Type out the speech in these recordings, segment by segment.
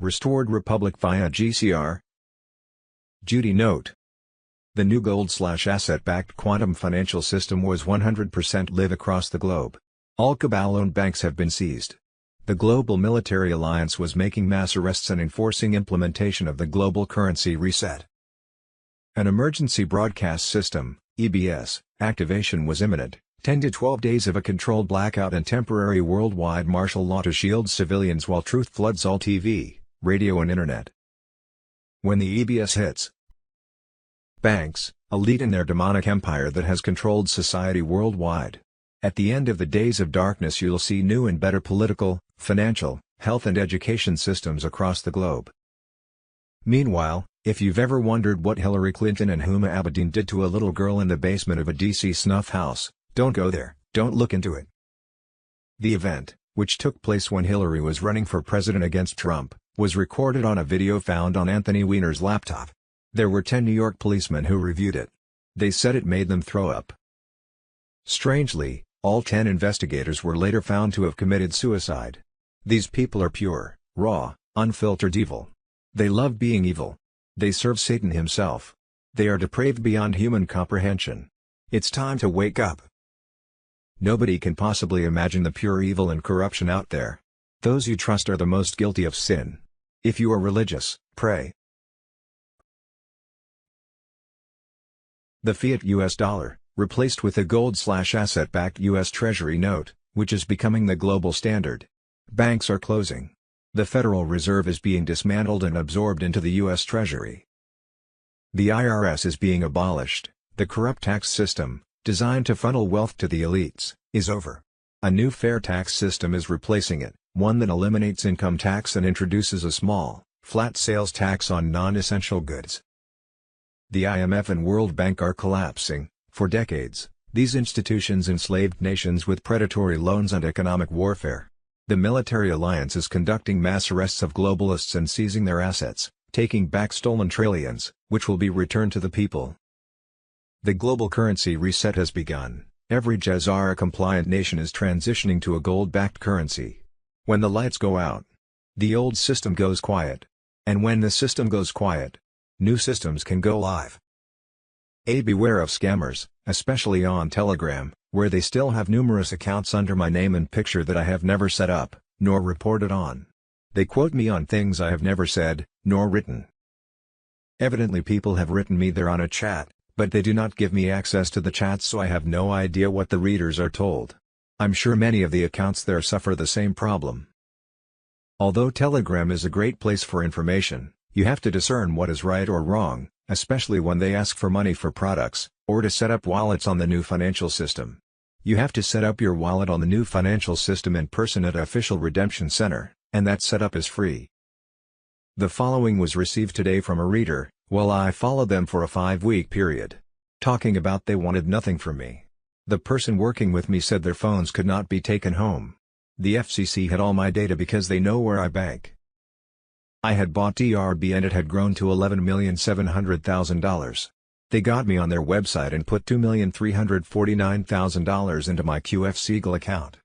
Restored Republic via GCR. Judy note. The new gold/asset-backed quantum financial system was 100% live across the globe. All cabal-owned banks have been seized. The Global Military Alliance was making mass arrests and enforcing implementation of the global currency reset. An emergency broadcast system, EBS, activation was imminent, 10 to 12 days of a controlled blackout and temporary worldwide martial law to shield civilians while truth floods all TV, radio and internet. When the EBS hits, banks, a lead in their demonic empire that has controlled society worldwide. At the end of the days of darkness you'll see new and better political, financial, health and education systems across the globe. Meanwhile, if you've ever wondered what Hillary Clinton and Huma Abedin did to a little girl in the basement of a DC snuff house, don't go there, don't look into it. The event, which took place when Hillary was running for president against Trump, was recorded on a video found on Anthony Weiner's laptop. There were 10 New York policemen who reviewed it. They said it made them throw up. Strangely, all 10 investigators were later found to have committed suicide. These people are pure, raw, unfiltered evil. They love being evil. They serve Satan himself. They are depraved beyond human comprehension. It's time to wake up. Nobody can possibly imagine the pure evil and corruption out there. Those you trust are the most guilty of sin. If you are religious, pray. The fiat US dollar, replaced with a gold/asset-backed US Treasury note, which is becoming the global standard. Banks are closing. The Federal Reserve is being dismantled and absorbed into the US Treasury. The IRS is being abolished. The corrupt tax system, designed to funnel wealth to the elites, is over. A new fair tax system is replacing it, one that eliminates income tax and introduces a small, flat sales tax on non-essential goods. The IMF and World Bank are collapsing. For decades, these institutions enslaved nations with predatory loans and economic warfare. The military alliance is conducting mass arrests of globalists and seizing their assets, taking back stolen trillions, which will be returned to the people. The global currency reset has begun. Every Jazara-compliant nation is transitioning to a gold-backed currency. When the lights go out, the old system goes quiet. And when the system goes quiet, new systems can go live. Beware of scammers, especially on Telegram, where they still have numerous accounts under my name and picture that I have never set up, nor reported on. They quote me on things I have never said, nor written. Evidently people have written me there on a chat, but they do not give me access to the chats, so I have no idea what the readers are told. I'm sure many of the accounts there suffer the same problem. Although Telegram is a great place for information, you have to discern what is right or wrong, especially when they ask for money for products, or to set up wallets on the new financial system. You have to set up your wallet on the new financial system in person at Official Redemption Center, and that setup is free. The following was received today from a reader, while I followed them for a 5-week period. Talking about they wanted nothing from me. The person working with me said their phones could not be taken home. The FCC had all my data because they know where I bank. I had bought DRB and it had grown to $11,700,000. They got me on their website and put $2,349,000 into my QF Siegel account.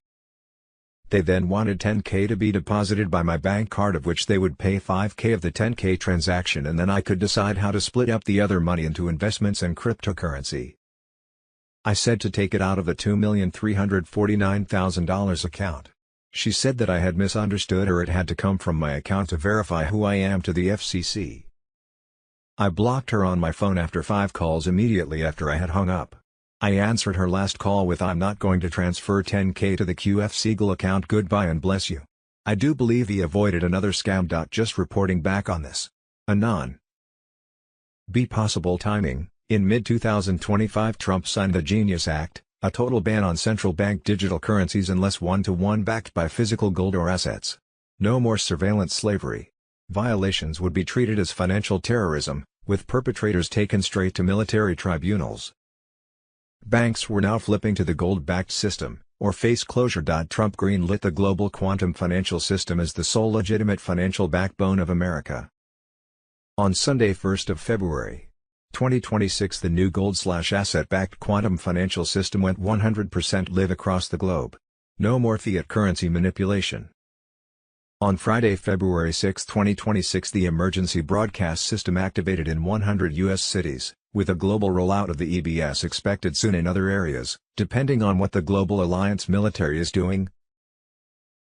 They then wanted $10K to be deposited by my bank card, of which they would pay $5K of the $10K transaction, and then I could decide how to split up the other money into investments and cryptocurrency. I said to take it out of the $2,349,000 account. She said that I had misunderstood, or it had to come from my account to verify who I am to the FCC. I blocked her on my phone after 5 calls immediately after I had hung up. I answered her last call with, "I'm not going to transfer $10K to the QF Siegel account, goodbye and bless you." I do believe he avoided another scam. Just reporting back on this. Anon. B. Possible timing. In mid-2025 Trump signed the Genius Act, a total ban on central bank digital currencies unless one-to-one backed by physical gold or assets. No more surveillance slavery. Violations would be treated as financial terrorism, with perpetrators taken straight to military tribunals. Banks were now flipping to the gold-backed system, or face closure. Trump greenlit the global quantum financial system as the sole legitimate financial backbone of America. On Sunday, 1st of February, 2026, the new gold/asset-backed quantum financial system went 100% live across the globe. No more fiat currency manipulation. On Friday, February 6, 2026, the emergency broadcast system activated in 100 U.S. cities, with a global rollout of the EBS expected soon in other areas, depending on what the Global Alliance military is doing.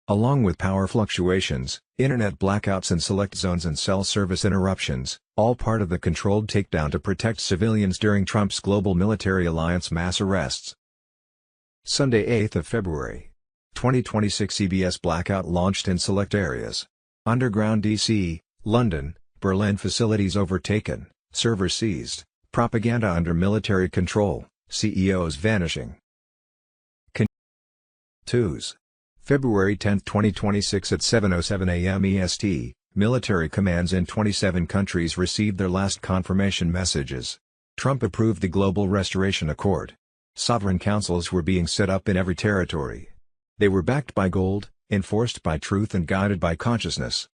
Along with power fluctuations, internet blackouts in select zones and cell service interruptions, all part of the controlled takedown to protect civilians during Trump's global military alliance mass arrests. Sunday, 8th of February. 2026 EBS blackout launched in select areas. Underground DC, London, Berlin facilities overtaken, servers seized, propaganda under military control, CEOs vanishing. Twos. February 10, 2026 at 7:07 a.m. EST, military commands in 27 countries received their last confirmation messages. Trump approved the Global Restoration Accord. Sovereign councils were being set up in every territory. They were backed by gold, enforced by truth and guided by consciousness.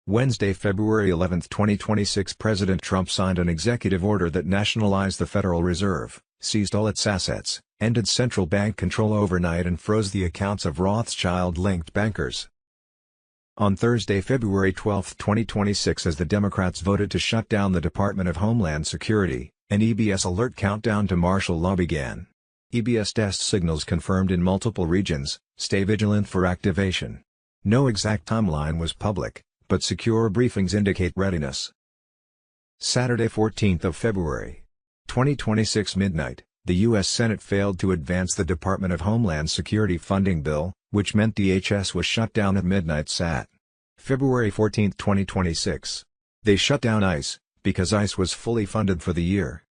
Wednesday, February 11, 2026 President Trump signed an executive order that nationalized the Federal Reserve, seized all its assets, ended central bank control overnight and froze the accounts of Rothschild-linked bankers. On Thursday, February 12, 2026 as the Democrats voted to shut down the Department of Homeland Security, an EBS alert countdown to martial law began. EBS test signals confirmed in multiple regions, stay vigilant for activation. No exact timeline was public, but secure briefings indicate readiness. Saturday, 14th of February. 2026 midnight, the U.S. Senate failed to advance the Department of Homeland Security funding bill, which meant DHS was shut down at midnight Sat. February 14, 2026. They shut down ICE, because ICE was fully funded for the year.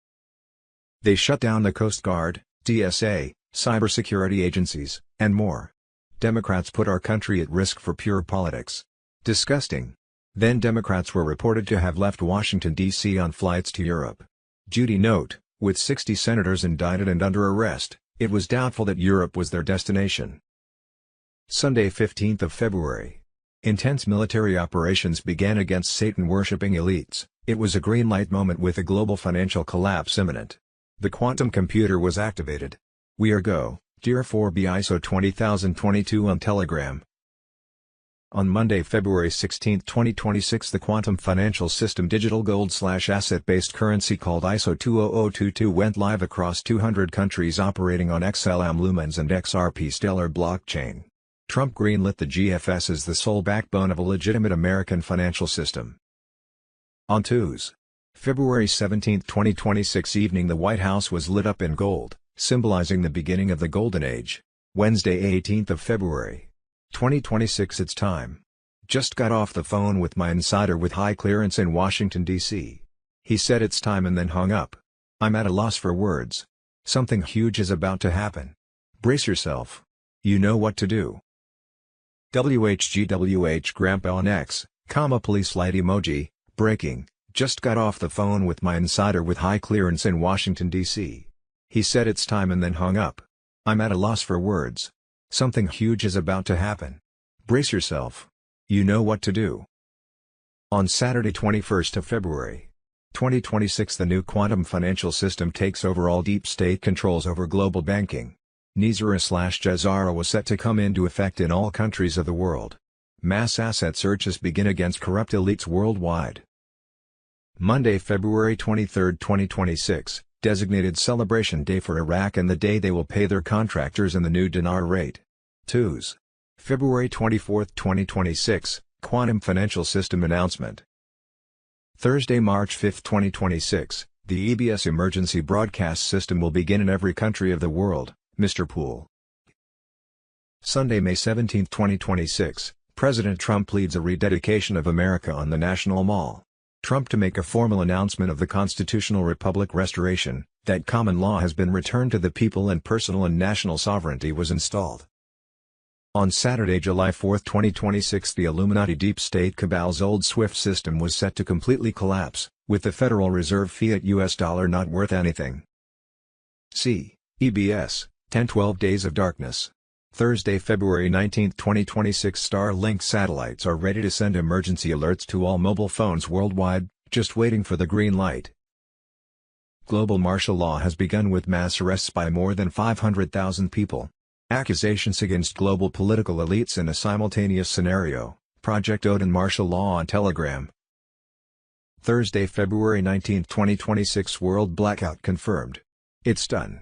They shut down the Coast Guard, TSA, cybersecurity agencies, and more. Democrats put our country at risk for pure politics. Disgusting. Then Democrats were reported to have left Washington, D.C. on flights to Europe. Judy note, with 60 senators indicted and under arrest, it was doubtful that Europe was their destination. Sunday, 15th of February. Intense military operations began against Satan-worshipping elites. It was a green light moment with a global financial collapse imminent. The quantum computer was activated. We are go, dear 4B ISO 20022 on Telegram. On Monday, February 16, 2026 the quantum financial system digital gold/asset-based currency called ISO 20022 went live across 200 countries operating on XLM Lumens and XRP Stellar blockchain. Trump greenlit the GFS as the sole backbone of a legitimate American financial system. On Tuesday, February 17, 2026 evening the White House was lit up in gold, symbolizing the beginning of the Golden Age. Wednesday, 18th of February. 2026 It's time. Just got off the phone with my insider with high clearance in Washington, D.C. He said it's time and then hung up. I'm at a loss for words. Something huge is about to happen. Brace yourself. You know what to do. WHGWH Grandpa on X, police light emoji, breaking, just got off the phone with my insider with high clearance in Washington, D.C. He said it's time and then hung up. I'm at a loss for words. Something huge is about to happen. Brace yourself. You know what to do. On Saturday, 21st of February. 2026 the new quantum financial system takes over all deep state controls over global banking. NISRA/JAZARA was set to come into effect in all countries of the world. Mass asset searches begin against corrupt elites worldwide. Monday, February 23, 2026, designated celebration day for Iraq and the day they will pay their contractors in the new dinar rate. Tuesday, February 24, 2026, quantum financial system announcement. Thursday, March 5, 2026, the EBS emergency broadcast system will begin in every country of the world, Mr. Poole. Sunday, May 17, 2026, President Trump leads a rededication of America on the National Mall. Trump to make a formal announcement of the constitutional republic restoration, that common law has been returned to the people and personal and national sovereignty was installed. On Saturday, July 4, 2026 the Illuminati deep state cabal's old SWIFT system was set to completely collapse, with the Federal Reserve fiat US dollar not worth anything. See EBS, 10-12 Days of Darkness. Thursday, February 19, 2026 Starlink satellites are ready to send emergency alerts to all mobile phones worldwide, just waiting for the green light. Global martial law has begun with mass arrests by more than 500,000 people. Accusations against global political elites in a simultaneous scenario. Project Odin martial law on Telegram. Thursday, February 19, 2026 World blackout confirmed. It's done.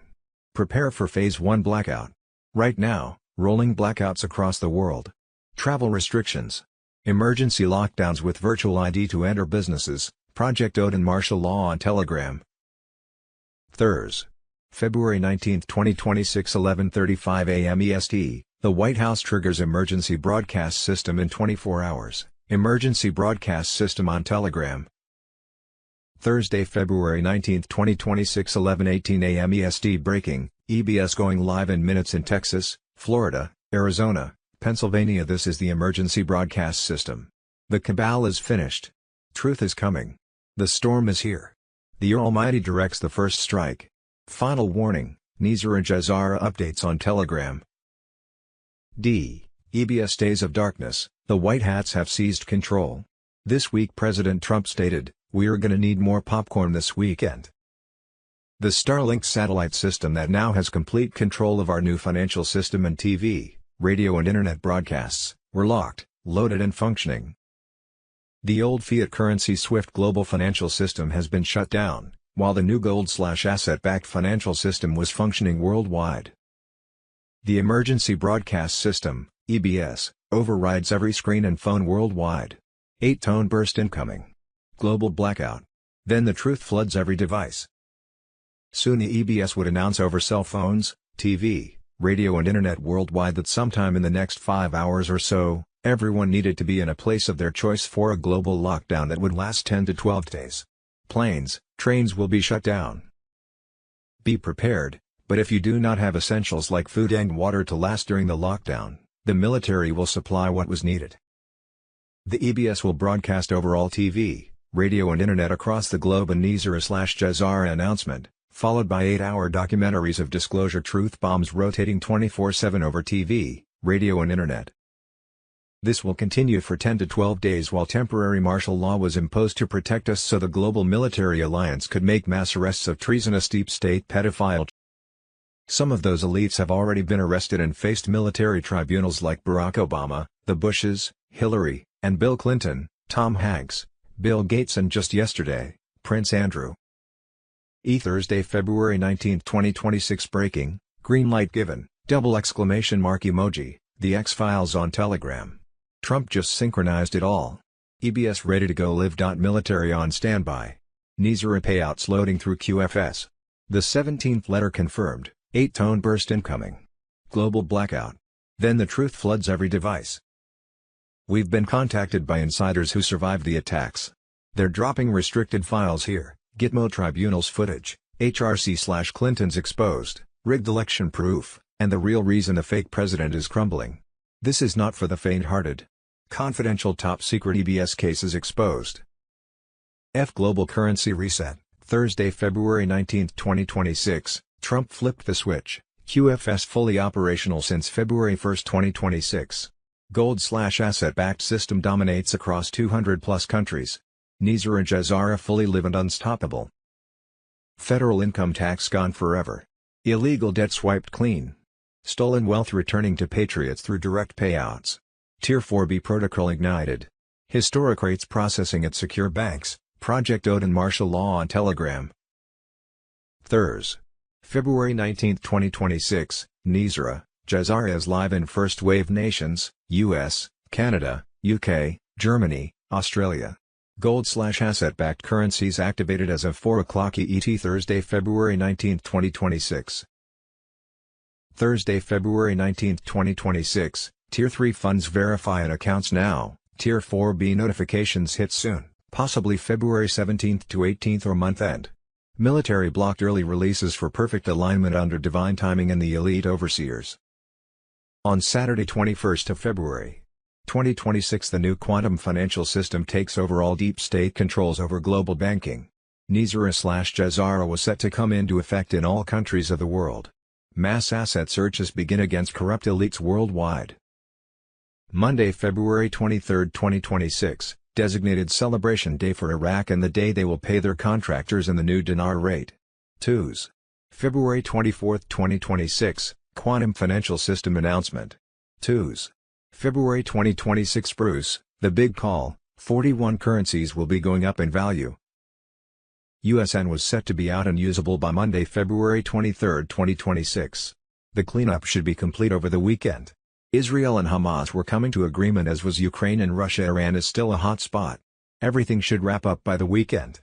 Prepare for Phase 1 blackout. Right now, rolling blackouts across the world. Travel restrictions. Emergency lockdowns with virtual ID to enter businesses. Project Odin martial law on Telegram. Thursday, February 19, 2026 11:35 a.m. EST, the White House triggers emergency broadcast system in 24 hours. Emergency broadcast system on Telegram. Thursday, February 19, 2026 11:18 a.m. EST breaking, EBS going live in minutes in Texas, Florida, Arizona, Pennsylvania. This is the emergency broadcast system. The cabal is finished. Truth is coming. The storm is here. The Almighty directs the first strike. Final warning, Nizar Jazara updates on Telegram. EBS Days of Darkness, the White Hats have seized control. This week President Trump stated, "We're gonna need more popcorn this weekend." The Starlink satellite system that now has complete control of our new financial system and TV, radio and internet broadcasts, were locked, loaded and functioning. The old fiat currency SWIFT global financial system has been shut down, while the new gold/asset-backed financial system was functioning worldwide. The emergency broadcast system, EBS, overrides every screen and phone worldwide. 8-tone burst incoming. Global blackout. Then the truth floods every device. Soon the EBS would announce over cell phones, TV, radio and internet worldwide that sometime in the next 5 hours or so, everyone needed to be in a place of their choice for a global lockdown that would last 10 to 12 days. Planes, trains will be shut down. Be prepared, but if you do not have essentials like food and water to last during the lockdown, the military will supply what was needed. The EBS will broadcast over all TV, radio and internet across the globe a Nizar/Jazara announcement, followed by 8-hour documentaries of disclosure truth bombs rotating 24/7 over TV, radio and internet. This will continue for 10 to 12 days while temporary martial law was imposed to protect us so the global military alliance could make mass arrests of treasonous deep state pedophiles. Some of those elites have already been arrested and faced military tribunals like Barack Obama, the Bushes, Hillary, and Bill Clinton, Tom Hanks, Bill Gates and just yesterday, Prince Andrew. Thursday, February 19, 2026 breaking, green light given, double exclamation mark emoji, the X-Files on Telegram. Trump just synchronized it all. EBS ready to go live. Military on standby. Nizar payouts loading through QFS. The 17th letter confirmed, 8-tone burst incoming. Global blackout. Then the truth floods every device. We've been contacted by insiders who survived the attacks. They're dropping restricted files here, Gitmo tribunals footage, HRC/Clinton's exposed, rigged election proof, and the real reason the fake president is crumbling. This is not for the faint-hearted. Confidential top-secret EBS cases exposed. Global currency reset. Thursday, February 19, 2026, Trump flipped the switch, QFS fully operational since February 1, 2026. Gold/asset-backed system dominates across 200-plus countries. Nizar Jazara fully live and unstoppable. Federal income tax gone forever. Illegal debt swiped clean. Stolen wealth returning to patriots through direct payouts. Tier 4B protocol ignited. Historic rates processing at secure banks. Project Odin martial law on Telegram. Thursday, February 19, 2026, Nizar Jazara is live in first wave nations, US, Canada, UK, Germany, Australia. Gold/asset-backed currencies activated as of 4 o'clock ET. Thursday, February 19, 2026. Thursday, February 19, 2026, Tier 3 funds verify and accounts now, Tier 4B notifications hit soon, possibly February 17 to 18 or month end. Military blocked early releases for perfect alignment under divine timing and the elite overseers. On Saturday 21 of February, 2026 the new quantum financial system takes over all deep state controls over global banking. Nizar/Jazara was set to come into effect in all countries of the world. Mass asset searches begin against corrupt elites worldwide. Monday, February 23, 2026, designated celebration day for Iraq and the day they will pay their contractors in the new dinar rate. Tuesday, February 24, 2026, quantum financial system announcement. Tuesday, February 2026 Bruce, The big call, 41 currencies will be going up in value. USN was set to be out and usable by Monday, February 23, 2026. The cleanup should be complete over the weekend. Israel and Hamas were coming to agreement, as was Ukraine and Russia. Iran is still a hot spot. Everything should wrap up by the weekend.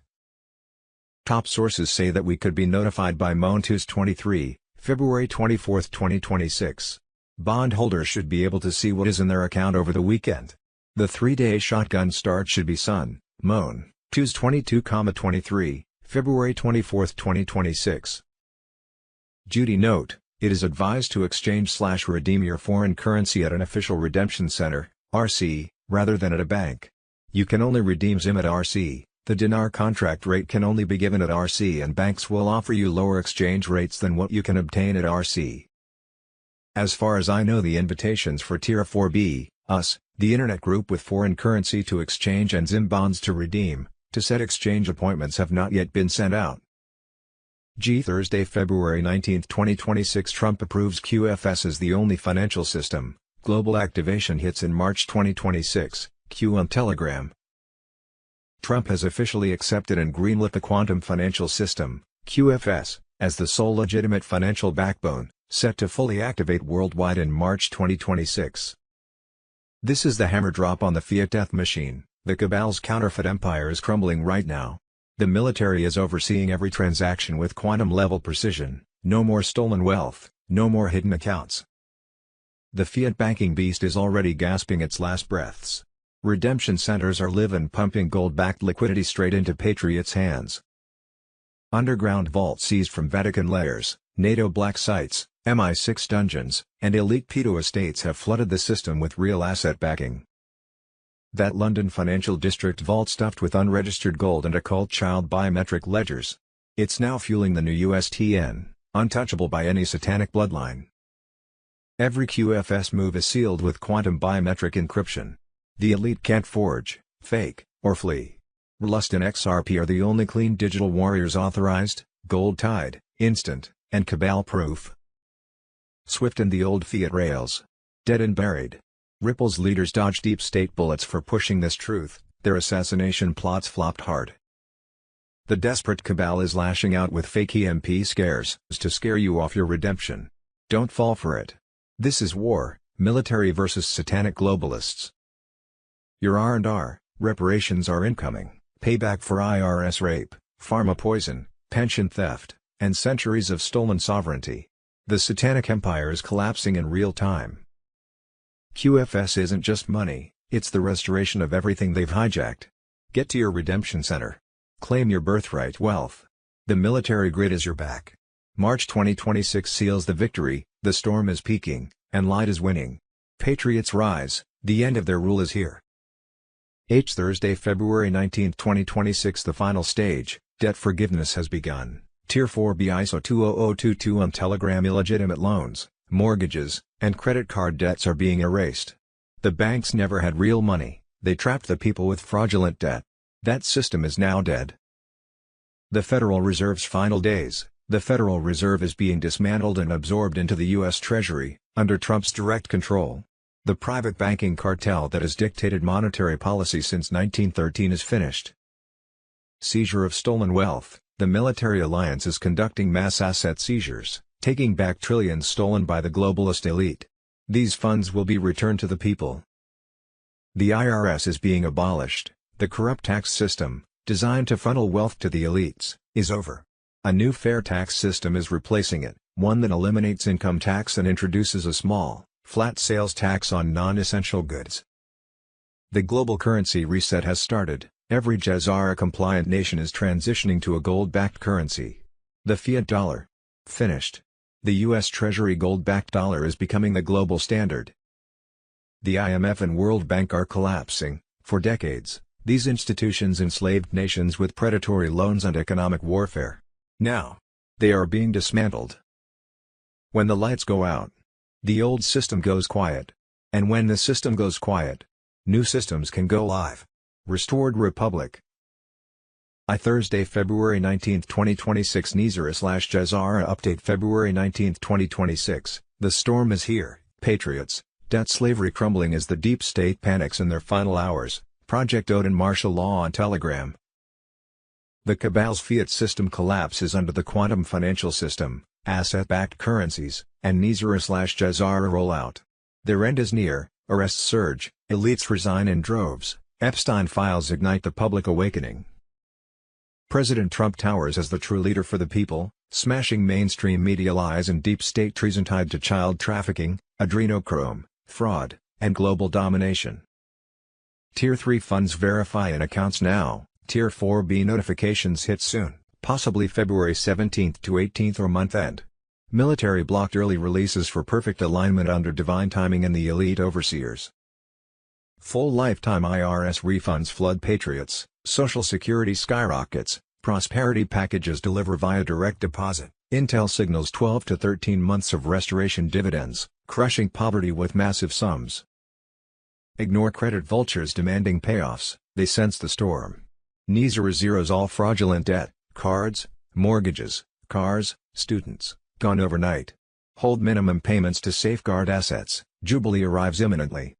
Top sources say that we could be notified by Tuesday 23, February 24, 2026. Bondholders should be able to see what is in their account over the weekend. The 3-day shotgun start should be Sun, Moon, Tuesday 22,23, February 24, 2026. Duty note: it is advised to exchange/redeem your foreign currency at an official redemption center, RC, rather than at a bank. You can only redeem ZIM at RC. The dinar contract rate can only be given at RC, and banks will offer you lower exchange rates than what you can obtain at RC. As far as I know, the invitations for Tier 4B, US, the internet group with foreign currency to exchange and ZIM bonds to redeem, to set exchange appointments, have not yet been sent out. Thursday, February 19, 2026. Trump approves QFS as the only financial system. Global activation hits in March 2026, Q on Telegram. Trump has officially accepted and greenlit the Quantum Financial System, QFS, as the sole legitimate financial backbone, set to fully activate worldwide in March 2026. This is the hammer drop on the fiat death machine. The cabal's counterfeit empire is crumbling right now. The military is overseeing every transaction with quantum-level precision. No more stolen wealth, no more hidden accounts. The fiat banking beast is already gasping its last breaths. Redemption centers are live and pumping gold-backed liquidity straight into patriots' hands. Underground vault seized from Vatican layers, NATO black sites, MI6 dungeons, and elite pedo estates have flooded the system with real asset backing. That London financial district vault stuffed with unregistered gold and occult child biometric ledgers. It's now fueling the new USTN, untouchable by any satanic bloodline. Every QFS move is sealed with quantum biometric encryption. The elite can't forge, fake, or flee. Lust and XRP are the only clean digital warriors authorized, gold-tied, instant, and cabal-proof. Swift and the old fiat rails. Dead and buried. Ripple's leaders dodge deep state bullets for pushing this truth. Their assassination plots flopped hard. The desperate cabal is lashing out with fake EMP scares to scare you off your redemption. Don't fall for it. This is war, military versus satanic globalists. Your R&R, reparations are incoming, payback for IRS rape, pharma poison, pension theft, and centuries of stolen sovereignty. The satanic empire is collapsing in real time. QFS isn't just money, it's the restoration of everything they've hijacked. Get to your redemption center. Claim your birthright wealth. The military grid is your back. March 2026 seals the victory. The storm is peaking, and light is winning. Patriots rise, the end of their rule is here. Thursday, February 19, 2026. The final stage, debt forgiveness, has begun. Tier 4B ISO 20022 on Telegram. Illegitimate loans, mortgages, and credit card debts are being erased. The banks never had real money, they trapped the people with fraudulent debt. That system is now dead. The Federal Reserve's final days. The Federal Reserve is being dismantled and absorbed into the U.S. Treasury, under Trump's direct control. The private banking cartel that has dictated monetary policy since 1913 is finished. Seizure of stolen wealth. The military alliance is conducting mass asset seizures, taking back trillions stolen by the globalist elite. These funds will be returned to the people. The IRS is being abolished. The corrupt tax system, designed to funnel wealth to the elites, is over. A new fair tax system is replacing it, one that eliminates income tax and introduces a small, flat sales tax on non-essential goods. The global currency reset has started. Every Jazara-compliant nation is transitioning to a gold-backed currency. The fiat dollar. Finished. The U.S. Treasury gold-backed dollar is becoming the global standard. The IMF and World Bank are collapsing. For decades, these institutions enslaved nations with predatory loans and economic warfare. Now, they are being dismantled. When the lights go out, the old system goes quiet. And when the system goes quiet, new systems can go live. Restored Republic. Thursday, February 19, 2026. Nizara/Jazara update. February 19, 2026. The storm is here, patriots. Debt slavery crumbling as the deep state panics in their final hours, Project Odin martial law on Telegram. The cabal's fiat system collapses under the quantum financial system, asset-backed currencies, and Nizar/Jazara rollout. Their end is near, arrests surge, elites resign in droves, Epstein files ignite the public awakening. President Trump towers as the true leader for the people, smashing mainstream media lies and deep state treason tied to child trafficking, adrenochrome, fraud, and global domination. Tier 3 funds verify in accounts now, Tier 4B notifications hit soon, possibly February 17 to 18 or month end. Military blocked early releases for perfect alignment under divine timing and the elite overseers. Full lifetime IRS refunds flood patriots, Social Security skyrockets, prosperity packages deliver via direct deposit, Intel signals 12 to 13 months of restoration dividends, crushing poverty with massive sums. Ignore credit vultures demanding payoffs, they sense the storm. Nizar zeroes all fraudulent debt, cards, mortgages, cars, students, gone overnight. Hold minimum payments to safeguard assets, Jubilee arrives imminently.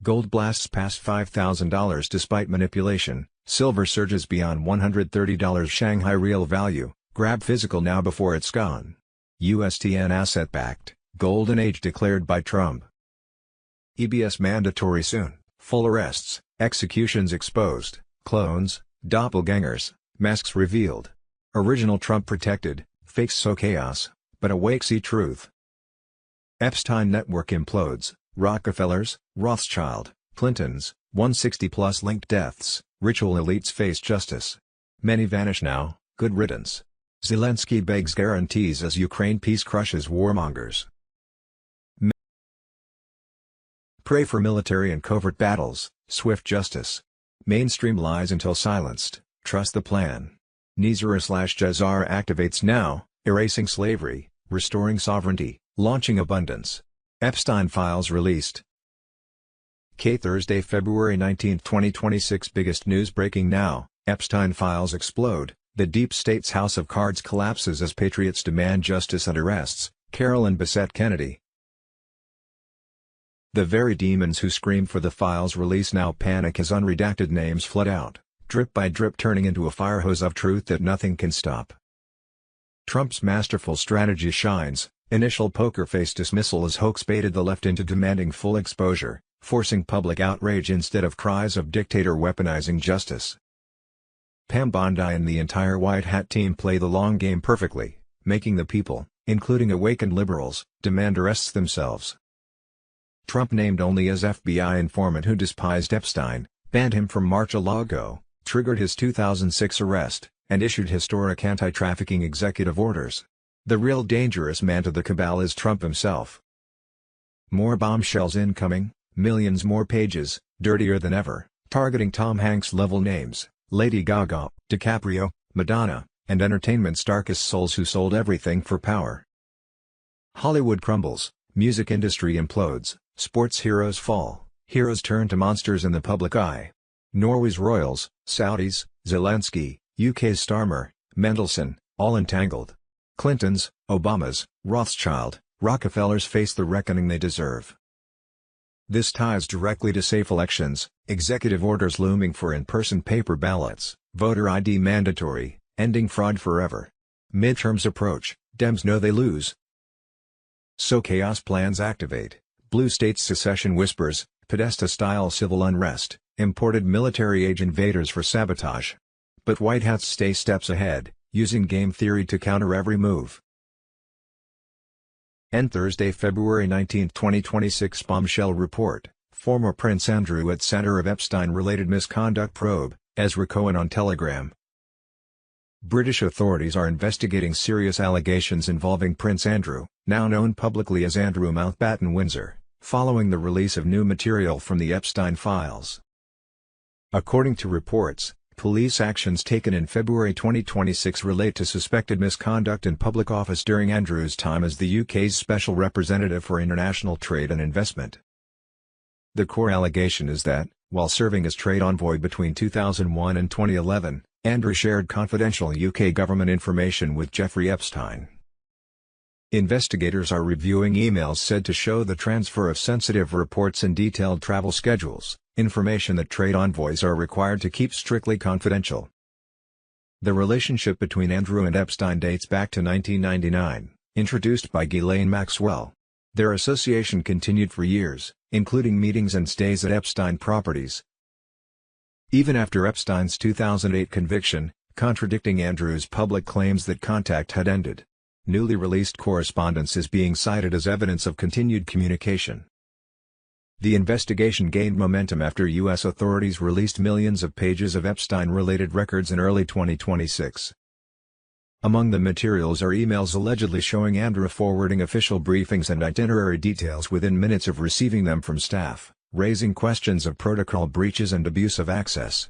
Gold blasts past $5,000 despite manipulation, silver surges beyond $130 Shanghai real value, grab physical now before it's gone. USTN asset-backed, golden age declared by Trump. EBS mandatory soon, full arrests, executions exposed, clones, doppelgangers, masks revealed. Original Trump protected, fakes sow chaos, but awake see truth. Epstein network implodes, Rockefellers, Rothschild, Clintons, 160+ linked deaths, ritual elites face justice. Many vanish now, good riddance. Zelensky begs guarantees as Ukraine peace crushes warmongers. Pray for military and covert battles, swift justice. Mainstream lies until silenced, trust the plan. Nizar/Jazara activates now, erasing slavery, restoring sovereignty, launching abundance. Epstein files released. Thursday, February 19, 2026. Biggest news breaking now, Epstein files explode, the deep state's house of cards collapses as patriots demand justice and arrests, Carolyn Bessette Kennedy. The very demons who screamed for the files release now panic as unredacted names flood out, drip by drip turning into a fire hose of truth that nothing can stop. Trump's masterful strategy shines, initial poker face dismissal as hoax baited the left into demanding full exposure, forcing public outrage instead of cries of dictator weaponizing justice. Pam Bondi and the entire White Hat team play the long game perfectly, making the people, including awakened liberals, demand arrests themselves. Trump named only as FBI informant who despised Epstein, banned him from Mar-a-Lago, triggered his 2006 arrest, and issued historic anti-trafficking executive orders. The real dangerous man to the cabal is Trump himself. More bombshells incoming, millions more pages, dirtier than ever, targeting Tom Hanks-level names, Lady Gaga, DiCaprio, Madonna, and entertainment's darkest souls who sold everything for power. Hollywood crumbles, music industry implodes, sports heroes fall, heroes turn to monsters in the public eye. Norway's royals, Saudis, Zelensky, UK's Starmer, Mendelssohn, all entangled. Clintons, Obamas, Rothschild, Rockefellers face the reckoning they deserve. This ties directly to safe elections, executive orders looming for in-person paper ballots, voter ID mandatory, ending fraud forever. Midterms approach, Dems know they lose. So chaos plans activate, blue states secession whispers, Podesta-style civil unrest, imported military-age invaders for sabotage. But White Hats stay steps ahead, using game theory to counter every move. Thursday, February 19, 2026. Bombshell report, former Prince Andrew at center of Epstein-related misconduct probe, Ezra Cohen on Telegram. British authorities are investigating serious allegations involving Prince Andrew, now known publicly as Andrew Mountbatten Windsor, following the release of new material from the Epstein files. According to reports, police actions taken in February 2026 relate to suspected misconduct in public office during Andrew's time as the UK's Special Representative for International Trade and Investment. The core allegation is that, while serving as trade envoy between 2001 and 2011, Andrew shared confidential UK government information with Jeffrey Epstein. Investigators are reviewing emails said to show the transfer of sensitive reports and detailed travel schedules, information that trade envoys are required to keep strictly confidential. The relationship between Andrew and Epstein dates back to 1999, introduced by Ghislaine Maxwell. Their association continued for years, including meetings and stays at Epstein properties. Even after Epstein's 2008 conviction, contradicting Andrew's public claims that contact had ended. Newly released correspondence is being cited as evidence of continued communication. The investigation gained momentum after U.S. authorities released millions of pages of Epstein-related records in early 2026. Among the materials are emails allegedly showing Andrew forwarding official briefings and itinerary details within minutes of receiving them from staff, raising questions of protocol breaches and abuse of access.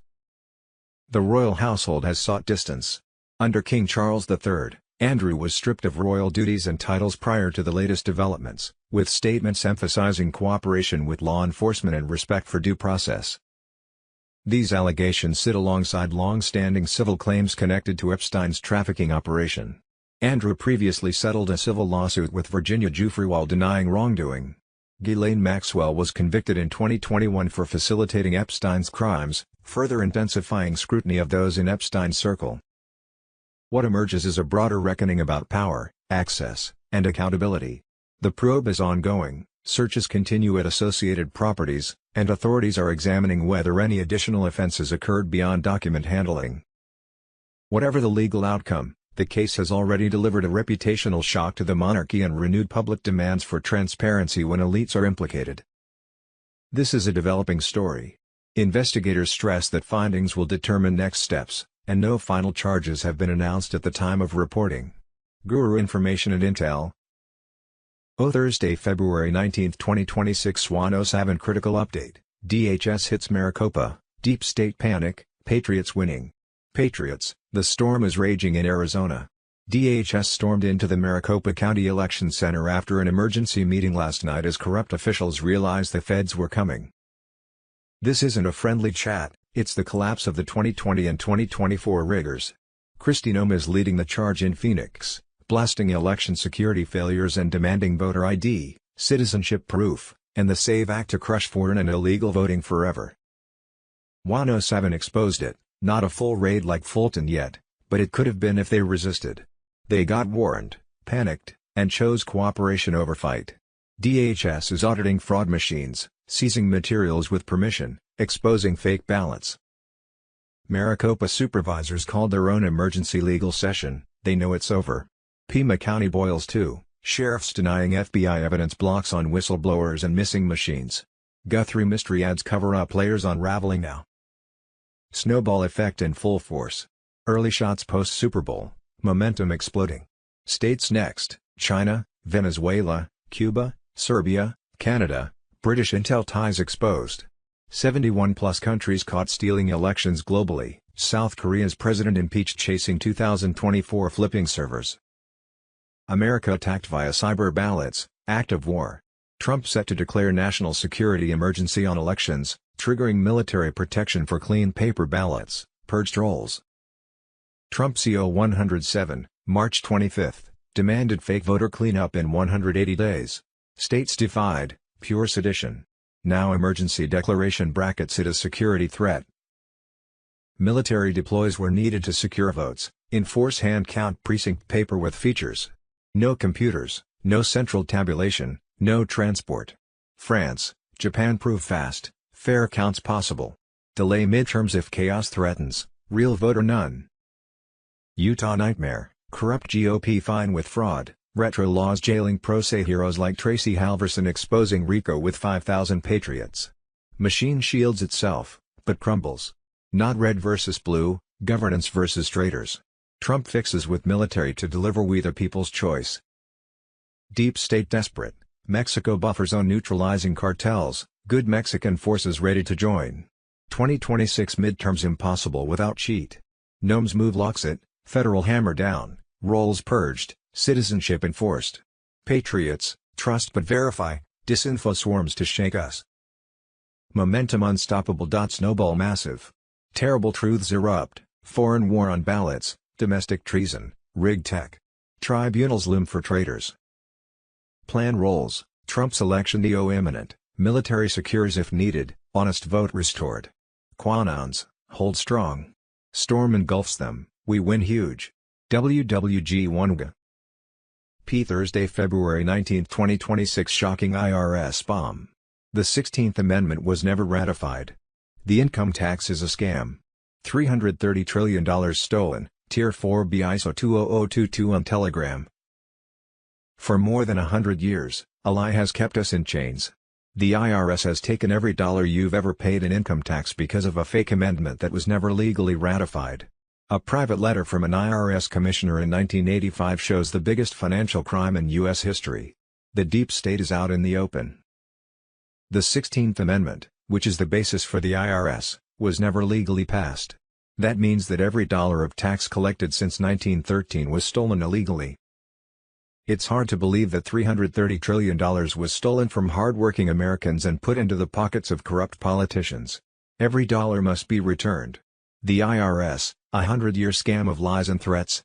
The royal household has sought distance. Under King Charles III, Andrew was stripped of royal duties and titles prior to the latest developments, with statements emphasizing cooperation with law enforcement and respect for due process. These allegations sit alongside long-standing civil claims connected to Epstein's trafficking operation. Andrew previously settled a civil lawsuit with Virginia Giuffre while denying wrongdoing. Ghislaine Maxwell was convicted in 2021 for facilitating Epstein's crimes, further intensifying scrutiny of those in Epstein's circle. What emerges is a broader reckoning about power, access, and accountability. The probe is ongoing, searches continue at associated properties, and authorities are examining whether any additional offenses occurred beyond document handling. Whatever the legal outcome, the case has already delivered a reputational shock to the monarchy and renewed public demands for transparency when elites are implicated. This is a developing story. Investigators stress that findings will determine next steps, and no final charges have been announced at the time of reporting. Guru Information and Intel. Thursday, February 19, 2026. Swan 07 Critical Update. DHS hits Maricopa, Deep State Panic, Patriots winning. Patriots, the storm is raging in Arizona. DHS stormed into the Maricopa County Election Center after an emergency meeting last night as corrupt officials realized the feds were coming. This isn't a friendly chat, it's the collapse of the 2020 and 2024 riggers. Kristi Noem is leading the charge in Phoenix, blasting election security failures and demanding voter ID, citizenship proof, and the SAVE Act to crush foreign and illegal voting forever. Swan 07 exposed it, not a full raid like Fulton yet, but it could have been if they resisted. They got warned, panicked, and chose cooperation over fight. DHS is auditing fraud machines, seizing materials with permission, exposing fake ballots. Maricopa supervisors called their own emergency legal session, they know it's over. Pima County boils too, sheriffs denying FBI evidence blocks on whistleblowers and missing machines. Guthrie mystery adds cover-up layers unraveling now. Snowball effect in full force. Early shots post-Super Bowl, momentum exploding. States next: China, Venezuela, Cuba, Serbia, Canada. British intel ties exposed. 71+ countries caught stealing elections globally. South Korea's president impeached chasing 2024 flipping servers. America attacked via cyber ballots, act of war. Trump set to declare national security emergency on elections, triggering military protection for clean paper ballots, purged rolls. Trump CO 107, March 25, demanded fake voter cleanup in 180 days. States defied, pure sedition. Now emergency declaration brackets it as security threat. Military deploys were needed to secure votes, enforce hand count precinct paper with features. No computers, no central tabulation, no transport. France, Japan prove fast, fair counts possible. Delay midterms if chaos threatens, real voter none. Utah nightmare, corrupt GOP fine with fraud, retro laws jailing pro se heroes like Tracy Halverson exposing RICO with 5,000 patriots. Machine shields itself, but crumbles. Not red versus blue, governance versus traitors. Trump fixes with military to deliver we the people's choice. Deep state desperate, Mexico buffer zone neutralizing cartels, good Mexican forces ready to join. 2026 midterms impossible without cheat. Noem's move locks it, federal hammer down, rolls purged, citizenship enforced. Patriots, trust but verify, disinfo swarms to shake us. Momentum unstoppable. Snowball massive. Terrible truths erupt, foreign war on ballots, domestic treason, rigged tech. Tribunals loom for traitors. Plan rolls, Trump's election EO imminent, military secures if needed, honest vote restored. Quanons, hold strong. Storm engulfs them, we win huge. WWG1G. P. Thursday, February 19, 2026. Shocking IRS bomb. The 16th Amendment was never ratified. The income tax is a scam. $330 trillion stolen, Tier 4 ISO 20022 on Telegram. For more than 100 years, a lie has kept us in chains. The IRS has taken every dollar you've ever paid in income tax because of a fake amendment that was never legally ratified. A private letter from an IRS commissioner in 1985 shows the biggest financial crime in U.S. history. The deep state is out in the open. The 16th Amendment, which is the basis for the IRS, was never legally passed. That means that every dollar of tax collected since 1913 was stolen illegally. It's hard to believe that $330 trillion was stolen from hard-working Americans and put into the pockets of corrupt politicians. Every dollar must be returned. The IRS, a 100-year scam of lies and threats.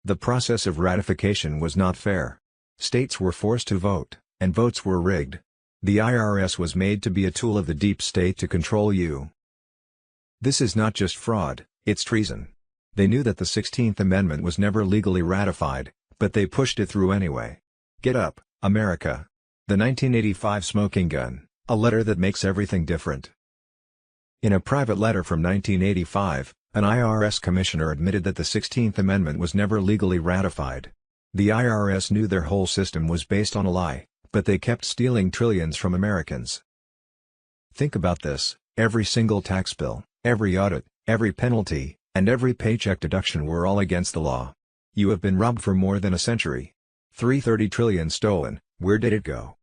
The process of ratification was not fair. States were forced to vote, and votes were rigged. The IRS was made to be a tool of the deep state to control you. This is not just fraud, it's treason. They knew that the 16th Amendment was never legally ratified, but they pushed it through anyway. Get up, America. The 1985 Smoking Gun, a letter that makes everything different. In a private letter from 1985, an IRS commissioner admitted that the 16th Amendment was never legally ratified. The IRS knew their whole system was based on a lie, but they kept stealing trillions from Americans. Think about this, every single tax bill, every audit, every penalty, and every paycheck deduction were all against the law. You have been robbed for more than a century. $330 trillion stolen, where did it go?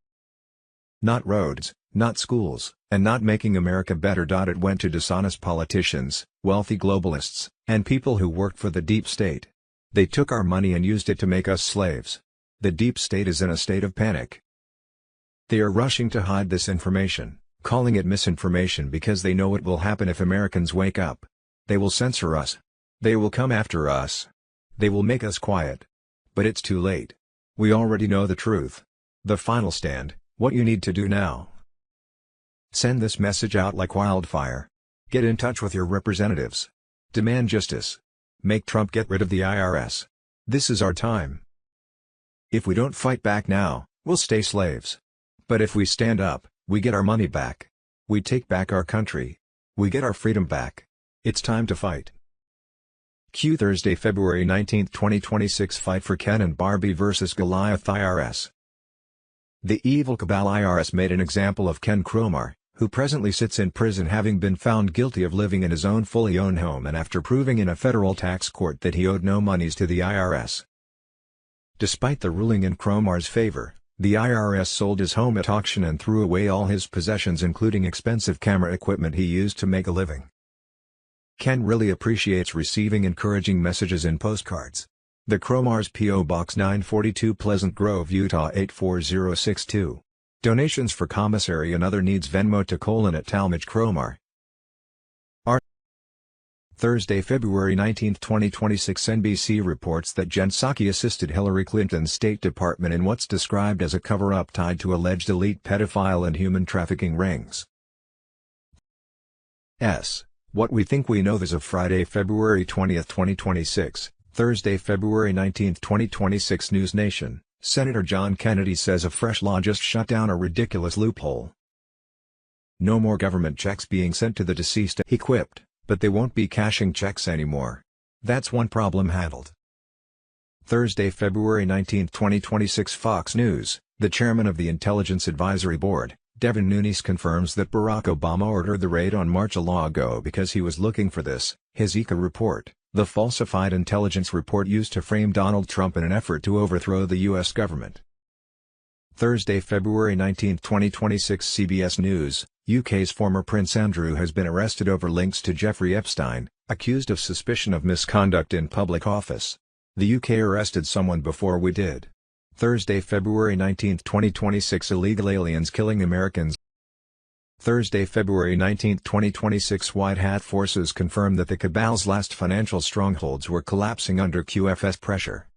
Not roads, not schools, and not making America better. It went to dishonest politicians, wealthy globalists, and people who worked for the deep state. They took our money and used it to make us slaves. The deep state is in a state of panic. They are rushing to hide this information, calling it misinformation because they know it will happen if Americans wake up. They will censor us. They will come after us. They will make us quiet. But it's too late. We already know the truth. The final stand, what you need to do now. Send this message out like wildfire. Get in touch with your representatives. Demand justice. Make Trump get rid of the IRS. This is our time. If we don't fight back now, we'll stay slaves. But if we stand up, we get our money back. We take back our country. We get our freedom back. It's time to fight. Q Thursday, February 19, 2026. Fight for Ken and Barbie vs. Goliath IRS. The evil cabal IRS made an example of Ken Cromar, who presently sits in prison having been found guilty of living in his own fully owned home and after proving in a federal tax court that he owed no monies to the IRS. Despite the ruling in Cromar's favor, the IRS sold his home at auction and threw away all his possessions, including expensive camera equipment he used to make a living. Ken really appreciates receiving encouraging messages in postcards. The Cromars, P.O. Box 942, Pleasant Grove, Utah 84062. Donations for commissary and other needs. Venmo to @Talmadge Cromar. Thursday, February 19, 2026. NBC reports that Jen Psaki assisted Hillary Clinton's State Department in what's described as a cover-up tied to alleged elite pedophile and human trafficking rings. What we think we know. As of Friday, February 20, 2026, Thursday, February 19, 2026. News Nation, Senator John Kennedy says a fresh law just shut down a ridiculous loophole. No more government checks being sent to the deceased, he quipped, but they won't be cashing checks anymore. That's one problem handled. Thursday, February 19, 2026. Fox News, the chairman of the Intelligence Advisory Board, Devin Nunes, confirms that Barack Obama ordered the raid on March a law ago because he was looking for this, his ICA report, the falsified intelligence report used to frame Donald Trump in an effort to overthrow the U.S. government. Thursday, February 19, 2026. CBS News, UK's former Prince Andrew has been arrested over links to Jeffrey Epstein, accused of suspicion of misconduct in public office. The UK arrested someone before we did. Thursday, February 19, 2026. Illegal aliens killing Americans. Thursday, February 19, 2026. White Hat forces confirm that the cabal's last financial strongholds were collapsing under QFS pressure.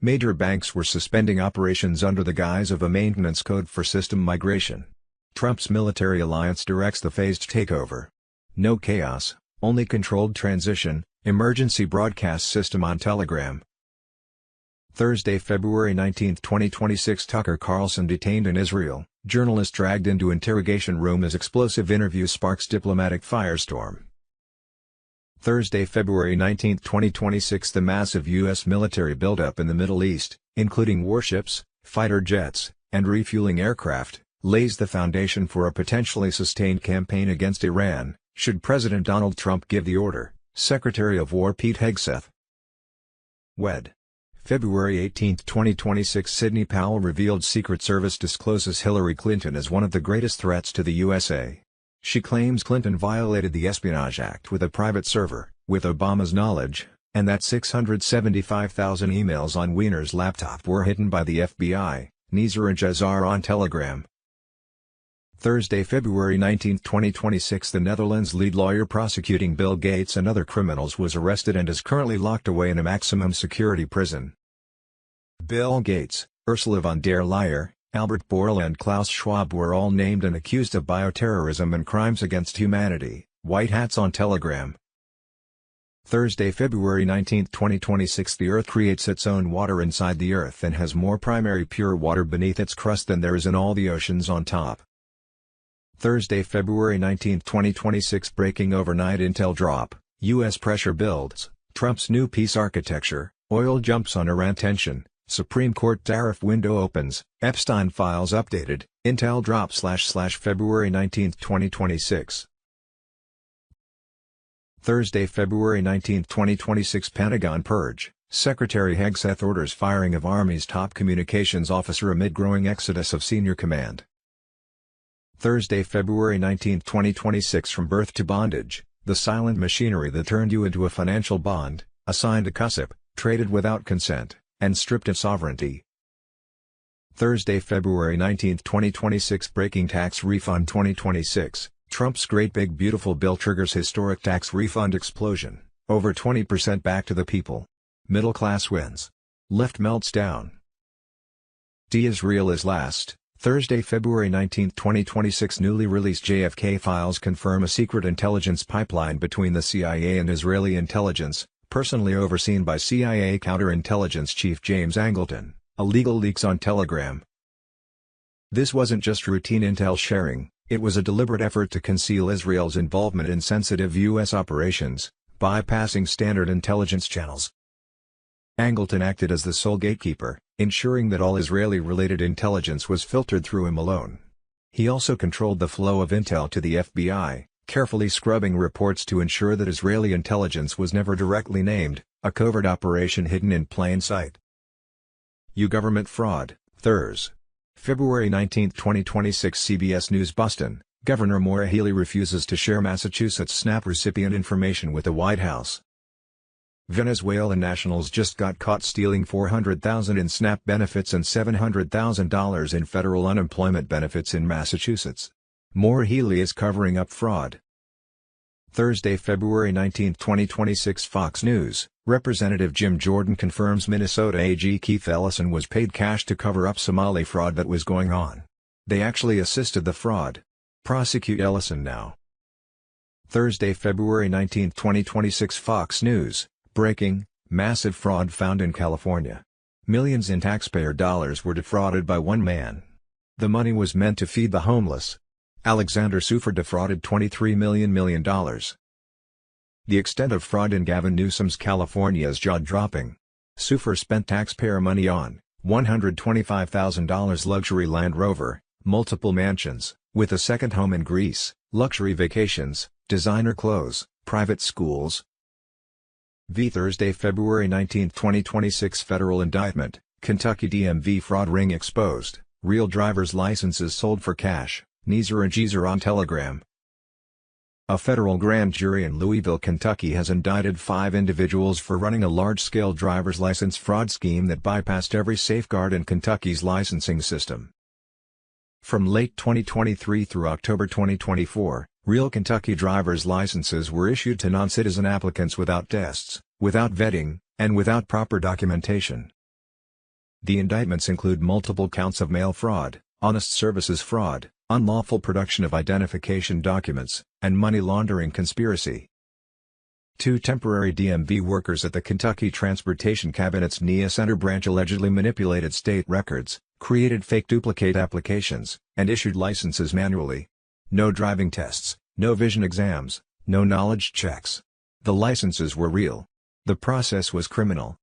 Major banks were suspending operations under the guise of a maintenance code for system migration. Trump's military alliance directs the phased takeover. No chaos, only controlled transition, emergency broadcast system on Telegram. Thursday, February 19, 2026. Tucker Carlson detained in Israel, journalist dragged into interrogation room as explosive interview sparks diplomatic firestorm. Thursday, February 19, 2026. The massive U.S. military buildup in the Middle East, including warships, fighter jets, and refueling aircraft, lays the foundation for a potentially sustained campaign against Iran, should President Donald Trump give the order, Secretary of War Pete Hegseth. WED. February 18, 2026. Sidney Powell revealed Secret Service discloses Hillary Clinton as one of the greatest threats to the USA. She claims Clinton violated the Espionage Act with a private server, with Obama's knowledge, and that 675,000 emails on Weiner's laptop were hidden by the FBI, Nizar Jazar on Telegram. Thursday, February 19, 2026. The Netherlands' lead lawyer prosecuting Bill Gates and other criminals was arrested and is currently locked away in a maximum security prison. Bill Gates, Ursula von der Leyen, Albert Bourla and Klaus Schwab were all named and accused of bioterrorism and crimes against humanity, White Hats on Telegram. Thursday, February 19, 2026. The Earth creates its own water inside the Earth and has more primary pure water beneath its crust than there is in all the oceans on top. Thursday, February 19, 2026. Breaking overnight intel drop, U.S. pressure builds, Trump's new peace architecture, oil jumps on Iran tension, Supreme Court tariff window opens, Epstein files updated, intel drop / February 19, 2026. Thursday, February 19, 2026. Pentagon purge, Secretary Hegseth orders firing of Army's top communications officer amid growing exodus of senior command. Thursday, February 19, 2026. From birth to bondage, the silent machinery that turned you into a financial bond, assigned to CUSIP, traded without consent, and stripped of sovereignty. Thursday, February 19, 2026. Breaking tax refund 2026, Trump's Great Big Beautiful Bill triggers historic tax refund explosion, over 20% back to the people. Middle class wins. Left melts down. Israel is last. Thursday, February 19, 2026. Newly released JFK files confirm a secret intelligence pipeline between the CIA and Israeli intelligence, personally overseen by CIA counterintelligence chief James Angleton, illegal leaks on Telegram. This wasn't just routine intel sharing, it was a deliberate effort to conceal Israel's involvement in sensitive U.S. operations, bypassing standard intelligence channels. Angleton acted as the sole gatekeeper, ensuring that all Israeli-related intelligence was filtered through him alone. He also controlled the flow of intel to the FBI, carefully scrubbing reports to ensure that Israeli intelligence was never directly named, a covert operation hidden in plain sight. U-Government fraud, Thurs. February 19, 2026. CBS News. Boston, Governor Maura Healey refuses to share Massachusetts SNAP recipient information with the White House. Venezuelan nationals just got caught stealing $400,000 in SNAP benefits and $700,000 in federal unemployment benefits in Massachusetts. Maura Healey is covering up fraud. Thursday, February 19, 2026. Fox News, Representative Jim Jordan confirms Minnesota AG Keith Ellison was paid cash to cover up Somali fraud that was going on. They actually assisted the fraud. Prosecute Ellison now. Thursday, February 19, 2026. Fox News, breaking, massive fraud found in California. Millions in taxpayer dollars were defrauded by one man. The money was meant to feed the homeless. Alexander Sufer defrauded $23 million. The extent of fraud in Gavin Newsom's California is jaw-dropping. Sufer spent taxpayer money on $125,000 luxury Land Rover, multiple mansions, with a second home in Greece, luxury vacations, designer clothes, private schools. Thursday, February 19, 2026. Federal indictment, Kentucky DMV fraud ring exposed, real driver's licenses sold for cash, Nizar Jazar on Telegram. A federal grand jury in Louisville, Kentucky has indicted 5 individuals for running a large-scale driver's license fraud scheme that bypassed every safeguard in Kentucky's licensing system. From late 2023 through October 2024, real Kentucky driver's licenses were issued to non-citizen applicants without tests, without vetting, and without proper documentation. The indictments include multiple counts of mail fraud, honest services fraud, unlawful production of identification documents, and money laundering conspiracy. 2 temporary DMV workers at the Kentucky Transportation Cabinet's NIA Center branch allegedly manipulated state records, created fake duplicate applications, and issued licenses manually. No driving tests, no vision exams, no knowledge checks. The licenses were real. The process was criminal.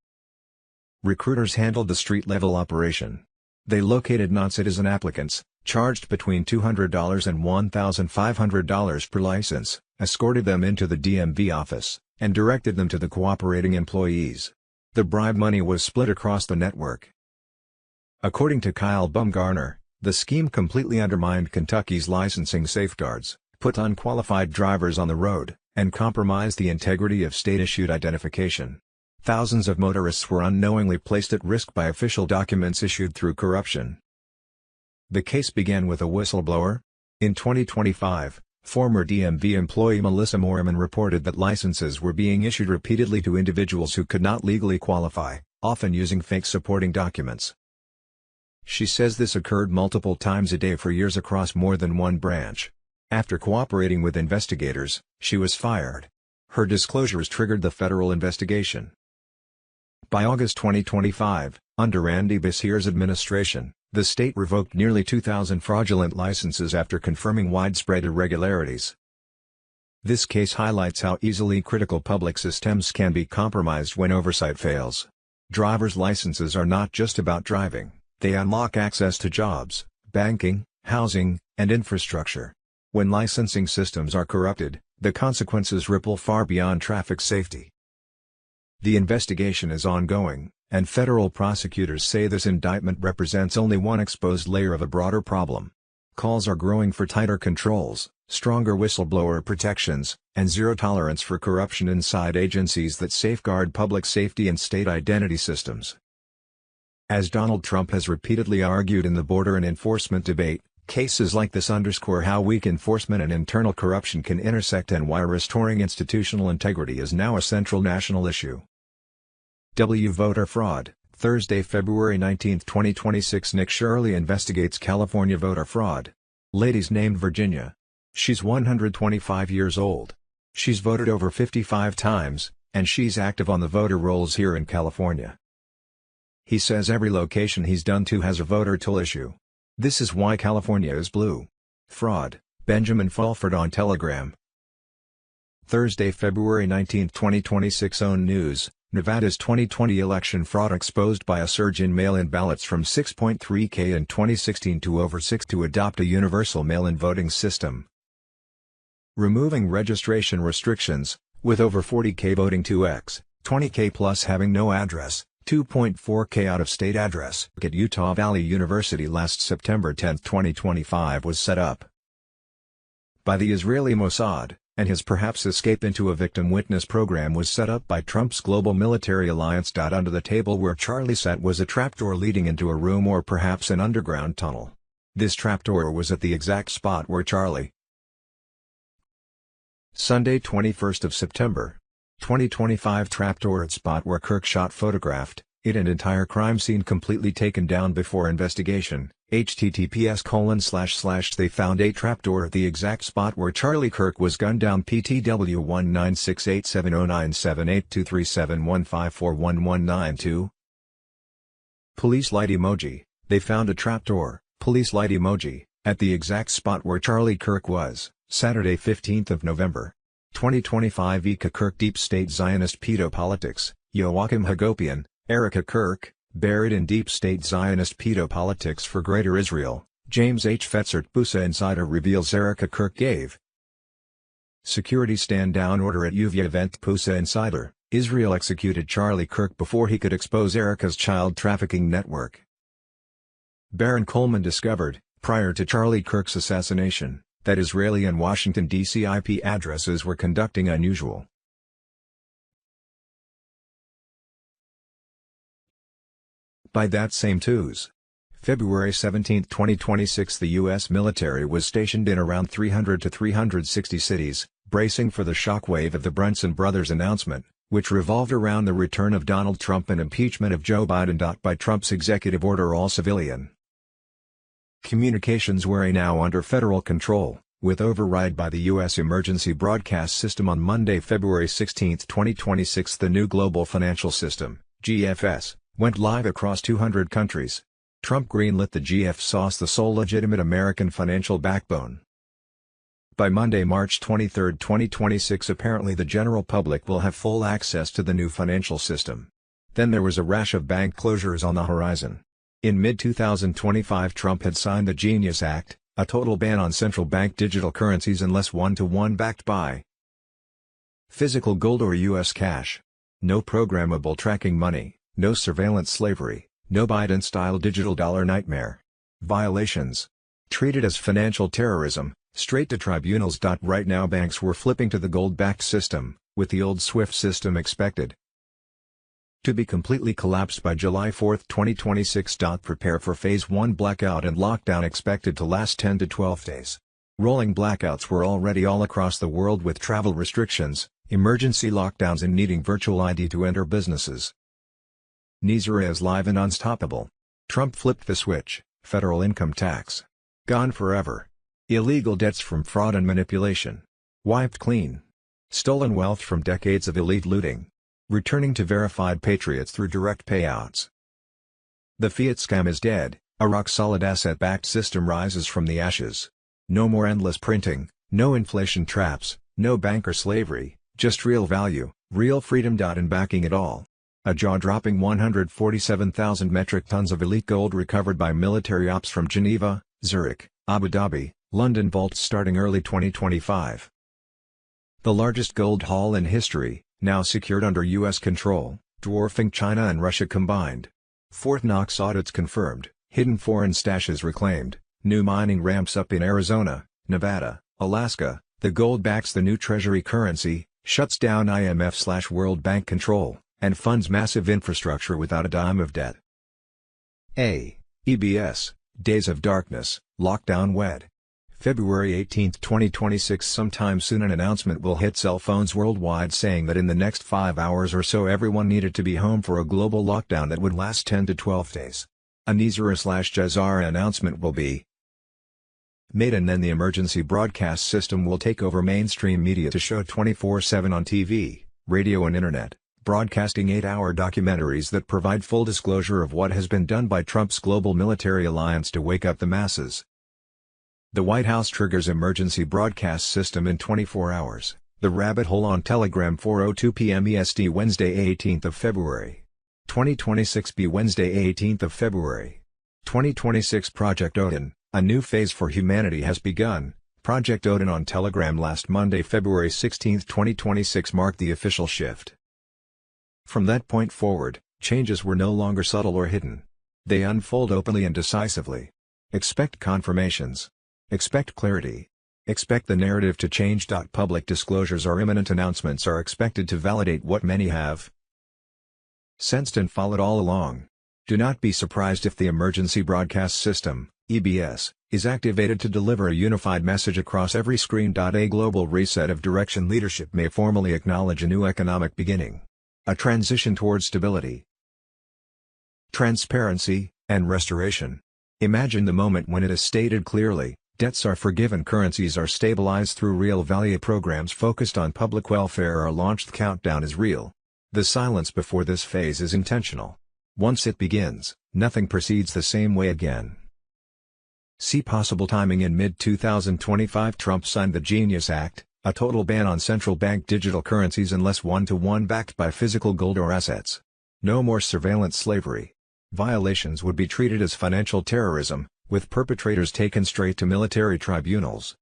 Recruiters handled the street-level operation. They located non-citizen applicants, charged between $200 and $1,500 per license, escorted them into the DMV office, and directed them to the cooperating employees. The bribe money was split across the network. According to Kyle Bumgarner, the scheme completely undermined Kentucky's licensing safeguards, put unqualified drivers on the road, and compromised the integrity of state-issued identification. Thousands of motorists were unknowingly placed at risk by official documents issued through corruption. The case began with a whistleblower. In 2025, former DMV employee Melissa Mormon reported that licenses were being issued repeatedly to individuals who could not legally qualify, often using fake supporting documents. She says this occurred multiple times a day for years across more than one branch. After cooperating with investigators, she was fired. Her disclosures triggered the federal investigation. By August 2025, under Andy Beshear's administration, the state revoked nearly 2,000 fraudulent licenses after confirming widespread irregularities. This case highlights how easily critical public systems can be compromised when oversight fails. Driver's licenses are not just about driving, they unlock access to jobs, banking, housing, and infrastructure. When licensing systems are corrupted, the consequences ripple far beyond traffic safety. The investigation is ongoing, and federal prosecutors say this indictment represents only one exposed layer of a broader problem. Calls are growing for tighter controls, stronger whistleblower protections, and zero tolerance for corruption inside agencies that safeguard public safety and state identity systems. As Donald Trump has repeatedly argued in the border and enforcement debate, cases like this underscore how weak enforcement and internal corruption can intersect and why restoring institutional integrity is now a central national issue. Voter fraud. Thursday, February 19, 2026. Nick Shirley investigates California voter fraud. Lady's named Virginia. She's 125 years old. She's voted over 55 times, and she's active on the voter rolls here in California. He says every location he's done to has a voter toll issue. This is why California is blue. Fraud. Benjamin Fulford on Telegram. Thursday, February 19, 2026. OWN News. Nevada's 2020 election fraud exposed by a surge in mail-in ballots from 6.3K in 2016 to over 6 to adopt a universal mail-in voting system. Removing registration restrictions, with over 40K voting 2x, 20K plus having no address, 2.4K out-of-state address. At Utah Valley University last September 10, 2025 was set up by the Israeli Mossad, and his perhaps escape into a victim witness program was set up by Trump's global military alliance. Under the table where Charlie sat was a trapdoor leading into a room or perhaps an underground tunnel. This trapdoor was at the exact spot where Charlie. Sunday, 21st of September, 2025. Trapdoor at spot where Kirk shot photographed, it an entire crime scene completely taken down before investigation. https:// They found a trapdoor at the exact spot where Charlie Kirk was gunned down. PTW 1968709782371541192. Police light emoji. They found a trapdoor, police light emoji, at the exact spot where Charlie Kirk was, Saturday 15th of November. 2025. Ika Kirk. Deep State Zionist Pedopolitics. Joachim Hagopian, Erica Kirk, buried in Deep State Zionist Pedopolitics for Greater Israel. James H. Fetzert. Pusa Insider reveals Erica Kirk gave security stand-down order at UVA event. Pusa Insider. Israel executed Charlie Kirk before he could expose Erica's child trafficking network. Baron Coleman discovered, prior to Charlie Kirk's assassination, that Israeli and Washington, D.C. IP addresses were conducting unusual by that same Tuesday, February 17, 2026. The U.S. military was stationed in around 300 to 360 cities, bracing for the shockwave of the Brunson brothers' announcement, which revolved around the return of Donald Trump and impeachment of Joe Biden. By Trump's executive order, all civilian communications were now under federal control, with override by the U.S. Emergency Broadcast System on Monday, February 16, 2026. The new Global Financial System, GFS, went live across 200 countries. Trump greenlit the GFS, the sole legitimate American financial backbone. By Monday, March 23, 2026, apparently the general public will have full access to the new financial system. Then there was a rash of bank closures on the horizon. In mid-2025, Trump had signed the Genius Act, a total ban on central bank digital currencies unless one-to-one backed by physical gold or U.S. cash. No programmable tracking money, no surveillance slavery, no Biden-style digital dollar nightmare. Violations treated as financial terrorism, straight to tribunals. Right now banks were flipping to the gold-backed system, with the old SWIFT system expected to be completely collapsed by July 4, 2026. Prepare for Phase 1 blackout and lockdown expected to last 10 to 12 days. Rolling blackouts were already all across the world, with travel restrictions, emergency lockdowns and needing virtual ID to enter businesses. Nizera is live and unstoppable. Trump flipped the switch, federal income tax gone forever. Illegal debts from fraud and manipulation wiped clean. Stolen wealth from decades of elite looting returning to verified patriots through direct payouts. The fiat scam is dead, a rock-solid asset-backed system rises from the ashes. No more endless printing, no inflation traps, no banker slavery, just real value, real freedom. And backing it all, a jaw-dropping 147,000 metric tons of elite gold recovered by military ops from Geneva, Zurich, Abu Dhabi, London vaults starting early 2025. The largest gold haul in history, now secured under U.S. control, dwarfing China and Russia combined. Fort Knox audits confirmed, hidden foreign stashes reclaimed, new mining ramps up in Arizona, Nevada, Alaska. The gold backs the new treasury currency, shuts down IMF/World Bank control, and funds massive infrastructure without a dime of debt. EBS, Days of Darkness, Lockdown Wed. February 18, 2026. Sometime soon an announcement will hit cell phones worldwide saying that in the next 5 hours or so everyone needed to be home for a global lockdown that would last 10 to 12 days. A Nizera/Jazara announcement will be made, and then the emergency broadcast system will take over mainstream media to show 24/7 on TV, radio and internet, broadcasting 8-hour documentaries that provide full disclosure of what has been done by Trump's global military alliance to wake up the masses. The White House triggers emergency broadcast system in 24 hours. The rabbit hole on Telegram 4:02 p.m. EST Wednesday 18th of February. 2026 B Wednesday 18th of February. 2026 Project Odin, a new phase for humanity has begun. Project Odin on Telegram last Monday, February 16, 2026 marked the official shift. From that point forward, changes were no longer subtle or hidden. They unfold openly and decisively. Expect confirmations. Expect clarity. Expect the narrative to change. Public disclosures are imminent. Announcements are expected to validate what many have sensed and followed all along. Do not be surprised if the Emergency Broadcast System, EBS, is activated to deliver a unified message across every screen. A global reset of direction. Leadership may formally acknowledge a new economic beginning. A transition towards stability, transparency, and restoration. Imagine the moment when it is stated clearly, debts are forgiven, currencies are stabilized through real value, programs focused on public welfare are launched. The countdown is real. The silence before this phase is intentional. Once it begins, nothing proceeds the same way again. See possible timing. In mid-2025 Trump signed the Genius Act, a total ban on central bank digital currencies unless one-to-one backed by physical gold or assets. No more surveillance slavery. Violations would be treated as financial terrorism, with perpetrators taken straight to military tribunals.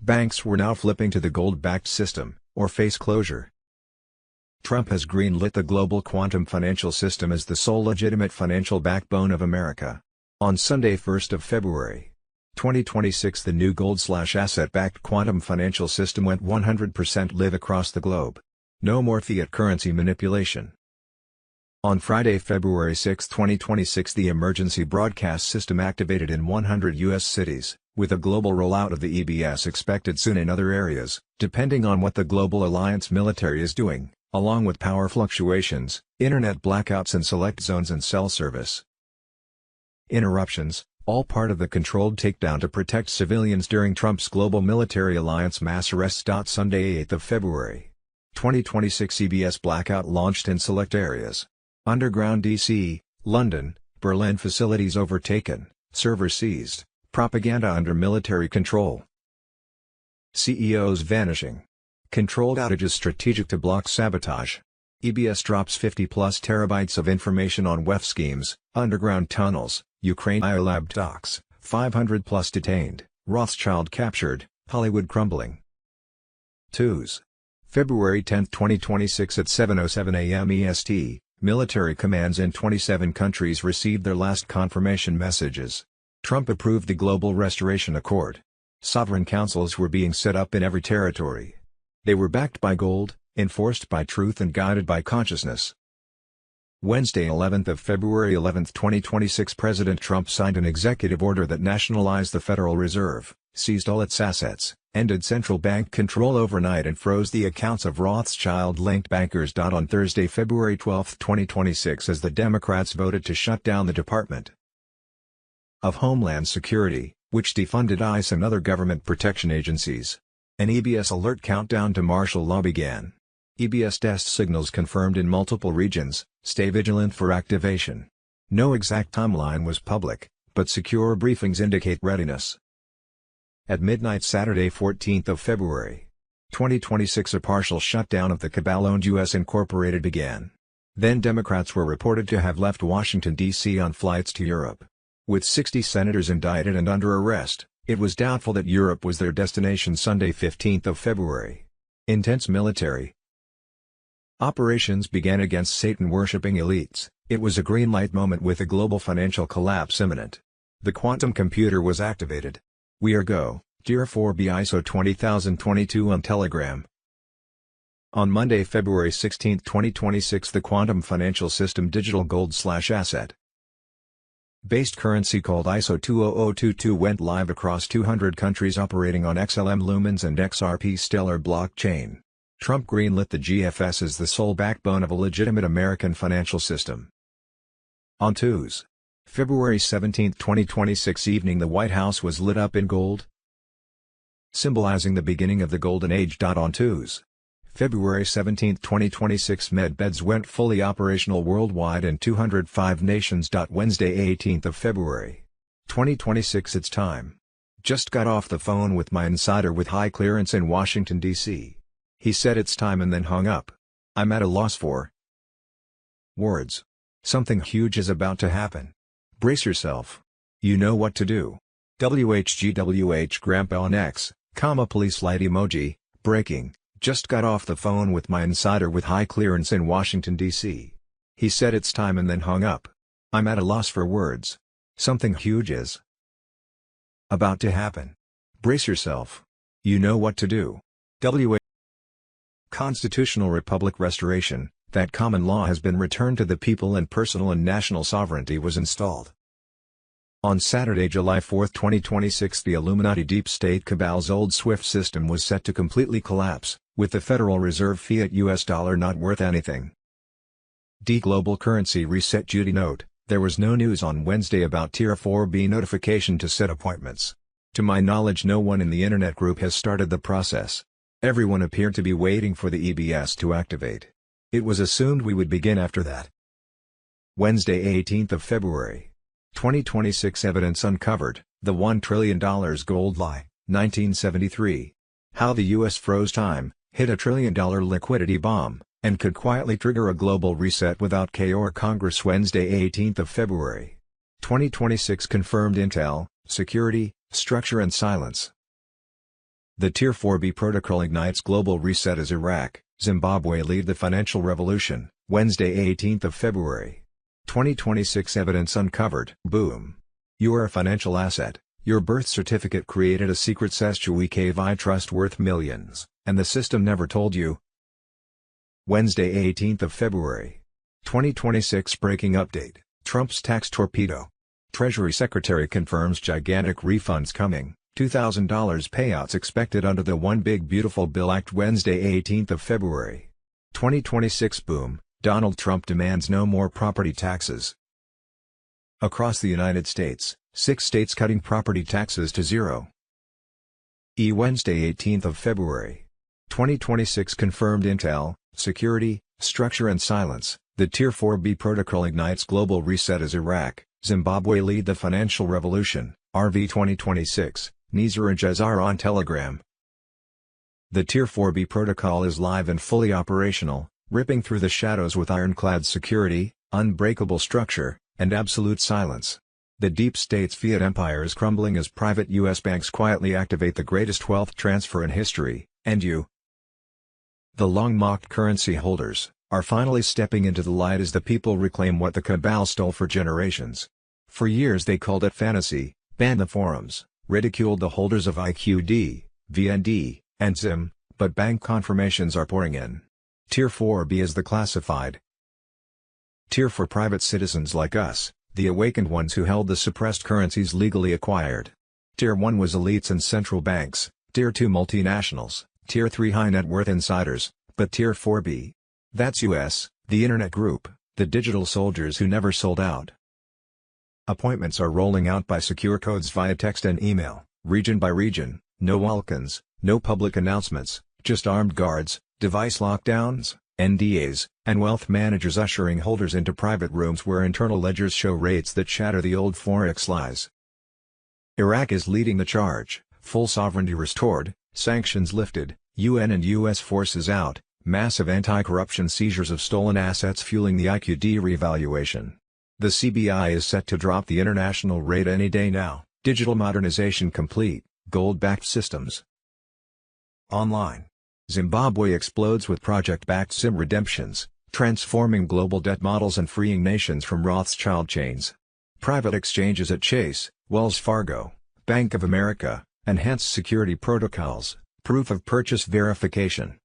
Banks were now flipping to the gold-backed system, or face closure. Trump has greenlit the global quantum financial system as the sole legitimate financial backbone of America. On Sunday, 1st of February, 2026, the new gold/asset-backed quantum financial system went 100% live across the globe. No more fiat currency manipulation. On Friday, February 6, 2026, the emergency broadcast system activated in 100 U.S. cities, with a global rollout of the EBS expected soon in other areas, depending on what the Global Alliance military is doing. along with power fluctuations, internet blackouts in select zones and cell service interruptions, all part of the controlled takedown to protect civilians during Trump's global military alliance mass arrests. Sunday 8 February. 2026 CBS blackout launched in select areas. Underground DC, London, Berlin facilities overtaken, servers seized, propaganda under military control. CEOs vanishing. Controlled outages strategic to block sabotage. EBS drops 50+ terabytes of information on WEF schemes, underground tunnels, Ukraine IOLAB docks, 500+ detained, Rothschild captured, Hollywood crumbling. Twos. February 10, 2026 at 7:07 a.m. EST, military commands in 27 countries received their last confirmation messages. Trump approved the Global Restoration Accord. Sovereign councils were being set up in every territory. They were backed by gold, enforced by truth and guided by consciousness. Wednesday 11th of February 11, 2026 President Trump signed an executive order that nationalized the Federal Reserve, seized all its assets, ended central bank control overnight and froze the accounts of Rothschild-linked bankers. On Thursday, February 12, 2026 as the Democrats voted to shut down the Department of Homeland Security, which defunded ICE and other government protection agencies. An EBS alert countdown to martial law began. EBS test signals confirmed in multiple regions, stay vigilant for activation. No exact timeline was public, but secure briefings indicate readiness. At midnight Saturday 14th of February, 2026 a partial shutdown of the cabal-owned U.S. Incorporated began. Then Democrats were reported to have left Washington, D.C. on flights to Europe. With 60 senators indicted and under arrest, it was doubtful that Europe was their destination. Sunday 15th of February. Intense military operations began against Satan-worshipping elites. It was a green light moment with a global financial collapse imminent. The quantum computer was activated. We are go, Tier 4B ISO 20022 on Telegram. On Monday, February 16, 2026 the quantum financial system digital gold/asset based currency called ISO 20022 went live across 200 countries operating on XLM Lumens and XRP Stellar blockchain. Trump greenlit the GFS as the sole backbone of a legitimate American financial system. On Tuesday, February 17, 2026 evening the White House was lit up in gold, symbolizing the beginning of the Golden Age. On Tuesday, February 17, 2026 medbeds went fully operational worldwide in 205 nations. Wednesday 18th of February, 2026 it's time. Just got off the phone with my insider with high clearance in Washington, D.C. He said it's time and then hung up. I'm at a loss for words. Something huge is about to happen. Brace yourself. You know what to do. WHGWH Grandpa on X, police light emoji, breaking, just got off the phone with my insider with high clearance in Washington, D.C. He said it's time and then hung up. I'm at a loss for words. Something huge is about to happen. Brace yourself. You know what to do. Constitutional Republic restoration, that common law has been returned to the people and personal and national sovereignty was installed. On Saturday, July 4, 2026 the Illuminati deep state cabal's old SWIFT system was set to completely collapse, with the Federal Reserve fiat US dollar not worth anything. Global currency reset. Judy note, there was no news on Wednesday about Tier 4B notification to set appointments. To my knowledge no one in the internet group has started the process. Everyone appeared to be waiting for the EBS to activate. It was assumed we would begin after that. Wednesday 18th of February. 2026 evidence uncovered, the $1 trillion gold lie, 1973. How the U.S. froze time, hit a $1 trillion liquidity bomb, and could quietly trigger a global reset without K or Congress. Wednesday 18th of February. 2026 confirmed intel, security, structure and silence. The Tier 4B protocol ignites global reset as Iraq, Zimbabwe lead the financial revolution. Wednesday 18th of February. 2026 evidence uncovered. Boom. You are a financial asset. Your birth certificate created a secret SQV trust worth millions, and the system never told you. Wednesday 18th of February. 2026 breaking update. Trump's tax torpedo. Treasury Secretary confirms gigantic refunds coming. $2,000 payouts expected under the One Big Beautiful Bill Act. Wednesday 18th of February. 2026 boom, Donald Trump demands no more property taxes. Across the United States, 6 states cutting property taxes to zero. Wednesday 18th of February. 2026 confirmed intel, security, structure and silence. The Tier 4B protocol ignites global reset as Iraq, Zimbabwe lead the financial revolution, RV 2026, Nizar and Jazar on Telegram. The Tier 4B protocol is live and fully operational, ripping through the shadows with ironclad security, unbreakable structure, and absolute silence. The deep state's fiat empire is crumbling as private U.S. banks quietly activate the greatest wealth transfer in history, and the long-mocked currency holders, are finally stepping into the light as the people reclaim what the cabal stole for generations. For years they called it fantasy, banned the forums, ridiculed the holders of IQD, VND, and ZIM, but bank confirmations are pouring in. Tier 4B is the classified tier for private citizens like us, the awakened ones who held the suppressed currencies legally acquired. Tier 1 was elites and central banks, Tier 2 multinationals, Tier 3 high net worth insiders, but Tier 4B, that's US, the Internet Group, the digital soldiers who never sold out. Appointments are rolling out by secure codes via text and email, region by region, no walk-ins, no public announcements, just armed guards, device lockdowns, NDAs, and wealth managers ushering holders into private rooms where internal ledgers show rates that shatter the old forex lies. Iraq is leading the charge, full sovereignty restored, sanctions lifted, UN and US forces out, massive anti-corruption seizures of stolen assets fueling the IQD revaluation. The CBI is set to drop the international rate any day now, digital modernization complete, gold-backed systems. Online. Zimbabwe explodes with project-backed SIM redemptions, transforming global debt models and freeing nations from Rothschild chains. Private exchanges at Chase, Wells Fargo, Bank of America, enhanced security protocols, proof of purchase verification.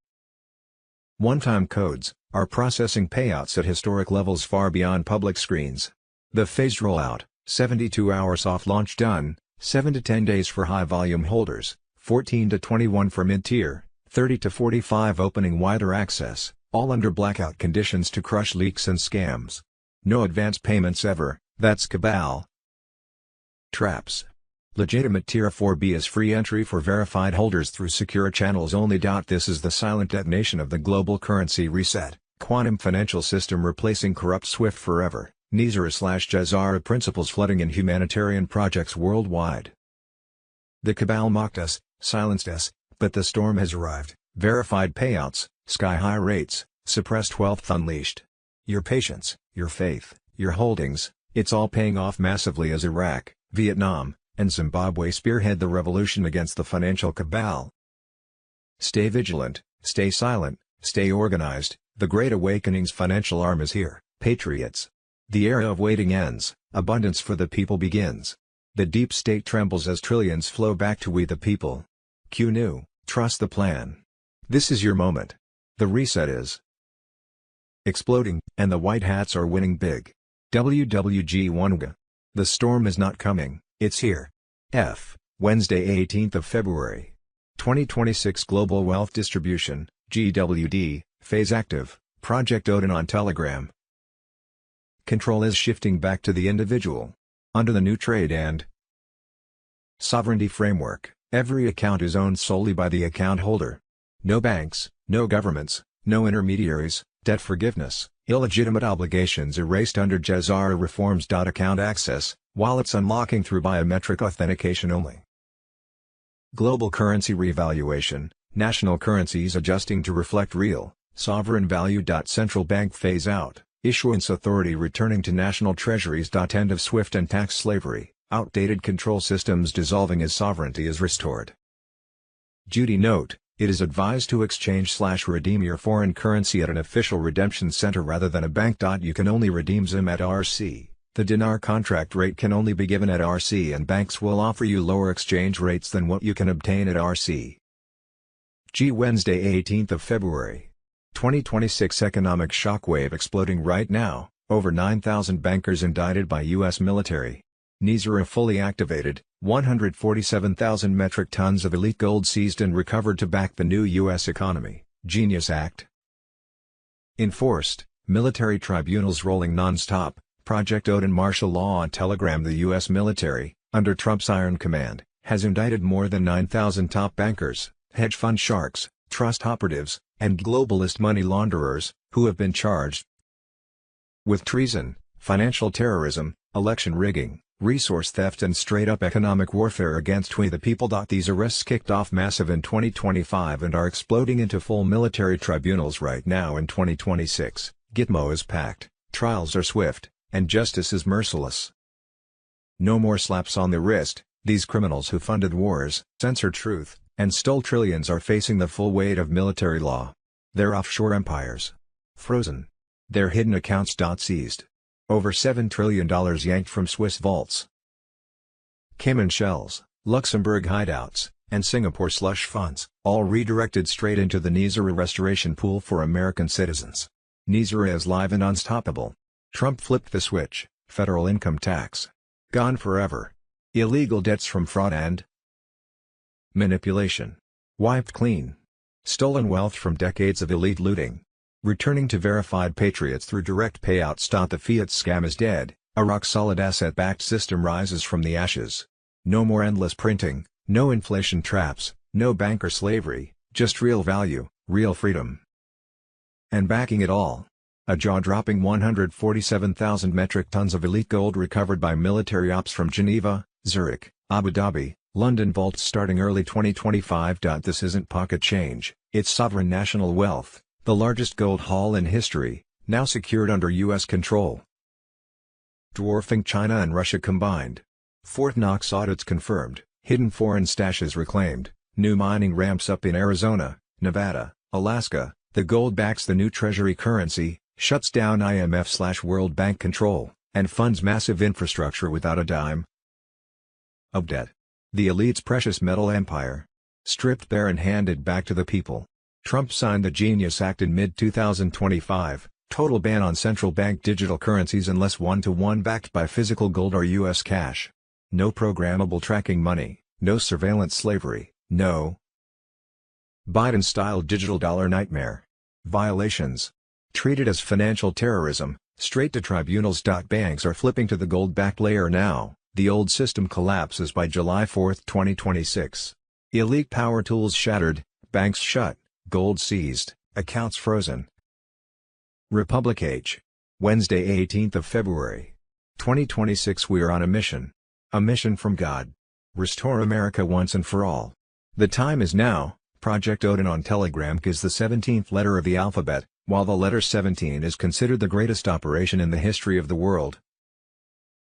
One-time codes are processing payouts at historic levels far beyond public screens. The phased rollout, 72-hour soft launch done, 7 to 10 days for high-volume holders, 14 to 21 for mid-tier, 30 to 45 opening wider access, all under blackout conditions to crush leaks and scams. No advance payments ever, that's cabal. Traps. Legitimate Tier 4B is free entry for verified holders through secure channels only. This is the silent detonation of the global currency reset, quantum financial system replacing corrupt SWIFT forever, Nizar/Jazara principles flooding in humanitarian projects worldwide. The cabal mocked us, silenced us, but the storm has arrived, verified payouts, sky-high rates, suppressed wealth unleashed. Your patience, your faith, your holdings, it's all paying off massively as Iraq, Vietnam, and Zimbabwe spearhead the revolution against the financial cabal. Stay vigilant, stay silent, stay organized, the Great Awakening's financial arm is here, patriots. The era of waiting ends, abundance for the people begins. The deep state trembles as trillions flow back to we the people. Q new, trust the plan. This is your moment. The reset is exploding, and the white hats are winning big. WWG1G. The storm is not coming, it's here. Wednesday 18th of February. 2026 Global Wealth Distribution, GWD, phase active, Project Odin on Telegram. Control is shifting back to the individual. Under the new trade and sovereignty framework, every account is owned solely by the account holder. No banks, no governments, no intermediaries, debt forgiveness, illegitimate obligations erased under Jazara reforms. Account access, wallets unlocking through biometric authentication only. Global currency revaluation, national currencies adjusting to reflect real, sovereign value. Central bank phase out, issuance authority returning to national treasuries. End of SWIFT and tax slavery, outdated control systems dissolving as sovereignty is restored. Duty note, it is advised to exchange/redeem your foreign currency at an official redemption center rather than a bank. You can only redeem ZIM at RC. The dinar contract rate can only be given at RC and banks will offer you lower exchange rates than what you can obtain at RC. Wednesday 18th of February. 2026 economic shockwave exploding right now, over 9,000 bankers indicted by U.S. military. Nizar fully activated, 147,000 metric tons of elite gold seized and recovered to back the new U.S. economy. Genius Act. Enforced, military tribunals rolling non-stop. Project Odin martial law on Telegram. The U.S. military, under Trump's Iron Command, has indicted more than 9,000 top bankers, hedge fund sharks, trust operatives, and globalist money launderers, who have been charged with treason, financial terrorism, election rigging, resource theft and straight-up economic warfare against we the people. These arrests kicked off massive in 2025 and are exploding into full military tribunals right now in 2026. Gitmo is packed, trials are swift, and justice is merciless. No more slaps on the wrist. These criminals who funded wars, censored truth, and stole trillions are facing the full weight of military law. Their offshore empires frozen. Their hidden accounts seized. Over $7 trillion yanked from Swiss vaults. Cayman shells, Luxembourg hideouts, and Singapore slush funds, all redirected straight into the Nizara restoration pool for American citizens. Nizara is live and unstoppable. Trump flipped the switch. Federal income tax gone forever. Illegal debts from fraud and manipulation wiped clean. Stolen wealth from decades of elite looting returning to verified patriots through direct payouts. The fiat scam is dead. A rock-solid asset-backed system rises from the ashes. No more endless printing, no inflation traps, no banker slavery, just real value, real freedom. And backing it all, a jaw-dropping 147,000 metric tons of elite gold recovered by military ops from Geneva, Zurich, Abu Dhabi, London vaults starting early 2025. This isn't pocket change, it's sovereign national wealth, the largest gold haul in history, now secured under U.S. control. Dwarfing China and Russia combined. Fort Knox audits confirmed, hidden foreign stashes reclaimed, new mining ramps up in Arizona, Nevada, Alaska, the gold backs the new treasury currency, shuts down IMF/World Bank control, and funds massive infrastructure without a dime of debt. The elite's precious metal empire, stripped bare and handed back to the people. Trump signed the Genius Act in mid-2025, total ban on central bank digital currencies unless one-to-one backed by physical gold or U.S. cash. No programmable tracking money, no surveillance slavery, no Biden-style digital dollar nightmare. Violations treated as financial terrorism, straight to tribunals. Banks are flipping to the gold-backed layer now. The old system collapses by July 4, 2026. Elite power tools shattered, banks shut, gold seized, accounts frozen. Republic H. Wednesday 18th of February. 2026. We are on a mission. A mission from God. Restore America once and for all. The time is now. Project Odin on Telegram is the 17th letter of the alphabet, while the letter 17 is considered the greatest operation in the history of the world.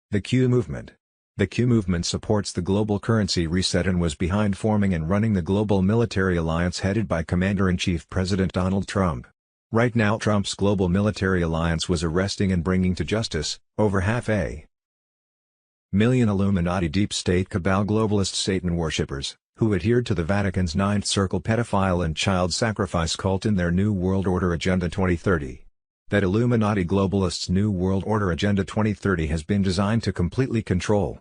The Q Movement. The Q Movement supports the global currency reset and was behind forming and running the global military alliance headed by Commander-in-Chief President Donald Trump. Right now Trump's global military alliance was arresting and bringing to justice, over half a million Illuminati deep state cabal globalist Satan worshippers, who adhered to the Vatican's Ninth Circle pedophile and child sacrifice cult in their New World Order Agenda 2030. That Illuminati globalists' New World Order Agenda 2030 has been designed to completely control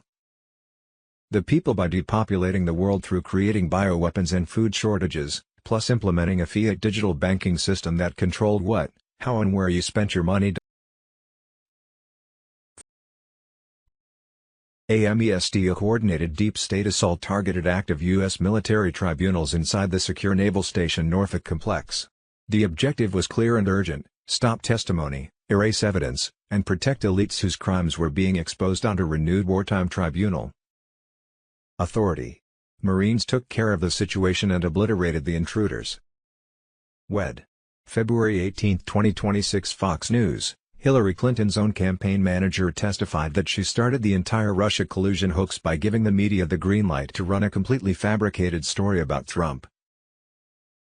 the people by depopulating the world through creating bioweapons and food shortages, plus implementing a fiat digital banking system that controlled what, how and where you spent your money. AMEST. A coordinated deep state assault targeted active U.S. military tribunals inside the secure Naval Station Norfolk complex. The objective was clear and urgent: stop testimony, erase evidence, and protect elites whose crimes were being exposed under renewed wartime tribunal authority. Marines took care of the situation and obliterated the intruders. February 18, 2026. Fox News. Hillary Clinton's own campaign manager testified that she started the entire Russia collusion hoax by giving the media the green light to run a completely fabricated story about Trump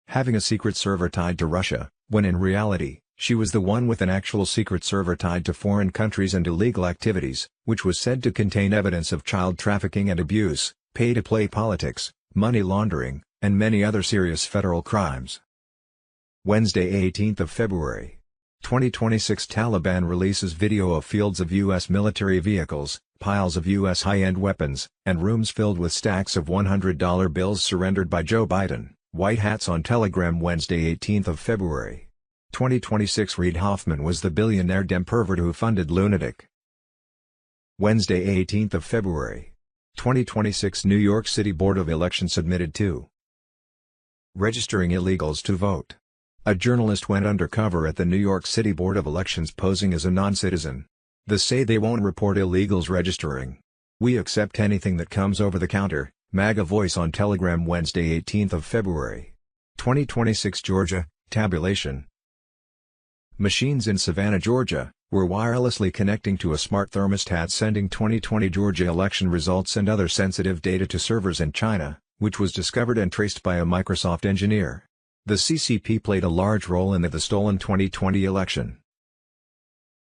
having a secret server tied to Russia, when in reality, she was the one with an actual secret server tied to foreign countries and illegal activities, which was said to contain evidence of child trafficking and abuse, pay-to-play politics, money laundering, and many other serious federal crimes. Wednesday 18th of February. 2026. Taliban releases video of fields of U.S. military vehicles, piles of U.S. high-end weapons, and rooms filled with stacks of $100 bills surrendered by Joe Biden. White Hats on Telegram. Wednesday 18th of February. 2026 Reid Hoffman was the billionaire dem pervert who funded Lunatic. Wednesday 18th of February. 2026 New York City Board of Elections admitted to registering illegals to vote. A journalist went undercover at the New York City Board of Elections posing as a non-citizen. They say they won't report illegals registering. "We accept anything that comes over the counter," MAGA voice on Telegram Wednesday 18th of February. 2026 Georgia, tabulation. Machines in Savannah, Georgia, were wirelessly connecting to a smart thermostat sending 2020 Georgia election results and other sensitive data to servers in China, which was discovered and traced by a Microsoft engineer. The CCP played a large role in the stolen 2020 election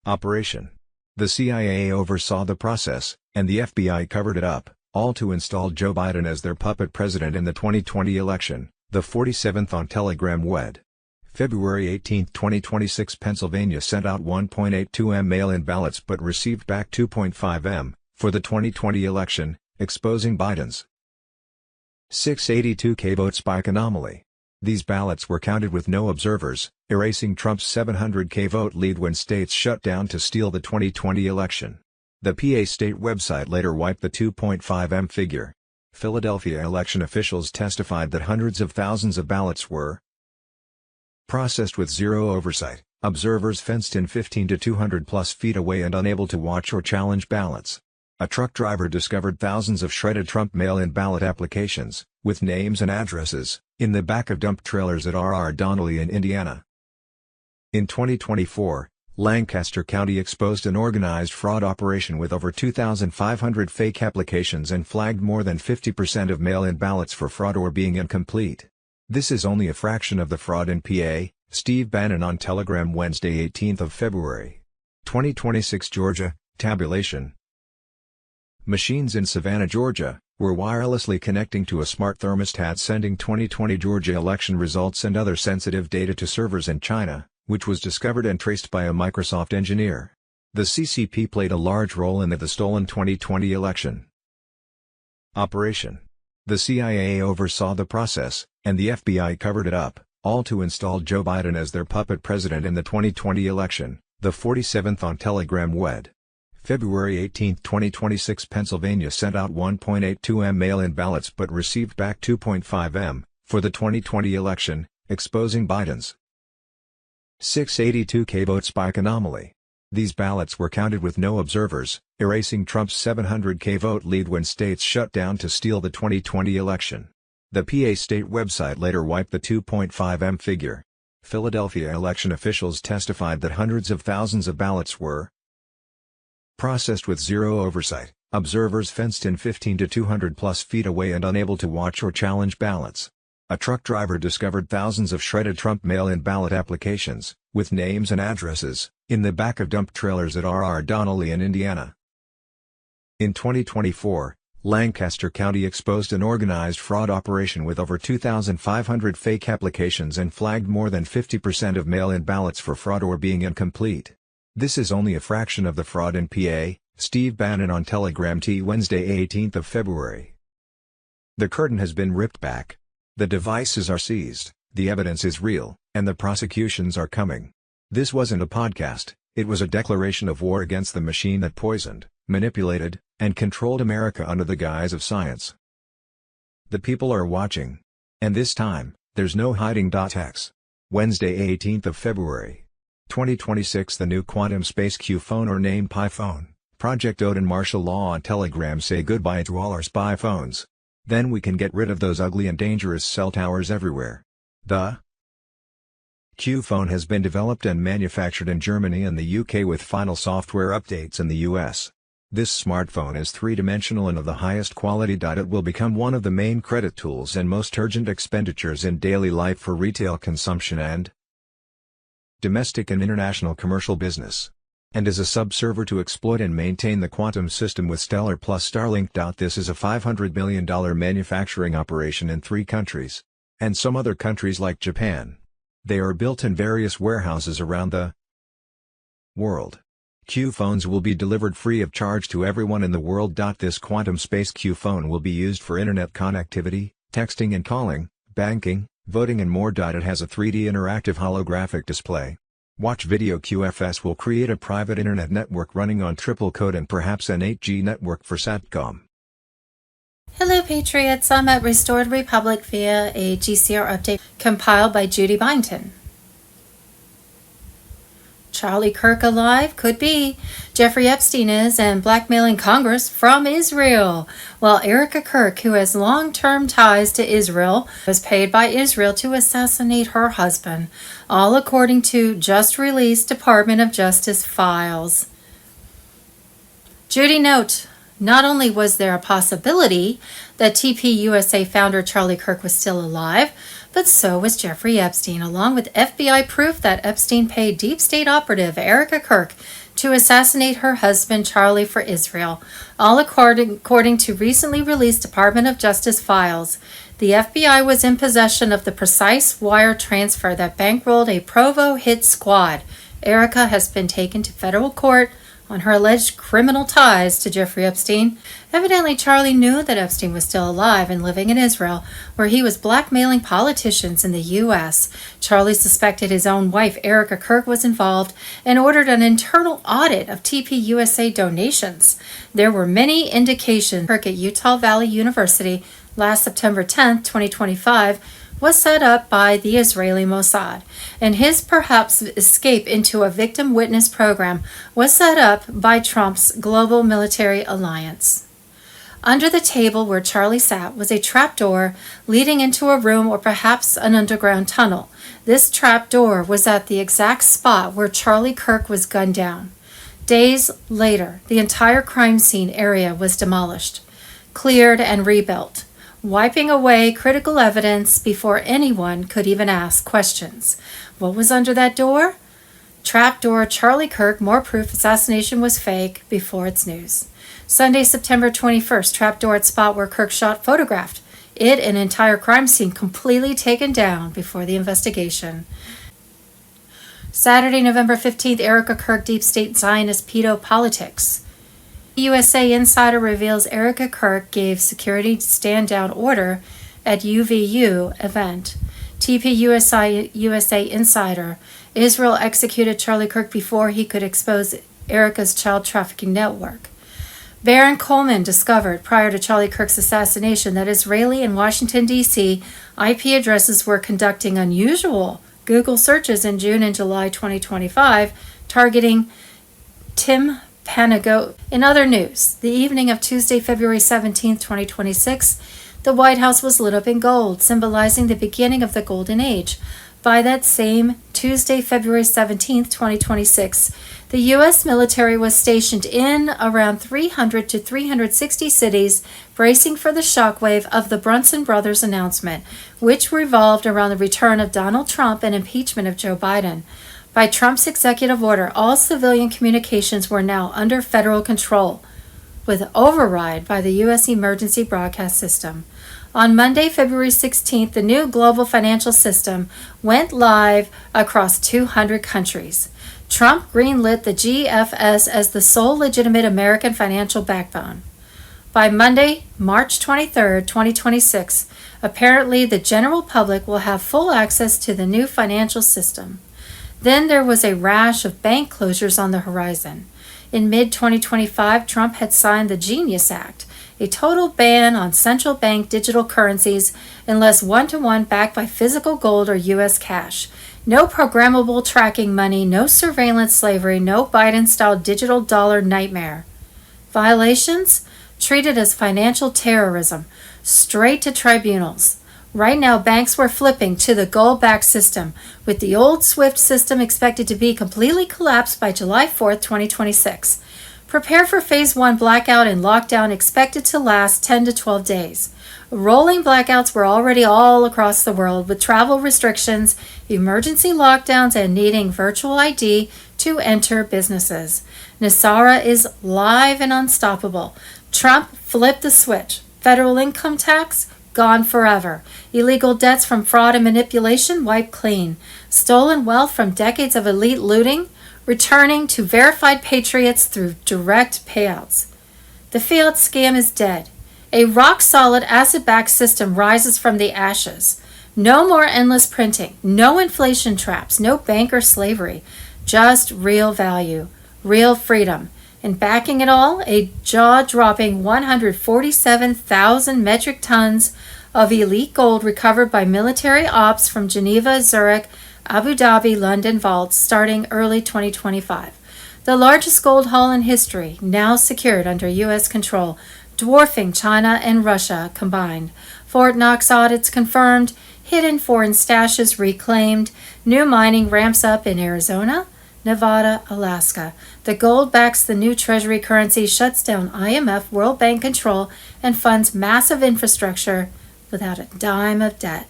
operation. The CIA oversaw the process, and the FBI covered it up, all to install Joe Biden as their puppet president in the 2020 election, the 47th on Telegram Wed. February 18, 2026 Pennsylvania sent out 1.82 m mail-in ballots but received back 2.5 m, for the 2020 election, exposing Biden's 682K vote spike anomaly. These ballots were counted with no observers, erasing Trump's 700K vote lead when states shut down to steal the 2020 election. The PA state website later wiped the 2.5 m figure. Philadelphia election officials testified that hundreds of thousands of ballots were processed with zero oversight, observers fenced in 15 to 200 plus feet away and unable to watch or challenge ballots. A truck driver discovered thousands of shredded Trump mail-in ballot applications, with names and addresses, in the back of dump trailers at R.R. Donnelly in Indiana. In 2024, Lancaster County exposed an organized fraud operation with over 2,500 fake applications and flagged more than 50% of mail-in ballots for fraud or being incomplete. "This is only a fraction of the fraud in PA," Steve Bannon on Telegram Wednesday 18th of February. 2026 Georgia, tabulation. Machines in Savannah, Georgia, were wirelessly connecting to a smart thermostat sending 2020 Georgia election results and other sensitive data to servers in China, which was discovered and traced by a Microsoft engineer. The CCP played a large role in the stolen 2020 election operation. The CIA oversaw the process, and the FBI covered it up, all to install Joe Biden as their puppet president in the 2020 election, the 47th on Telegram Wed. February 18, 2026 Pennsylvania sent out 1.82 m mail-in ballots but received back 2.5 m, for the 2020 election, exposing Biden's 682K vote spike anomaly. These ballots were counted with no observers, erasing Trump's 700K vote lead when states shut down to steal the 2020 election. The PA state website later wiped the 2.5 m figure. Philadelphia election officials testified that hundreds of thousands of ballots were processed with zero oversight, observers fenced in 15 to 200 plus feet away and unable to watch or challenge ballots. A truck driver discovered thousands of shredded Trump mail-in ballot applications, with names and addresses, in the back of dump trailers at R.R. Donnelly in Indiana. In 2024, Lancaster County exposed an organized fraud operation with over 2,500 fake applications and flagged more than 50% of mail-in ballots for fraud or being incomplete. "This is only a fraction of the fraud in PA," Steve Bannon on Telegram Wednesday 18th of February. The curtain has been ripped back. The devices are seized, the evidence is real, and the prosecutions are coming. This wasn't a podcast, it was a declaration of war against the machine that poisoned, manipulated, and controlled America under the guise of science. The people are watching. And this time, there's no hiding. X. Wednesday 18th of February. 2026 The new quantum space Q phone or name Pi phone, Project Odin martial law on Telegram say goodbye to all our spy phones. Then we can get rid of those ugly and dangerous cell towers everywhere. The Q phone has been developed and manufactured in Germany and the UK with final software updates in the US. This smartphone is three-dimensional and of the highest quality. It will become one of the main credit tools and most urgent expenditures in daily life for retail consumption and domestic and international commercial business. And as a subserver to exploit and maintain the quantum system with Stellar plus Starlink. This is a $500 million manufacturing operation in 3 countries. And some other countries like Japan. They are built in various warehouses around the world. Q phones will be delivered free of charge to everyone in the world. This quantum space Q phone will be used for internet connectivity, texting and calling, banking, Voting and more. It has a 3D interactive holographic display. Watch video. QFS will create a private internet network running on triple code and perhaps an 8G network for SATCOM. Hello Patriots, I'm at Restored Republic via a GCR update compiled by Judy Byington. Charlie Kirk alive? Could be. Jeffrey Epstein is, and blackmailing Congress from Israel. While Erica Kirk, who has long-term ties to Israel, was paid by Israel to assassinate her husband, all according to just-released Department of Justice files. Judy note, not only was there a possibility that TPUSA founder Charlie Kirk was still alive, but so was Jeffrey Epstein, along with FBI proof that Epstein paid deep state operative Erica Kirk to assassinate her husband Charlie for Israel, all according to recently released Department of Justice files. The FBI was in possession of the precise wire transfer that bankrolled a Provo hit squad. Erica has been taken to federal court on her alleged criminal ties to Jeffrey Epstein. Evidently, Charlie knew that Epstein was still alive and living in Israel, where he was blackmailing politicians in the U.S. Charlie suspected his own wife, Erica Kirk, was involved and ordered an internal audit of TPUSA donations. There were many indications Kirk at Utah Valley University last September 10, 2025, was set up by the Israeli Mossad, and his perhaps escape into a victim witness program was set up by Trump's global military alliance. Under the table where Charlie sat was a trapdoor leading into a room or perhaps an underground tunnel. This trapdoor was at the exact spot where Charlie Kirk was gunned down. Days later, the entire crime scene area was demolished, cleared, and rebuilt, wiping away critical evidence before anyone could even ask questions. What was under that door? Trapdoor Charlie Kirk, more proof assassination was fake before its news. Sunday, September 21st, trapdoor at spot where Kirk shot photographed. It, an entire crime scene completely taken down before the investigation. Saturday, November 15th, Erica Kirk, deep state Zionist pedo politics. USA Insider reveals Erica Kirk gave security stand-down order at UVU event. TPUSA Insider, Israel executed Charlie Kirk before he could expose Erica's child trafficking network. Baron Coleman discovered prior to Charlie Kirk's assassination that Israeli and Washington, D.C. IP addresses were conducting unusual Google searches in June and July 2025, targeting Tim Panago. In other news, the evening of Tuesday, February 17, 2026, the White House was lit up in gold, symbolizing the beginning of the Golden Age. By that same Tuesday, February 17, 2026, the U.S. military was stationed in around 300 to 360 cities, bracing for the shockwave of the Brunson brothers' announcement, which revolved around the return of Donald Trump and impeachment of Joe Biden. By Trump's executive order, all civilian communications were now under federal control, with override by the U.S. Emergency Broadcast System. On Monday, February 16th, the new global financial system went live across 200 countries. Trump greenlit the GFS as the sole legitimate American financial backbone. By Monday, March 23, 2026, apparently the general public will have full access to the new financial system. Then there was a rash of bank closures on the horizon. In mid-2025, Trump had signed the Genius Act, a total ban on central bank digital currencies unless one-to-one backed by physical gold or U.S. cash. No programmable tracking money, no surveillance slavery, no Biden-style digital dollar nightmare. Violations? Treated as financial terrorism, straight to tribunals. Right now, banks were flipping to the gold-backed system, with the old SWIFT system expected to be completely collapsed by July 4, 2026. Prepare for Phase 1 blackout and lockdown expected to last 10 to 12 days. Rolling blackouts were already all across the world, with travel restrictions, emergency lockdowns, and needing virtual ID to enter businesses. Nasara is live and unstoppable. Trump flipped the switch. Federal income tax? Gone forever. Illegal debts from fraud and manipulation wiped clean. Stolen wealth from decades of elite looting returning to verified patriots through direct payouts. The fiat scam is dead. A rock-solid asset-backed system rises from the ashes. No more endless printing, no inflation traps, no banker slavery, just real value, real freedom. And backing it all, a jaw-dropping 147,000 metric tons of elite gold recovered by military ops from Geneva, Zurich, Abu Dhabi, London vaults starting early 2025. The largest gold haul in history, now secured under U.S. control, dwarfing China and Russia combined. Fort Knox audits confirmed, hidden foreign stashes reclaimed, new mining ramps up in Arizona, Nevada, Alaska. The gold backs the new treasury currency, shuts down IMF, World Bank control, and funds massive infrastructure without a dime of debt.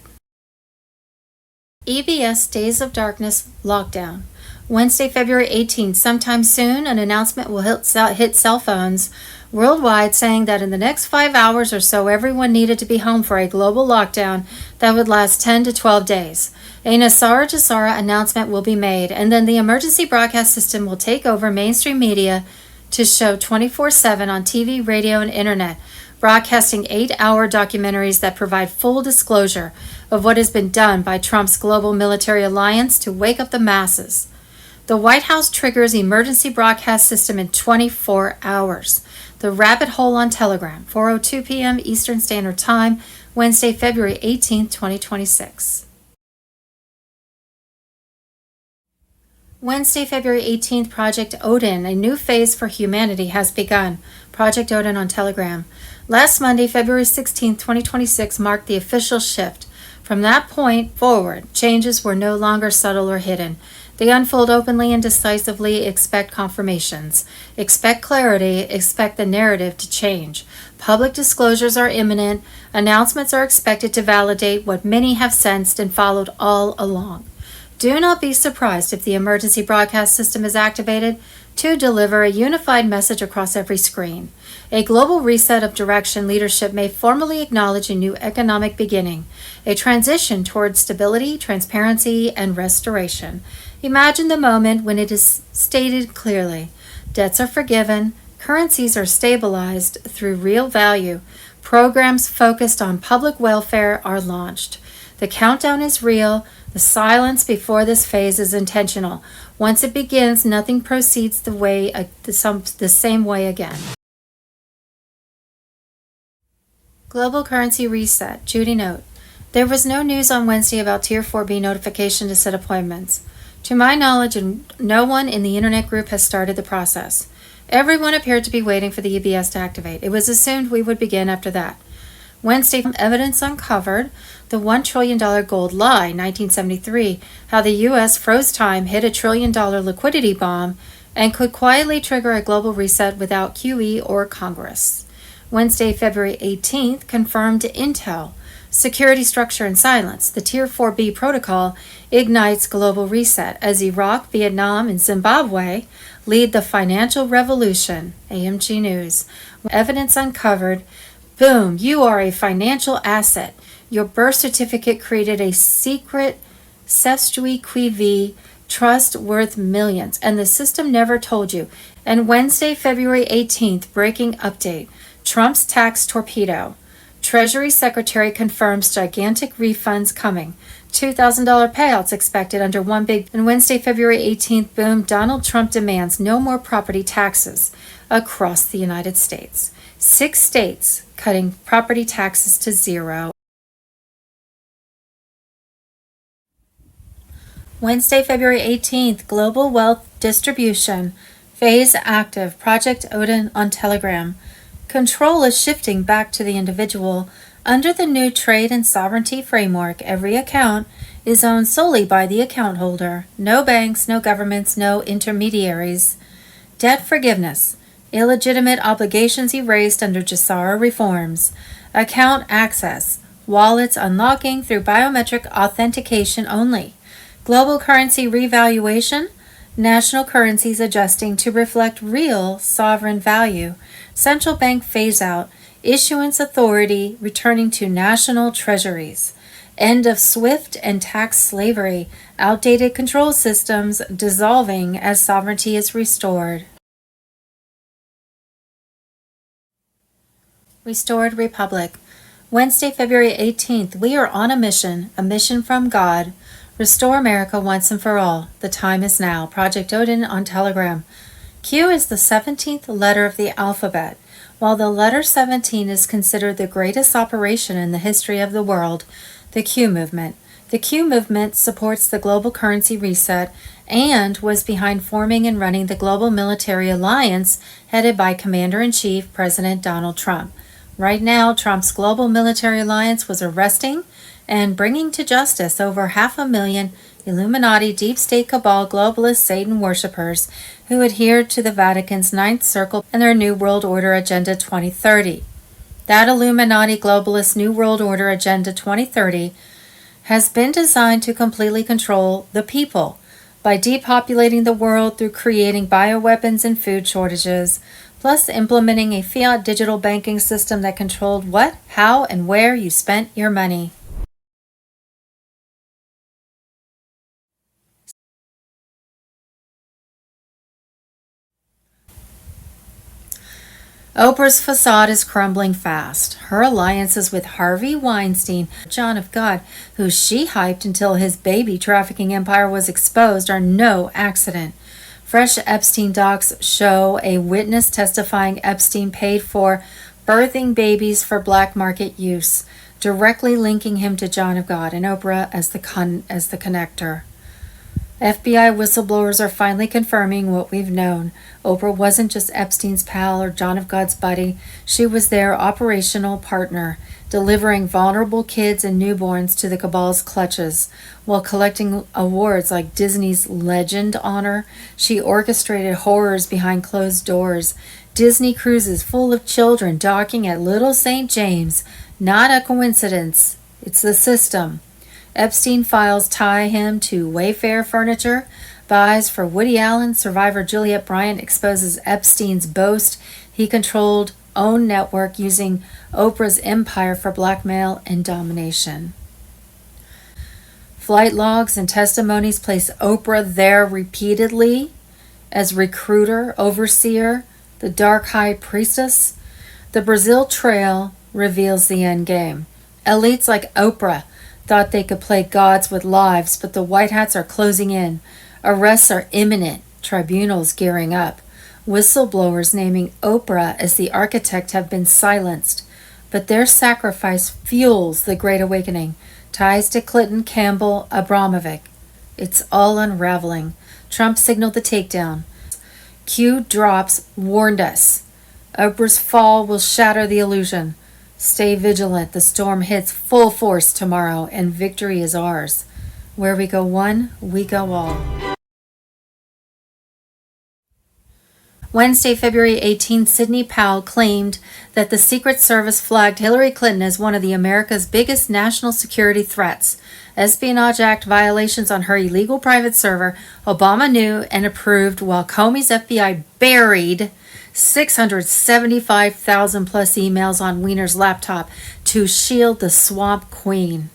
EBS Days of Darkness lockdown. Wednesday, February 18th. Sometime soon, an announcement will hit cell phones worldwide saying that in the next 5 hours or so, everyone needed to be home for a global lockdown that would last 10 to 12 days. A Nasara Jasara announcement will be made, and then the emergency broadcast system will take over mainstream media to show 24/7 on TV, radio, and internet, broadcasting 8-hour documentaries that provide full disclosure of what has been done by Trump's global military alliance to wake up the masses. The White House triggers emergency broadcast system in 24 hours. The Rabbit Hole on Telegram, 4:02 p.m. Eastern Standard Time, Wednesday, February 18, 2026. Wednesday, February 18th, Project Odin, a new phase for humanity has begun. Project Odin on Telegram. Last Monday, February 16th, 2026, marked the official shift. From that point forward, changes were no longer subtle or hidden. They unfold openly and decisively. Expect confirmations. Expect clarity. Expect the narrative to change. Public disclosures are imminent. Announcements are expected to validate what many have sensed and followed all along. Do not be surprised if the emergency broadcast system is activated to deliver a unified message across every screen. A global reset of direction leadership may formally acknowledge a new economic beginning, a transition towards stability, transparency, and restoration. Imagine the moment when it is stated clearly. Debts are forgiven, currencies are stabilized through real value, programs focused on public welfare are launched. The countdown is real. The silence before this phase is intentional. Once it begins, nothing proceeds the same way again. Global currency reset. Judy note. There was no news on Wednesday about Tier 4B notification to set appointments. To my knowledge, no one in the internet group has started the process. Everyone appeared to be waiting for the EBS to activate. It was assumed we would begin after that. Wednesday, evidence uncovered the $1 trillion gold lie, 1973, how the U.S. froze time, hit $1 trillion liquidity bomb, and could quietly trigger a global reset without QE or Congress. Wednesday, February 18th, confirmed intel. Security structure and silence. The Tier 4B protocol ignites global reset as Iraq, Vietnam, and Zimbabwe lead the financial revolution. AMG News. Evidence uncovered. Boom, you are a financial asset. Your birth certificate created a secret cestui qui vie trust worth millions, and the system never told you. And Wednesday, February 18th, breaking update. Trump's tax torpedo. Treasury Secretary confirms gigantic refunds coming. $2,000 payouts expected under one big. And Wednesday, February 18th, boom, Donald Trump demands no more property taxes across the United States. 6 states cutting property taxes to zero. Wednesday, February 18th, Global Wealth Distribution. Phase active. Project Odin on Telegram. Control is shifting back to the individual. Under the new trade and sovereignty framework, every account is owned solely by the account holder. No banks, no governments, no intermediaries. Debt forgiveness. Illegitimate obligations erased under Jasara reforms. Account access. Wallets unlocking through biometric authentication only. Global currency revaluation. National currencies adjusting to reflect real sovereign value. Central bank phase-out. Issuance authority returning to national treasuries. End of SWIFT and tax slavery. Outdated control systems dissolving as sovereignty is restored. Restored Republic. Wednesday, February 18th, we are on a mission from God. Restore America once and for all. The time is now. Project Odin on Telegram. Q is the 17th letter of the alphabet. While the letter 17 is considered the greatest operation in the history of the world, the Q movement. The Q movement supports the global currency reset and was behind forming and running the global military alliance headed by Commander-in-Chief President Donald Trump. Right now, Trump's global military alliance was arresting and bringing to justice over 500,000 Illuminati deep state cabal globalist Satan worshippers who adhered to the Vatican's Ninth Circle and their New World Order Agenda 2030. That Illuminati globalist New World Order Agenda 2030 has been designed to completely control the people by depopulating the world through creating bioweapons and food shortages, plus implementing a fiat digital banking system that controlled what, how, and where you spent your money. Oprah's facade is crumbling fast. Her alliances with Harvey Weinstein, John of God, who she hyped until his baby trafficking empire was exposed, are no accident. Fresh Epstein docs show a witness testifying Epstein paid for birthing babies for black market use, directly linking him to John of God and Oprah as the connector. FBI whistleblowers are finally confirming what we've known. Oprah wasn't just Epstein's pal or John of God's buddy. She was their operational partner, delivering vulnerable kids and newborns to the cabal's clutches. While collecting awards like Disney's Legend honor, she orchestrated horrors behind closed doors. Disney cruises full of children docking at Little St. James. Not a coincidence. It's the system. Epstein files tie him to Wayfair Furniture, buys for Woody Allen. Survivor Juliette Bryant exposes Epstein's boast. He controlled own network using Oprah's empire for blackmail and domination. Flight logs and testimonies place Oprah there repeatedly as recruiter, overseer, the dark high priestess. The Brazil Trail reveals the end game. Elites like Oprah thought they could play gods with lives, but the white hats are closing in. Arrests are imminent. Tribunals gearing up. Whistleblowers naming Oprah as the architect have been silenced, but their sacrifice fuels the Great Awakening. Ties to Clinton, Campbell, Abramovich. It's all unraveling. Trump signaled the takedown. Q drops warned us. Oprah's fall will shatter the illusion. Stay vigilant. The storm hits full force tomorrow, and victory is ours. Where we go one, we go all. Wednesday, February 18th, Sidney Powell claimed that the Secret Service flagged Hillary Clinton as one of America's biggest national security threats. Espionage Act violations on her illegal private server, Obama knew and approved, while Comey's FBI buried 675,000 plus emails on Weiner's laptop to shield the Swamp Queen.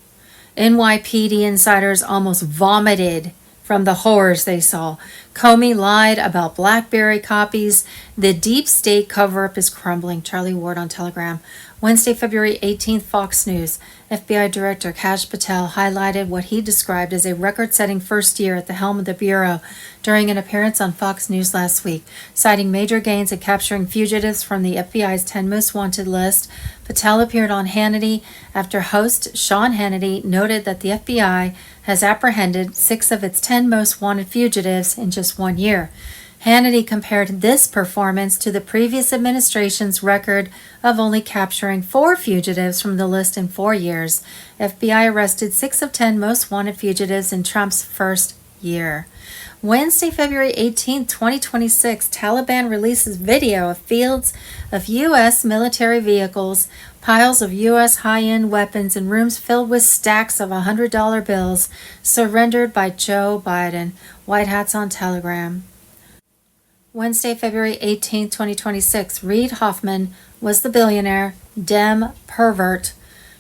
NYPD insiders almost vomited from the horrors they saw. Comey lied about BlackBerry copies. The deep state cover-up is crumbling. Charlie Ward on Telegram. Wednesday, February 18th, Fox News. FBI Director Kash Patel highlighted what he described as a record-setting first year at the helm of the Bureau during an appearance on Fox News last week. Citing major gains in capturing fugitives from the FBI's 10 most wanted list, Patel appeared on Hannity after host Sean Hannity noted that the FBI has apprehended 6 of its 10 most wanted fugitives in just 1 year. Hannity compared this performance to the previous administration's record of only capturing 4 fugitives from the list in 4 years. FBI arrested 6 of 10 most wanted fugitives in Trump's first year. Wednesday, February 18, 2026, Taliban releases video of fields of U.S. military vehicles, piles of U.S. high-end weapons, and rooms filled with stacks of $100 bills surrendered by Joe Biden. White Hats on Telegram. Wednesday, February 18, 2026, Reid Hoffman was the billionaire, Dem pervert,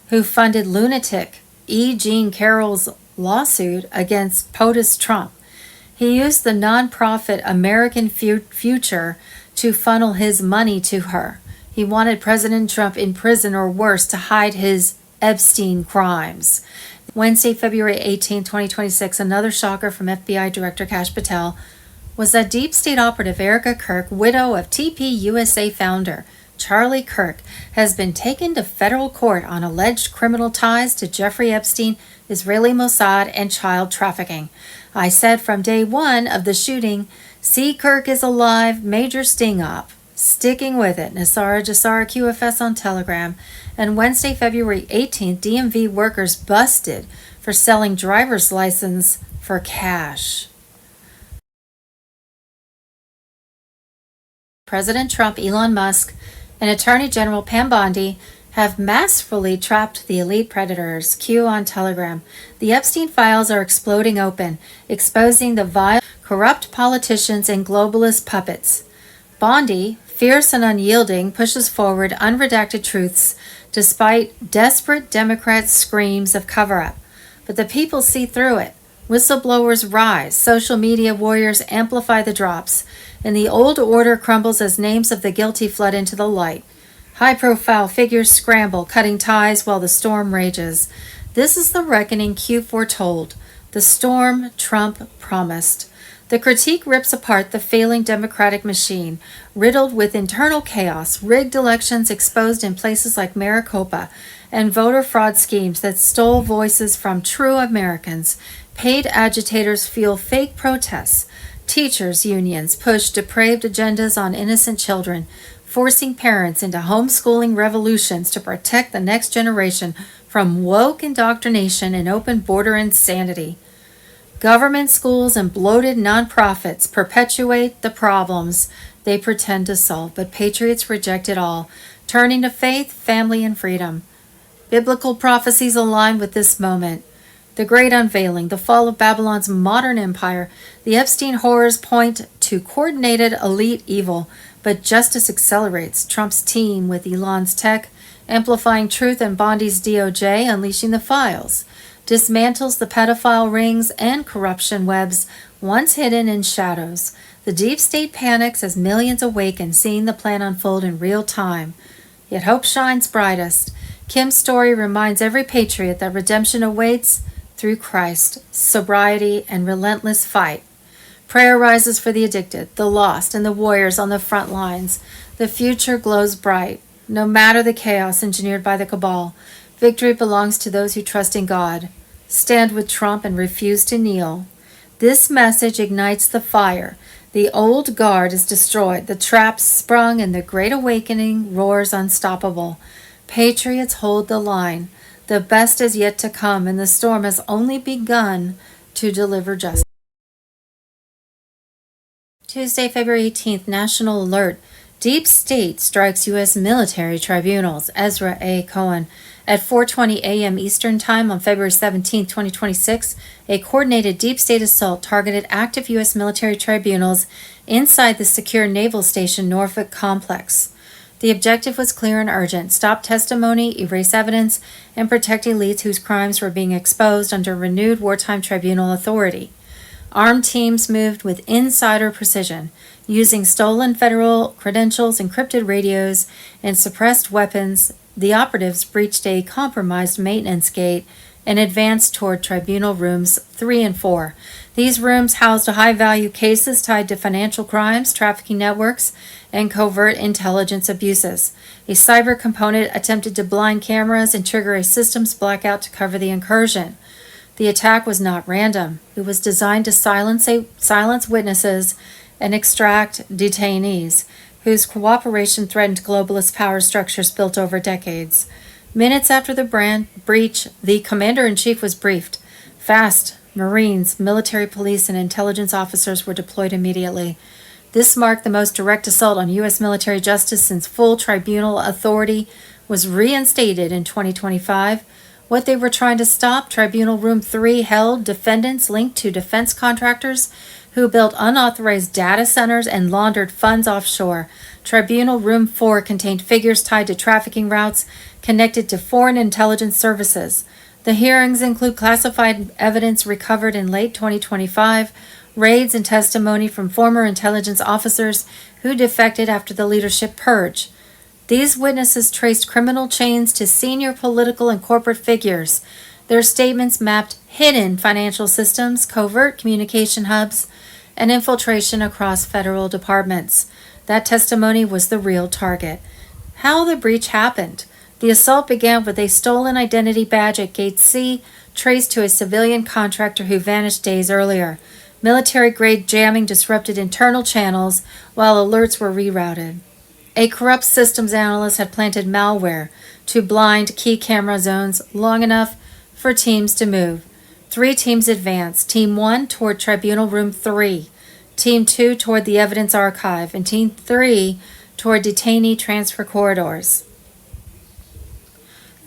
who funded lunatic E. Jean Carroll's lawsuit against POTUS Trump. He used the nonprofit American Future to funnel his money to her. He wanted President Trump in prison or worse to hide his Epstein crimes. Wednesday, February 18, 2026, another shocker from FBI Director Kash Patel was that deep state operative Erica Kirk, widow of TP USA founder Charlie Kirk, has been taken to federal court on alleged criminal ties to Jeffrey Epstein, Israeli Mossad, and child trafficking. I said from day one of the shooting, see Kirk is alive, major sting up. Sticking with it, Nasara Jassara QFS on Telegram. And Wednesday, February 18th, DMV workers busted for selling driver's license for cash. President Trump, Elon Musk, and Attorney General Pam Bondi have masterfully trapped the elite predators. Q on Telegram. The Epstein files are exploding open, exposing the vile, corrupt politicians and globalist puppets. Bondi, fierce and unyielding, pushes forward unredacted truths despite desperate Democrats' screams of cover-up. But the people see through it. Whistleblowers rise, social media warriors amplify the drops, and the old order crumbles as names of the guilty flood into the light. High-profile figures scramble, cutting ties while the storm rages. This is the reckoning Q foretold, the storm Trump promised. The critique rips apart the failing Democratic machine, riddled with internal chaos, rigged elections exposed in places like Maricopa, and voter fraud schemes that stole voices from true Americans. Paid agitators fuel fake protests. Teachers' unions push depraved agendas on innocent children, forcing parents into homeschooling revolutions to protect the next generation from woke indoctrination and open border insanity. Government schools and bloated nonprofits perpetuate the problems they pretend to solve, but patriots reject it all, turning to faith, family, and freedom. Biblical prophecies align with this moment. The Great Unveiling, the fall of Babylon's modern empire, the Epstein horrors point to coordinated elite evil, but justice accelerates. Trump's team with Elon's tech, amplifying truth, and Bondi's DOJ, unleashing the files, dismantles the pedophile rings and corruption webs once hidden in shadows. The deep state panics as millions awaken, seeing the plan unfold in real time. Yet hope shines brightest. Kim's story reminds every patriot that redemption awaits through Christ, sobriety, and relentless fight. Prayer rises for the addicted, the lost, and the warriors on the front lines. The future glows bright. No matter the chaos engineered by the cabal, victory belongs to those who trust in God. Stand with Trump and refuse to kneel. This message ignites the fire. The old guard is destroyed, the traps sprung, and the great awakening roars unstoppable. Patriots hold the line. The best is yet to come, and the storm has only begun to deliver justice. Tuesday, February 18th, National Alert. Deep State strikes U.S. military tribunals. Ezra A. Cohen. At 4:20 a.m. Eastern Time on February 17, 2026, a coordinated deep state assault targeted active U.S. military tribunals inside the secure Naval Station Norfolk complex. The objective was clear and urgent: stop testimony, erase evidence, and protect elites whose crimes were being exposed under renewed wartime tribunal authority. Armed teams moved with insider precision, using stolen federal credentials, encrypted radios, and suppressed weapons. The operatives breached a compromised maintenance gate and advanced toward tribunal rooms 3 and 4. These rooms housed high-value cases tied to financial crimes, trafficking networks, and covert intelligence abuses. A cyber component attempted to blind cameras and trigger a systems blackout to cover the incursion. The attack was not random. It was designed to silence witnesses and extract detainees, whose cooperation threatened globalist power structures built over decades. Minutes after the breach, the commander-in-chief was briefed. Fast, Marines, military police, and intelligence officers were deployed immediately. This marked the most direct assault on U.S. military justice since full tribunal authority was reinstated in 2025. What they were trying to stop, Tribunal Room 3 held defendants linked to defense contractors who built unauthorized data centers and laundered funds offshore. Tribunal Room 4 contained figures tied to trafficking routes connected to foreign intelligence services. The hearings include classified evidence recovered in late 2025, raids and testimony from former intelligence officers who defected after the leadership purge. These witnesses traced criminal chains to senior political and corporate figures. Their statements mapped hidden financial systems, covert communication hubs, and infiltration across federal departments. That testimony was the real target. How the breach happened. The assault began with a stolen identity badge at Gate C, traced to a civilian contractor who vanished days earlier. Military-grade jamming disrupted internal channels while alerts were rerouted. A corrupt systems analyst had planted malware to blind key camera zones long enough for teams to move. 3 teams advanced. Team 1 toward Tribunal Room 3, Team 2 toward the Evidence Archive, and Team 3 toward detainee transfer corridors.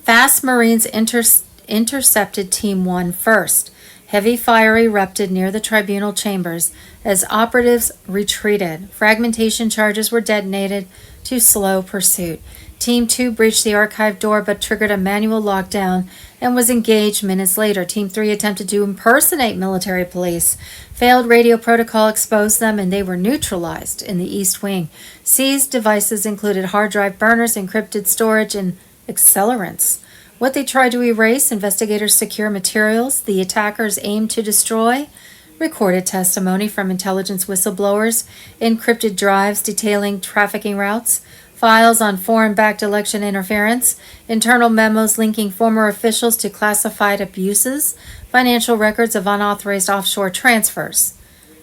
Fast Marines intercepted Team 1 first. Heavy fire erupted near the tribunal chambers as operatives retreated. Fragmentation charges were detonated to slow pursuit. Team 2 breached the archive door but triggered a manual lockdown and was engaged minutes later. Team 3 attempted to impersonate military police. Failed radio protocol exposed them and they were neutralized in the East Wing. Seized devices included hard drive burners, encrypted storage, and accelerants. What they tried to erase, investigators secure materials the attackers aimed to destroy, recorded testimony from intelligence whistleblowers, encrypted drives detailing trafficking routes, files on foreign-backed election interference, internal memos linking former officials to classified abuses, financial records of unauthorized offshore transfers.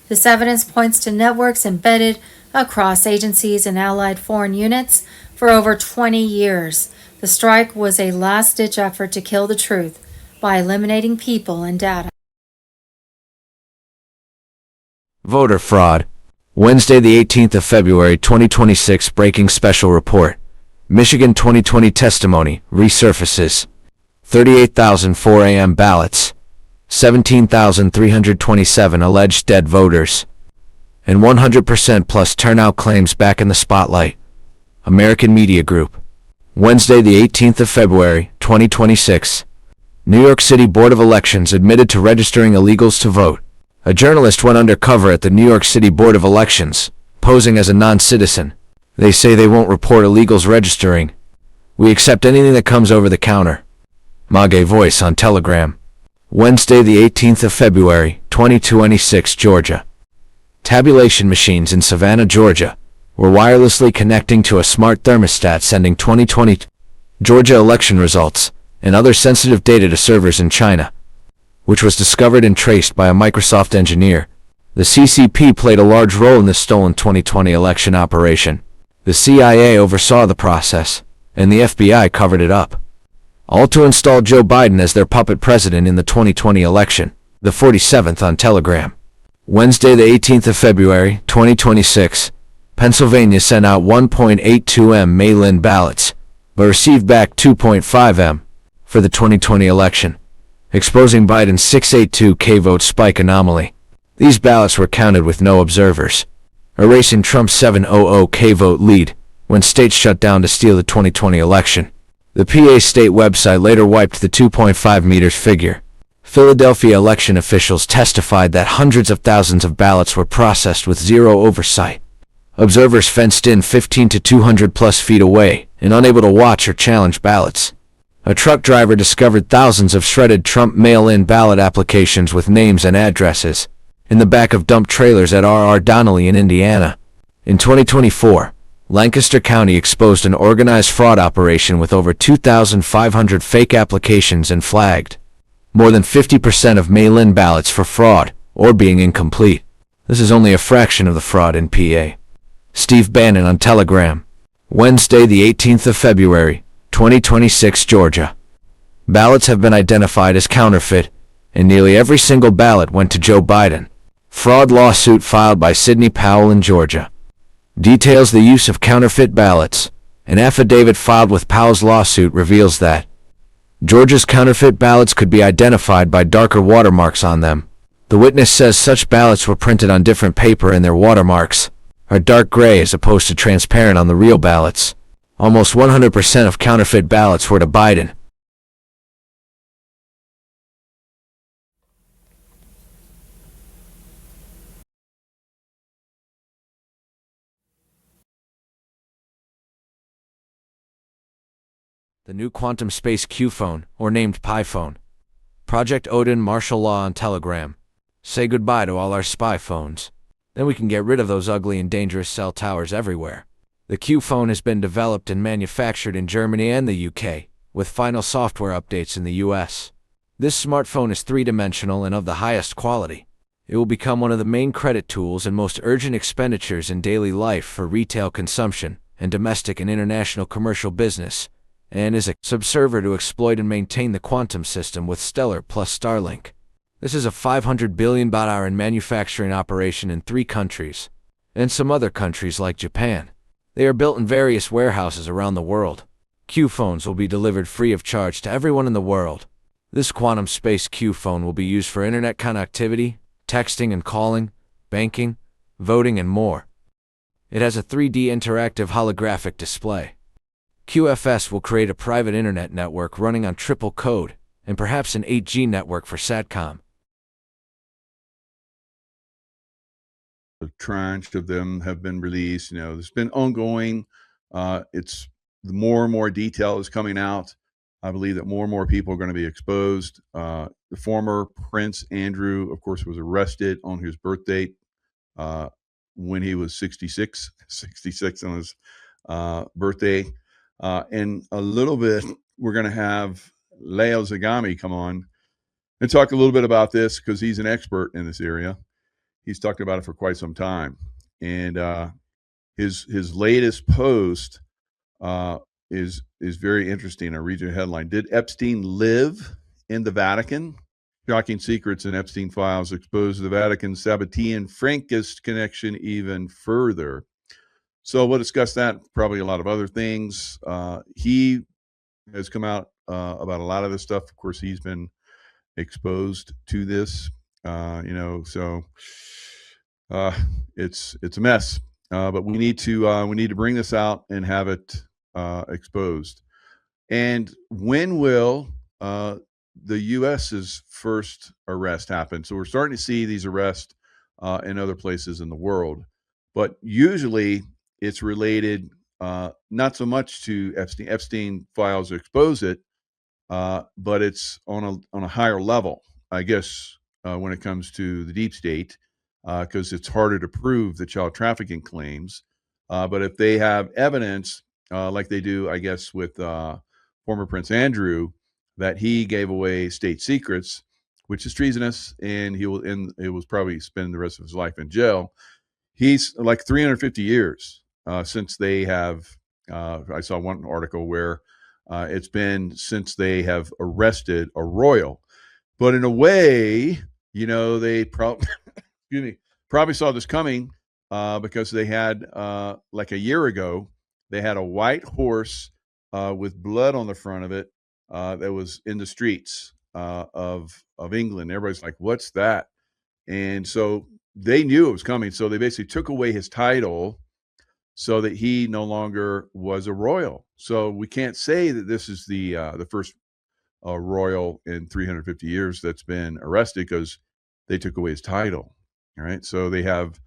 This evidence points to networks embedded across agencies and allied foreign units for over 20 years. The strike was a last-ditch effort to kill the truth by eliminating people and data. Voter fraud. Wednesday, the 18th of February, 2026, breaking special report. Michigan 2020 testimony resurfaces. 38,004 AM ballots. 17,327 alleged dead voters. And 100% plus turnout claims back in the spotlight. American Media Group. Wednesday, the 18th of February, 2026. New York City Board of Elections admitted to registering illegals to vote. A journalist went undercover at the New York City Board of Elections, posing as a non-citizen. They say they won't report illegals registering. We accept anything that comes over the counter. Mage voice on Telegram. Wednesday, the 18th of February, 2026, Georgia. Tabulation machines in Savannah, Georgia, were wirelessly connecting to a smart thermostat sending 2020 Georgia election results and other sensitive data to servers in China, which was discovered and traced by a Microsoft engineer. The CCP played a large role in the stolen 2020 election operation. The CIA oversaw the process, and the FBI covered it up. All to install Joe Biden as their puppet president in the 2020 election. The 47th on Telegram. Wednesday, the 18th of February, 2026. Pennsylvania sent out 1.82 M mail-in ballots, but received back 2.5 M for the 2020 election, exposing Biden's 682K vote spike anomaly. These ballots were counted with no observers, erasing Trump's 700K vote lead when states shut down to steal the 2020 election. The PA state website later wiped the 2.5 meters figure. Philadelphia election officials testified that hundreds of thousands of ballots were processed with zero oversight. Observers fenced in 15 to 200 plus feet away and unable to watch or challenge ballots. A truck driver discovered thousands of shredded Trump mail-in ballot applications with names and addresses in the back of dump trailers at R.R. Donnelly in Indiana. In 2024, Lancaster County exposed an organized fraud operation with over 2,500 fake applications and flagged more than 50% of mail-in ballots for fraud or being incomplete. This is only a fraction of the fraud in PA. Steve Bannon on Telegram. Wednesday, the 18th of February, 2026, Georgia. Ballots have been identified as counterfeit, and nearly every single ballot went to Joe Biden. Fraud lawsuit filed by Sidney Powell in Georgia. Details the use of counterfeit ballots. An affidavit filed with Powell's lawsuit reveals that Georgia's counterfeit ballots could be identified by darker watermarks on them. The witness says such ballots were printed on different paper and their watermarks are dark gray as opposed to transparent on the real ballots. Almost 100% of counterfeit ballots were to Biden. the new quantum space Q phone, or named Pi phone. Project Odin martial law on Telegram. Say goodbye to all our spy phones. Then we can get rid of those ugly and dangerous cell towers everywhere. The Q phone has been developed and manufactured in Germany and the UK, with final software updates in the US. This smartphone is three-dimensional and of the highest quality. It will become one of the main credit tools and most urgent expenditures in daily life for retail consumption and domestic and international commercial business, and is a subserver to exploit and maintain the quantum system with Stellar plus Starlink. This is a $500 billion in manufacturing operation in 3 countries, and some other countries like Japan. They are built in various warehouses around the world. Q phones will be delivered free of charge to everyone in the world. This quantum space Q phone will be used for internet connectivity, texting and calling, banking, voting, and more. It has a 3D interactive holographic display. QFS will create a private internet network running on triple code, and perhaps an 8G network for SATCOM. A tranche of them have been released. There's been ongoing. It's the more and more detail is coming out. I believe that more and more people are going to be exposed. The former Prince Andrew, of course, was arrested on his birthday when he was 66 on his birthday. And a little bit, we're going to have Leo Zagami come on and talk a little bit about this because he's an expert in this area. He's talked about it for quite some time. And his latest post is very interesting. I'll read you a headline. Did Epstein live in the Vatican? Shocking secrets in Epstein files expose the Vatican's Sabbatean-Frankist connection even further. So we'll discuss that, probably a lot of other things. He has come out about a lot of this stuff. Of course, he's been exposed to this, so it's a mess. But we need to bring this out and have it exposed. And when will the U.S.'s first arrest happen? So we're starting to see these arrests in other places in the world, but usually it's related not so much to Epstein. Epstein files expose it, but it's on a higher level, I guess, when it comes to the deep state, because it's harder to prove the child trafficking claims. But if they have evidence, like they do, I guess, with former Prince Andrew, that he gave away state secrets, which is treasonous, and he will probably spend the rest of his life in jail. He's like 350 years since they have. I saw one article where it's been since they have arrested a royal. But in a way, they probably probably saw this coming because they had like a year ago, they had a white horse with blood on the front of it that was in the streets of England. Everybody's like, "What's that?" And so they knew it was coming. So they basically took away his title so that he no longer was a royal. So we can't say that this is the first royal in 350 years that's been arrested because they took away his title. All right. So they have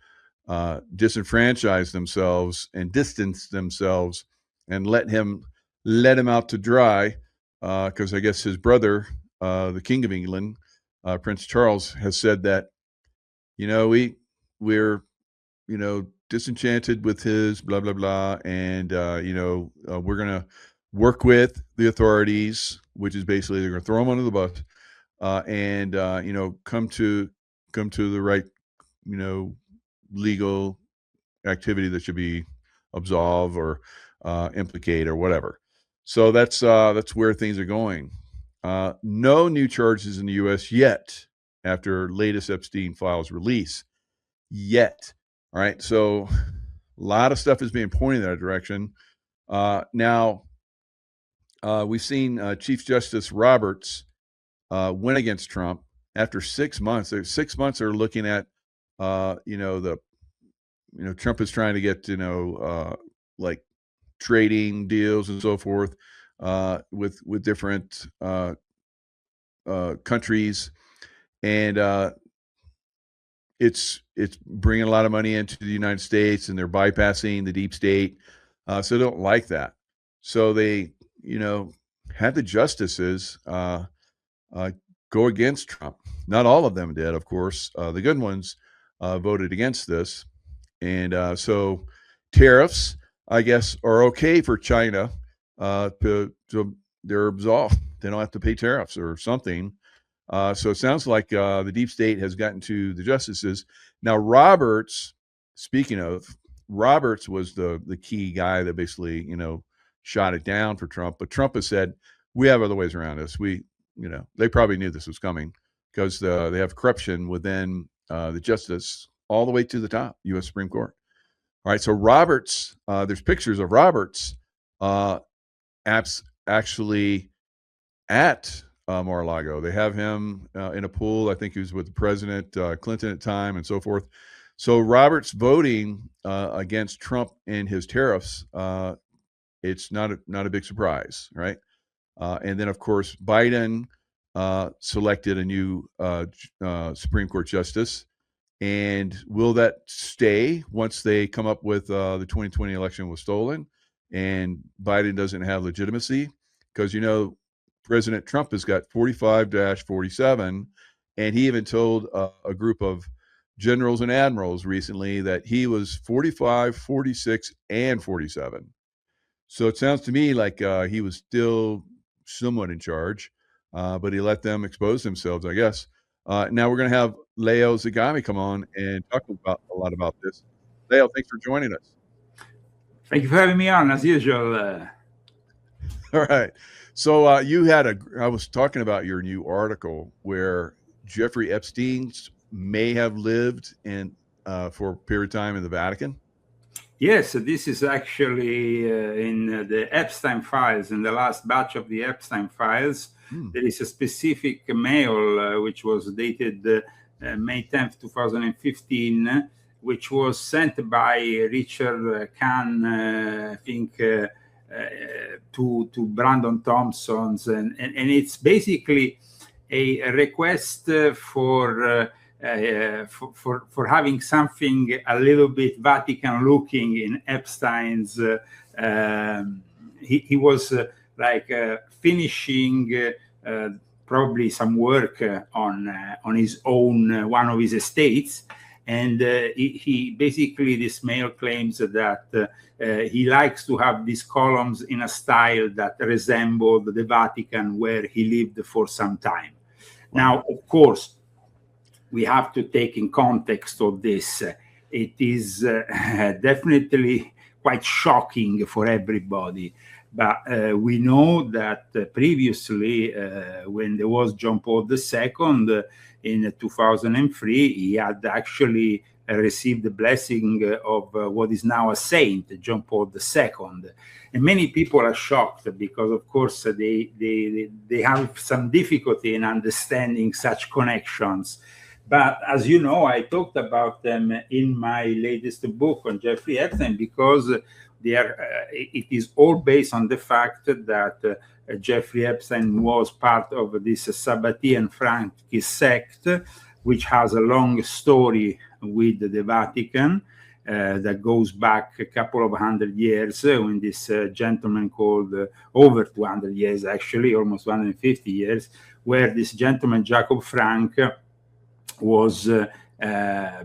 disenfranchised themselves and distanced themselves and let him out to dry because I guess his brother, the King of England, Prince Charles, has said that, we're disenchanted with his blah, blah, blah. And, we're going to work with the authorities, which is basically they're going to throw him under the bus and, come to the right, legal activity that should be absolve or implicate or whatever. So that's where things are going. No new charges in the U.S. yet after latest Epstein files release yet. All right. So a lot of stuff is being pointed in that direction. Now, we've seen Chief Justice Roberts win against Trump after 6 months. 6 months are looking at, Trump is trying to get, like trading deals and so forth with different countries. And it's bringing a lot of money into the United States, and they're bypassing the deep state. So they don't like that. So they, had the justices go against Trump. Not all of them did, of course. The good ones voted against this. And so tariffs, I guess, are okay for China. They're absolved. They don't have to pay tariffs or something. So it sounds like the deep state has gotten to the justices. Now, Roberts, speaking of, Roberts was the key guy that basically, shot it down for Trump. But Trump has said, we have other ways around this. They probably knew this was coming because they have corruption within the justice all the way to the top, U.S. Supreme Court. All right, so Roberts, there's pictures of Roberts actually at Mar-a-Lago. They have him in a pool. I think he was with President Clinton at the time and so forth. So Roberts voting against Trump and his tariffs, it's not a big surprise, right? And then, of course, Biden selected a new Supreme Court justice. And will that stay once they come up with the 2020 election was stolen and Biden doesn't have legitimacy? Because, President Trump has got 45-47, and he even told a group of generals and admirals recently that he was 45, 46, and 47. So it sounds to me like he was still somewhat in charge, but he let them expose themselves, I guess. Now we're going to have Leo Zagami come on and talk about a lot about this. Leo, thanks for joining us. Thank you for having me on, as usual. All right. So I was talking about your new article where Jeffrey Epstein may have lived for a period of time in the Vatican. Yes, this is actually in the Epstein files, in the last batch of the Epstein files. There is a specific mail which was dated May 10th, 2015, which was sent by Richard Kahn, I think, to Brandon Thompson's, and it's basically a request for having something a little bit Vatican looking in Epstein's. He was finishing probably some work on his own one of his estates, and he basically, this mail claims that he likes to have these columns in a style that resembled the Vatican where he lived for some time. Now, of course, we have to take in context of this. It is definitely quite shocking for everybody. But we know that previously, when there was John Paul II in 2003, he had actually received the blessing of what is now a saint, John Paul II. And many people are shocked because, of course, they have some difficulty in understanding such connections. But as you know, I talked about them in my latest book on Jeffrey Epstein because it is all based on the fact that Jeffrey Epstein was part of this Sabbatean Frankist sect, which has a long story with the Vatican that goes back a couple of 100 years when this gentleman called, over 200 years actually, almost 150 years, where this gentleman, Jacob Frank, was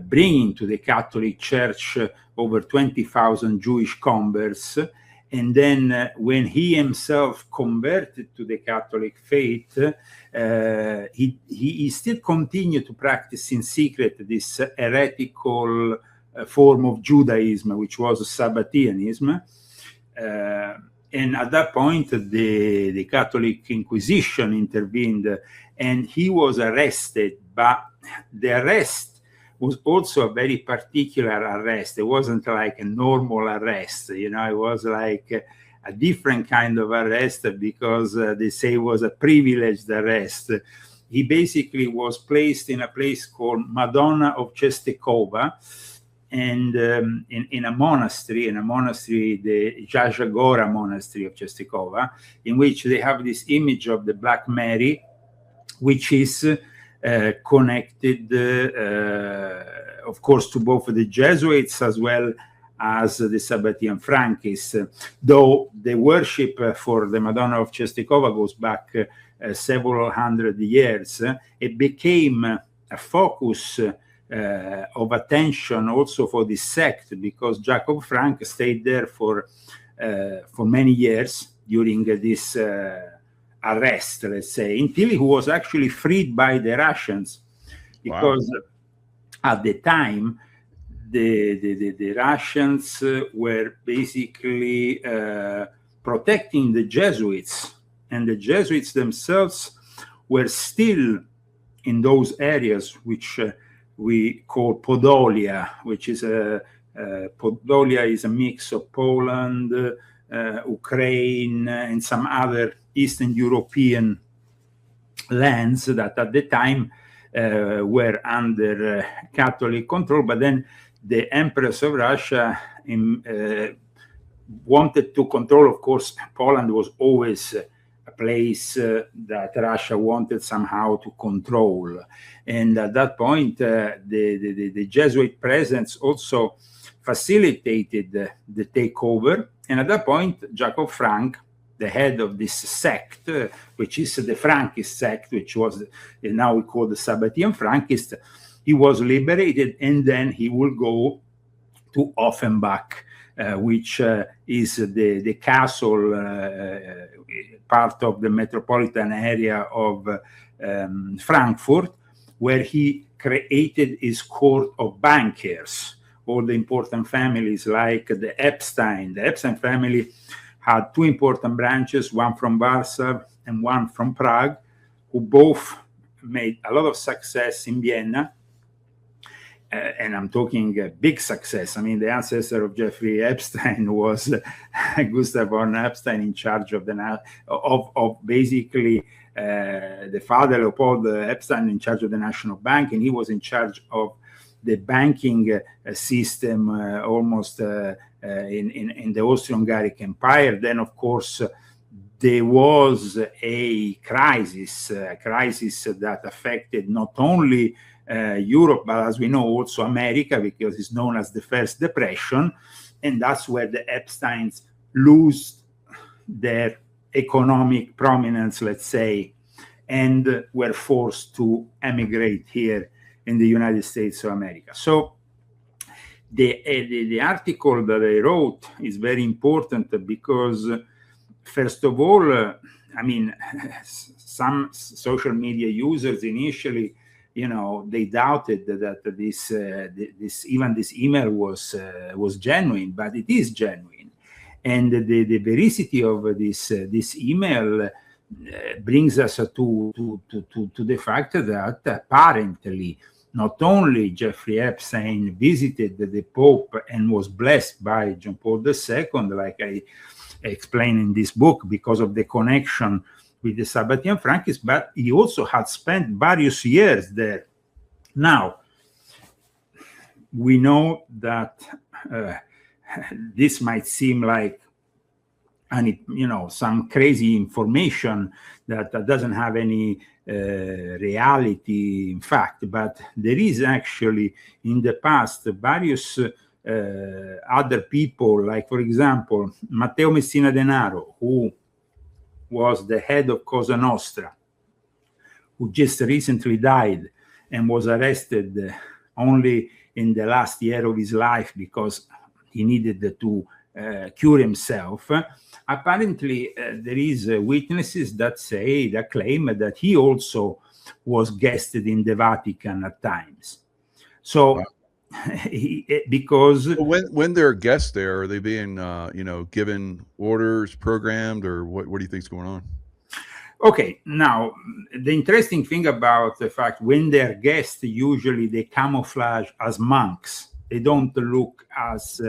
bringing to the Catholic Church over 20,000 Jewish converts. And then when he himself converted to the Catholic faith, he still continued to practice in secret this heretical form of Judaism, which was Sabbateanism. And at that point, the Catholic Inquisition intervened and he was arrested. But the arrest was also a very particular arrest. It wasn't like a normal arrest, it was like a different kind of arrest because they say it was a privileged arrest. He basically was placed in a place called Madonna of Czestochowa, and in a monastery, the Jajagora monastery of Czestochowa, in which they have this image of the Black Mary, which is connected, of course, to both the Jesuits as well as the Sabbatean Frankists, though the worship for the Madonna of Czestochowa goes back several hundred years. It became a focus of attention also for this sect, because Jacob Frank stayed there for many years during this arrest, let's say, until he was actually freed by the Russians, because at the time the Russians were basically protecting the Jesuits, and the Jesuits themselves were still in those areas which we call Podolia, which is Podolia is a mix of Poland, Ukraine, and some other Eastern European lands that at the time were under Catholic control. But then the Empress of Russia wanted to control. Of course, Poland was always a place that Russia wanted somehow to control. And at that point, the Jesuit presence also facilitated the takeover. And at that point, Jacob Frank, the head of this sect, which is the Frankist sect, which was now we call the Sabbatean Frankist, he was liberated, and then he will go to Offenbach, which is the castle, part of the metropolitan area of Frankfurt, where he created his court of bankers, all the important families like the Epstein. The Epstein family had two important branches, one from Warsaw and one from Prague, who both made a lot of success in Vienna. And I'm talking a big success. I mean, the ancestor of Jeffrey Epstein was Gustav von Epstein, in charge of basically the father, Leopold Epstein, in charge of the National Bank, and he was in charge of the banking system almost in the Austro-Hungaric Empire. Then, of course, there was a crisis that affected not only Europe, but as we know, also America, because it's known as the First Depression. And that's where the Epsteins lose their economic prominence, let's say, and were forced to emigrate here in the United States of America. So the article that I wrote is very important because, first of all, I mean, some social media users initially, they doubted that this email was genuine, but it is genuine, and the veracity of this email brings us to the fact that apparently not only Jeffrey Epstein visited the Pope and was blessed by John Paul II, like I explain in this book, because of the connection with the Sabbatean Frankists, but he also had spent various years there. Now, we know that this might seem like some crazy information that doesn't have any reality, in fact, but there is actually in the past various other people, like, for example, Matteo Messina Denaro, who was the head of Cosa Nostra, who just recently died and was arrested only in the last year of his life because he needed to cure himself. Apparently, there is witnesses that claim that he also was guested in the Vatican at times. So, because when they're guests there, are they being given orders, programmed, or what do you think is going on? Okay, now the interesting thing about the fact when they're guests, usually they camouflage as monks. They don't look as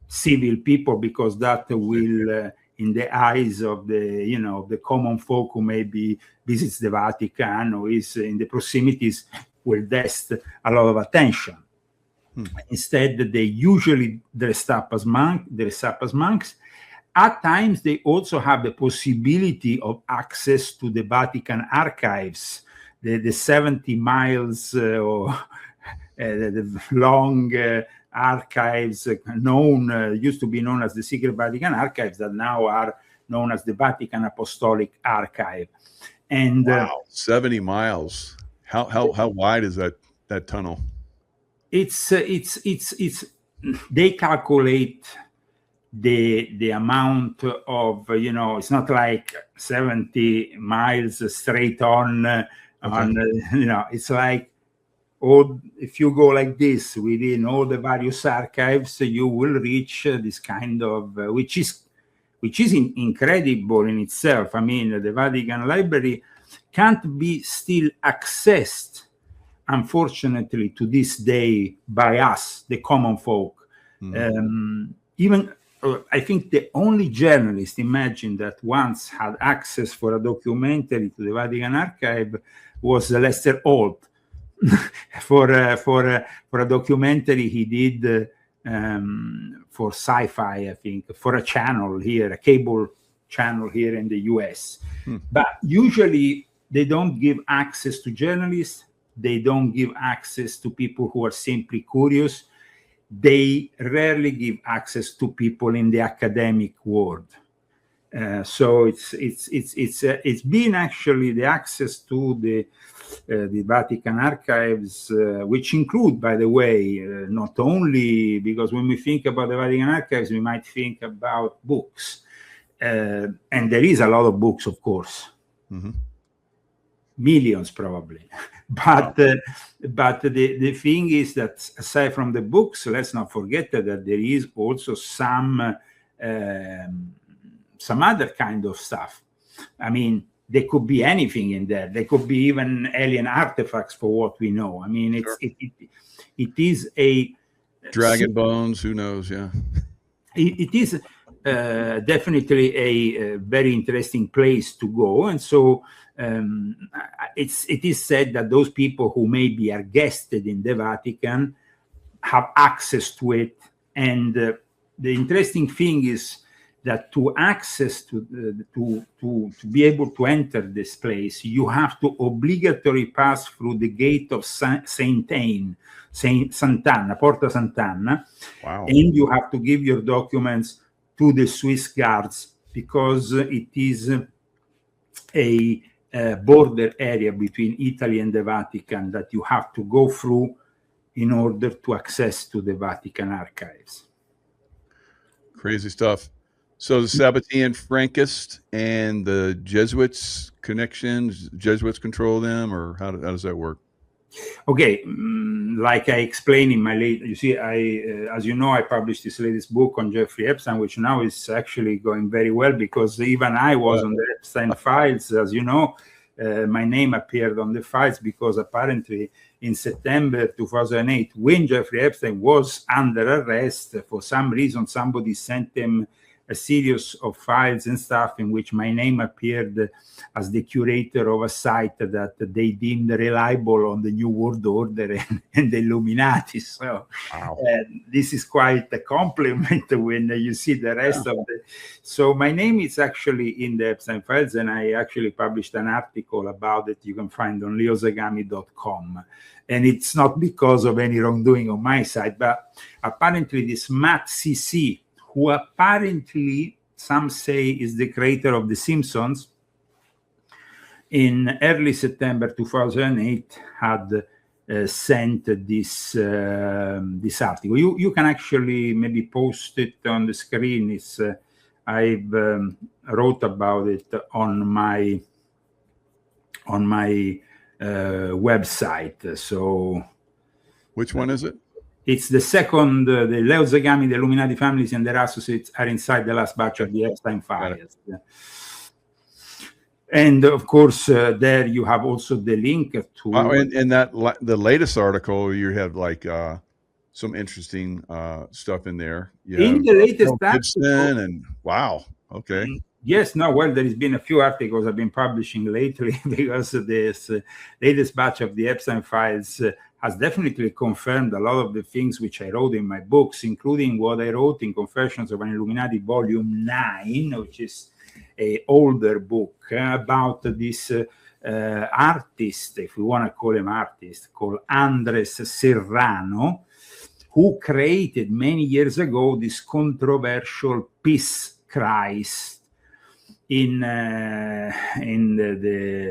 civil people, because that will, in the eyes of the common folk who maybe visits the Vatican or is in the proximities, will vest a lot of attention. Instead, they usually dress up as monks. At times, they also have the possibility of access to the Vatican archives, the 70 miles or the long archives used to be known as the Secret Vatican Archives, that now are known as the Vatican Apostolic Archive. And wow, 70 miles. How wide is that tunnel? It's they calculate the amount of, it's not like 70 miles straight on, it's like, if you go like this within all the various archives, you will reach this kind of, which is incredible in itself. I mean, the Vatican Library can't be still accessed, unfortunately, to this day by us, the common folk. Even I think the only journalist, imagine, that once had access for a documentary to the Vatican Archive was Lester Holt for a documentary he did for Sci-Fi, I think, for a channel here, a cable channel here in the US. But usually they don't give access to journalists. They don't give access to people who are simply curious. They rarely give access to people in the academic world. So it's been actually the access to the Vatican Archives, which include, by the way, not only, because when we think about the Vatican Archives, we might think about books, and there is a lot of books, of course, millions probably. But the thing is that aside from the books, let's not forget that there is also some other kind of stuff. I mean, there could be anything in there. There could be even alien artifacts, for what we know. I mean, it is a dragon bones. Who knows? Yeah, it is definitely a very interesting place to go. And so it is said that those people who maybe are guested in the Vatican have access to it. And the interesting thing is that to access to be able to enter this place, you have to obligatory pass through the gate of Sant'Anna, Porta Sant'Anna. Wow. And you have to give your documents to the Swiss guards, because it is a border area between Italy and the Vatican that you have to go through in order to access to the Vatican archives. Crazy stuff. So the Sabbatean Frankists and the Jesuits connections, Jesuits control them, or how does that work? Okay, like I explained in my you see, as you know, I published this latest book on Jeffrey Epstein, which now is actually going very well, because even I was on the Epstein files. As you know, my name appeared on the files because apparently in September 2008, when Jeffrey Epstein was under arrest, for some reason, somebody sent him a series of files and stuff in which my name appeared as the curator of a site that they deemed reliable on the New World Order and the Illuminati. So wow. This is quite a compliment when you see the rest of the... So my name is actually in the Epstein files, and I actually published an article about it you can find on leozagami.com. And it's not because of any wrongdoing on my side, but apparently this Matt CC, who apparently some say is the creator of The Simpsons, in early September 2008 had sent this article. You can actually maybe post it on the screen. It's I've wrote about it on my website. So which one is it? It's the second, the Leo Zagami, the Illuminati families, and their associates are inside the last batch of the Epstein files. And of course, there you have also the link to. And that the latest article, you have like some interesting stuff in there. In the latest article, and wow, okay. Yes, no, well, there has been a few articles I've been publishing lately because this latest batch of the Epstein files has definitely confirmed a lot of the things which I wrote in my books, including what I wrote in Confessions of an Illuminati, Volume 9, which is an older book about this artist, if we want to call him artist, called Andres Serrano, who created many years ago this controversial peace Christ in the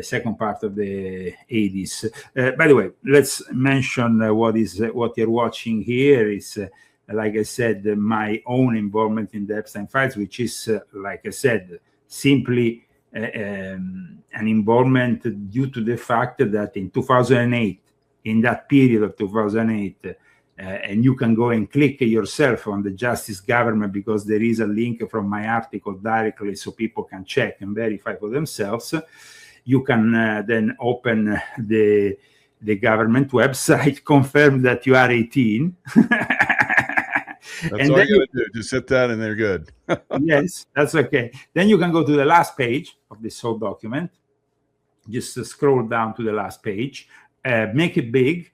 second part of the 80s. By the way, let's mention what you're watching here is, like I said, my own involvement in the Epstein files, which is, like I said, simply an involvement due to the fact that in 2008, in that period of 2008, and you can go and click yourself on the Justice Government, because there is a link from my article directly so people can check and verify for themselves. You can then open the government website, confirm that you are 18. That's all you gotta do. Just hit that and they're good. Yes, that's okay. Then you can go to the last page of this whole document. Just scroll down to the last page, make it big,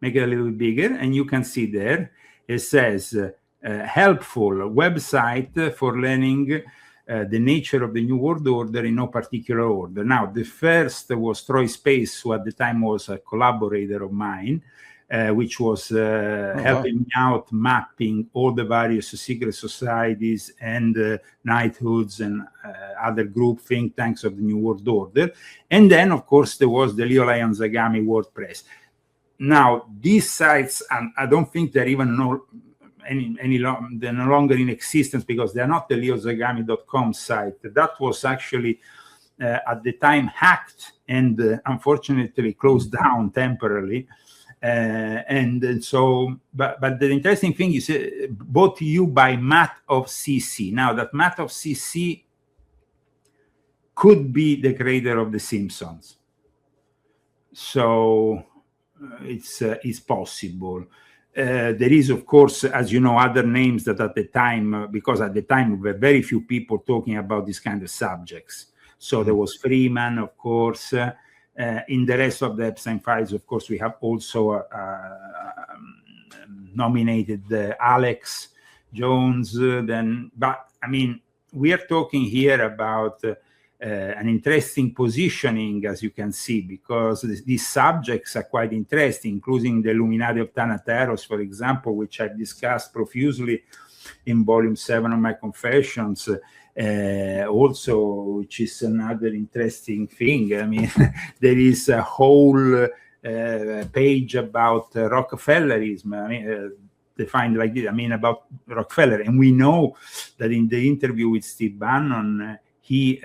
make it a little bit bigger, and you can see there, it says, helpful website for learning the nature of the New World Order in no particular order. Now, the first was Troy Space, who at the time was a collaborator of mine, which was helping me out mapping all the various secret societies and knighthoods and other group think tanks of the New World Order. And then, of course, there was the Leo Lion Zagami WordPress. Now, these sites, I don't think they're even they're no longer in existence, because they're not the leozagami.com site. That was actually at the time hacked and unfortunately closed down temporarily. And so, but the interesting thing is brought to you by Matt of CC. Now, that Matt of CC could be the creator of The Simpsons. So it's possible. There is, of course, as you know, other names that at the time, because at the time there were very few people talking about these kind of subjects. So there was Freeman, of course. In the rest of the Epstein files, of course, we have also nominated Alex Jones. But I mean, we are talking here about an interesting positioning, as you can see, because these subjects are quite interesting, including the Illuminati of Thanateros, for example, which I discussed profusely in volume 7 of my Confessions. Also, which is another interesting thing. I mean, there is a whole page about Rockefellerism. I mean, defined like this. I mean, about Rockefeller, and we know that in the interview with Steve Bannon, he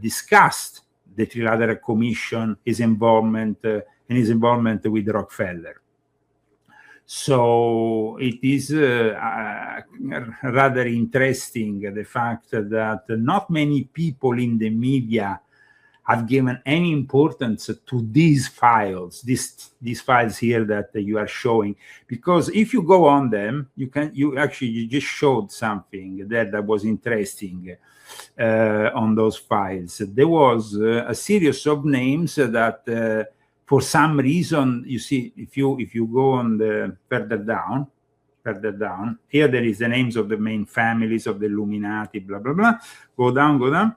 discussed the Trilateral Commission, his involvement and his involvement with Rockefeller. So it is rather interesting, the fact that not many people in the media have given any importance to these files, these files here that you are showing, because if you go on them, you just showed something that was interesting on those files. There was a series of names that for some reason, you see, if you go on the further down, here there is the names of the main families of the Illuminati, blah, blah, blah. Go down.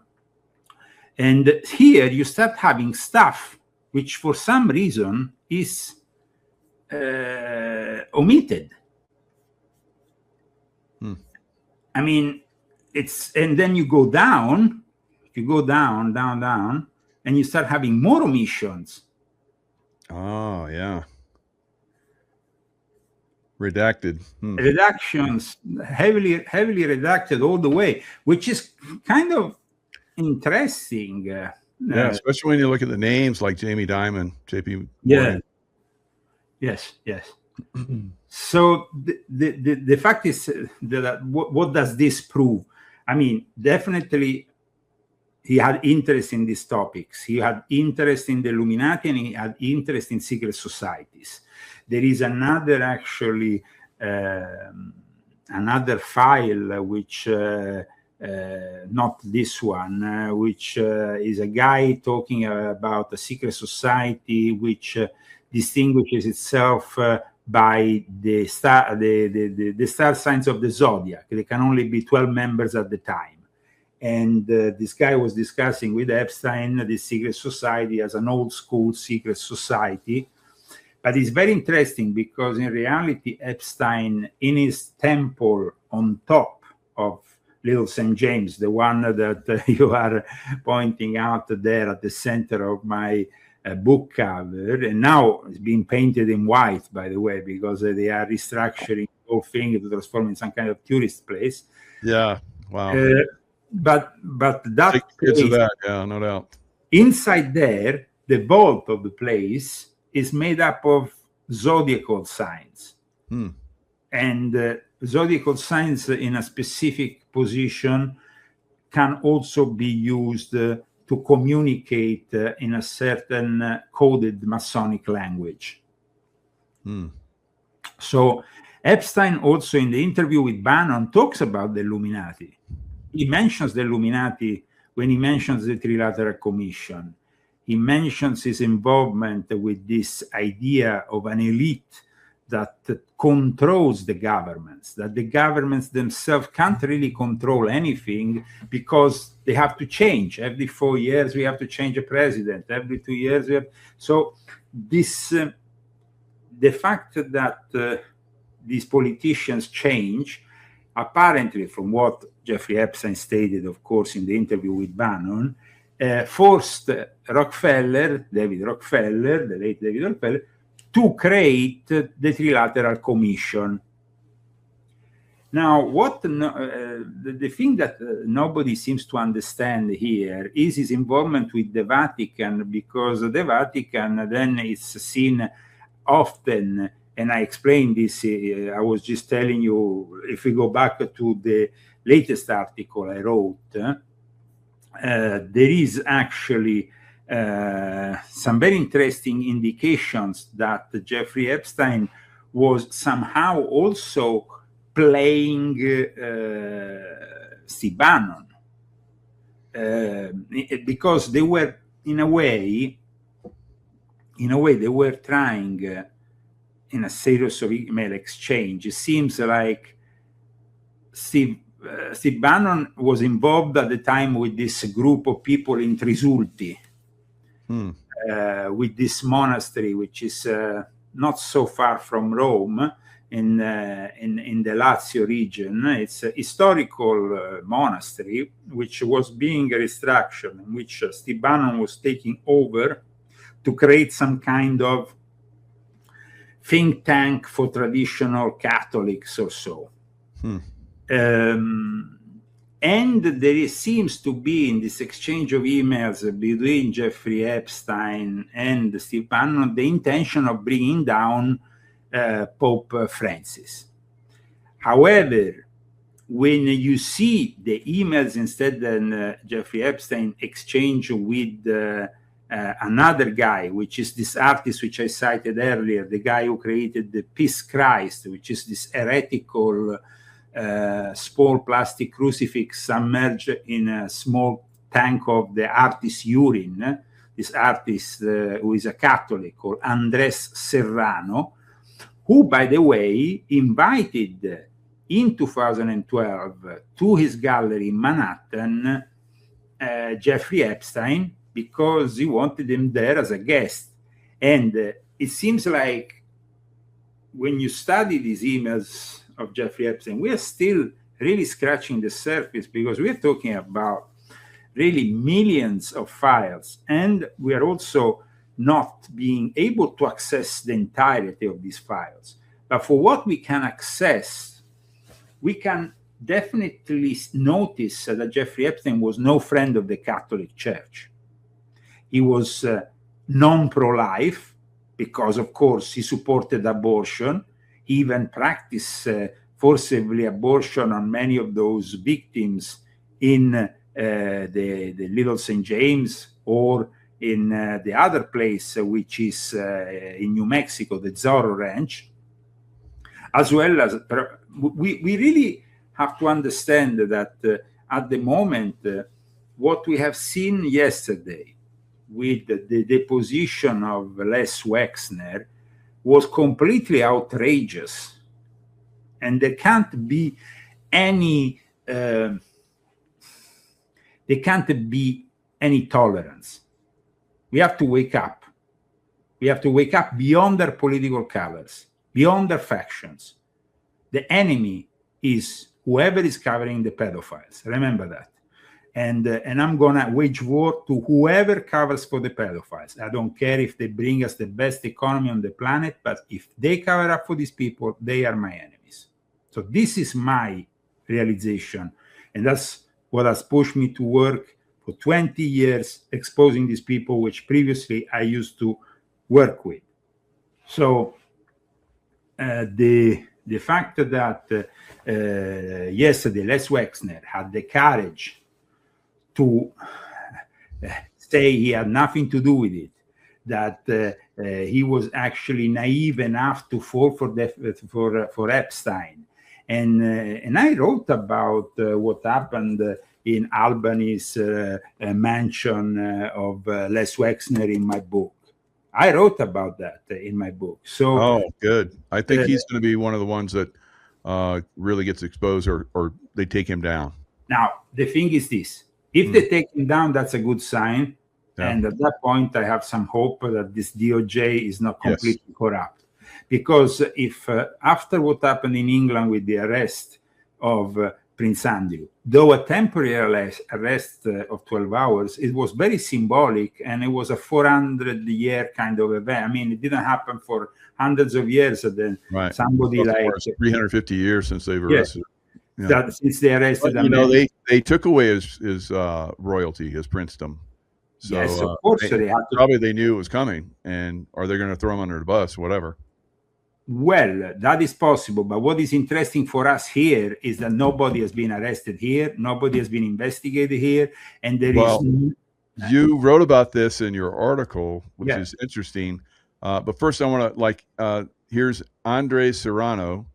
And here you start having stuff which for some reason is omitted. I mean, and then you go down, down, and you start having more omissions. Oh, yeah. Redacted. Redactions, heavily redacted all the way, which is kind of interesting. Yeah, especially when you look at the names like Jamie Dimon, JP. Yeah. Yes. So the fact is that what does this prove? I mean, definitely he had interest in these topics. He had interest in the Illuminati, and he had interest in secret societies. There is another, actually, another file, which, not this one, which is a guy talking about a secret society which distinguishes itself by the star signs of the zodiac. There can only be 12 members at the time. And this guy was discussing with Epstein this secret society as an old school secret society, But it's very interesting because in reality, Epstein, in his temple on top of Little St. James, the one that you are pointing out there at the center of my book cover, and now it's being painted in white, by the way, because they are restructuring the whole thing to transform it in some kind of tourist place. Yeah, wow. But that Take kids of place, that, yeah, no doubt. inside there, the vault of the place is made up of zodiacal signs. And zodiacal signs in a specific position can also be used to communicate in a certain coded Masonic language. So Epstein also, in the interview with Bannon, talks about the Illuminati. He mentions the Illuminati when he mentions the Trilateral Commission. He mentions his involvement with this idea of an elite that controls the governments, that the governments themselves can't really control anything because they have to change. Every 4 years, we have to change a president. Every 2 years, we have... So this, the fact that these politicians change, apparently from what Jeffrey Epstein stated, of course, in the interview with Bannon, forced Rockefeller, the late David Rockefeller, to create the Trilateral Commission. Now, what the thing that nobody seems to understand here is his involvement with the Vatican, because the Vatican then is seen often, and I explained this, I was just telling you, if we go back to the latest article I wrote, there is actually some very interesting indications that Jeffrey Epstein was somehow also playing Steve Bannon, because they were, in a way, they were trying, in a series of email exchange, it seems like Steve Bannon was involved at the time with this group of people in Trisulti, with this monastery, which is not so far from Rome, in the Lazio region. It's a historical monastery which was being restructured, in which Steve Bannon was taking over to create some kind of think tank for traditional Catholics or so. And there seems to be, in this exchange of emails between Jeffrey Epstein and Steve Bannon, the intention of bringing down Pope Francis. However, when you see the emails instead than Jeffrey Epstein exchange with another guy, which is this artist which I cited earlier, the guy who created the Peace Christ, which is this heretical small plastic crucifix submerged in a small tank of the artist's urine. This artist, who is a Catholic, called Andres Serrano, who, by the way, invited in 2012 to his gallery in Manhattan Jeffrey Epstein, because he wanted him there as a guest. And it seems like when you study these emails of Jeffrey Epstein, we are still really scratching the surface, because we are talking about really millions of files, and we are also not being able to access the entirety of these files. But for what we can access, we can definitely notice that Jeffrey Epstein was no friend of the Catholic Church. He was non-pro-life, because, of course, he supported abortion. He even practiced forcibly abortion on many of those victims in the Little St. James, or in the other place, which is in New Mexico, the Zorro Ranch, as well as we really have to understand that at the moment, what we have seen yesterday with the deposition of Les Wexner was completely outrageous, and there can't be any tolerance. We have to wake up. We have to wake up beyond their political colors, beyond their factions. The enemy is whoever is covering the pedophiles. Remember that. And I'm going to wage war to whoever covers for the pedophiles. I don't care if they bring us the best economy on the planet, but if they cover up for these people, they are my enemies. So this is my realization. And that's what has pushed me to work for 20 years exposing these people, which previously I used to work with. So the fact that yesterday Les Wexner had the courage to say he had nothing to do with it, that he was actually naive enough to fall for Epstein, and I wrote about what happened in Albany's mansion of Les Wexner in my book. I wrote about that in my book. So, oh, good. I think he's going to be one of the ones that really gets exposed, or they take him down. Now, the thing is this. If they take him down, that's a good sign. Yeah. And at that point, I have some hope that this DOJ is not completely corrupt. Because if after what happened in England with the arrest of Prince Andrew, though a temporary arrest of 12 hours, it was very symbolic, and it was a 400-year kind of event. I mean, it didn't happen for hundreds of years. And then somebody like 350 years since they've arrested. Yeah. That since they arrested him, they took away his royalty, his princedom. So yes, of course probably they knew it was coming, and are they going to throw him under the bus, whatever? Well, that is possible, but what is interesting for us here is that nobody has been arrested here, nobody has been investigated here, and there is. You wrote about this in your article, which is interesting. But first, I want to here's Andre Serrano.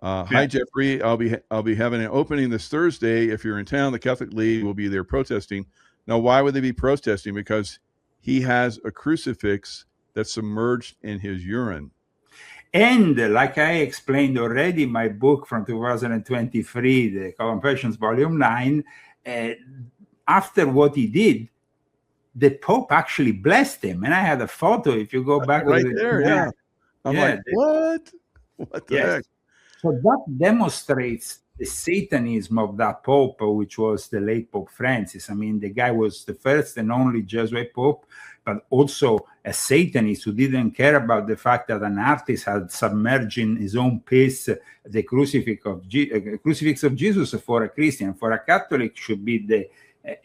Hi, Jeffrey. I'll be having an opening this Thursday. If you're in town, the Catholic League will be there protesting. Now, why would they be protesting? Because he has a crucifix that's submerged in his urine. And like I explained already in my book from 2023, the Confessions Volume 9, after what he did, the Pope actually blessed him. And I had a photo, if you go back. Right there, I'm like, what? What the heck? So that demonstrates the Satanism of that Pope, which was the late Pope Francis. I mean, the guy was the first and only Jesuit Pope, but also a Satanist who didn't care about the fact that an artist had submerged in his own piece the crucifix of Jesus for a Christian. For a Catholic, should be the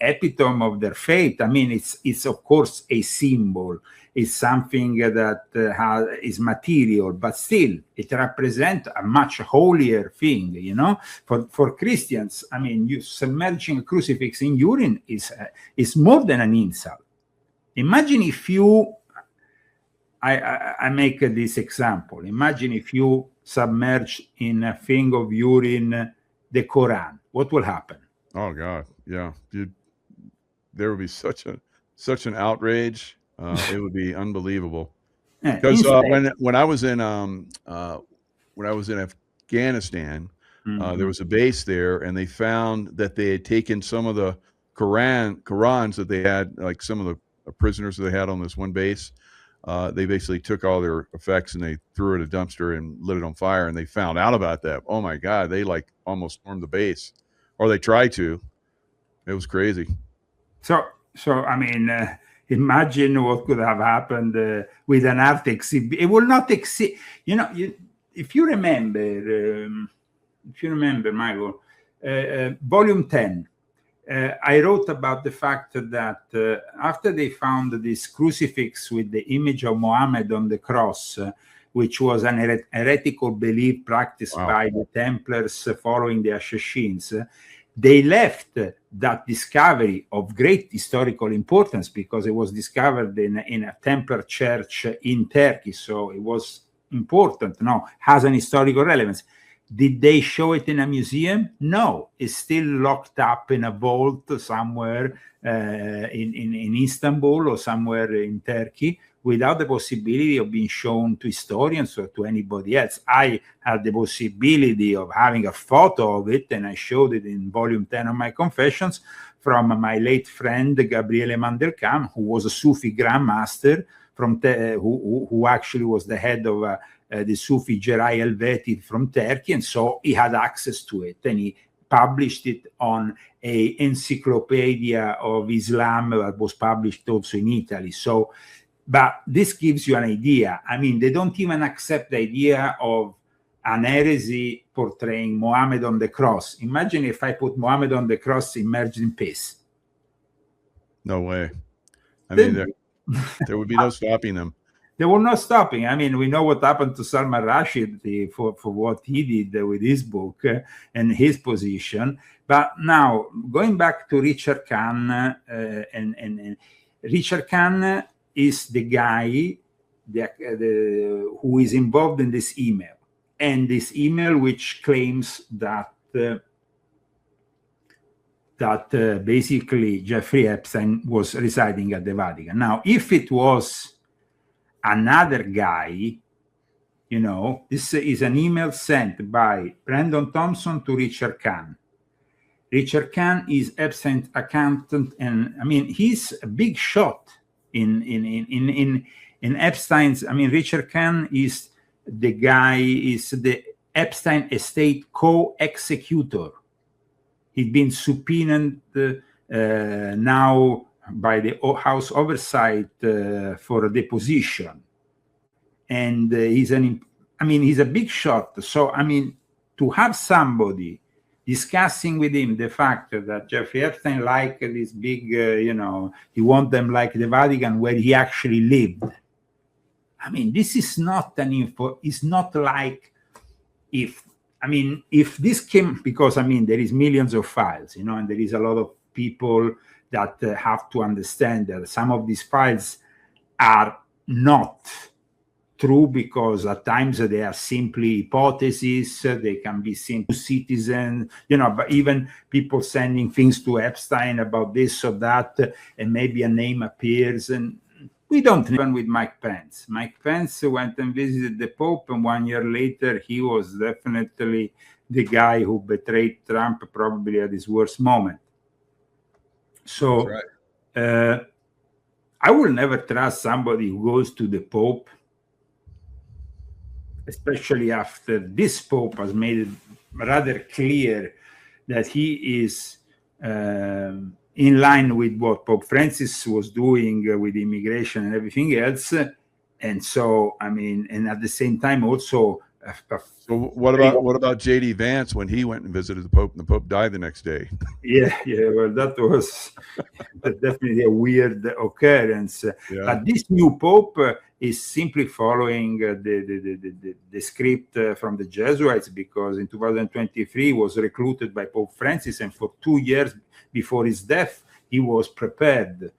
epitome of their faith. I mean, it's of course a symbol. It's something that is material, but still it represents a much holier thing, you know. For Christians, I mean, you submerging a crucifix in urine is more than an insult. Imagine if you, I make this example. Imagine if you submerge in a thing of urine the Quran. What will happen? Oh God, yeah, dude, there would be such an outrage. It would be unbelievable. Because when I was in Afghanistan, there was a base there, and they found that they had taken some of the Qurans that they had, like some of the prisoners that they had on this one base. They basically took all their effects and they threw it in a dumpster and lit it on fire. And they found out about that. Oh my God, they like almost stormed the base, or they tried to. It was crazy. So I mean, imagine what could have happened with an art exhibit. It will not exist. You know, if you remember, Michael, volume 10, I wrote about the fact that after they found this crucifix with the image of Muhammad on the cross, which was an heretical belief practiced by the Templars following the Assassins, they left that discovery of great historical importance because it was discovered in a Templar church in Turkey. So it was important, has an historical relevance. Did they show it in a museum? No, it's still locked up in a vault somewhere in Istanbul or somewhere in Turkey without the possibility of being shown to historians or to anybody else. I had the possibility of having a photo of it, and I showed it in volume 10 of my Confessions from my late friend Gabriele Mandelkam, who was a Sufi grandmaster who actually was the head of the Sufi Jerai Helveti from Turkey, and so he had access to it, and he published it on a encyclopedia of Islam that was published also in Italy. So, but this gives you an idea. I mean, they don't even accept the idea of an heresy portraying Muhammad on the cross. Imagine if I put Muhammad on the cross immersed in peace. No way. I mean, there would be no stopping them. They were not stopping. I mean, we know what happened to Salman Rushdie for what he did with his book and his position. But now, going back to Richard Kahn, and Richard Kahn is the guy who is involved in this email. And this email which claims that basically Jeffrey Epstein was residing at the Vatican. Now, if it was another guy, you know, this is an email sent by Brandon Thompson to Richard Kahn. Richard Kahn is Epstein's accountant, and I mean, he's a big shot in Epstein's. I mean, Richard Kahn is the guy, is the Epstein estate co-executor. He's been subpoenaed now by the House Oversight for a deposition, and he's a big shot. So I mean, to have somebody discussing with him the fact that Jeffrey Epstein liked this big, he want them like the Vatican where he actually lived. I mean, this is not an info. It's not like if this came, because I mean, there is millions of files, you know, and there is a lot of people that have to understand that some of these files are not true, because at times they are simply hypotheses. They can be seen to citizens, you know, but even people sending things to Epstein about this or that, and maybe a name appears. And we don't even with Mike Pence. Mike Pence went and visited the Pope, and 1 year later, he was definitely the guy who betrayed Trump, probably at his worst moment. So I will never trust somebody who goes to the Pope, especially after this Pope has made it rather clear that he is in line with what Pope Francis was doing with immigration and everything else. And so, I mean, and at the same time also... So what about J.D. Vance when he went and visited the Pope and the Pope died the next day? Yeah, well, that was definitely a weird occurrence. Yeah. But this new Pope is simply following the script from the Jesuits, because in 2023 he was recruited by Pope Francis, and for 2 years before his death, he was prepared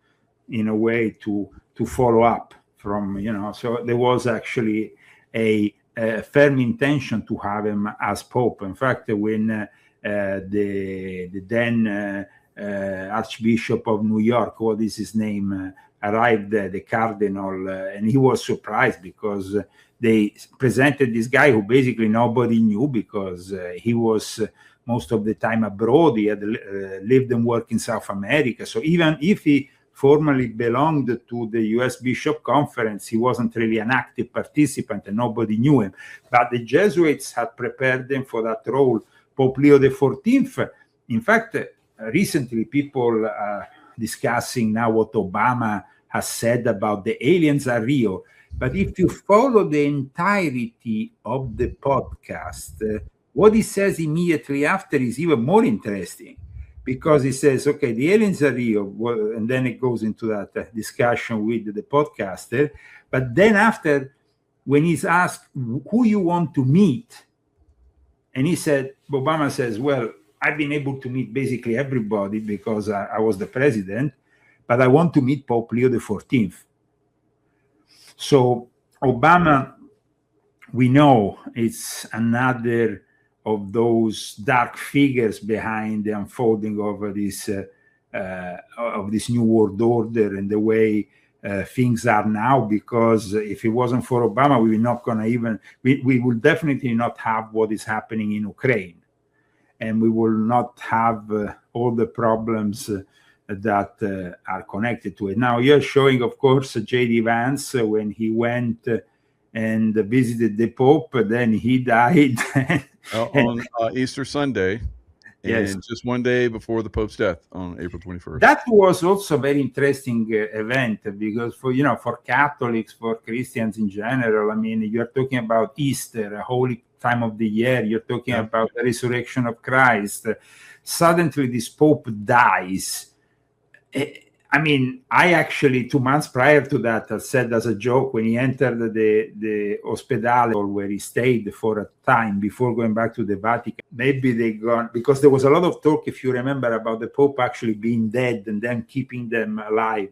in a way to follow up from, you know, so there was actually a firm intention to have him as Pope. In fact, when the then Archbishop of New York, what is his name, arrived, the Cardinal, and he was surprised because they presented this guy who basically nobody knew, because he was most of the time abroad. He had lived and worked in South America. So even if he formally belonged to the US Bishop Conference, he wasn't really an active participant and nobody knew him. But the Jesuits had prepared him for that role. Pope Leo XIV, in fact, recently people are discussing now what Obama has said about the aliens are real. But if you follow the entirety of the podcast, what he says immediately after is even more interesting. Because he says, okay, the aliens are real, and then it goes into that discussion with the podcaster. But then after, when he's asked who you want to meet, and he said, Obama says, well, I've been able to meet basically everybody because I was the president, but I want to meet Pope Leo XIV. So Obama, we know it's another of those dark figures behind the unfolding of this new world order and the way things are now. Because if it wasn't for Obama, we will definitely not have what is happening in Ukraine, and we will not have all the problems that are connected to it. Now you're showing, of course, J.D. Vance when he went and visited the Pope. Then he died on Easter Sunday, and yes, just one day before the Pope's death on April 21st. That was also a very interesting event, because for Catholics, for Christians in general, I mean, you're talking about Easter, a holy time of the year. You're talking about the resurrection of Christ. Suddenly, this Pope dies. I mean, I actually 2 months prior to that, I said as a joke, when he entered the hospital where he stayed for a time before going back to the Vatican, maybe they gone, because there was a lot of talk, if you remember, about the Pope actually being dead and then keeping them alive,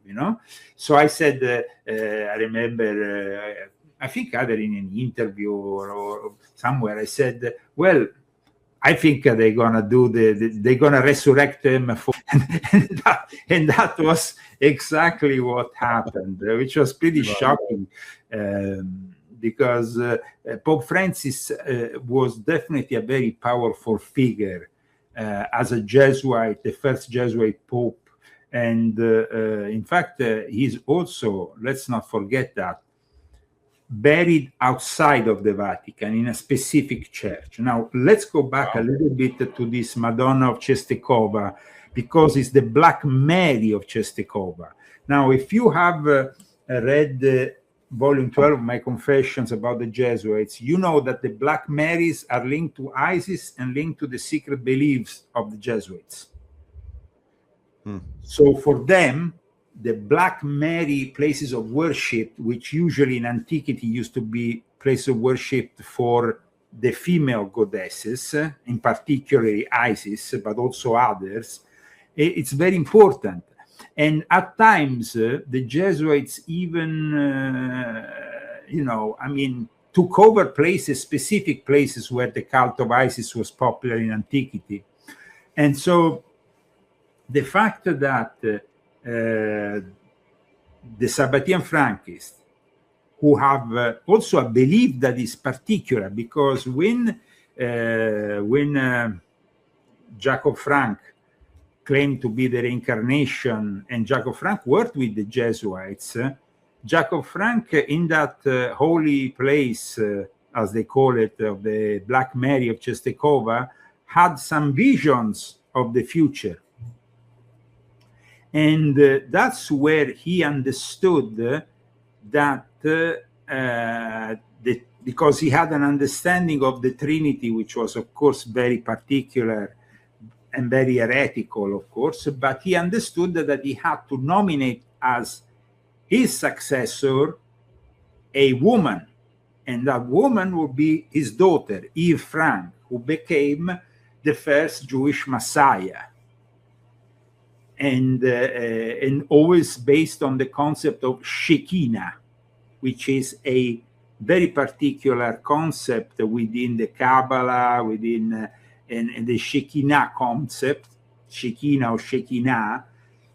So I said, I remember, I think either in an interview or somewhere, I said, well, I think they're gonna they're gonna resurrect him, and that was exactly what happened, which was pretty shocking, because Pope Francis was definitely a very powerful figure as a Jesuit, the first Jesuit Pope, and in fact, he's also, let's not forget that, buried outside of the Vatican in a specific church. Now, let's go back a little bit to this Madonna of Czestochowa, because it's the Black Mary of Czestochowa. Now, if you have read volume 12 of my Confessions about the Jesuits, you know that the Black Marys are linked to ISIS and linked to the secret beliefs of the Jesuits. So for them, the Black Mary places of worship, which usually in antiquity used to be places of worship for the female goddesses, in particular Isis, but also others, it's very important. And at times, the Jesuits even, took over places, specific places where the cult of Isis was popular in antiquity. And so the fact that the Sabbatean Frankists, who have also a belief that is particular, because when Jacob Frank claimed to be the reincarnation, and Jacob Frank worked with the Jesuits, Jacob Frank, in that holy place, as they call it, of the Black Mary of Czestochowa, had some visions of the future. And that's where he understood that, because he had an understanding of the Trinity, which was, of course, very particular and very heretical, of course, but he understood that he had to nominate as his successor a woman, and that woman would be his daughter, Eve Frank, who became the first Jewish Messiah. And always based on the concept of Shekinah, which is a very particular concept within the Kabbalah, within and the Shekinah concept. Shekinah or Shekinah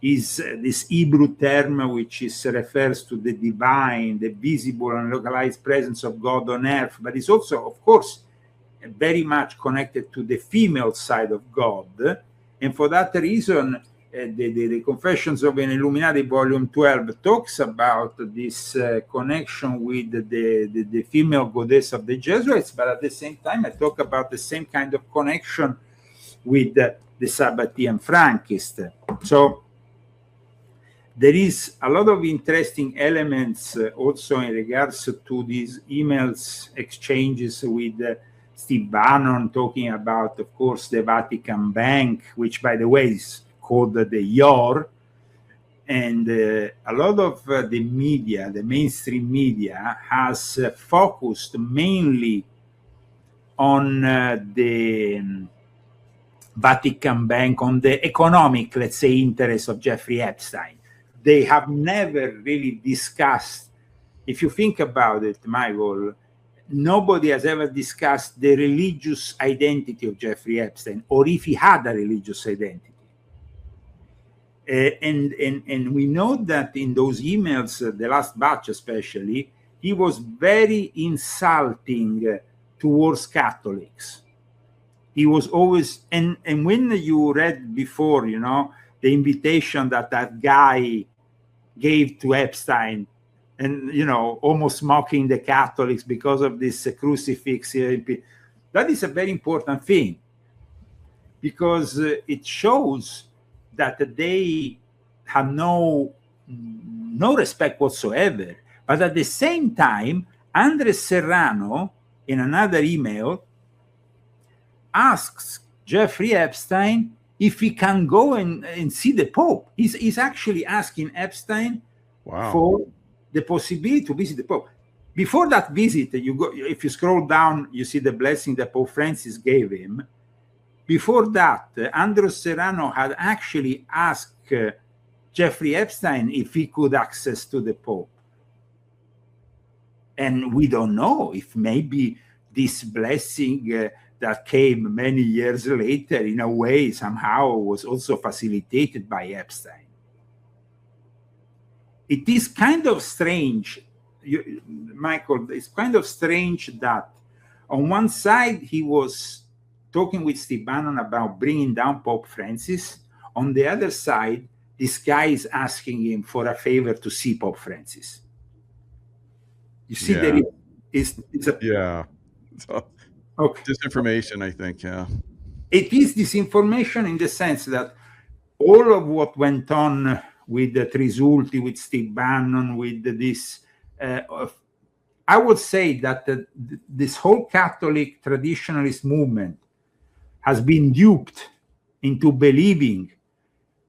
is this Hebrew term which refers to the divine, the visible and localized presence of God on earth, but it's also, of course, very much connected to the female side of God. And for that reason, the Confessions of an Illuminati, Volume 12, talks about this connection with the female goddess of the Jesuits, but at the same time, I talk about the same kind of connection with the Sabbatean Frankists. So there is a lot of interesting elements also in regards to these emails exchanges with Steve Bannon, talking about, of course, the Vatican Bank, which, by the way, is called the YOR, and a lot of the media, the mainstream media, has focused mainly on the Vatican Bank, on the economic, let's say, interests of Jeffrey Epstein. They have never really discussed, if you think about it, Michael, nobody has ever discussed the religious identity of Jeffrey Epstein, or if he had a religious identity. And we know that in those emails, the last batch especially, he was very insulting towards Catholics. He was always, and when you read before, the invitation that guy gave to Epstein, and almost mocking the Catholics because of this crucifix here. That is a very important thing, because it shows that they have no respect whatsoever. But at the same time, Andres Serrano, in another email, asks Jeffrey Epstein if he can go and see the Pope. He's actually asking Epstein for the possibility to visit the Pope. Before that visit, if you scroll down, you see the blessing that Pope Francis gave him. Before that, Andres Serrano had actually asked Jeffrey Epstein if he could access to the Pope. And we don't know if maybe this blessing that came many years later, in a way, somehow was also facilitated by Epstein. It is kind of strange, Michael, it's kind of strange that on one side he was talking with Steve Bannon about bringing down Pope Francis. On the other side, this guy is asking him for a favor to see Pope Francis. You see, there is disinformation, I think. It is disinformation in the sense that all of what went on with the Trisulti, with Steve Bannon, with this, I would say that this whole Catholic traditionalist movement has been duped into believing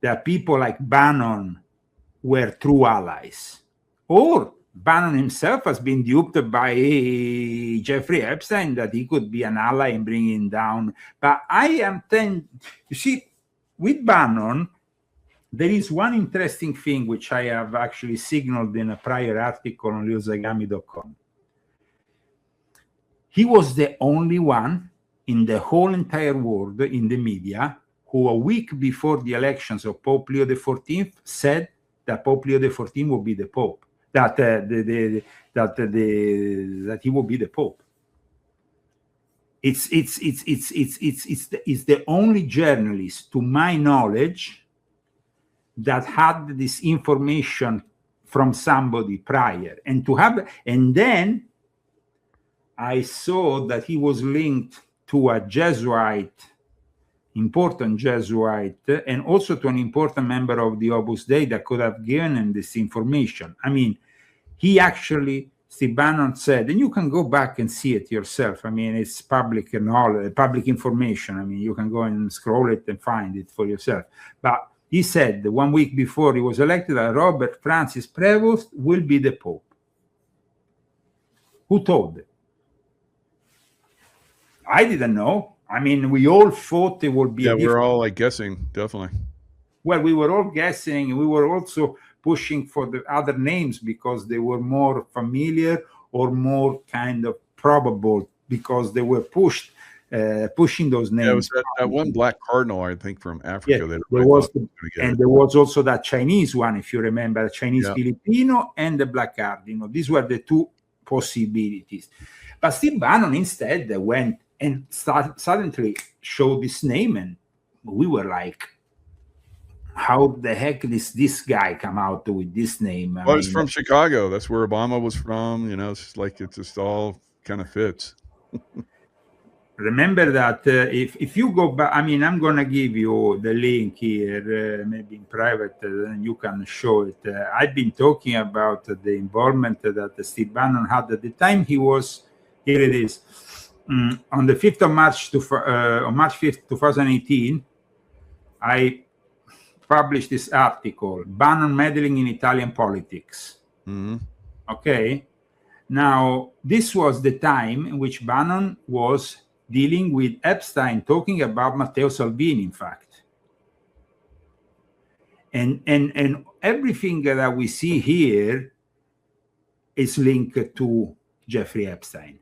that people like Bannon were true allies, or Bannon himself has been duped by Jeffrey Epstein that he could be an ally in bringing down. But you see, with Bannon, there is one interesting thing which I have actually signaled in a prior article on leozagami.com. He was the only one in the whole entire world, in the media, who a week before the elections of Pope Leo XIV said that Pope Leo XIV would be the Pope. That he will be the Pope. It's the only journalist, to my knowledge, that had this information from somebody prior, and then I saw that he was linked to a important Jesuit, and also to an important member of the Opus Dei that could have given him this information. I mean, he actually, Steve Bannon said, and you can go back and see it yourself. I mean, it's public knowledge, public information. I mean, you can go and scroll it and find it for yourself. But he said 1 week before he was elected that Robert Francis Prevost will be the Pope. Who told it? I didn't know. I mean, we all thought it would be. Yeah, we're all like guessing, definitely. Well, we were all guessing, and we were also pushing for the other names because they were more familiar or more kind of probable, because they were pushing those names. Yeah, it was that one black cardinal, I think, from Africa. Yeah, there was also that Chinese one, if you remember, the Chinese Filipino and the black cardinal. These were the two possibilities. But Steve Bannon instead went and suddenly showed this name, and we were like, how the heck does this guy come out with this name? Well, it's from Chicago. That's where Obama was from. It's like it just all kind of fits. Remember that if you go back, I mean, I'm going to give you the link here, maybe in private, and you can show it. I've been talking about the involvement that Steve Bannon had at the time he was, here it is, on the 5th of March, on March 5th, 2018, I published this article, Bannon Meddling in Italian Politics. Mm-hmm. Okay. Now, this was the time in which Bannon was dealing with Epstein, talking about Matteo Salvini, in fact. And everything that we see here is linked to Jeffrey Epstein,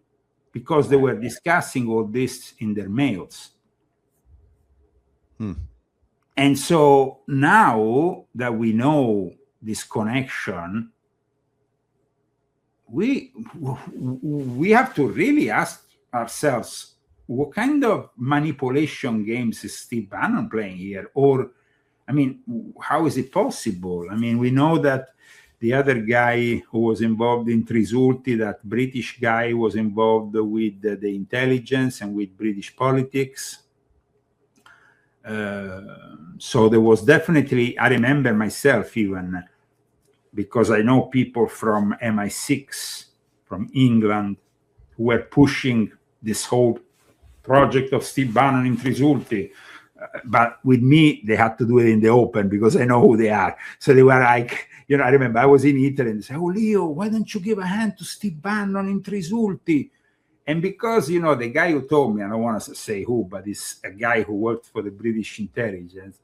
because they were discussing all this in their mails. And so now that we know this connection, we have to really ask ourselves, what kind of manipulation games is Steve Bannon playing here? Or I mean, how is it possible? I mean, we know that the other guy who was involved in Trisulti, that British guy, was involved with the intelligence and with British politics. So there was definitely, I remember myself even, because I know people from MI6, from England, who were pushing this whole project of Steve Bannon in Trisulti. But with me, they had to do it in the open because I know who they are. So they were like, you know, I remember I was in Italy and they said, "Oh, Leo, why don't you give a hand to Steve Bannon in Trisulti?" And because, you know, the guy who told me, I don't want to say who, but it's a guy who worked for the British intelligence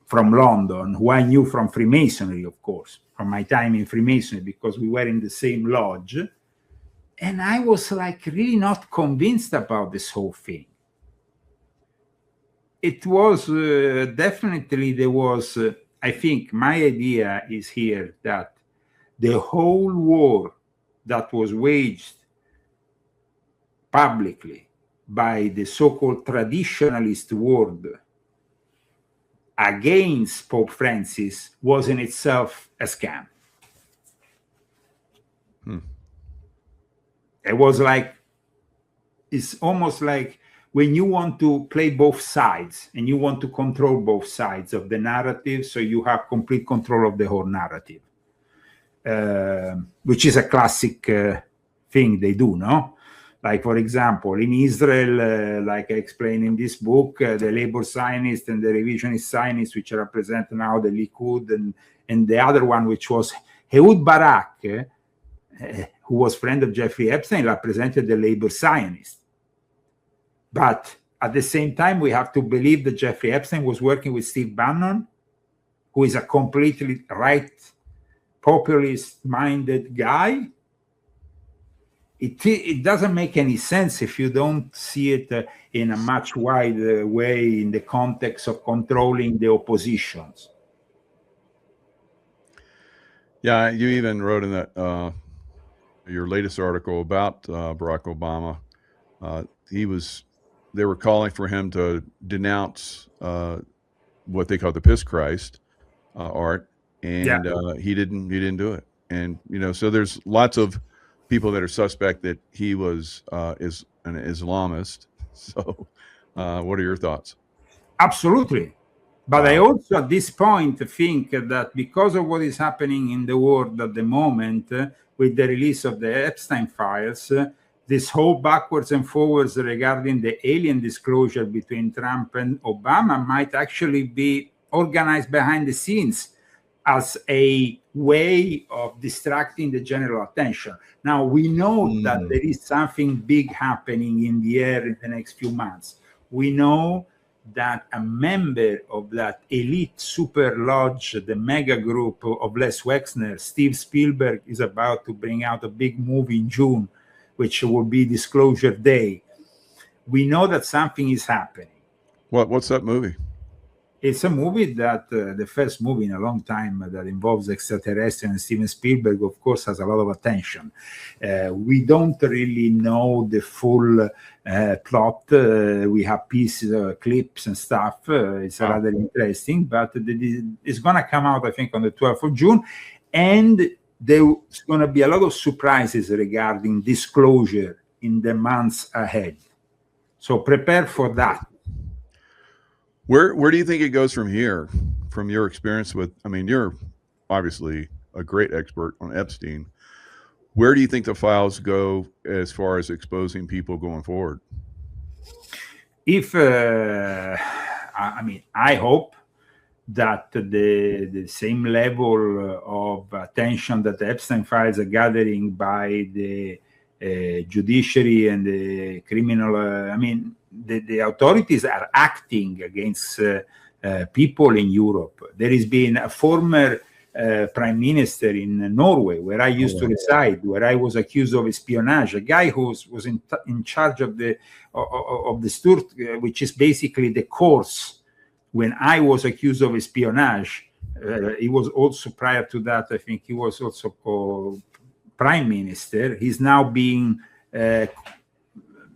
from London, who I knew from Freemasonry, of course, from my time in Freemasonry, because we were in the same lodge. And I was like really not convinced about this whole thing. It was definitely, there was, I think my idea is here that the whole war that was waged publicly by the so-called traditionalist world against Pope Francis was in itself a scam. It was like, it's almost like when you want to play both sides and you want to control both sides of the narrative, so you have complete control of the whole narrative, which is a classic thing they do, no? Like, for example, in Israel, like I explained in this book, the labor Zionists and the revisionist Zionists, which represent now the Likud, and the other one, which was Ehud Barak, who was friend of Jeffrey Epstein, represented the labor Zionists. But at the same time, we have to believe that Jeffrey Epstein was working with Steve Bannon, who is a completely right, populist-minded guy. It doesn't make any sense if you don't see it in a much wider way in the context of controlling the oppositions. Yeah, you even wrote in that your latest article about Barack Obama. They were calling for him to denounce what they call the Piss Christ art, and he didn't do it. And you know, so there's lots of people that are suspect that he was is an Islamist. So, what are your thoughts? Absolutely. But I also, at this point, think that because of what is happening in the world at the moment, with the release of the Epstein files, this whole backwards and forwards regarding the alien disclosure between Trump and Obama might actually be organized behind the scenes as a way of distracting the general attention. Now, we know that there is something big happening in the air in the next few months. We know that a member of that elite super lodge, the mega group of Les Wexner, Steve Spielberg, is about to bring out a big movie in June, which will be Disclosure Day. We know that something is happening. What's that movie? It's a movie that the first movie in a long time that involves extraterrestrials, and Steven Spielberg, of course, has a lot of attention. We don't really know the full plot. We have pieces, clips and stuff. It's rather interesting, but it's going to come out, I think, on the 12th of June. And there's going to be a lot of surprises regarding disclosure in the months ahead. So prepare for that. Where do you think it goes from here, from your experience with, I mean, you're obviously a great expert on Epstein. Where do you think the files go as far as exposing people going forward? If, I mean, I hope that the same level of attention that the Epstein files are gathering by the judiciary and the criminal, I mean, the authorities are acting against people in Europe. There has been a former prime minister in Norway, where I used to reside, where I was accused of espionage, a guy who was in charge of the Sturt, which is basically the course. When I was accused of espionage, he was also, prior to that, I think he was also prime minister. He's now being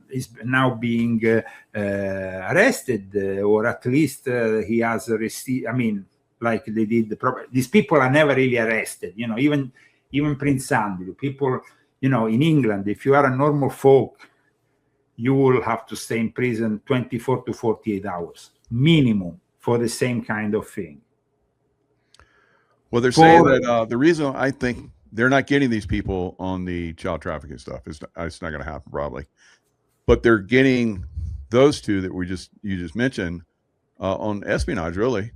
is now being arrested, or at least he has received. I mean, like they did. These people are never really arrested. Even Prince Andrew. People, in England, if you are a normal folk, you will have to stay in prison 24 to 48 hours minimum for the same kind of thing. Well, they're saying that the reason I think they're not getting these people on the child trafficking stuff is it's not going to happen probably, but they're getting those two that you just mentioned on espionage, really.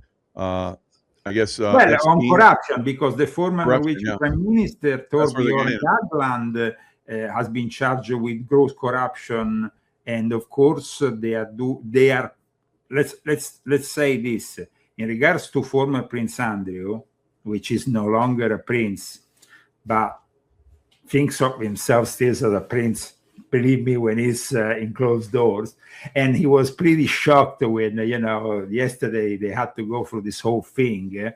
I guess on corruption, because the former Norwegian Prime Minister Torbjørn Jagland has been charged with gross corruption, and of course they are. Let's say this in regards to former Prince Andrew, which is no longer a prince, but thinks of himself still as a prince. Believe me, when he's in closed doors. And he was pretty shocked when, yesterday they had to go through this whole thing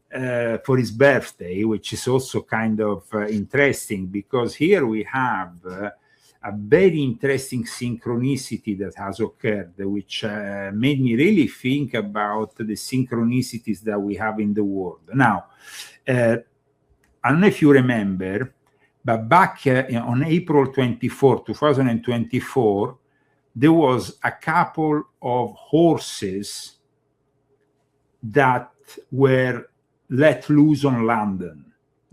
for his birthday, which is also kind of interesting, because here we have a very interesting synchronicity that has occurred, which made me really think about the synchronicities that we have in the world. Now, I don't know if you remember, but back on April 24, 2024, there was a couple of horses that were let loose on London.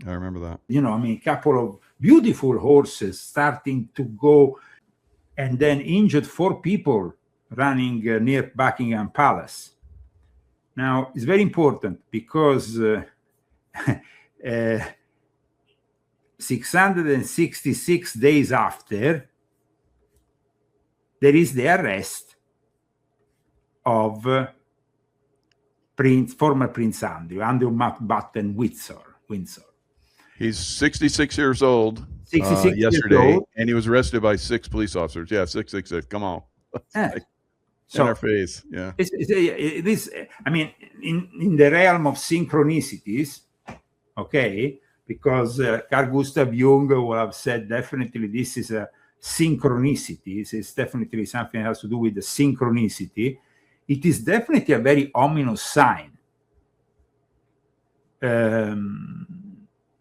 I remember that. A couple of beautiful horses starting to go, and then injured 4 people running near Buckingham Palace. Now, it's very important because 666 days after, there is the arrest of former Prince Andrew Mountbatten Windsor. He's 66 years old. 66 yesterday, years old. And he was arrested by 6 police officers. Yeah, 666. Come on. In our face. Yeah. In the realm of synchronicities, okay, because Carl Gustav Jung will have said definitely this is a synchronicity. It's definitely something that has to do with the synchronicity. It is definitely a very ominous sign.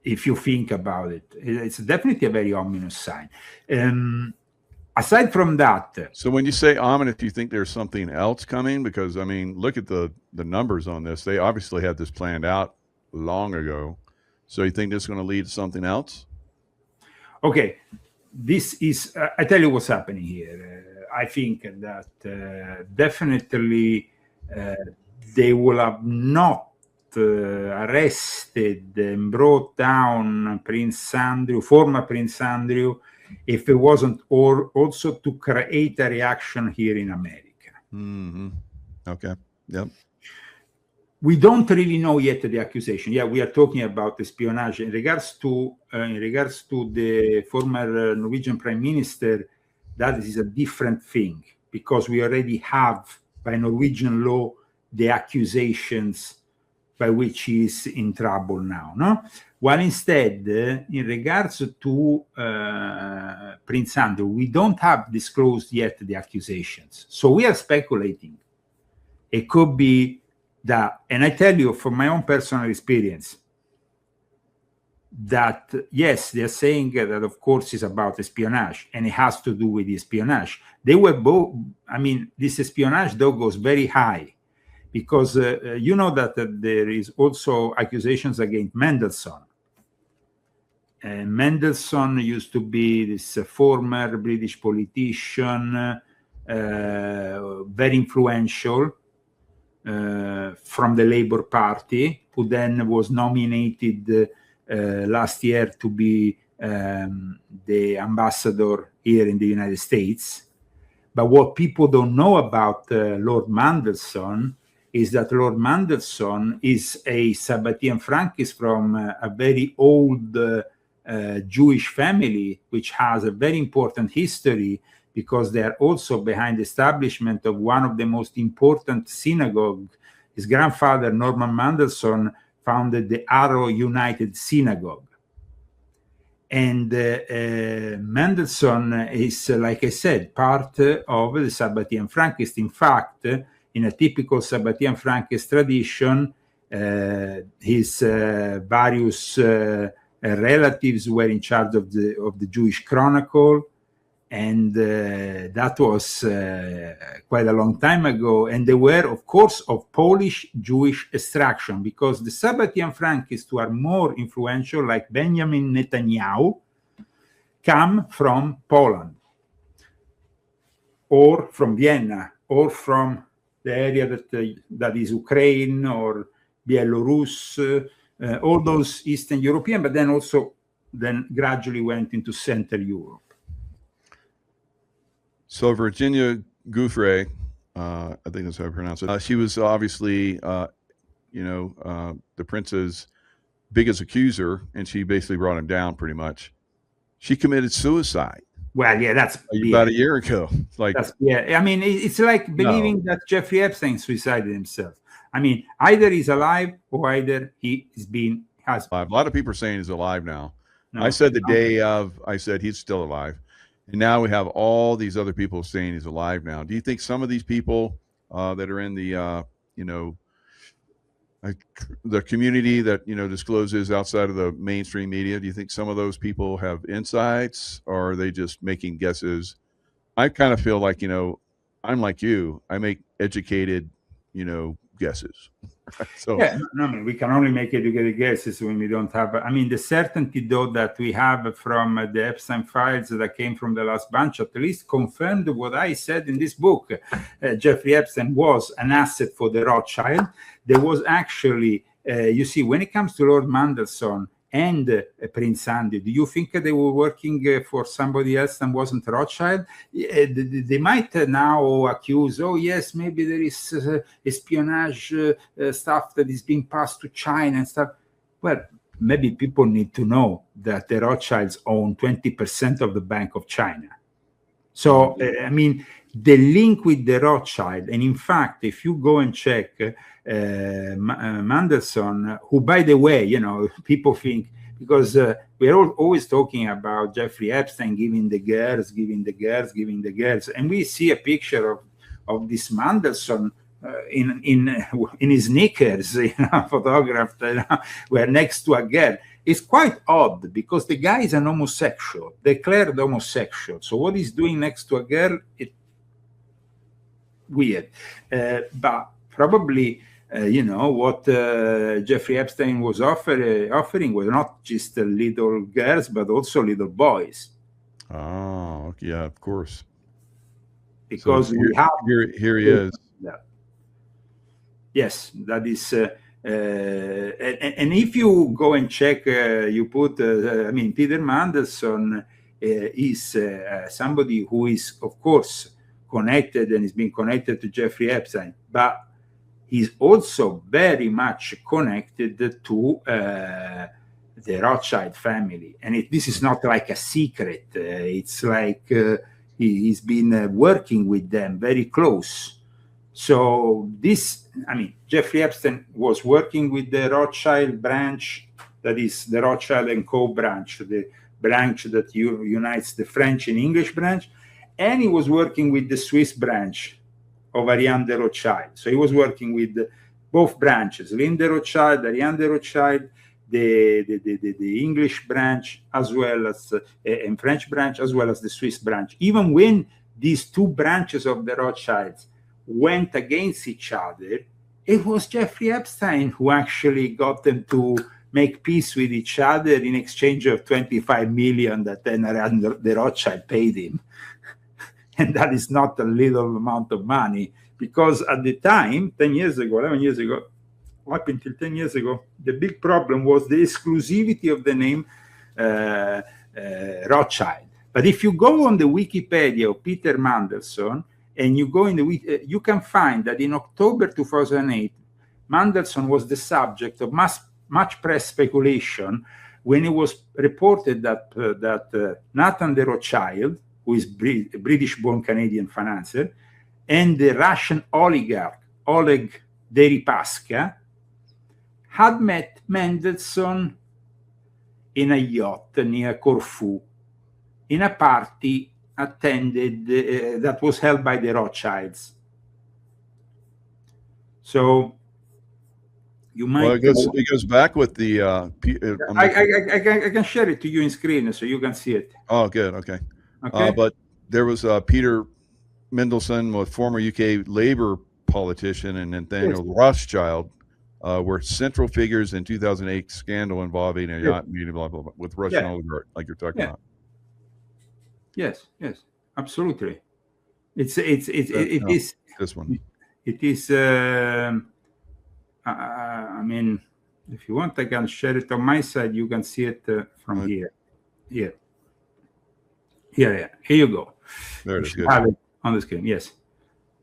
If you think about it, it's definitely a very ominous sign. Aside from that. So when you say ominous, do you think there's something else coming? Because, look at the numbers on this. They obviously had this planned out long ago. So you think this is going to lead to something else? Okay. This is, I tell you what's happening here. I think that definitely they will have not arrested and brought down former Prince Andrew, if it wasn't also to create a reaction here in America. Mm-hmm. Okay. Yep. We don't really know yet the accusation. Yeah, we are talking about espionage. In regards to the former Norwegian Prime Minister, that is a different thing, because we already have, by Norwegian law, the accusations by which he is in trouble now. No? While instead, in regards to Prince Andrew, we don't have disclosed yet the accusations. So we are speculating. It could be that, and I tell you from my own personal experience, that yes, they're saying that of course it's about espionage, and it has to do with espionage. They were both, this espionage though goes very high, because you know that there is also accusations against Mendelssohn. Mendelssohn used to be this former British politician, very influential, from the Labour Party, who then was nominated last year to be the ambassador here in the United States. But what people don't know about Lord Mendelssohn is that Lord Mendelssohn is a Sabbatean Frankist from a very old Jewish family, which has a very important history, because they are also behind the establishment of one of the most important synagogues. His grandfather, Norman Mendelssohn, founded the Arrow United Synagogue. And Mendelssohn is, like I said, part of the Sabbatean Frankist. In fact, in a typical Sabbatean Frankist tradition, his various relatives were in charge of the Jewish Chronicle, and that was quite a long time ago. And they were, of course, of Polish Jewish extraction, because the Sabbatean Frankists who are more influential, like Benjamin Netanyahu, come from Poland, or from Vienna, or from the area that is Ukraine or Belarus, all those Eastern European, but then also gradually went into Central Europe. So Virginia Giuffre, I think that's how I pronounce it. She was obviously, the prince's biggest accuser, and she basically brought him down pretty much. She committed suicide. Well, yeah, that's about a year ago. Like, I mean, it's like believing that Jeffrey Epstein suicided himself. I mean, either he's alive or either he is has. A lot of people are saying he's alive now. No, I said I said he's still alive. And now we have all these other people saying he's alive now. Do you think some of these people that are in the, the community that, discloses outside of the mainstream media, do you think some of those people have insights, or are they just making guesses? I kind of feel like, I'm like you. I make educated, guesses. So yeah, no, I mean, we can only make educated guesses when we don't have. I mean, the certainty, though, that we have from the Epstein files that came from the last bunch, at least confirmed what I said in this book. Jeffrey Epstein was an asset for the Rothschild. There was actually, you see, when it comes to Lord Mendelssohn and Prince Andy, do you think they were working for somebody else and wasn't Rothschild? They might now accuse, oh yes, maybe there is espionage stuff that is being passed to China and stuff. Well, maybe people need to know that the Rothschilds own 20% of the Bank of China. So, I mean, the link with the Rothschild, and in fact, if you go and check Mendelssohn, who, by the way, people think, because we're always talking about Jeffrey Epstein giving the girls, and we see a picture of this Mendelssohn in his knickers, photographed, where next to a girl. It's quite odd because the guy is an homosexual, declared homosexual. So what he's doing next to a girl, it's weird. But probably, what Jeffrey Epstein was offering was not just little girls, but also little boys. Oh, yeah, of course. Because so here he is. Yeah. Yes, that is. And if you go and check, you put, Peter Mendelssohn is somebody who is, of course, connected and is being connected to Jeffrey Epstein, but he's also very much connected to the Rothschild family. And this is not like a secret. It's like he's been working with them very close. So Jeffrey Epstein was working with the Rothschild branch, that is the Rothschild and Co. branch, the branch that unites the French and English branch, and he was working with the Swiss branch of Ariane de Rothschild. So he was working with both branches, Linde Rothschild, Ariane de Rothschild, the English branch, as well as and French branch, as well as the Swiss branch. Even when these two branches of the Rothschilds went against each other, it was Jeffrey Epstein who actually got them to make peace with each other in exchange of 25 million that then the Rothschild paid him. And that is not a little amount of money, because at the time, 11 years ago, up until 10 years ago, the big problem was the exclusivity of the name Rothschild. But if you go on the Wikipedia of Peter Mendelssohn, and you go in you can find that in October 2008, Mendelssohn was the subject of much press speculation when it was reported that Nathan de Rothschild, who is a British-born Canadian financier, and the Russian oligarch Oleg Deripaska had met Mendelssohn in a yacht near Corfu in a party attended that was held by the Rothschilds. So you might. Well, it goes back with the. I can share it to you in screen so you can see it. Oh, good. Okay. Okay. But there was Peter Mendelsohn, a former UK Labour politician, and Nathaniel Rothschild were central figures in 2008 scandal involving a yacht meeting, blah, blah, blah, with Russian oligarch, like you're talking about. Yes, absolutely. It is this one. It is. I mean, if you want, I can share it on my side. You can see it from here. Here you go. There it is. Good. Have it on the screen. Yes.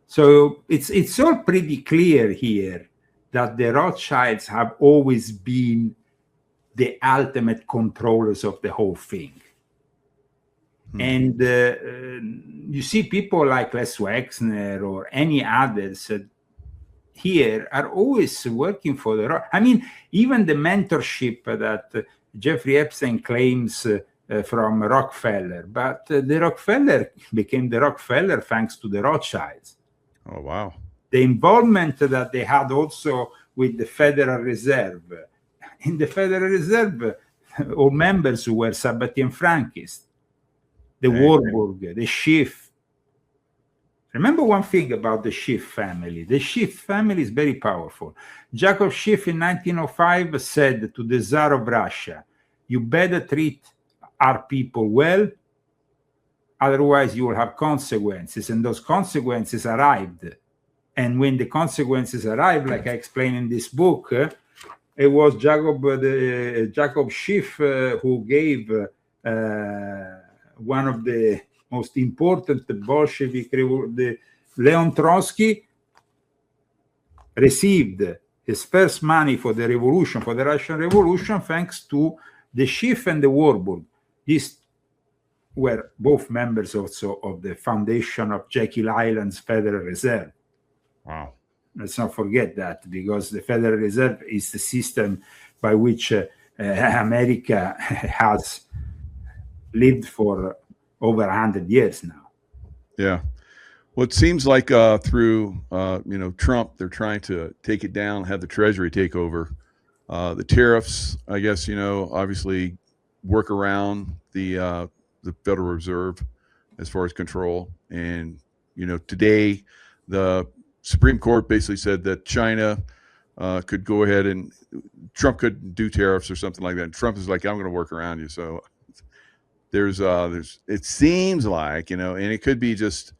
So it's all pretty clear here that the Rothschilds have always been the ultimate controllers of the whole thing. And you see people like Les Wexner or any others here are always working for the. I mean, even the mentorship that Jeffrey Epstein claims from Rockefeller, but the Rockefeller became the Rockefeller thanks to the Rothschilds. Oh, wow. The involvement that they had also with the Federal Reserve. In the Federal Reserve, all members were Sabatian Frankists. The Warburg, the Schiff. Remember one thing about the Schiff family. The Schiff family is very powerful. Jacob Schiff in 1905 said to the Tsar of Russia, you better treat our people well, otherwise you will have consequences. And those consequences arrived. And when the consequences arrived, like I explained in this book, it was Jacob Schiff who gave one of the most important Bolshevik, Leon Trotsky, received his first money for the revolution, for the Russian Revolution, thanks to the Schiff and the Warburg. These were both members also of the foundation of Jekyll Island's Federal Reserve. Wow. Let's not forget that, because the Federal Reserve is the system by which America has lived for over 100 years now. Yeah. Well, it seems like through Trump, they're trying to take it down, have the Treasury take over. The tariffs, I guess, obviously work around the Federal Reserve as far as control. And today the Supreme Court basically said that China could go ahead and Trump could do tariffs or something like that. And Trump is like, I'm going to work around you. So there's it seems like, and it could be just,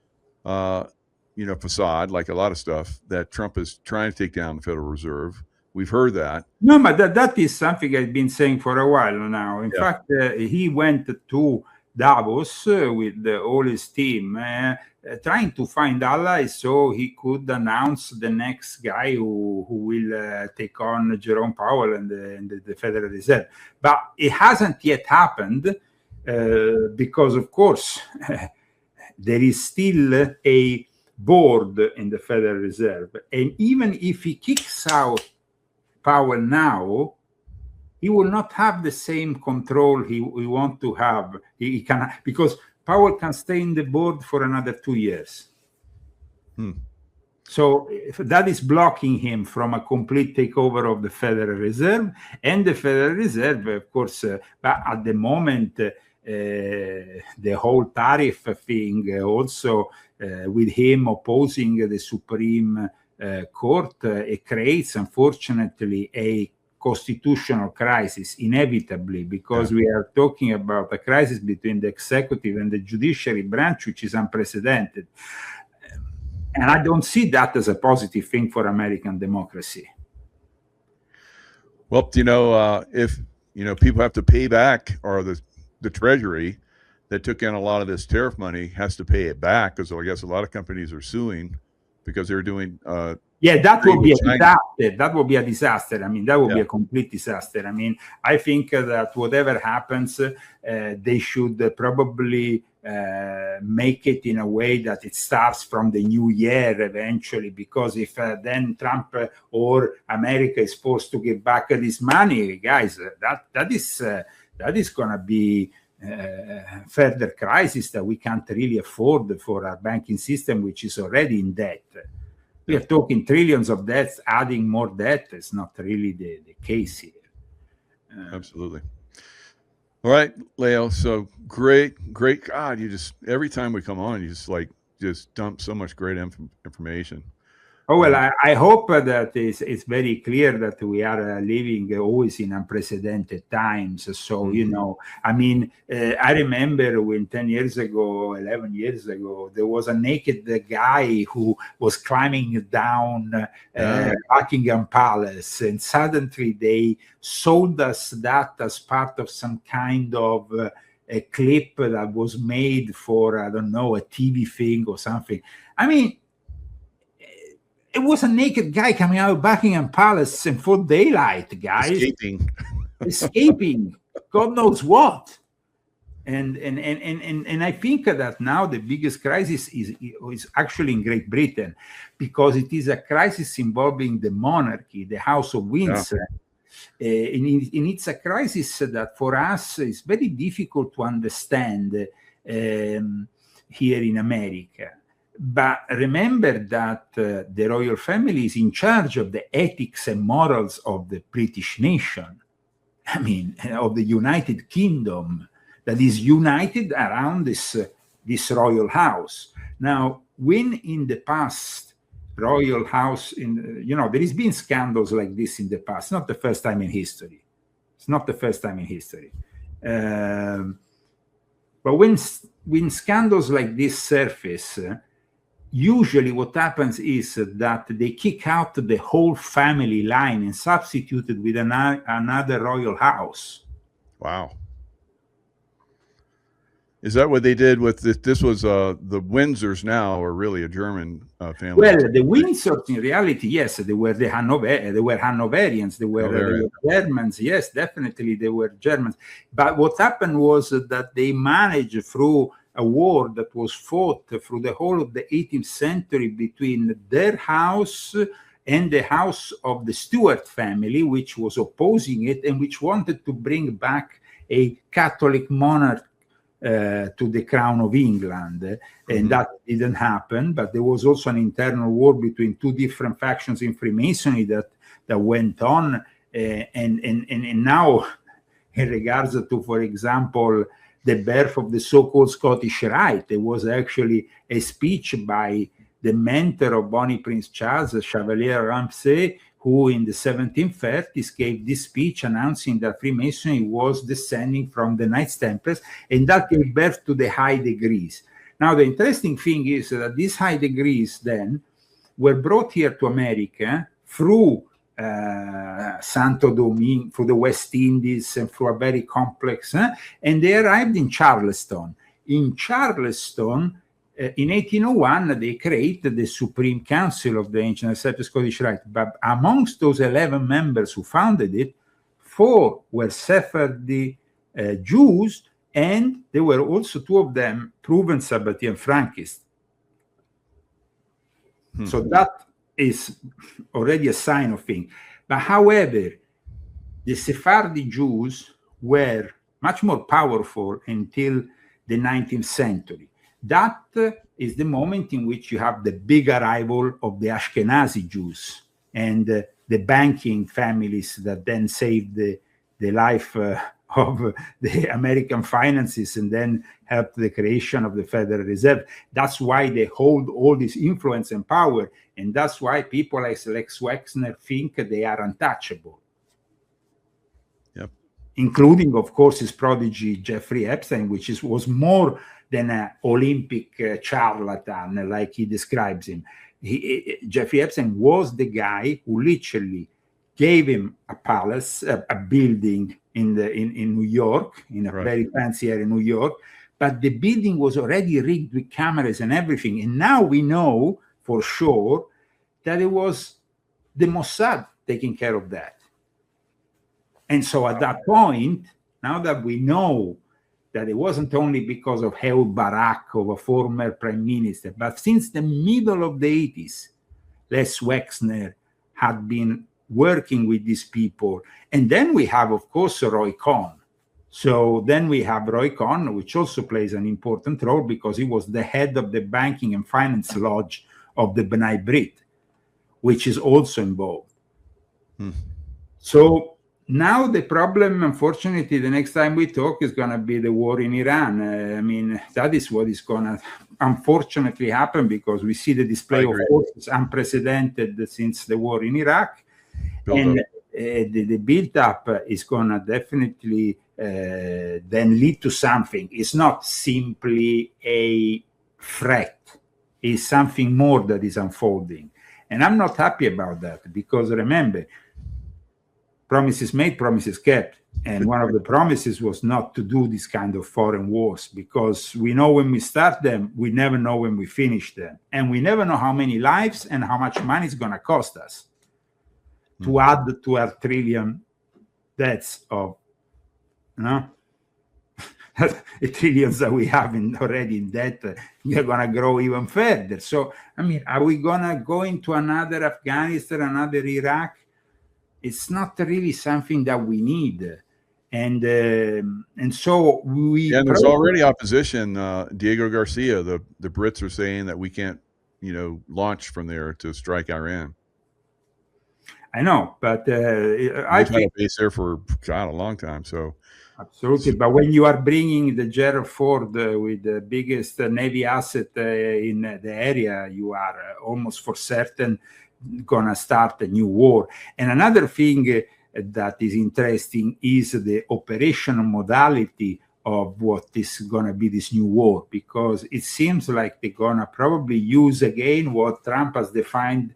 facade, like a lot of stuff, that Trump is trying to take down the Federal Reserve. We've heard that. No, but that is something I've been saying for a while now. In fact, he went to Davos with all his team, trying to find allies so he could announce the next guy who will take on Jerome Powell and the Federal Reserve. But it hasn't yet happened because, of course, there is still a board in the Federal Reserve. And even if he kicks out Powell now, he will not have the same control he want to have. He can, because Powell can stay in the board for another 2 years. So if that is blocking him from a complete takeover of the Federal Reserve. And the Federal Reserve, of course, but at the moment, the whole tariff thing also with him opposing the Supreme Court, it creates, unfortunately, a constitutional crisis, inevitably, because we are talking about a crisis between the executive and the judiciary branch, which is unprecedented. And I don't see that as a positive thing for American democracy. Well, if people have to pay back, or the Treasury that took in a lot of this tariff money has to pay it back, because I guess a lot of companies are suing because they're doing that will be a disaster. That will be a disaster. I mean, that will be a complete disaster. I mean, I think that whatever happens, they should probably make it in a way that it starts from the new year eventually, because if then Trump or America is forced to give back this money, guys, that is that is going to be further crisis that we can't really afford for our banking system, which is already in debt. We are talking trillions of debts, adding more debt is not really the case here. Absolutely. All right, Leo. So great. God, you just, every time we come on, you just dump so much great information. Oh, well, I hope that it's very clear that we are living always in unprecedented times. So, I mean, I remember when 10 years ago, 11 years ago, there was a naked guy who was climbing down Buckingham Palace, and suddenly they sold us that as part of some kind of a clip that was made for, I don't know, a TV thing or something. I mean, it was a naked guy coming out of Buckingham Palace in full daylight, guys. Escaping, God knows what. And I think that now the biggest crisis is actually in Great Britain, because it is a crisis involving the monarchy, the House of Windsor. Yeah. And it's a crisis that for us is very difficult to understand here in America. But remember that the royal family is in charge of the ethics and morals of the British nation. I mean, of the United Kingdom, that is united around this royal house. Now, when in the past, royal house, there has been scandals like this in the past. Not the first time in history. It's not the first time in history. But when scandals like this surface, usually what happens is that they kick out the whole family line and substitute it with another royal house. Wow. Is that what they did with this? This was the Windsors now are really a German family. Well, the Windsors in reality, yes, they were Hanoverians, they were Germans. Yes, definitely they were Germans. But what happened was that they managed through a war that was fought through the whole of the 18th century between their house and the house of the Stuart family, which was opposing it and which wanted to bring back a Catholic monarch to the crown of England. And that didn't happen. But there was also an internal war between two different factions in Freemasonry that went on. And now, in regards to, for example, the birth of the so-called Scottish Rite, there was actually a speech by the mentor of Bonnie Prince Charles, Chevalier Ramsay, who in the 1730s gave this speech announcing that Freemasonry was descending from the Knights Templars, and that gave birth to the High Degrees. Now, the interesting thing is that these High Degrees then were brought here to America through Santo Domingo, through the West Indies, and through a very complex, and they arrived in Charleston. In Charleston, in 1801, they created the Supreme Council of the Ancient Accepted Scottish Rite. But amongst those 11 members who founded it, 4 were Sephardi Jews, and there were also 2 of them proven Sabbatean Frankists. So that is already a sign of things. But however, the Sephardi Jews were much more powerful until the 19th century. That is the moment in which you have the big arrival of the Ashkenazi Jews and the banking families that then saved the life of the American finances and then helped the creation of the Federal Reserve. That's why they hold all this influence and power. And that's why people like Lex Wexner think they are untouchable. Yep. Including, of course, his prodigy, Jeffrey Epstein, which was more than an Olympic charlatan, like he describes him. Jeffrey Epstein was the guy who literally gave him a palace, a building in New York, in a very fancy area in New York, but the building was already rigged with cameras and everything. And now we know for sure that it was the Mossad taking care of that. And so at that point, now that we know that it wasn't only because of Ehud Barak, of a former prime minister, but since the middle of the 80s, Les Wexner had been working with these people. And then we have, of course, Roy Cohn. So then we have Roy Cohn, which also plays an important role because he was the head of the Banking and Finance Lodge of the B'nai B'rith, which is also involved. So now the problem, unfortunately, the next time we talk is going to be the war in Iran. I mean, that is what is going to unfortunately happen, because we see the display of forces unprecedented since the war in Iraq. The build-up is going to definitely then lead to something. It's not simply a threat. It's something more that is unfolding. And I'm not happy about that, because remember, promises made, promises kept. And one of the promises was not to do this kind of foreign wars, because we know when we start them, we never know when we finish them. And we never know how many lives and how much money it's going to cost us to add to our trillion debts of, the trillions that we have already in debt. We are going to grow even further. So, I mean, are we going to go into another Afghanistan, another Iraq? It's not really something that we need. And so we... And there's already opposition. Diego Garcia, the Brits are saying that we can't, launch from there to strike Iran. I know, but I've had a base there for a long time. So absolutely, but when you are bringing the Gerald Ford with the biggest Navy asset in the area, you are almost for certain gonna start a new war. And another thing that is interesting is the operational modality of what is gonna be this new war, because it seems like they're gonna probably use again what Trump has defined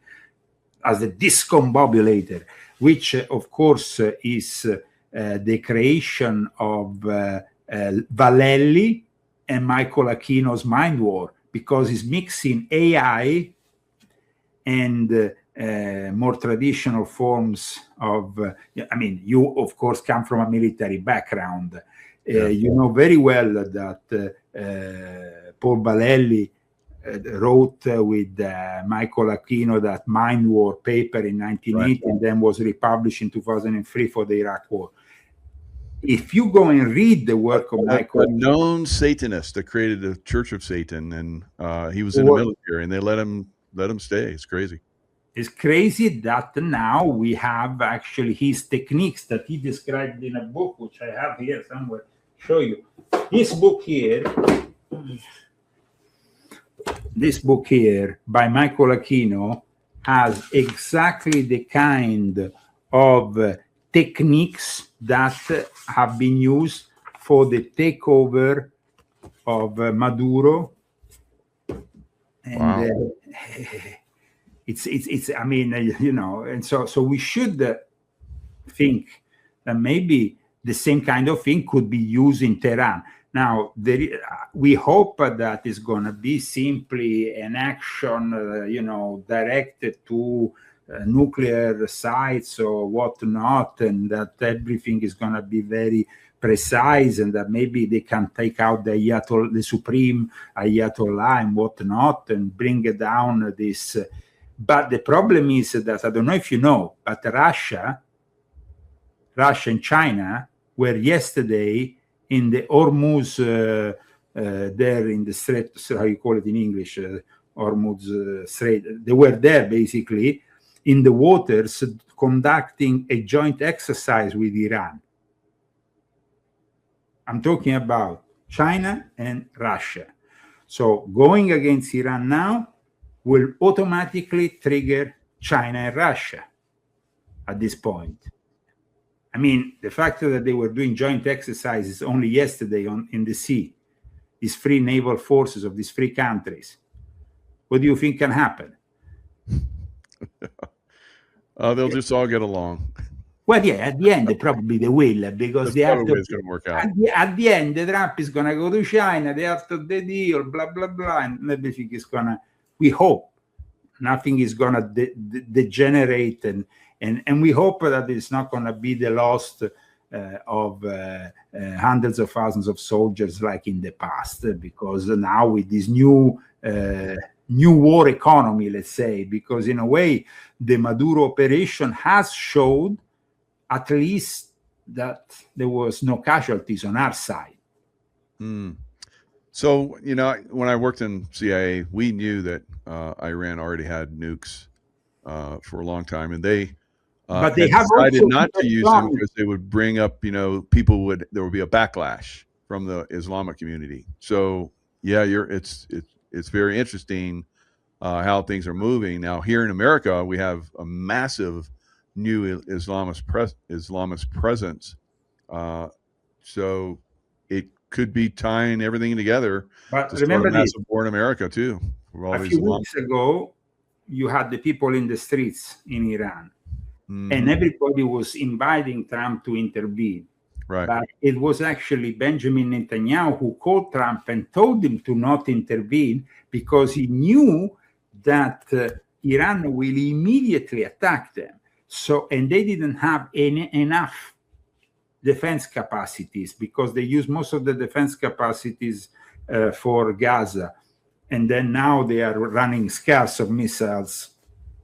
as a discombobulator, which of course is the creation of Vallely and Michael Aquino's mind war, because it's mixing AI and more traditional forms of, you of course come from a military background. You know very well that Paul Vallely wrote with Michael Aquino that Mind War paper in 1980, and then was republished in 2003 for the Iraq War. If you go and read the work of Michael, a known Satanist that created the Church of Satan, and he was in the military, and they let him stay. It's crazy. It's crazy that now we have actually his techniques that he described in a book, which I have here somewhere. Show you this book here. This book here by Michael Aquino has exactly the kind of techniques that have been used for the takeover of Maduro. And wow. It's I mean, and so we should think that maybe the same kind of thing could be used in Tehran. Now, we hope that it's going to be simply an action, directed to nuclear sites or whatnot, and that everything is going to be very precise, and that maybe they can take out the supreme Ayatollah and whatnot and bring down this. But the problem is that, I don't know if you know, but Russia and China were yesterday in the Hormuz, there in the Strait, how you call it in English, Hormuz Strait. They were there basically in the waters conducting a joint exercise with Iran. I'm talking about China and Russia. So going against Iran now will automatically trigger China and Russia at this point. I mean, the fact that they were doing joint exercises only yesterday in the sea, these three naval forces of these three countries, what do you think can happen? They'll just all get along. Well, yeah, at the end, probably they will, because they have to. It's going to work out. At the end, Trump is going to go to China, they have to the deal, blah, blah, blah, and everything is going to, we hope, nothing is going to degenerate, and we hope that it's not going to be the loss of hundreds of thousands of soldiers like in the past, because now with this new war economy, let's say, because in a way, the Maduro operation has showed at least that there was no casualties on our side. So, when I worked in CIA, we knew that Iran already had nukes for a long time, and they But they had have decided also not to use them because they would bring up, there would be a backlash from the Islamic community. So, yeah, it's very interesting how things are moving now. Here in America, we have a massive new Islamist presence. So it could be tying everything together But to start remember a massive war in America too. a few weeks ago, you had the people in the streets in Iran, and everybody was inviting Trump to intervene. Right. But it was actually Benjamin Netanyahu who called Trump and told him to not intervene because he knew that Iran will immediately attack them. So, and they didn't have enough defense capacities because they use most of the defense capacities for Gaza. And then now they are running scarce of missiles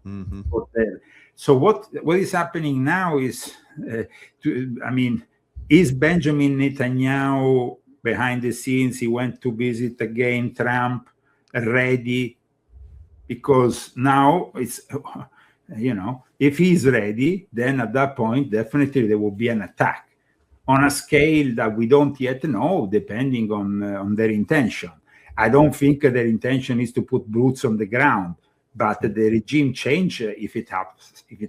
for there. So what is happening now is, is Benjamin Netanyahu behind the scenes? He went to visit again Trump, ready? Because now it's, if he's ready, then at that point, definitely there will be an attack on a scale that we don't yet know, depending on their intention. I don't think their intention is to put boots on the ground, but the regime change, if it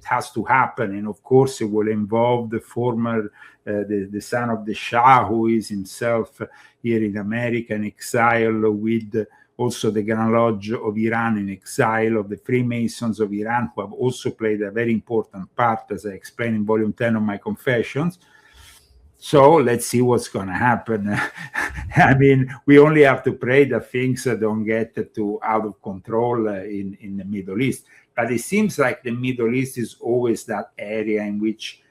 has to happen, and of course it will involve the former, the son of the Shah, who is himself here in America in exile, with also the Grand Lodge of Iran in exile, of the Freemasons of Iran, who have also played a very important part, as I explained in volume 10 of my Confessions. So let's see what's going to happen. We only have to pray that things don't get out of control in the Middle East. But it seems like the Middle East is always that area in which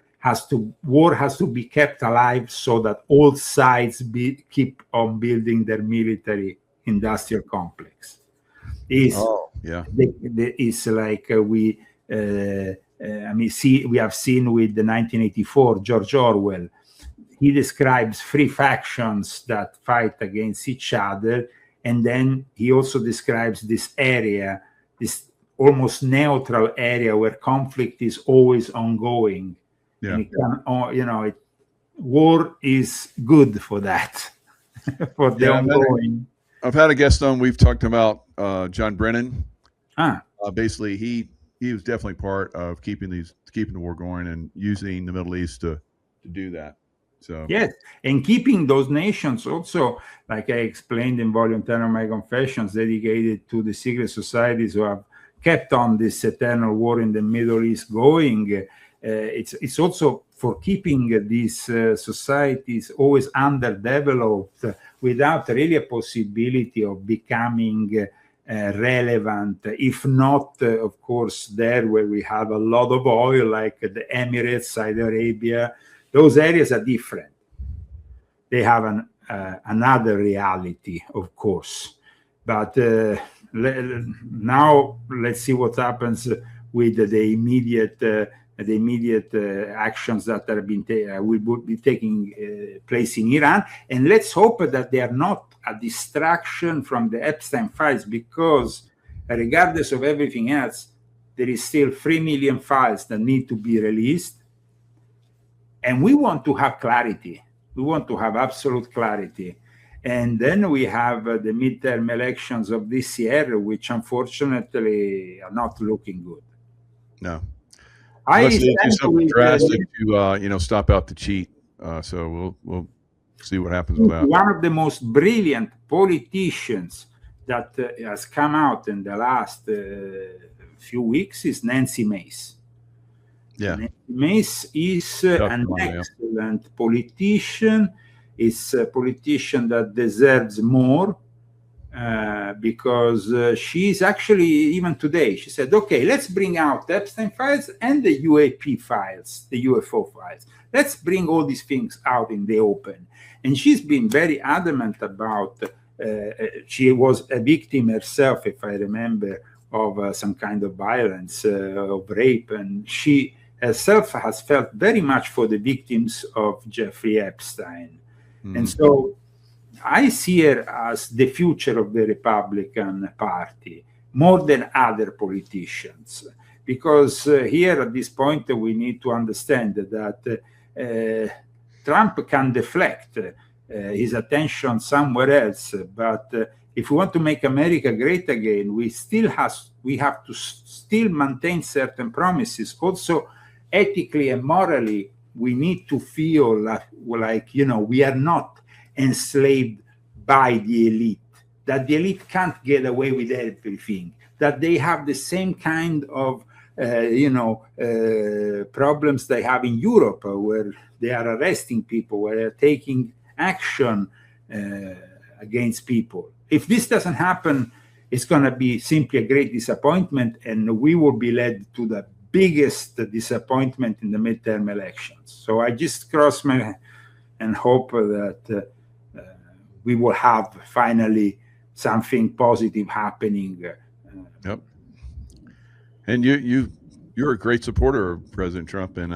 war has to be kept alive so that all sides keep on building their military industrial complex. It's like we have seen with the 1984 George Orwell. He describes three factions that fight against each other, and then he also describes this area, this almost neutral area where conflict is always ongoing. Yeah. And war is good for that, for the ongoing. I've had a guest on. We've talked about John Brennan. Basically, he was definitely part of keeping the war going and using the Middle East to do that. So yes, and keeping those nations also, like I explained in volume 10 of my Confessions, dedicated to the secret societies who have kept on this eternal war in the Middle East going. It's also for keeping these societies always underdeveloped, without really a possibility of becoming relevant, if not, of course, there where we have a lot of oil, like the Emirates, Saudi Arabia. Those areas are different. They have another reality, of course. But now let's see what happens with the immediate actions that will be taking place in Iran. And let's hope that they are not a distraction from the Epstein files, because regardless of everything else, there is still 3 million files that need to be released. And we want to have clarity. We want to have absolute clarity. And then we have the midterm elections of this year, which unfortunately are not looking good. No. Unless they do something drastic to stop out the cheat. So we'll see what happens with that. One of the most brilliant politicians that has come out in the last few weeks is Nancy Mace. Yeah. Mace is an excellent politician. It's a politician that deserves more because she's actually, even today, she said, okay, let's bring out the Epstein files and the UAP files, the UFO files. Let's bring all these things out in the open. And she's been very adamant about, she was a victim herself, if I remember, of some kind of violence, of rape. And she herself has felt very much for the victims of Jeffrey Epstein. Mm. And so I see her as the future of the Republican Party more than other politicians. Because here at this point, we need to understand that Trump can deflect his attention somewhere else. But if we want to make America great again, we have to still maintain certain promises. Also, ethically and morally, we need to feel like we are not enslaved by the elite, that the elite can't get away with everything, that they have the same kind of problems they have in Europe, where they are arresting people, where they're taking action against people. If this doesn't happen, it's going to be simply a great disappointment, and we will be led to the biggest disappointment in the midterm elections. So I just cross my and hope that we will have finally something positive happening. Yep. And you're a great supporter of President Trump, and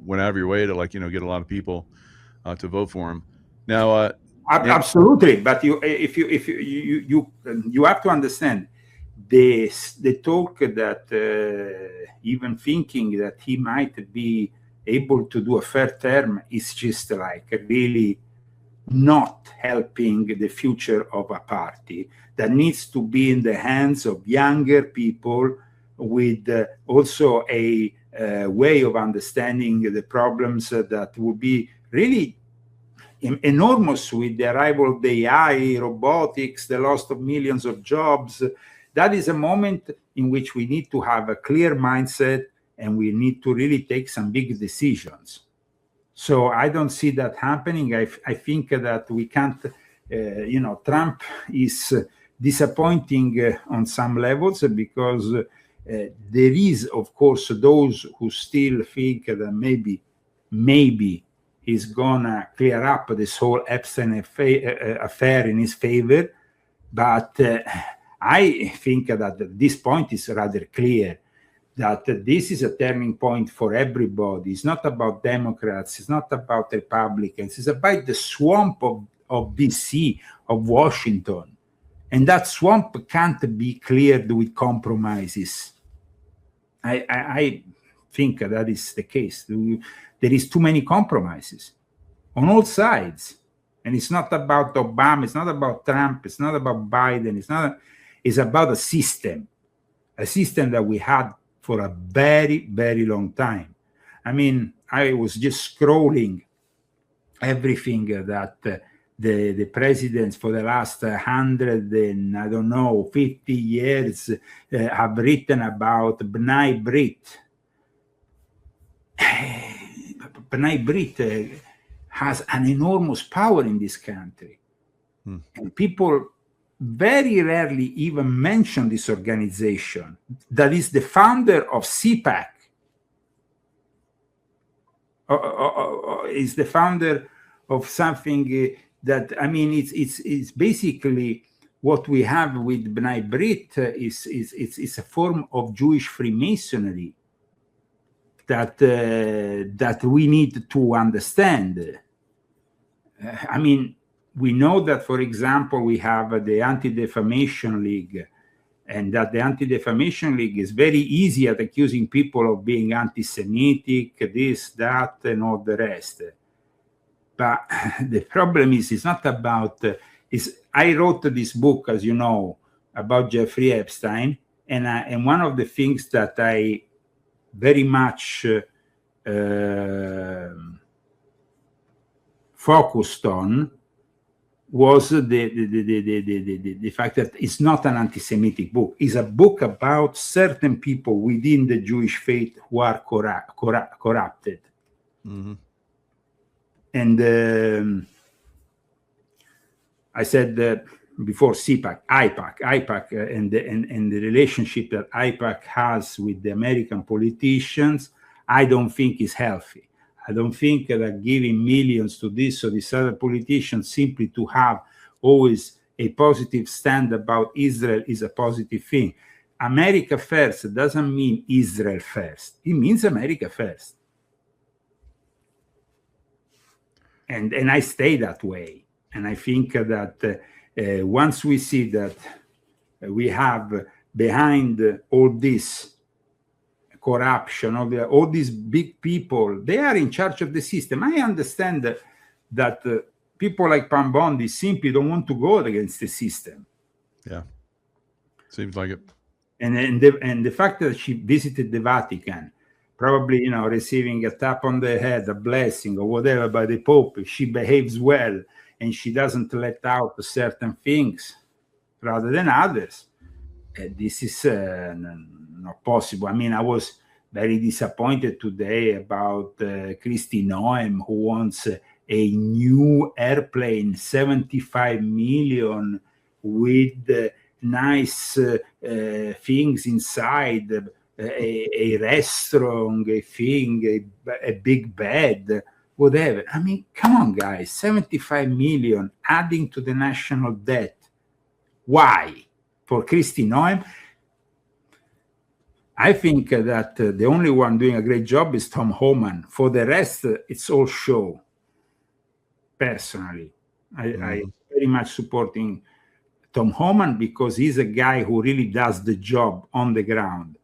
went out of your way to get a lot of people to vote for him. Now, absolutely, but you have to understand the talk that even thinking that he might be able to do a fair term is just really not helping the future of a party that needs to be in the hands of younger people with also a way of understanding the problems that will be really enormous with the arrival of the AI, robotics, the loss of millions of jobs. That is a moment in which we need to have a clear mindset, and we need to really take some big decisions. So I don't see that happening. I think that we can't, Trump is disappointing on some levels, because there is, of course, those who still think that maybe he's gonna clear up this whole Epstein affair in his favor. But I think that at this point is rather clear that this is a turning point for everybody. It's not about Democrats, it's not about Republicans, it's about the swamp of DC, of Washington. And that swamp can't be cleared with compromises. I think that is the case. There is too many compromises on all sides. And it's not about Obama, it's not about Trump, it's not about Biden, it's about a system that we had for a very, very long time. I mean, I was just scrolling everything that the presidents for the last 50 years have written about B'nai Brit. B'nai Brit has an enormous power in this country. And people very rarely even mention this organization that is the founder of CPAC, is the founder of something that, I mean, it's basically what we have with B'nai Brit is a form of Jewish Freemasonry that we need to understand. I mean, we know that, for example, we have the Anti-Defamation League, and that the Anti-Defamation League is very easy at accusing people of being anti-Semitic, this, that, and all the rest. But the problem is, it's not about... I wrote this book, as you know, about Jeffrey Epstein, and one of the things that I very much focused on was the fact that it's not an anti-Semitic book. It's a book about certain people within the Jewish faith who are corrupted. Mm-hmm. And I said before IPAC, and the relationship that IPAC has with the American politicians, I don't think is healthy. I don't think that giving millions to this or this other politician simply to have always a positive stand about Israel is a positive thing. America first doesn't mean Israel first. It means America first. And I stay that way. And I think that once we see that we have behind all this corruption, all these big people, they are in charge of the system. I understand that people like Pambondi simply don't want to go against the system. Yeah, seems like it. And the fact that she visited the Vatican, probably, receiving a tap on the head, a blessing or whatever by the Pope, she behaves well and she doesn't let out certain things rather than others. This is not possible. I mean, I was very disappointed today about Kristi Noem, who wants a new airplane, 75 million, with nice things inside, a restaurant, a big bed, whatever. I mean, come on, guys, 75 million adding to the national debt. Why? For Kristi Noem? I think that the only one doing a great job is Tom Homan. For the rest, it's all show. Personally, I very much supporting Tom Homan because he's a guy who really does the job on the ground.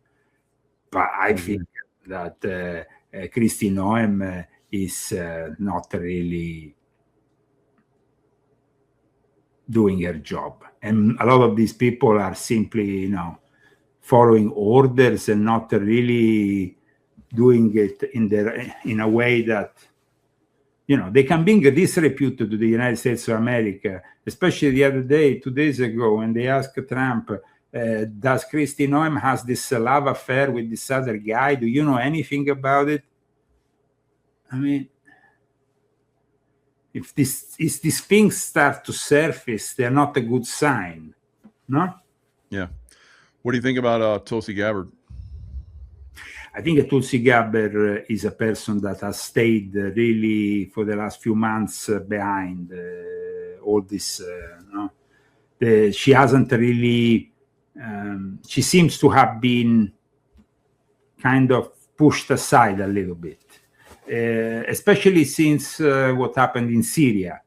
But I think that Kristi Noem is not really doing her job. And a lot of these people are simply, following orders and not really doing it in a way that, they can bring a disrepute to the United States of America. Especially the other day, 2 days ago, when they asked Trump, does Kristi Noem has this love affair with this other guy? Do you know anything about it? I mean, if these things start to surface, they're not a good sign, no? Yeah. What do you think about Tulsi Gabbard? I think Tulsi Gabbard is a person that has stayed really for the last few months behind all this. She hasn't really. She seems to have been kind of pushed aside a little bit, especially since what happened in Syria,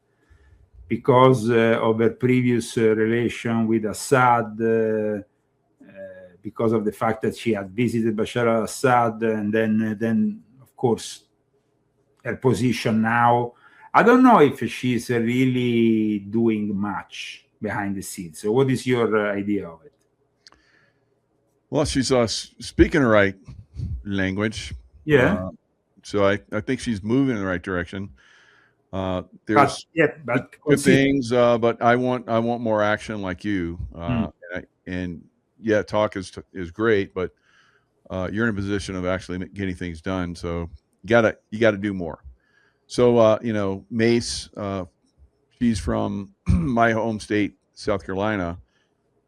because of her previous relation with Assad. Because of the fact that she had visited Bashar al-Assad, and then of course her position now. I don't know if she's really doing much behind the scenes. So, what is your idea of it? Well, she's speaking the right language. Yeah. So I think she's moving in the right direction. There's but good things, but I want more action like you. And yeah, talk is great, but you're in a position of actually getting things done. So you gotta do more. So Mace, she's from my home state, South Carolina,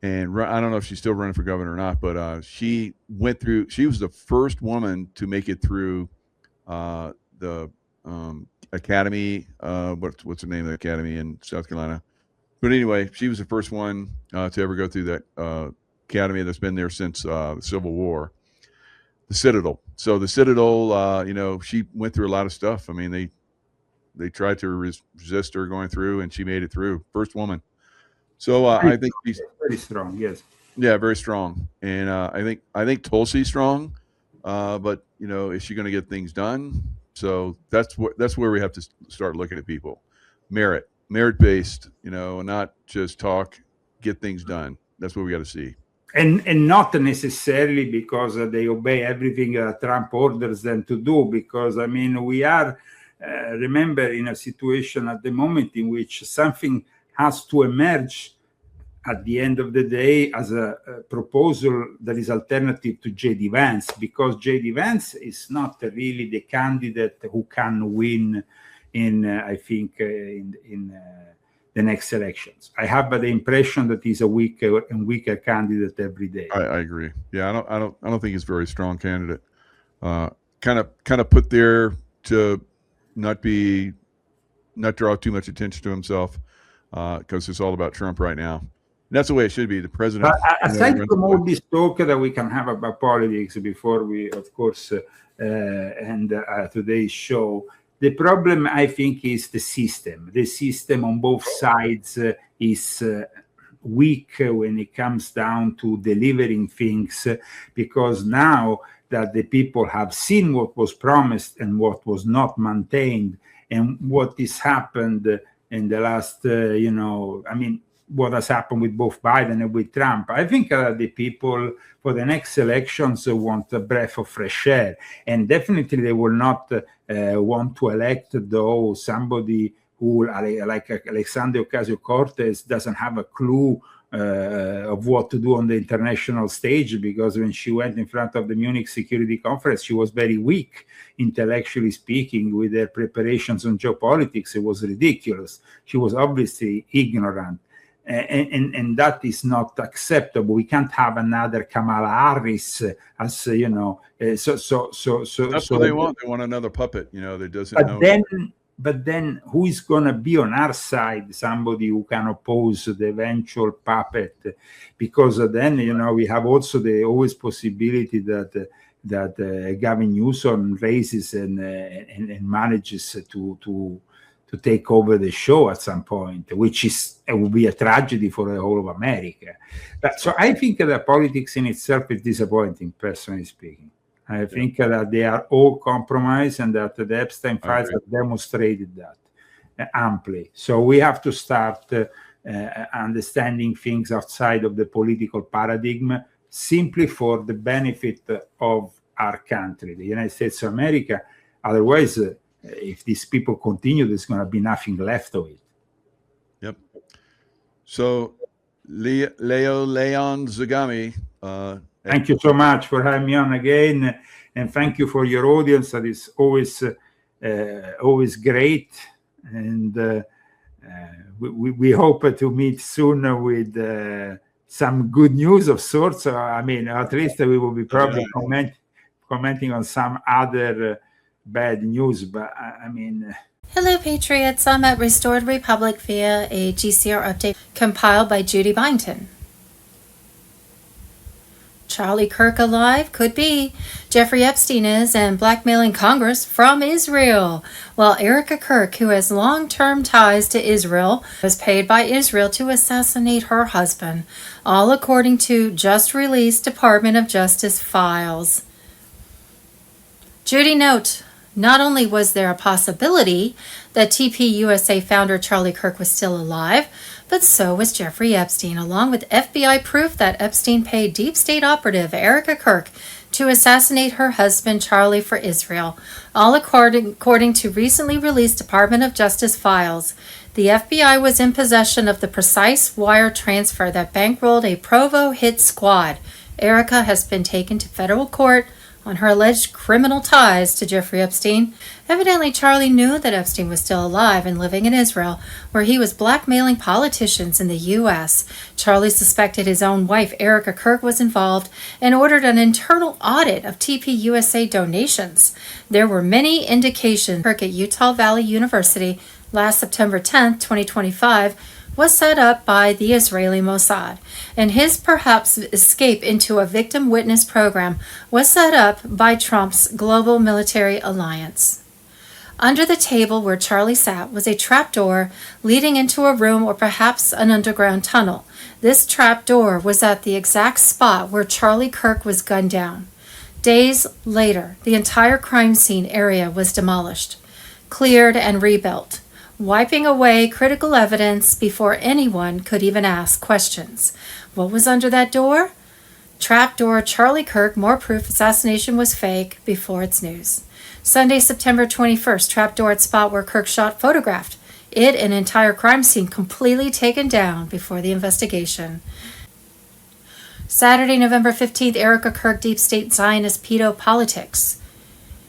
and I don't know if she's still running for governor or not, but she went through. She was the first woman to make it through the academy. What's the name of the academy in South Carolina? But anyway, she was the first one to ever go through that academy that's been there since the Civil War, the Citadel. So the Citadel, she went through a lot of stuff. I mean, they tried to resist her going through, and she made it through. First woman. So I think she's very strong. Yes. Yeah, very strong. And I think Tulsi's strong, but is she going to get things done? So that's where we have to start looking at people. Merit-based, not just talk, get things done. That's what we got to see. And not necessarily because they obey everything Trump orders them to do, because, I mean, we are, remember, in a situation at the moment in which something has to emerge at the end of the day as a proposal that is alternative to J.D. Vance, because J.D. Vance is not really the candidate who can win in the next elections. I have the impression that he's a weaker and weaker candidate every day. I agree. Yeah, I don't think he's a very strong candidate. Kind of put there to not draw too much attention to himself, because it's all about Trump right now. that's the way it should be. The president. But aside from all this talk that we can have about politics before we, of course, end today's show, the problem, I think, is the system. The system on both sides is weak when it comes down to delivering things, because now that the people have seen what was promised and what was not maintained, and what has happened in the last, what has happened with both Biden and with Trump. I think the people for the next elections want a breath of fresh air, and definitely they will not want to elect, though, somebody who, like Alexandria Ocasio-Cortez, doesn't have a clue of what to do on the international stage, because when she went in front of the Munich Security Conference, she was very weak, intellectually speaking, with her preparations on geopolitics. It was ridiculous. She was obviously ignorant. And that is not acceptable. We can't have another Kamala Harris as So that's what they want. They want another puppet, that doesn't know. But then who is going to be on our side? Somebody who can oppose the eventual puppet, because then we have also the always possibility that Gavin Newsom raises and manages to take over the show at some point, which it will be a tragedy for the whole of America. So I think that politics in itself is disappointing, personally speaking. I think that they are all compromised, and that the Epstein files have demonstrated that amply. So we have to start understanding things outside of the political paradigm, simply for the benefit of our country, the United States of America. Otherwise, if these people continue, there's going to be nothing left of it. Yep. So, Leon Zagami, thank you so much for having me on again, and thank you for your audience. That is always great, and we hope to meet soon with some good news of sorts. At least we will be probably commenting on some other bad news, but Hello, Patriots. I'm at Restored Republic via a GCR update compiled by Judy Byington. Charlie Kirk alive? Could be. Jeffrey Epstein is, and blackmailing Congress from Israel. While Erica Kirk, who has long-term ties to Israel, was paid by Israel to assassinate her husband, all according to just released Department of Justice files. Judy note, not only was there a possibility that TPUSA founder Charlie Kirk was still alive, but so was Jeffrey Epstein, along with FBI proof that Epstein paid deep state operative Erica Kirk to assassinate her husband Charlie for Israel, all according to recently released Department of Justice files. The FBI was in possession of the precise wire transfer that bankrolled a Provo hit squad. Erica has been taken to federal court on her alleged criminal ties to Jeffrey Epstein. Evidently, Charlie knew that Epstein was still alive and living in Israel, where he was blackmailing politicians in the U.S. Charlie suspected his own wife, Erica Kirk, was involved and ordered an internal audit of TPUSA donations. There were many indications Kirk at Utah Valley University last September 10, 2025, was set up by the Israeli Mossad, and his perhaps escape into a victim witness program was set up by Trump's global military alliance. Under the table where Charlie sat was a trapdoor leading into a room or perhaps an underground tunnel. This trapdoor was at the exact spot where Charlie Kirk was gunned down. Days later, the entire crime scene area was demolished, cleared, and rebuilt, wiping away critical evidence before anyone could even ask questions. What was under that door? Trapdoor Charlie Kirk, more proof assassination was fake before its news. Sunday, September 21st, trapdoor at spot where Kirk shot photographed. It, an entire crime scene completely taken down before the investigation. Saturday, November 15th, Erica Kirk, deep state Zionist pedo politics.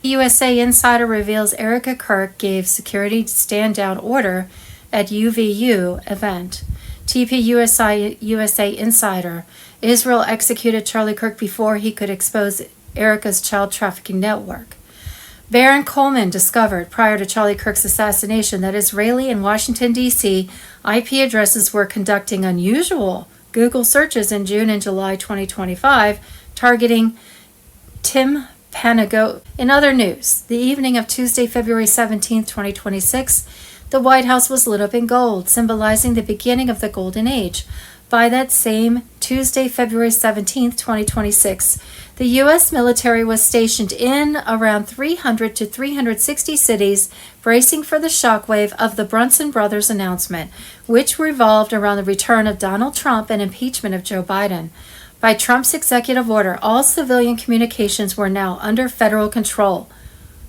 USA Insider reveals Erica Kirk gave security stand-down order at UVU event. TPUSA Insider, Israel executed Charlie Kirk before he could expose Erica's child trafficking network. Baron Coleman discovered prior to Charlie Kirk's assassination that Israeli and Washington, D.C. IP addresses were conducting unusual Google searches in June and July 2025 targeting Tim Panago. In other news, the evening of Tuesday, February 17, 2026, the White House was lit up in gold, symbolizing the beginning of the Golden Age. By that same Tuesday, February 17, 2026, the U.S. military was stationed in around 300 to 360 cities, bracing for the shockwave of the Brunson brothers' announcement, which revolved around the return of Donald Trump and impeachment of Joe Biden. By Trump's executive order, all civilian communications were now under federal control,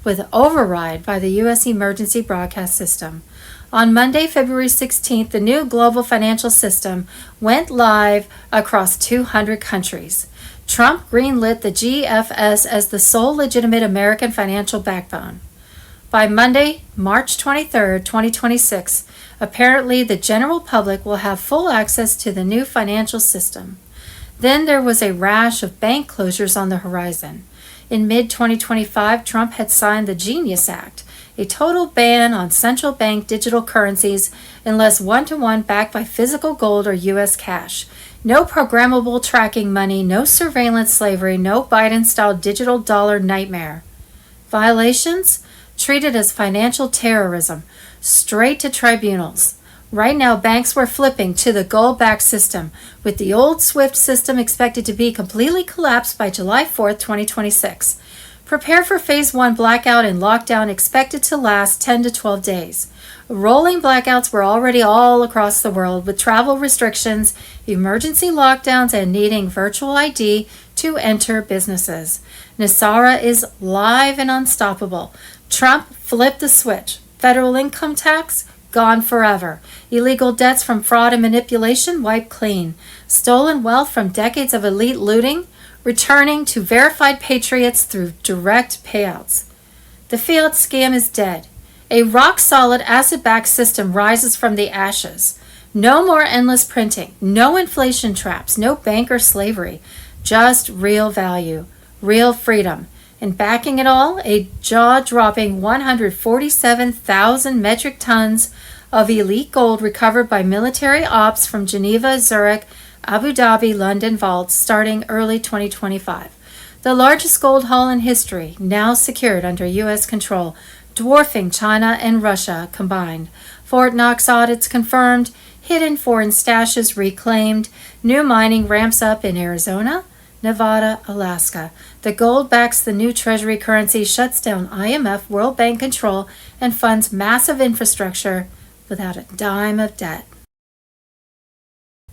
with override by the U.S. Emergency Broadcast System. On Monday, February 16th, the new global financial system went live across 200 countries. Trump greenlit the GFS as the sole legitimate American financial backbone. By Monday, March 23, 2026, apparently the general public will have full access to the new financial system. Then there was a rash of bank closures on the horizon. In mid-2025, Trump had signed the Genius Act, a total ban on central bank digital currencies unless one-to-one backed by physical gold or U.S. cash. No programmable tracking money, no surveillance slavery, no Biden-style digital dollar nightmare. Violations? Treated as financial terrorism, straight to tribunals. Right now, banks were flipping to the gold-backed system, with the old SWIFT system expected to be completely collapsed by July 4, 2026. Prepare for Phase 1 blackout and lockdown expected to last 10 to 12 days. Rolling blackouts were already all across the world, with travel restrictions, emergency lockdowns, and needing virtual ID to enter businesses. Nasara is live and unstoppable. Trump flipped the switch. Federal income tax? Gone forever. Illegal debts from fraud and manipulation wiped clean. Stolen wealth from decades of elite looting? Returning to verified patriots through direct payouts. The fiat scam is dead. A rock-solid asset-backed system rises from the ashes. No more endless printing, no inflation traps, no banker slavery, just real value, real freedom. And backing it all, a jaw-dropping 147,000 metric tons of elite gold recovered by military ops from Geneva, Zurich, Abu Dhabi, London vaults starting early 2025. The largest gold haul in history, now secured under U.S. control, dwarfing China and Russia combined. Fort Knox audits confirmed, hidden foreign stashes reclaimed, new mining ramps up in Arizona, Nevada, Alaska. The gold backs the new treasury currency, shuts down IMF, World Bank control, and funds massive infrastructure without a dime of debt.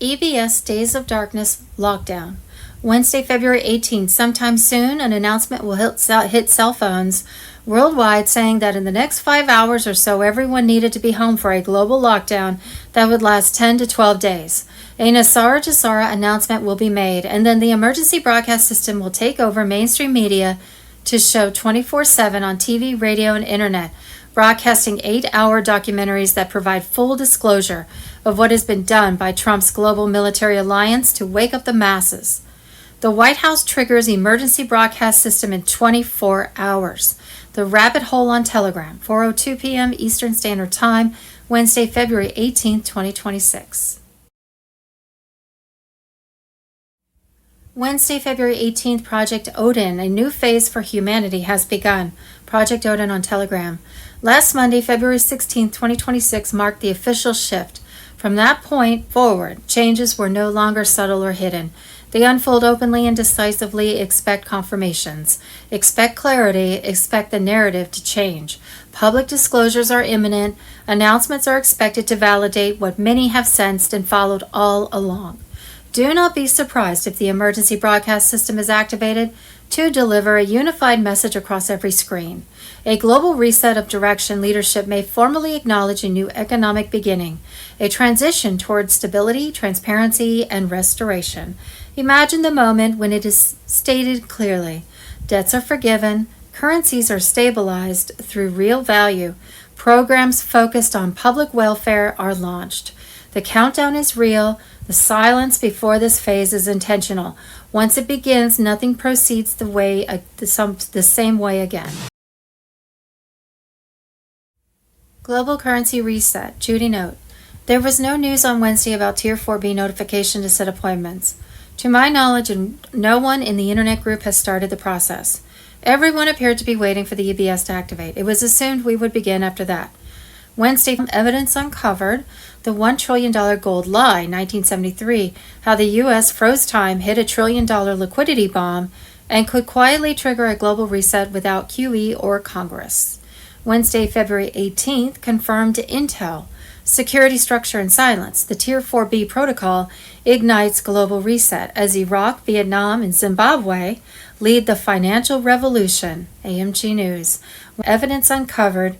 EBS Days of Darkness lockdown. Wednesday, February 18th. Sometime soon, an announcement will hit cell phones worldwide saying that in the next 5 hours or so, everyone needed to be home for a global lockdown that would last 10 to 12 days. A Nasara announcement will be made, and then the emergency broadcast system will take over mainstream media to show 24/7 on TV, radio, and internet, broadcasting 8-hour documentaries that provide full disclosure of what has been done by Trump's global military alliance to wake up the masses. The White House triggers emergency broadcast system in 24 hours. The rabbit hole on Telegram, 4:02 p.m. Eastern Standard Time, Wednesday, February 18, 2026. Wednesday, February 18th, Project Odin, a new phase for humanity, has begun. Project Odin on Telegram. Last Monday, February 16, 2026, marked the official shift. From that point forward, changes were no longer subtle or hidden. They unfold openly and decisively. Expect confirmations. Expect clarity. Expect the narrative to change. Public disclosures are imminent. Announcements are expected to validate what many have sensed and followed all along. Do not be surprised if the emergency broadcast system is activated to deliver a unified message across every screen. A global reset of direction leadership may formally acknowledge a new economic beginning, a transition towards stability, transparency, and restoration. Imagine the moment when it is stated clearly. Debts are forgiven, currencies are stabilized through real value, programs focused on public welfare are launched. The countdown is real. The silence before this phase is intentional. Once it begins, nothing proceeds the same way again. Global currency reset. Judy note. There was no news on Wednesday about Tier 4B notification to set appointments. To my knowledge, no one in the internet group has started the process. Everyone appeared to be waiting for the EBS to activate. It was assumed we would begin after that. Wednesday, evidence uncovered the $1 trillion gold lie, 1973, how the U.S. froze time, hit a $1 trillion liquidity bomb, and could quietly trigger a global reset without QE or Congress. Wednesday, February 18th, confirmed Intel. Security structure and silence. The Tier 4B protocol ignites global reset as Iraq, Vietnam, and Zimbabwe lead the financial revolution. AMG News. Evidence uncovered.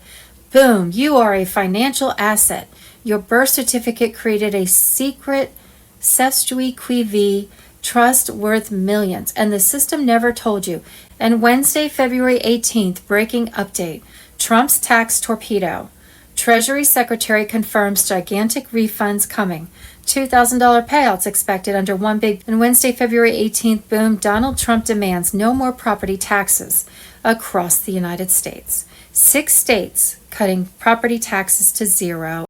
Boom, you are a financial asset. Your birth certificate created a secret cestui qui vie trust worth millions, and the system never told you. And Wednesday, February 18th, breaking update. Trump's tax torpedo. Treasury Secretary confirms gigantic refunds coming. $2,000 payouts expected under one big. And Wednesday, February 18th, boom, Donald Trump demands no more property taxes across the United States. 6 states cutting property taxes to zero.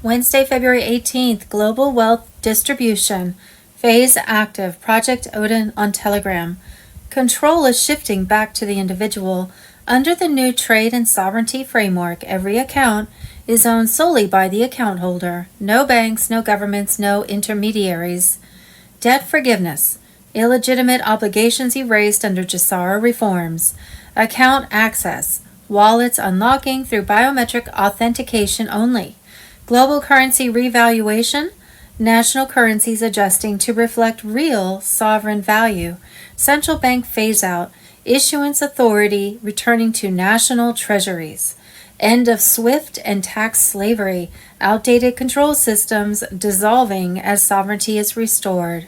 Wednesday, February 18th, Global Wealth Distribution. Phase active. Project Odin on Telegram. Control is shifting back to the individual. Under the new trade and sovereignty framework, every account is owned solely by the account holder. No banks, no governments, no intermediaries. Debt forgiveness. Illegitimate obligations erased under Jassara reforms. Account access. Wallets unlocking through biometric authentication only. Global currency revaluation. National currencies adjusting to reflect real sovereign value. Central bank phase-out. Issuance authority returning to national treasuries. End of SWIFT and tax slavery. Outdated control systems dissolving as sovereignty is restored.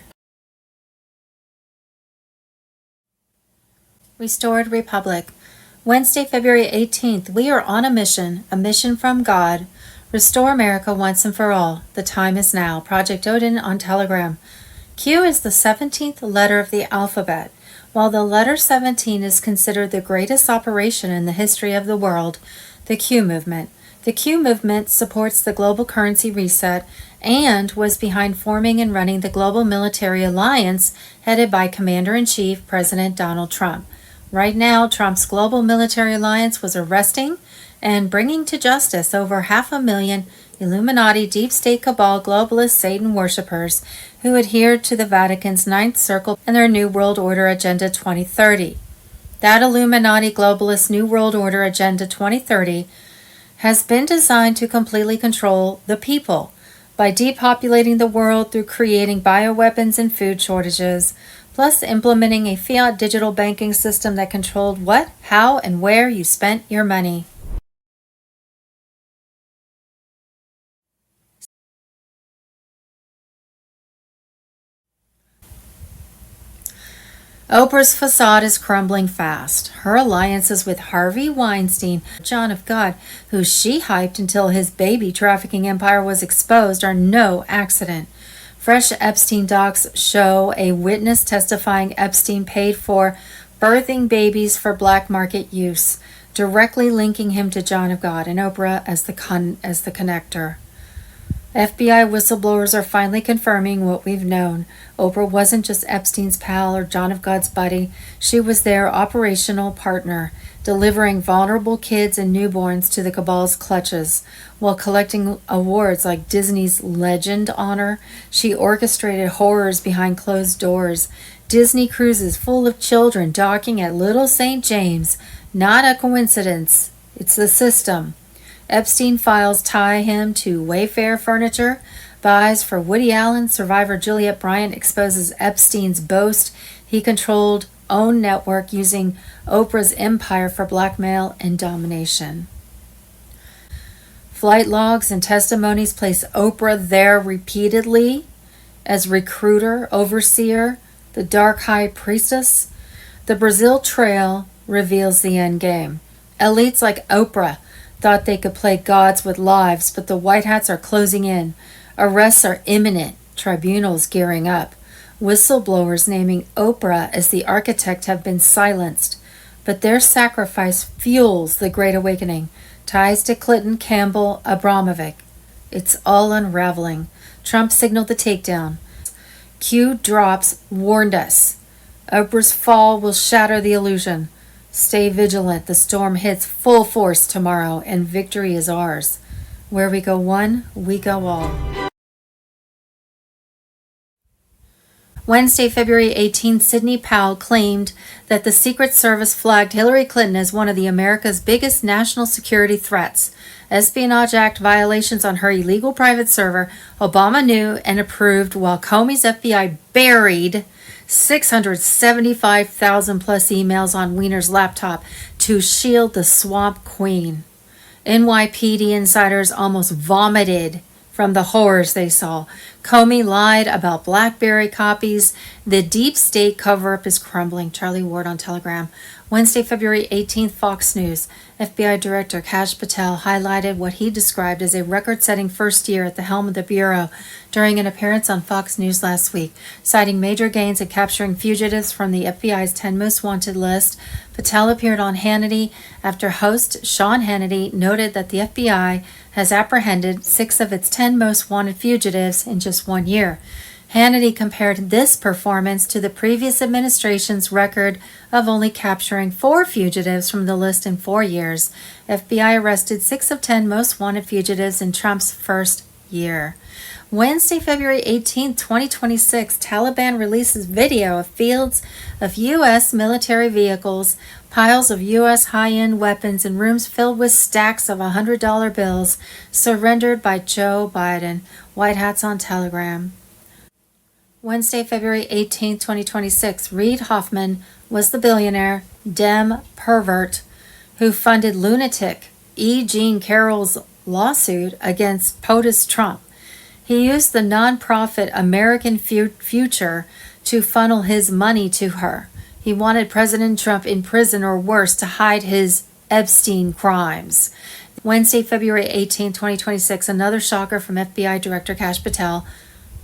Restored Republic. Wednesday, February 18th. We are on a mission from God. Restore America once and for all. The time is now. Project Odin on Telegram. Q is the 17th letter of the alphabet. While the letter 17 is considered the greatest operation in the history of the world, the Q movement. The Q movement supports the global currency reset and was behind forming and running the global military alliance headed by Commander-in-Chief President Donald Trump. Right now, Trump's global military alliance was arresting and bringing to justice over 500,000 Illuminati deep state cabal globalist Satan worshippers who adhered to the Vatican's Ninth Circle and their New World Order Agenda 2030. That Illuminati globalist New World Order Agenda 2030 has been designed to completely control the people by depopulating the world through creating bioweapons and food shortages, plus implementing a fiat digital banking system that controlled what, how, and where you spent your money. Oprah's facade is crumbling fast. Her alliances with Harvey Weinstein, John of God, who she hyped until his baby trafficking empire was exposed, are no accident. Fresh Epstein docs show a witness testifying Epstein paid for birthing babies for black market use, directly linking him to John of God and Oprah as the connector. FBI whistleblowers are finally confirming what we've known. Oprah wasn't just Epstein's pal or John of God's buddy. She was their operational partner, delivering vulnerable kids and newborns to the cabal's clutches. While collecting awards like Disney's Legend honor, she orchestrated horrors behind closed doors. Disney cruises full of children docking at Little St. James. Not a coincidence. It's the system. Epstein files tie him to Wayfair Furniture, buys for Woody Allen. Survivor Juliette Bryant exposes Epstein's boast. He controlled own network using Oprah's empire for blackmail and domination. Flight logs and testimonies place Oprah there repeatedly as recruiter, overseer, the dark high priestess. The Brazil Trail reveals the end game. Elites like Oprah thought they could play gods with lives, but the white hats are closing in. Arrests are imminent. Tribunals gearing up. Whistleblowers naming Oprah as the architect have been silenced, but their sacrifice fuels the Great Awakening. Ties to Clinton, Campbell, Abramovich. It's all unraveling. Trump signaled the takedown. Q drops, warned us. Oprah's fall will shatter the illusion. Stay vigilant. The storm hits full force tomorrow, and victory is ours. Where we go one, we go all. Wednesday, February 18, Sidney Powell claimed that the Secret Service flagged Hillary Clinton as one of America's biggest national security threats. Espionage Act violations on her illegal private server, Obama knew and approved, while Comey's FBI buried 675,000 plus emails on Weiner's laptop to shield the Swamp Queen. NYPD insiders almost vomited from the horrors they saw. Comey lied about BlackBerry copies. The deep state cover-up is crumbling. Charlie Ward on Telegram. Wednesday, February 18th, Fox News. FBI Director Kash Patel highlighted what he described as a record-setting first year at the helm of the Bureau during an appearance on Fox News last week. Citing major gains in capturing fugitives from the FBI's 10 most wanted list, Patel appeared on Hannity after host Sean Hannity noted that the FBI has apprehended 6 of its 10 most wanted fugitives in just 1 year. Hannity compared this performance to the previous administration's record of only capturing 4 fugitives from the list in 4 years. FBI arrested 6 of 10 most wanted fugitives in Trump's first year. Wednesday, February 18, 2026, Taliban releases video of fields of U.S. military vehicles, piles of U.S. high-end weapons, and rooms filled with stacks of $100 bills surrendered by Joe Biden. White Hats on Telegram. Wednesday, February 18, 2026, Reid Hoffman was the billionaire, Dem pervert, who funded lunatic E. Jean Carroll's lawsuit against POTUS Trump. He used the nonprofit American Future to funnel his money to her. He wanted President Trump in prison or worse to hide his Epstein crimes. Wednesday, February 18, 2026, another shocker from FBI Director Kash Patel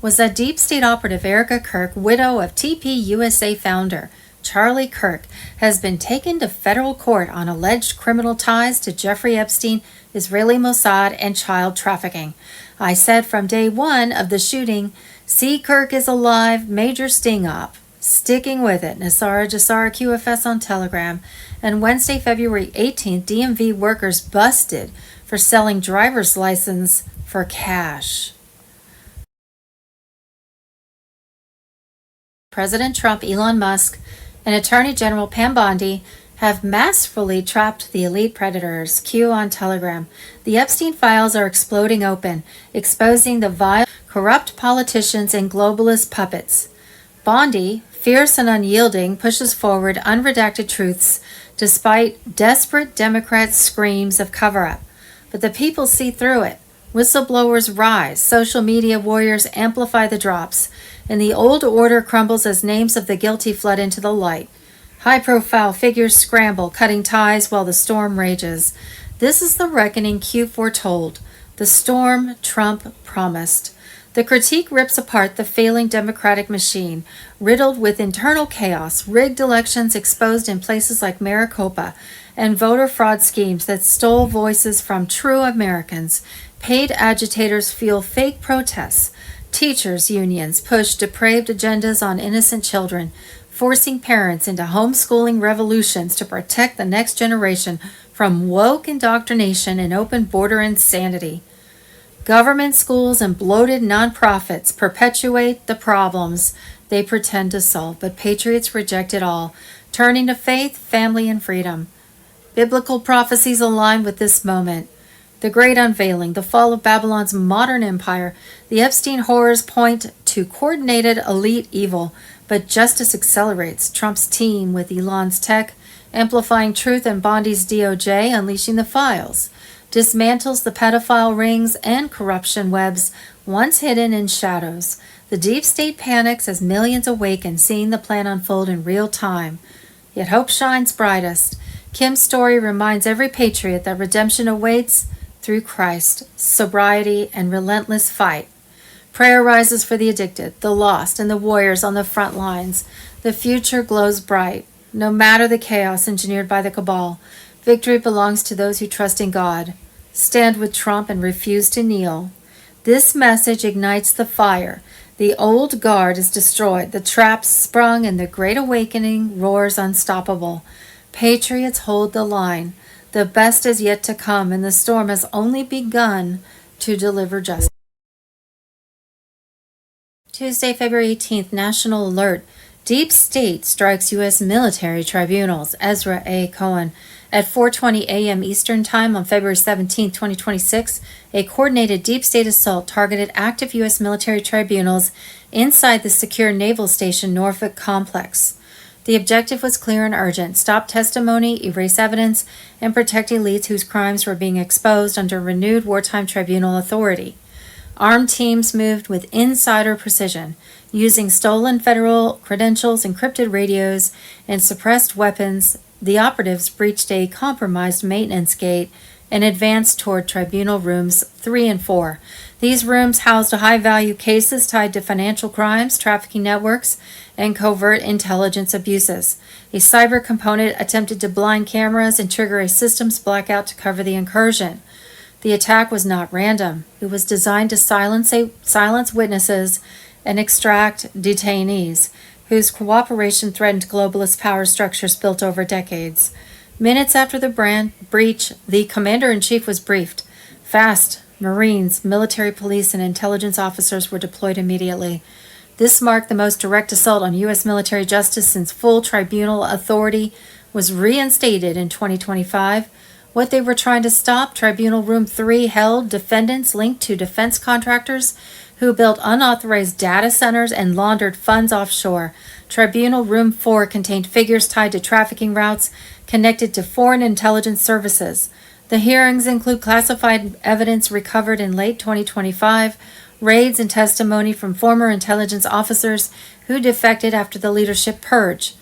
was that deep state operative Erica Kirk, widow of TPUSA founder Charlie Kirk, has been taken to federal court on alleged criminal ties to Jeffrey Epstein, Israeli Mossad, and child trafficking. I said from day one of the shooting, see Kirk is alive, major sting op. Sticking with it. Nasara Jasara QFS on Telegram. And Wednesday, February 18th, DMV workers busted for selling driver's license for cash. President Trump, Elon Musk, and Attorney General Pam Bondi have masterfully trapped the elite predators. Q on Telegram. The Epstein files are exploding open, exposing the vile, corrupt politicians and globalist puppets. Bondi, fierce and unyielding, pushes forward unredacted truths despite desperate Democrat screams of cover-up. But the people see through it. Whistleblowers rise, social media warriors amplify the drops, and the old order crumbles as names of the guilty flood into the light. High-profile figures scramble, cutting ties while the storm rages. This is the reckoning Q foretold, the storm Trump promised. The critique rips apart the failing Democratic machine, riddled with internal chaos, rigged elections exposed in places like Maricopa, and voter fraud schemes that stole voices from true Americans. Paid agitators fuel fake protests. Teachers' unions push depraved agendas on innocent children, forcing parents into homeschooling revolutions to protect the next generation from woke indoctrination and open border insanity. Government schools and bloated nonprofits perpetuate the problems they pretend to solve, but patriots reject it all, turning to faith, family, and freedom. Biblical prophecies align with this moment. The Great Unveiling, the fall of Babylon's modern empire, the Epstein horrors point to coordinated elite evil, but justice accelerates. Trump's team with Elon's tech, amplifying truth, and Bondi's DOJ, unleashing the files, dismantles the pedophile rings and corruption webs once hidden in shadows. The deep state panics as millions awaken, seeing the plan unfold in real time. Yet hope shines brightest. Kim's story reminds every patriot that redemption awaits through Christ, sobriety, and relentless fight. Prayer rises for the addicted, the lost, and the warriors on the front lines. The future glows bright, no matter the chaos engineered by the cabal. Victory belongs to those who trust in God, stand with Trump, and refuse to kneel. This message ignites the fire. The old guard is destroyed, the traps sprung, and the great awakening roars unstoppable. Patriots hold the line. The best is yet to come, and the storm has only begun to deliver justice. Tuesday, February 18th, National Alert. Deep State strikes U.S. military tribunals. Ezra A. Cohen. At 4:20 a.m. Eastern Time on February 17, 2026, a coordinated deep state assault targeted active U.S. military tribunals inside the secure naval station Norfolk complex. The objective was clear and urgent: stop testimony, erase evidence, and protect elites whose crimes were being exposed under renewed wartime tribunal authority. Armed teams moved with insider precision, using stolen federal credentials, encrypted radios, and suppressed weapons. The operatives breached a compromised maintenance gate and advanced toward tribunal rooms 3 and 4. These rooms housed high-value cases tied to financial crimes, trafficking networks, and covert intelligence abuses. A cyber component attempted to blind cameras and trigger a systems blackout to cover the incursion. The attack was not random. It was designed to silence witnesses and extract detainees, whose cooperation threatened globalist power structures built over decades. Minutes after the breach, the commander-in-chief was briefed. Fast, Marines, military police, and intelligence officers were deployed immediately. This marked the most direct assault on U.S. military justice since full tribunal authority was reinstated in 2025. What they were trying to stop, Tribunal Room 3 held defendants linked to defense contractors who built unauthorized data centers and laundered funds offshore. Tribunal Room 4 contained figures tied to trafficking routes connected to foreign intelligence services. The hearings include classified evidence recovered in late 2025, raids and testimony from former intelligence officers who defected after the leadership purge.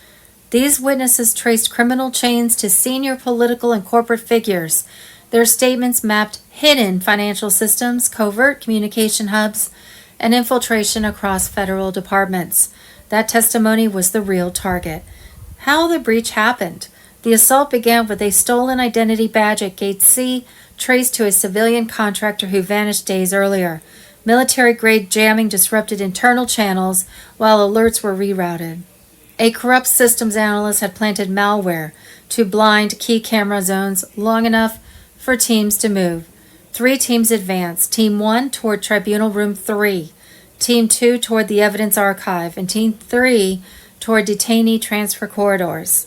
These witnesses traced criminal chains to senior political and corporate figures. Their statements mapped hidden financial systems, covert communication hubs, and infiltration across federal departments. That testimony was the real target. How the breach happened. The assault began with a stolen identity badge at Gate C, traced to a civilian contractor who vanished days earlier. Military-grade jamming disrupted internal channels while alerts were rerouted. A corrupt systems analyst had planted malware to blind key camera zones long enough for teams to move. 3 teams advanced. Team 1 toward Tribunal Room 3, Team 2 toward the Evidence Archive, and Team 3 toward detainee transfer corridors.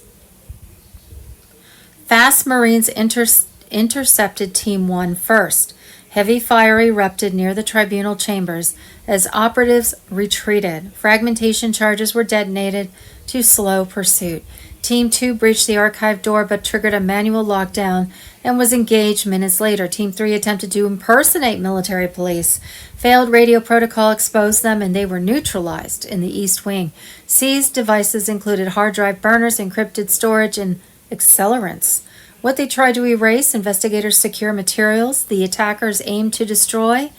Fast Marines intercepted Team 1 first. Heavy fire erupted near the tribunal chambers as operatives retreated. Fragmentation charges were detonated to slow pursuit. Team 2 breached the archive door but triggered a manual lockdown and was engaged minutes later. Team 3 attempted to impersonate military police. Failed radio protocol exposed them and they were neutralized in the East Wing. Seized devices included hard drive burners, encrypted storage, and accelerants. What they tried to erase, investigators secure materials the attackers aimed to destroy,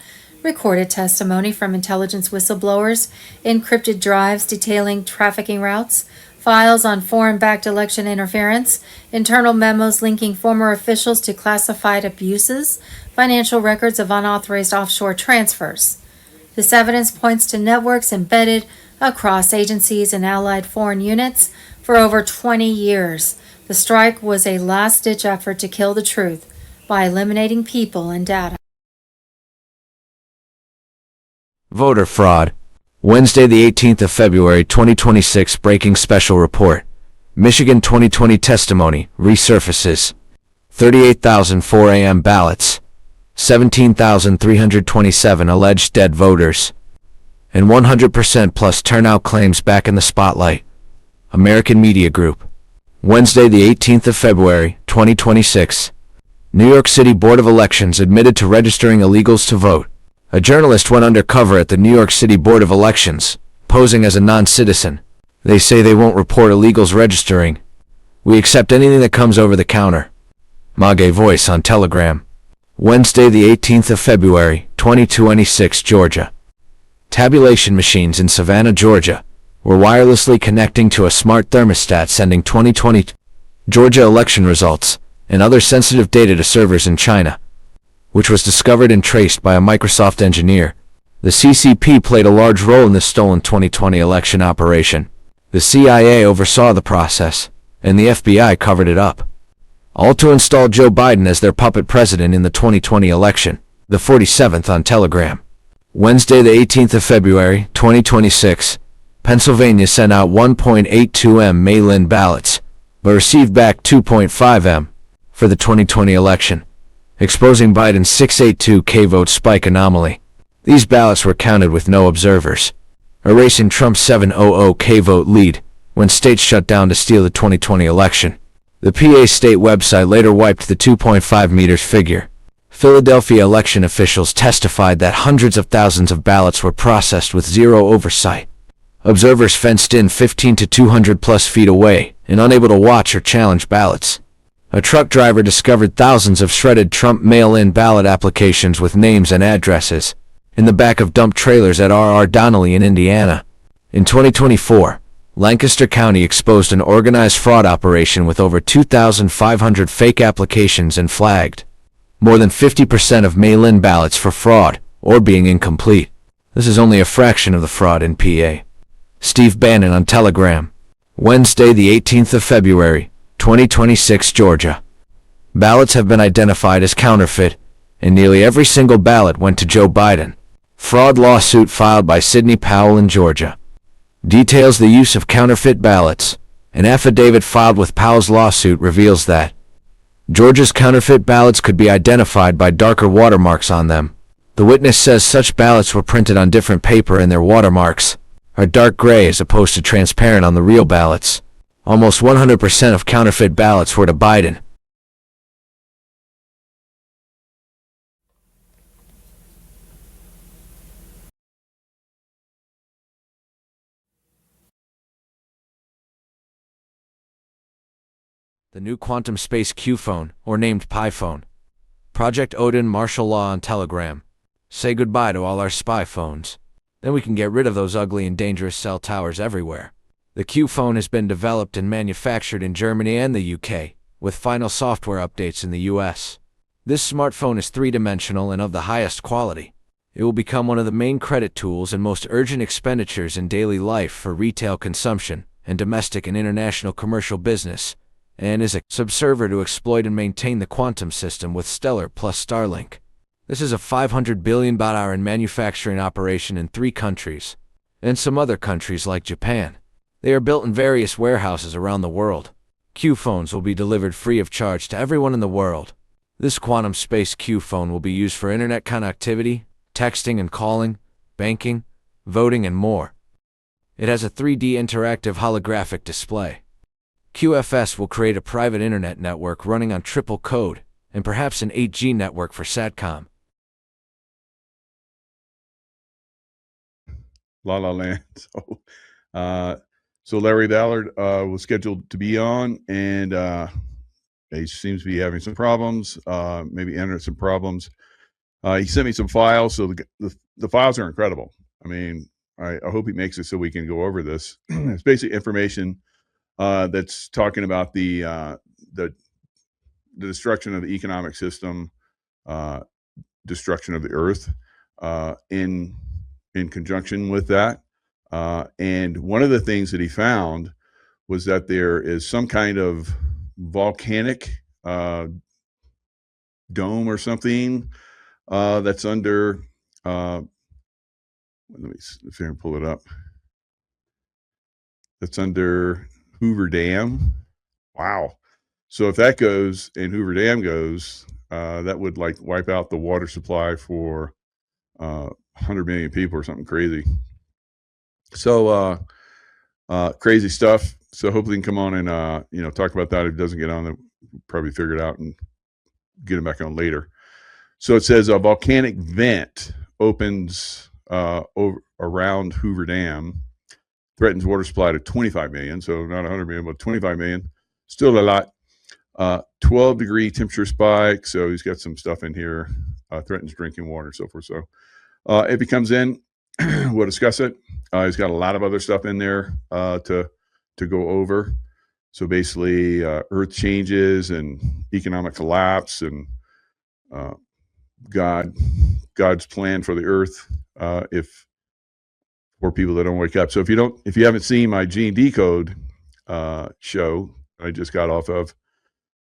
recorded testimony from intelligence whistleblowers, encrypted drives detailing trafficking routes, files on foreign-backed election interference, internal memos linking former officials to classified abuses, financial records of unauthorized offshore transfers. This evidence points to networks embedded across agencies and allied foreign units for over 20 years. The strike was a last-ditch effort to kill the truth by eliminating people and data. Voter fraud. Wednesday, the 18th of February, 2026, breaking special report. Michigan 2020 testimony resurfaces. 38,004 AM ballots. 17,327 alleged dead voters. And 100% plus turnout claims back in the spotlight. American Media Group. Wednesday, the 18th of February, 2026. New York City Board of Elections admitted to registering illegals to vote. A journalist went undercover at the New York City Board of Elections, posing as a non-citizen. They say they won't report illegals registering. We accept anything that comes over the counter. Mage voice on Telegram. Wednesday, the 18th of February, 2026, Georgia. Tabulation machines in Savannah, Georgia, were wirelessly connecting to a smart thermostat sending 2020 Georgia election results, and other sensitive data to servers in China, which was discovered and traced by a Microsoft engineer. The CCP played a large role in this stolen 2020 election operation. The CIA oversaw the process, and the FBI covered it up, all to install Joe Biden as their puppet president in the 2020 election. The 47th on Telegram. Wednesday, the 18th of February, 2026, Pennsylvania sent out 1.82 M mail-in ballots, but received back 2.5 M for the 2020 election, exposing Biden's 682K vote spike anomaly. These ballots were counted with no observers, erasing Trump's 700K vote lead when states shut down to steal the 2020 election. The PA state website later wiped the 2.5 meters figure. Philadelphia election officials testified that hundreds of thousands of ballots were processed with zero oversight. Observers fenced in 15 to 200 plus feet away and unable to watch or challenge ballots. A truck driver discovered thousands of shredded Trump mail-in ballot applications with names and addresses in the back of dump trailers at R.R. Donnelly in Indiana. In 2024, Lancaster County exposed an organized fraud operation with over 2,500 fake applications and flagged more than 50% of mail-in ballots for fraud or being incomplete. This is only a fraction of the fraud in PA. Steve Bannon on Telegram. Wednesday, the 18th of February, 2026, Georgia. Ballots have been identified as counterfeit, and nearly every single ballot went to Joe Biden. Fraud lawsuit filed by Sidney Powell in Georgia details the use of counterfeit ballots. An affidavit filed with Powell's lawsuit reveals that Georgia's counterfeit ballots could be identified by darker watermarks on them. The witness says such ballots were printed on different paper and their watermarks are dark gray as opposed to transparent on the real ballots. Almost 100% of counterfeit ballots were to Biden. The new quantum space Q phone, or named Pi phone. Project Odin martial law on Telegram. Say goodbye to all our spy phones. Then we can get rid of those ugly and dangerous cell towers everywhere. The Q phone has been developed and manufactured in Germany and the UK, with final software updates in the US. This smartphone is three-dimensional and of the highest quality. It will become one of the main credit tools and most urgent expenditures in daily life for retail consumption and domestic and international commercial business, and is a subserver to exploit and maintain the quantum system with Stellar plus Starlink. This is a $500 billion in manufacturing operation in 3 countries, and some other countries like Japan. They are built in various warehouses around the world. Q phones will be delivered free of charge to everyone in the world. This quantum space Q phone will be used for internet connectivity, texting and calling, banking, voting, and more. It has a 3D interactive holographic display. QFS will create a private internet network running on triple code, and perhaps an 8G network for SATCOM. La La Land. So Larry Ballard was scheduled to be on, and he seems to be having some problems, maybe entered some problems. He sent me some files, so the files are incredible. I mean, I hope he makes it so we can go over this. It's basically information that's talking about the destruction of the economic system, destruction of the earth, in conjunction with that. And one of the things that he found was that there is some kind of volcanic dome or something that's under. Let me see if I can pull it up. That's under Hoover Dam. Wow. So if that goes and Hoover Dam goes, that would like wipe out the water supply for 100 million people or something crazy. So crazy stuff. So hopefully he can come on and talk about that. If he doesn't get on, then we'll probably figure it out and get him back on later. So it says a volcanic vent opens around Hoover Dam, threatens water supply to 25 million. So not 100 million, but 25 million. Still a lot. 12-degree temperature spike. So he's got some stuff in here. Threatens drinking water and so forth. So if he comes in, we'll discuss it. He's got a lot of other stuff in there to go over. So basically, Earth changes and economic collapse, and God's plan for the Earth, if for people that don't wake up. So if you haven't seen my Gene Decode show I just got off of,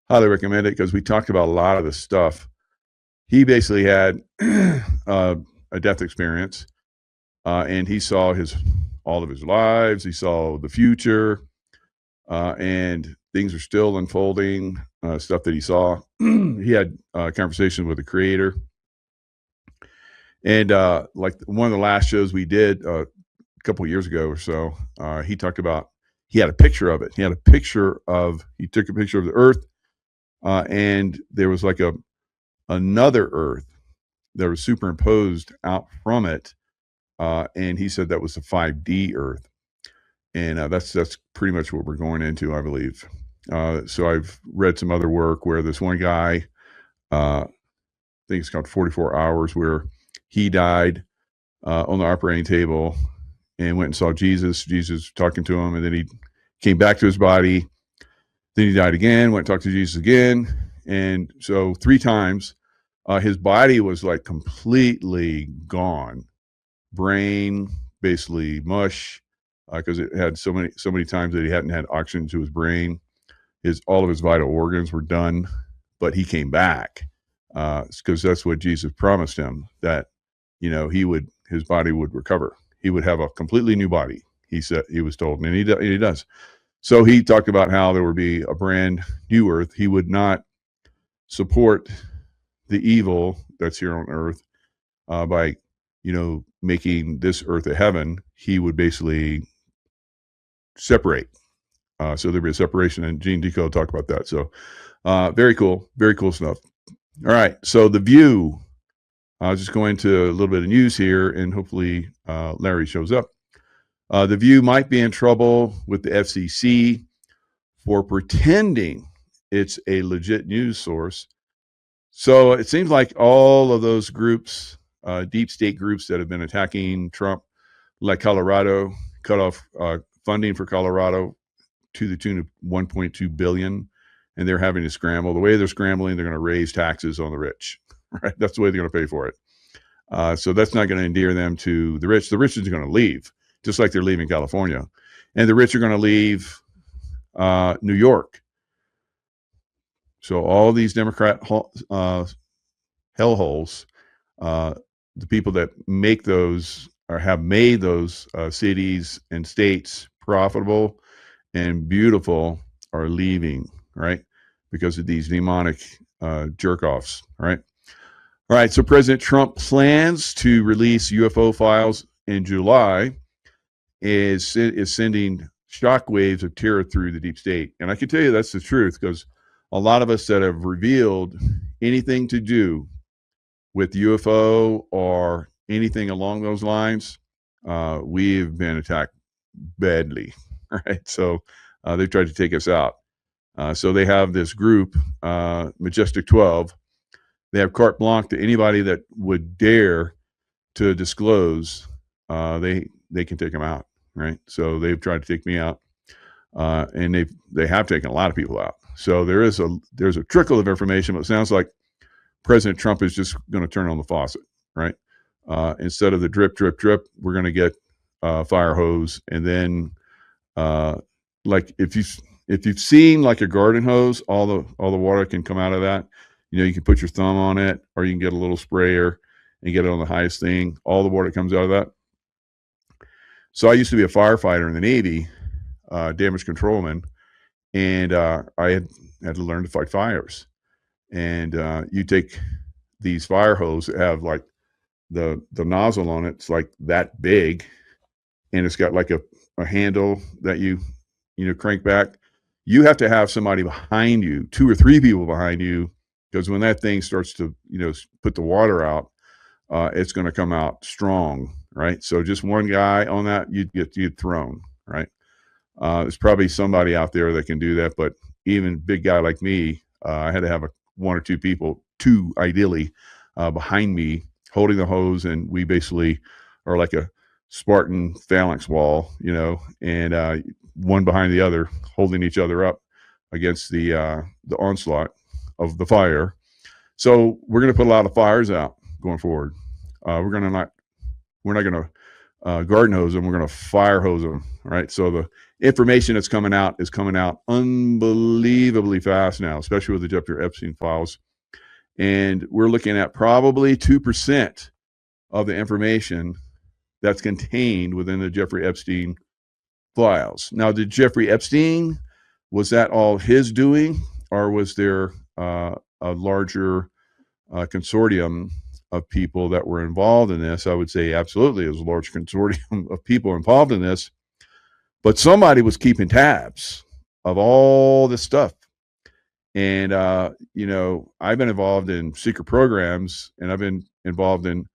highly recommend it, because we talked about a lot of this stuff. He basically had a death experience, and he saw all of his lives. He saw the future, and things are still unfolding. Stuff that he saw. He had conversations with the Creator, and like one of the last shows we did a couple of years ago or so, he talked about, he had a picture of it. He took a picture of the Earth, and there was like another Earth that was superimposed out from it, and he said that was the 5D Earth, and that's pretty much what we're going into, I believe. So I've read some other work where this one guy, I think it's called 44 Hours, where he died on the operating table and went and saw Jesus talking to him, and then he came back to his body. Then he died again, went and talked to Jesus again, and so 3 times. His body was like completely gone, brain basically mush, because it had so many times that he hadn't had oxygen to his brain. All of his vital organs were done, but he came back, because that's what Jesus promised him, that his body would recover. He would have a completely new body. He was told, and he does. So he talked about how there would be a brand new Earth. He would not support the evil that's here on Earth by making this Earth a heaven. He would basically separate. So there'd be a separation, and Gene Decode talked about that. So very cool stuff. All right, so The View. I'll just go into a little bit of news here, and hopefully Larry shows up. The View might be in trouble with the FCC for pretending it's a legit news source. So it seems like all of those groups, deep state groups that have been attacking Trump, like Colorado, cut off funding for Colorado to the tune of $1.2 billion, and they're having to scramble. The way they're scrambling, they're going to raise taxes on the rich. Right? That's the way they're going to pay for it. So that's not going to endear them to the rich. The rich is going to leave, just like they're leaving California, and the rich are going to leave New York. So all these Democrat hellholes, the people that make those or have made those cities and states profitable and beautiful, are leaving, right? Because of these demonic jerk-offs, right? All right, so President Trump plans to release UFO files in July, is sending shockwaves of terror through the deep state. And I can tell you that's the truth, because a lot of us that have revealed anything to do with UFO or anything along those lines, we've been attacked badly, right? So they've tried to take us out. So they have this group, Majestic 12. They have carte blanche to anybody that would dare to disclose. They can take them out, right? So they've tried to take me out, and they have taken a lot of people out. So there's a trickle of information, but it sounds like President Trump is just going to turn on the faucet, right? Instead of the drip, drip, drip, we're going to get fire hose, and then like if you've seen like a garden hose, all the water can come out of that. You can put your thumb on it, or you can get a little sprayer and get it on the highest thing. All the water comes out of that. So I used to be a firefighter in the Navy, damage controlman, and I had to learn to fight fires. And you take these fire hoses that have like the nozzle on it. It's like that big, and it's got like a handle that you crank back. You have to have somebody behind you, 2 or 3 people behind you, because when that thing starts to put the water out, it's going to come out strong, right? So just one guy on that, you'd thrown, right? There's probably somebody out there that can do that, but even big guy like me, I had to have 1 or 2 people, 2 ideally, behind me holding the hose, and we basically are like a Spartan phalanx wall, and one behind the other, holding each other up against the onslaught of the fire. So we're going to put a lot of fires out going forward. We're not going to garden hose them. We're going to fire hose them. Right. So the information that's coming out is coming out unbelievably fast now, especially with the Jeffrey Epstein files. And we're looking at probably 2% of the information that's contained within the Jeffrey Epstein files. Now, did Jeffrey Epstein, was that all his doing, or was there a larger consortium of people that were involved in this? I would say absolutely it was a large consortium of people involved in this, but somebody was keeping tabs of all this stuff. And, I've been involved in secret programs, and I've been involved in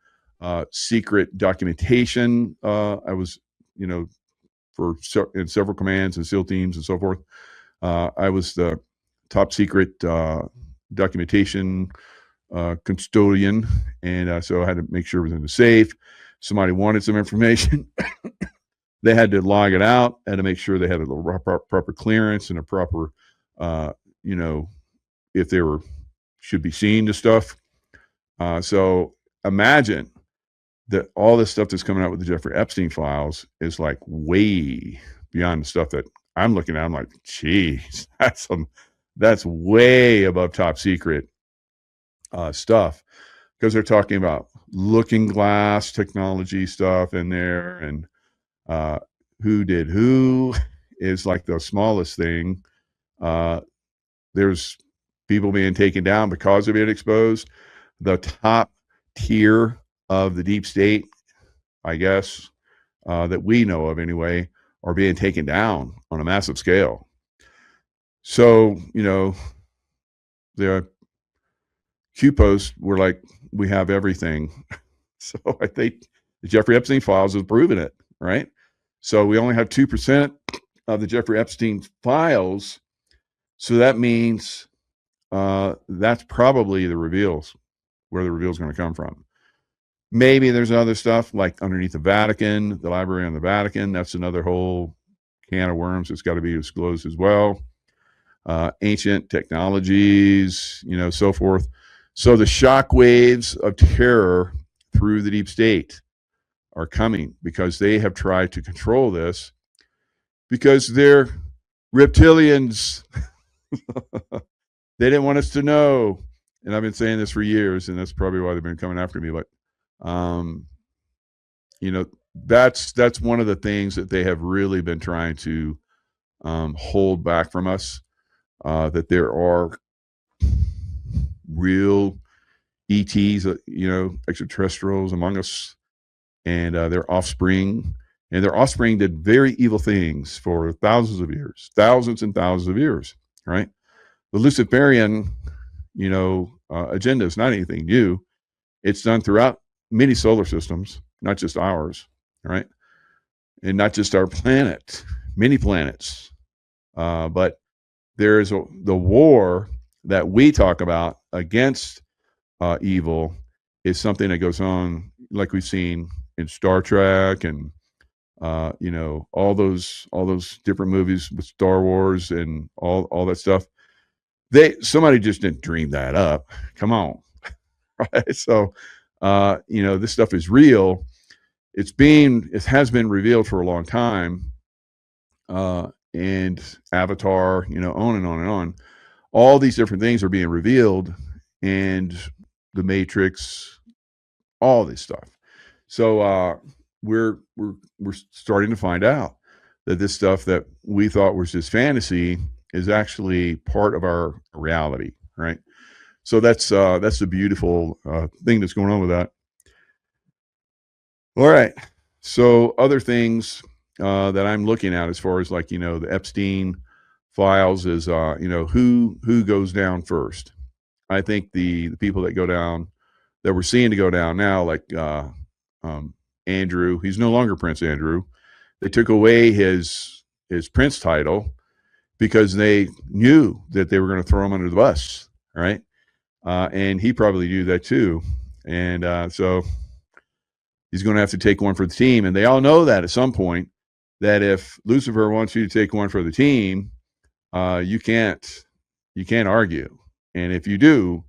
secret documentation. I was, in several commands and SEAL teams and so forth. I was the top secret documentation custodian, and so I had to make sure everything was safe. Somebody wanted some information. They had to log it out, had to make sure they had a proper clearance and a proper, if they should be seeing the stuff. So imagine that all this stuff that's coming out with the Jeffrey Epstein files is like way beyond the stuff that I'm looking at. I'm like, geez, that's way above top secret stuff, because they're talking about looking glass technology stuff in there, and who did who is like the smallest thing. There's people being taken down because of being exposed. The top tier of the deep state, I guess, that we know of anyway, are being taken down on a massive scale. So, the Q posts were like, we have everything. So I think the Jeffrey Epstein files have proven it, right? So we only have 2% of the Jeffrey Epstein files. So that means that's probably where the reveal is going to come from. Maybe there's other stuff like underneath the Vatican, the library on the Vatican. That's another whole can of worms that's got to be disclosed as well. Ancient technologies, so forth. So the shock waves of terror through the deep state are coming because they have tried to control this, because they're reptilians. They didn't want us to know. And I've been saying this for years, and that's probably why they've been coming after me. But, that's one of the things that they have really been trying to hold back from us, that there are real ETs, extraterrestrials among us, and their offspring. And their offspring did very evil things for thousands and thousands of years, right? The Luciferian, agenda is not anything new. It's done throughout many solar systems, not just ours, right? And not just our planet, many planets. But there is the war that we talk about against evil is something that goes on, like we've seen in Star Trek and all those different movies with Star Wars and all that stuff. Somebody just didn't dream that up. Come on. Right? So this stuff is real. It has been revealed for a long time. And Avatar, on and on and on. All these different things are being revealed, and the Matrix, all this stuff. So we're starting to find out that this stuff that we thought was just fantasy is actually part of our reality, right? So that's the beautiful thing that's going on with that. All right. So other things that I'm looking at as far as the Epstein files is who goes down first. I think the people that go down, that we're seeing to go down now, like Andrew. He's no longer Prince Andrew. They took away his prince title because they knew that they were going to throw him under the bus, right? And he probably knew that too. And so he's going to have to take one for the team. And they all know that at some point, that if Lucifer wants you to take one for the team, you can't argue. And if you do,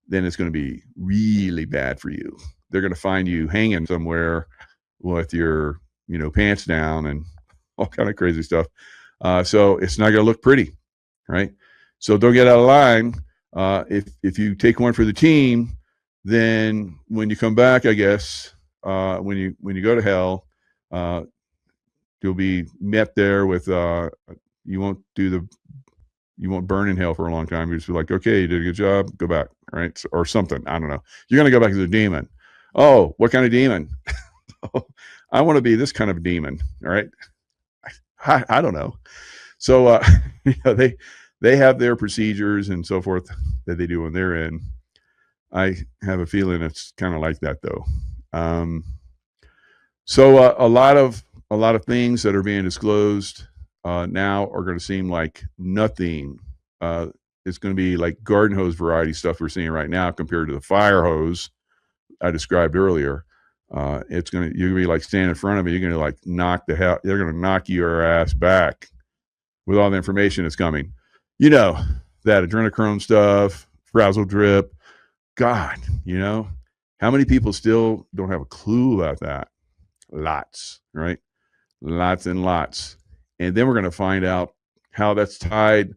then it's going to be really bad for you. They're going to find you hanging somewhere with your, pants down and all kind of crazy stuff. So it's not going to look pretty, right? So don't get out of line. If you take one for the team, then when you come back, I guess, when you go to hell, you'll be met there with you won't burn in hell for a long time. You just be like, okay, you did a good job, go back, right? Or something. I don't know. You're gonna go back as a demon. Oh, what kind of demon? I want to be this kind of demon. All right. I don't know. So they have their procedures and so forth that they do when they're in. I have a feeling it's kind of like that though. So a lot of things that are being disclosed now are going to seem like nothing. It's going to be like garden hose variety stuff we're seeing right now compared to the fire hose I described earlier. You're going to be like standing in front of me. You're going to like they're going to knock your ass back with all the information that's coming. That adrenochrome stuff, frazzle drip. God, how many people still don't have a clue about that? Lots, right? Lots and lots. And then we're going to find out how that's tied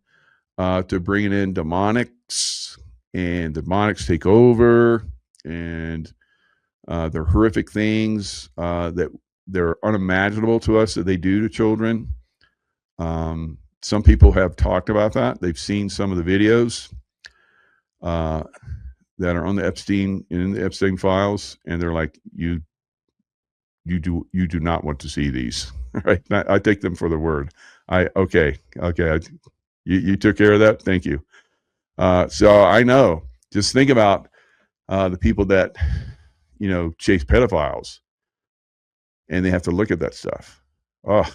to bringing in demonics, and demonics take over, and they're horrific things that they're unimaginable to us that they do to children. Some people have talked about that. They've seen some of the videos that are on the Epstein files, and they're like, you do not want to see these, right? I take them for the word. Okay. You took care of that. Thank you. So I know. Just think about the people that chase pedophiles, and they have to look at that stuff. Oh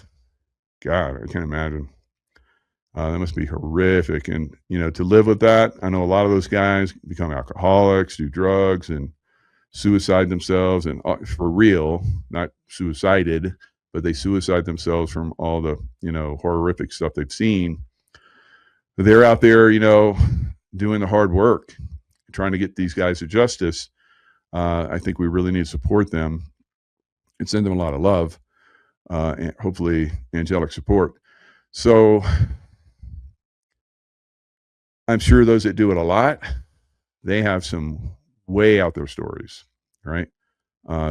God, I can't imagine. That must be horrific. And to live with that, I know a lot of those guys become alcoholics, do drugs, and suicide themselves, and for real, not suicided, but they suicide themselves from all the horrific stuff they've seen. They're out there doing the hard work, trying to get these guys to justice. I think we really need to support them and send them a lot of love, and hopefully angelic support. So I'm sure those that do it a lot, they have some way out there stories, right?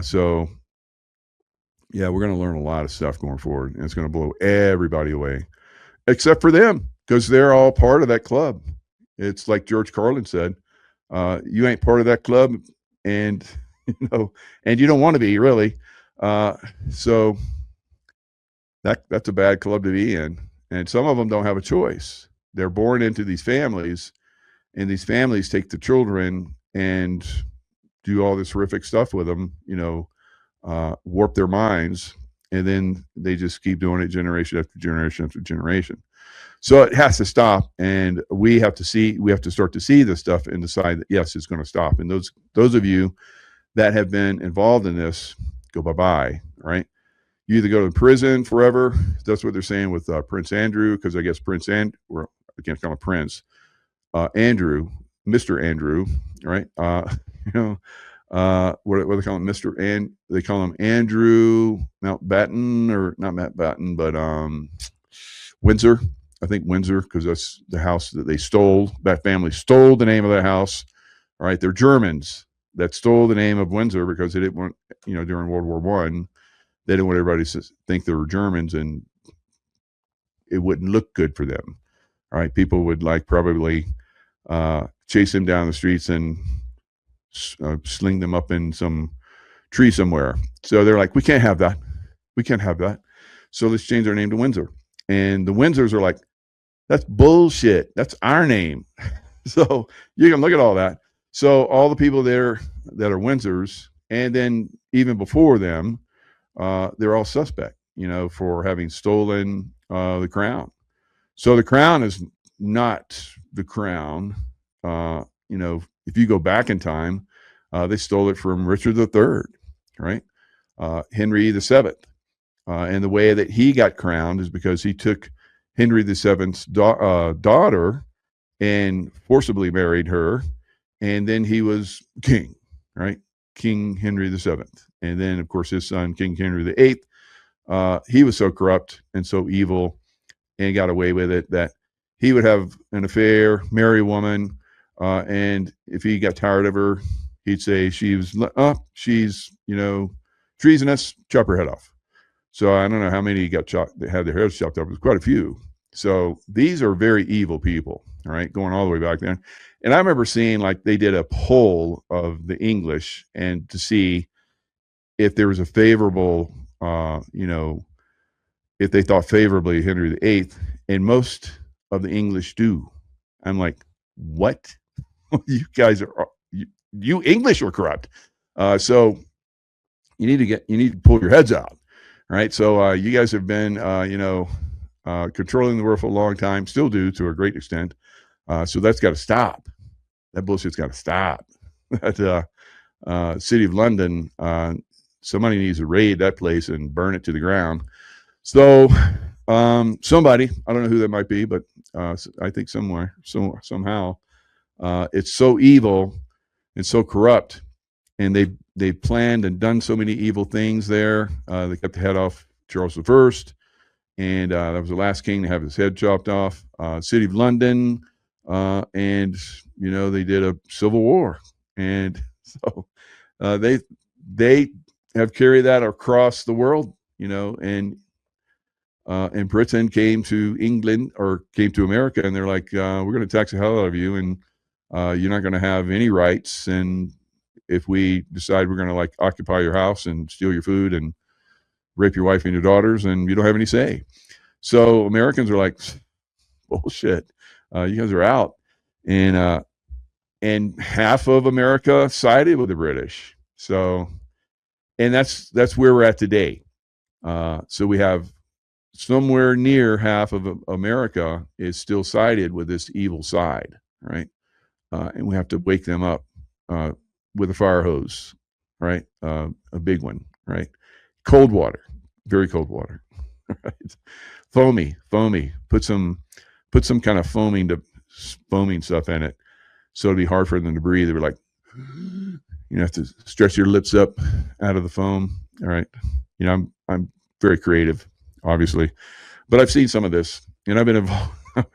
So yeah, we're going to learn a lot of stuff going forward, and it's going to blow everybody away, except for them, because they're all part of that club. It's like George Carlin said, you ain't part of that club, and and you don't want to be, really. So that's a bad club to be in. And some of them don't have a choice. They're born into these families, and these families take the children and do all this horrific stuff with them, warp their minds, and then they just keep doing it generation after generation after generation. So it has to stop, and we have to start to see this stuff and decide that yes, it's going to stop. And those of you that have been involved in this, go bye-bye, right? You either go to prison forever. That's what they're saying with Prince Andrew, because I guess I can't call him Prince, Andrew, Mr. Andrew, right? What do they call him? They call him Andrew Mountbatten, or not Mountbatten, but Windsor. I think Windsor, because that's the house that they stole. That family stole the name of that house. All right, they're Germans that stole the name of Windsor because they didn't want, during World War I, they didn't want everybody to think they were Germans, and it wouldn't look good for them. All right, people would probably chase them down the streets and sling them up in some tree somewhere. So they're like, we can't have that. We can't have that. So let's change our name to Windsor. And the Windsors are like, that's bullshit. That's our name. So you can look at all that. So all the people there that are Windsors, and then even before them, they're all suspect, for having stolen the crown. So the crown is not the crown. If you go back in time, they stole it from Richard III, right? Henry VII. And the way that he got crowned is because he took Henry VII's daughter and forcibly married her, and then he was king, right? King Henry VII. And then, of course, his son, King Henry VIII, he was so corrupt and so evil and got away with it that he would have an affair, marry a woman, and if he got tired of her, he'd say she's treasonous, chop her head off. So I don't know how many got chopped, that had their heads chopped off. It was quite a few. So these are very evil people, all right, going all the way back then. And I remember seeing, like, they did a poll of the English and to see if there was a favorable, if they thought favorably of Henry VIII, and most of the English do. I'm like, what? You guys are, you English are corrupt. So you need to pull your heads out, right? So you guys have been, controlling the world for a long time, still do to a great extent. So that's got to stop. That bullshit's got to stop. That city of London, somebody needs to raid that place and burn it to the ground. So somebody, I don't know who that might be, but I think somehow, it's so evil and so corrupt, and they've planned and done so many evil things there. They cut the head off Charles I, and that was the last king to have his head chopped off. City of London, and they did a civil war, and so they have carried that across the world, and Britain came to England or came to America, and they're like, we're going to tax the hell out of you, and you're not going to have any rights. And if we decide we're going to like occupy your house and steal your food and rape your wife and your daughters, and you don't have any say. So Americans are like, bullshit, you guys are out. And half of America sided with the British. So, and that's where we're at today. So we have somewhere near half of America is still sided with this evil side, right? And we have to wake them up with a fire hose, right? A big one, right? Cold water, very cold water, right? Foamy. Put some kind of foaming stuff in it, so it'll be hard for them to breathe. They were like, you have to stretch your lips up out of the foam. All right, I'm very creative, obviously, but I've seen some of this, and I've been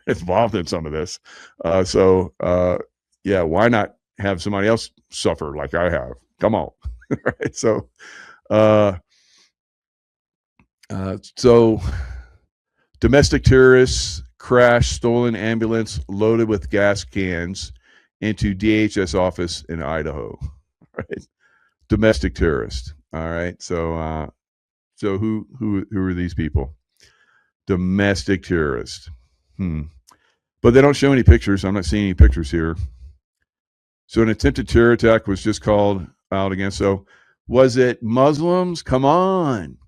involved in some of this. Yeah, why not have somebody else suffer like I have? Come on, right? So domestic terrorists crash stolen ambulance loaded with gas cans into DHS office in Idaho. Right, domestic terrorist. All right, so who are these people? Domestic terrorists. But they don't show any pictures. I'm not seeing any pictures here. So an attempted terror attack was just called out again. So was it Muslims? Come on.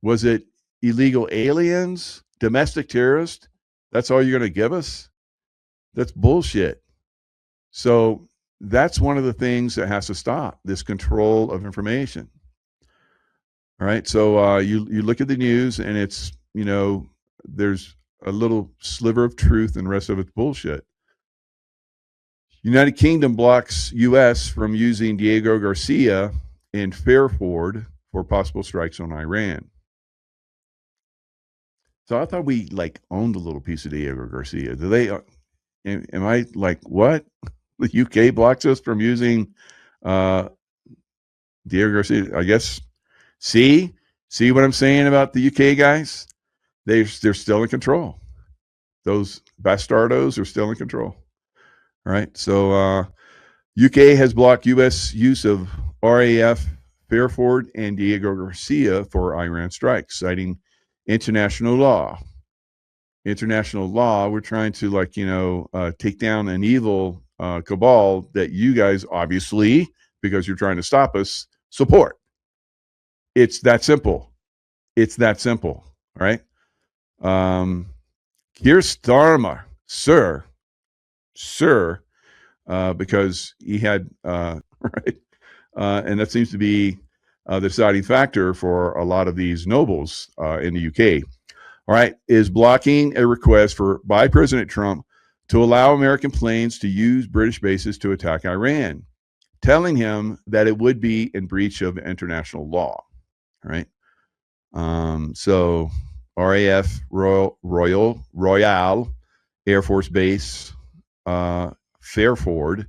Was it illegal aliens? Domestic terrorists? That's all you're going to give us? That's bullshit. So that's one of the things that has to stop, this control of information. All right. So you look at the news, and it's, there's a little sliver of truth, and the rest of it's bullshit. United Kingdom blocks U.S. from using Diego Garcia in Fairford for possible strikes on Iran. So I thought we owned a little piece of Diego Garcia. Do they? Am I like, what? The UK blocks us from using Diego Garcia? I guess. See what I'm saying about the UK guys? They're still in control. Those bastardos are still in control. All right. So UK has blocked U.S. use of RAF Fairford and Diego Garcia for Iran strikes, citing international law. International law. We're trying to take down an evil cabal that you guys, obviously, because you're trying to stop us, support. It's that simple. All right. Keir Starmer, sir, because he had right, and that seems to be the deciding factor for a lot of these nobles in the UK. All right, is blocking a request by President Trump to allow American planes to use British bases to attack Iran, telling him that it would be in breach of international law. All right. So RAF Royal Air Force Base, Fairford,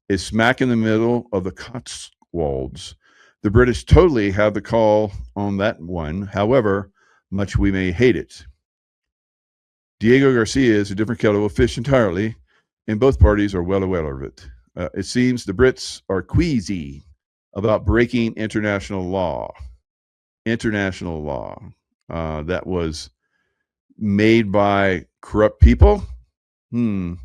is smack in the middle of the Cotswolds. The British totally have the call on that one, however much we may hate it. Diego Garcia is a different kettle of fish entirely, and both parties are well aware of it. It seems the Brits are queasy about breaking international law. International law that was made by corrupt people. How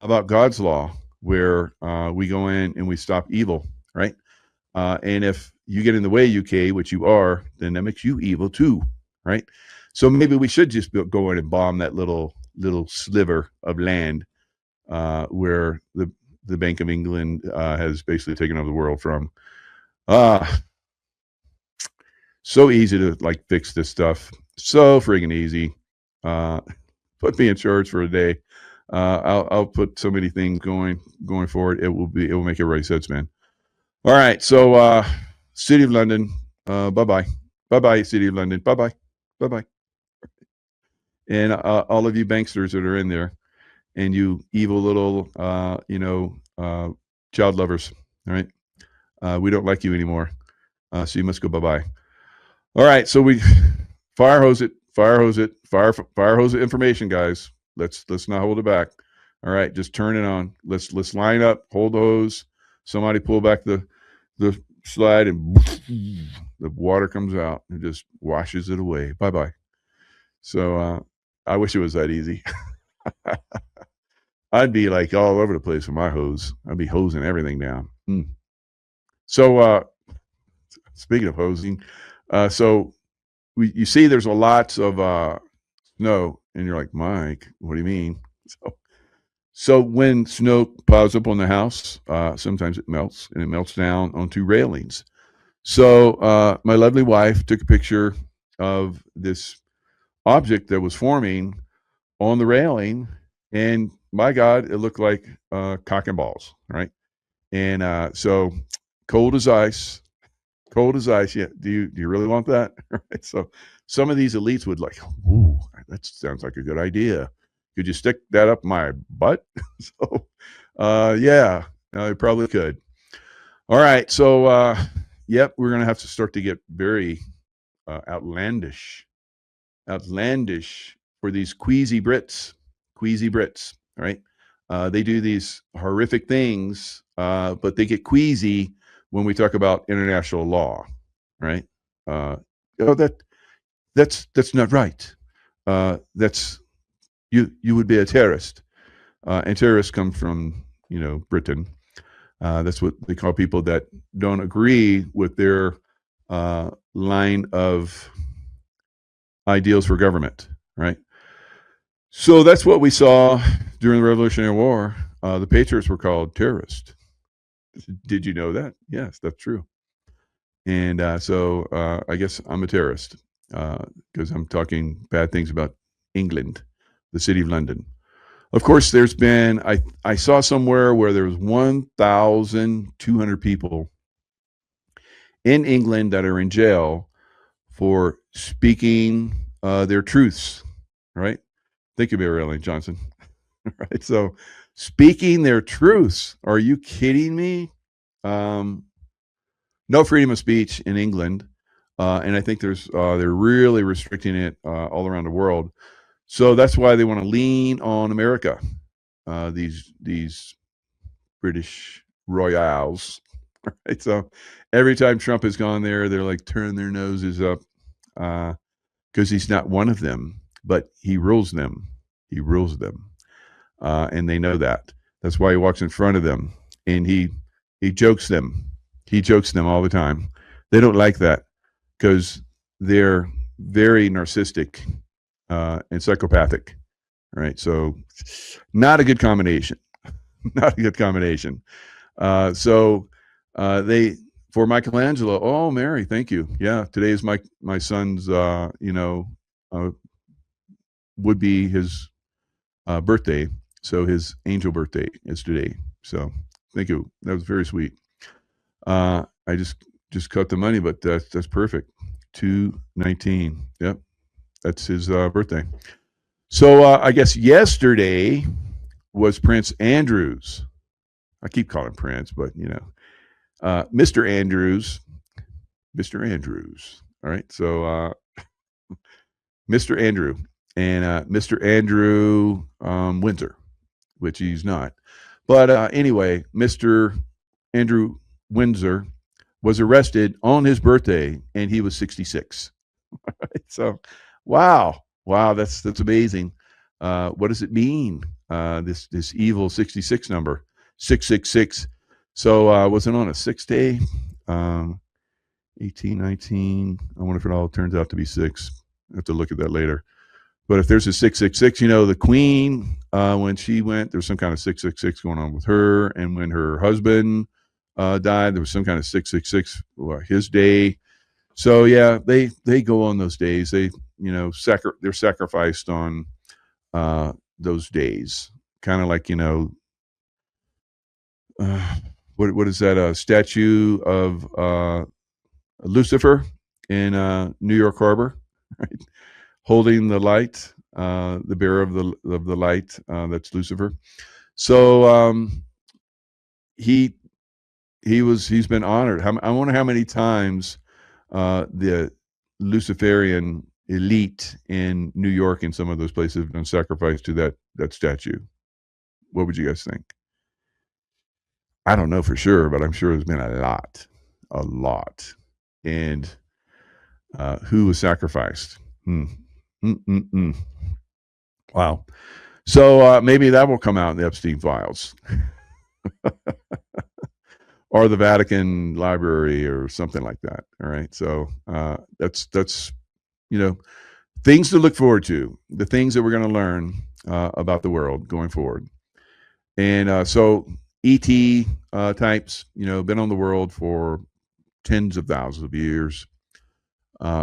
about God's law, where we go in and we stop evil, right? And if you get in the way, UK, which you are, then that makes you evil too, right? So maybe we should just go in and bomb that little sliver of land where the Bank of England has basically taken over the world from. So easy to fix this stuff. So friggin' easy. Put me in charge for a day. I'll put so many things going forward. It will make everybody sense, man. All right. So City of London. Bye-bye. Bye-bye, City of London. Bye-bye. Bye-bye. And all of you banksters that are in there, and you evil little child lovers. All right. We don't like you anymore. So you must go bye-bye. All right, so we fire hose it information, guys. Let's not hold it back. All right, just turn it on. Let's line up, hold the hose. Somebody pull back the slide, and the water comes out and just washes it away. Bye-bye. So I wish it was that easy. I'd be all over the place with my hose. I'd be hosing everything down. So speaking of hosing, so you see there's a lots of snow, and you're like, Mike, what do you mean? So when snow piles up on the house, sometimes it melts, and it melts down onto railings. So my lovely wife took a picture of this object that was forming on the railing, and my God, it looked like cock and balls, right? And so cold as ice. Yeah. Do you really want that? Right. So some of these elites would ooh, that sounds like a good idea. Could you stick that up my butt? So, yeah, I probably could. All right. So, yep, we're going to have to start to get very outlandish for these queasy Brits, right? They do these horrific things, but they get queasy when we talk about international law, right? That's not right. That's you would be a terrorist, and terrorists come from Britain. That's what they call people that don't agree with their line of ideals for government, right? So that's what we saw during the Revolutionary War. The Patriots were called terrorists. Did you know that? Yes, that's true. And so I guess I'm a terrorist because I'm talking bad things about England, the City of London. Of course, there's been, I saw somewhere where there was 1,200 people in England that are in jail for speaking their truths, right? Think of Mary Ellen Johnson, right? So speaking their truths. Are you kidding me? No freedom of speech in England, and I think they're really restricting it all around the world. So that's why they want to lean on America. These British royals, right? So every time Trump has gone there, they're turning their noses up because he's not one of them, but he rules them. He rules them, and they know that. That's why he walks in front of them, and he jokes them. He jokes them all the time. They don't like that because they're very narcissistic and psychopathic, right? So not a good combination. Not a good combination. So they For Michelangelo. Oh, Mary, thank you. Yeah, today is my son's, would be his birthday. So his angel birthday is today. So thank you. That was very sweet. I just cut the money, but that's perfect. 2/19. Yep, that's his birthday. So I guess yesterday was Prince Andrew's. I keep calling him Prince, but Mr. Andrews. Mr. Andrews. All right. So Mr. Andrew and Mr. Andrew Windsor, which he's not. But anyway, Mr. Andrew Windsor was arrested on his birthday, and he was 66. So, wow, that's amazing. What does it mean? This evil 66 number, 666. So was it on a 6 day? 18, 19. I wonder if it all turns out to be 6. I have to look at that later. But if there's a 666, the Queen, when she went, there was some kind of 666 going on with her. And when her husband died, there was some kind of 666, his day. So yeah, they go on those days. They, they're sacrificed on those days. Kind of like, what is that? A statue of Lucifer in New York Harbor, right? Holding the light, the bearer of the light. That's Lucifer. So he's been honored. I wonder how many times the Luciferian elite in New York and some of those places have been sacrificed to that statue. What would you guys think? I don't know for sure, but I'm sure there's been a lot. And who was sacrificed? Wow. So maybe that will come out in the Epstein files. Or the Vatican Library or something like that. All right. So that's things to look forward to, the things that we're going to learn about the world going forward. And so ET types, been on the world for tens of thousands of years.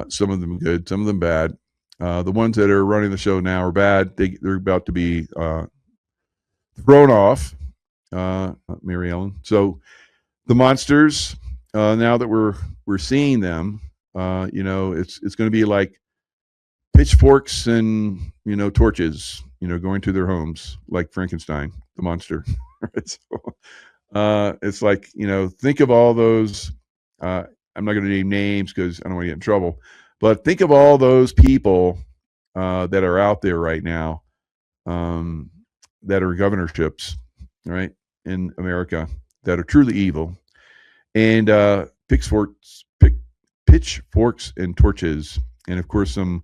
Some of them good, some of them bad. The ones that are running the show now are bad. They're about to be thrown off, Mary Ellen. So the monsters, now that we're seeing them, it's going to be like pitchforks and torches, going to their homes like Frankenstein, the monster. So, it's like think of all those. I'm not going to name names because I don't want to get in trouble. But think of all those people that are out there right now that are governorships, right, in America that are truly evil, and pitchforks and torches, and of course some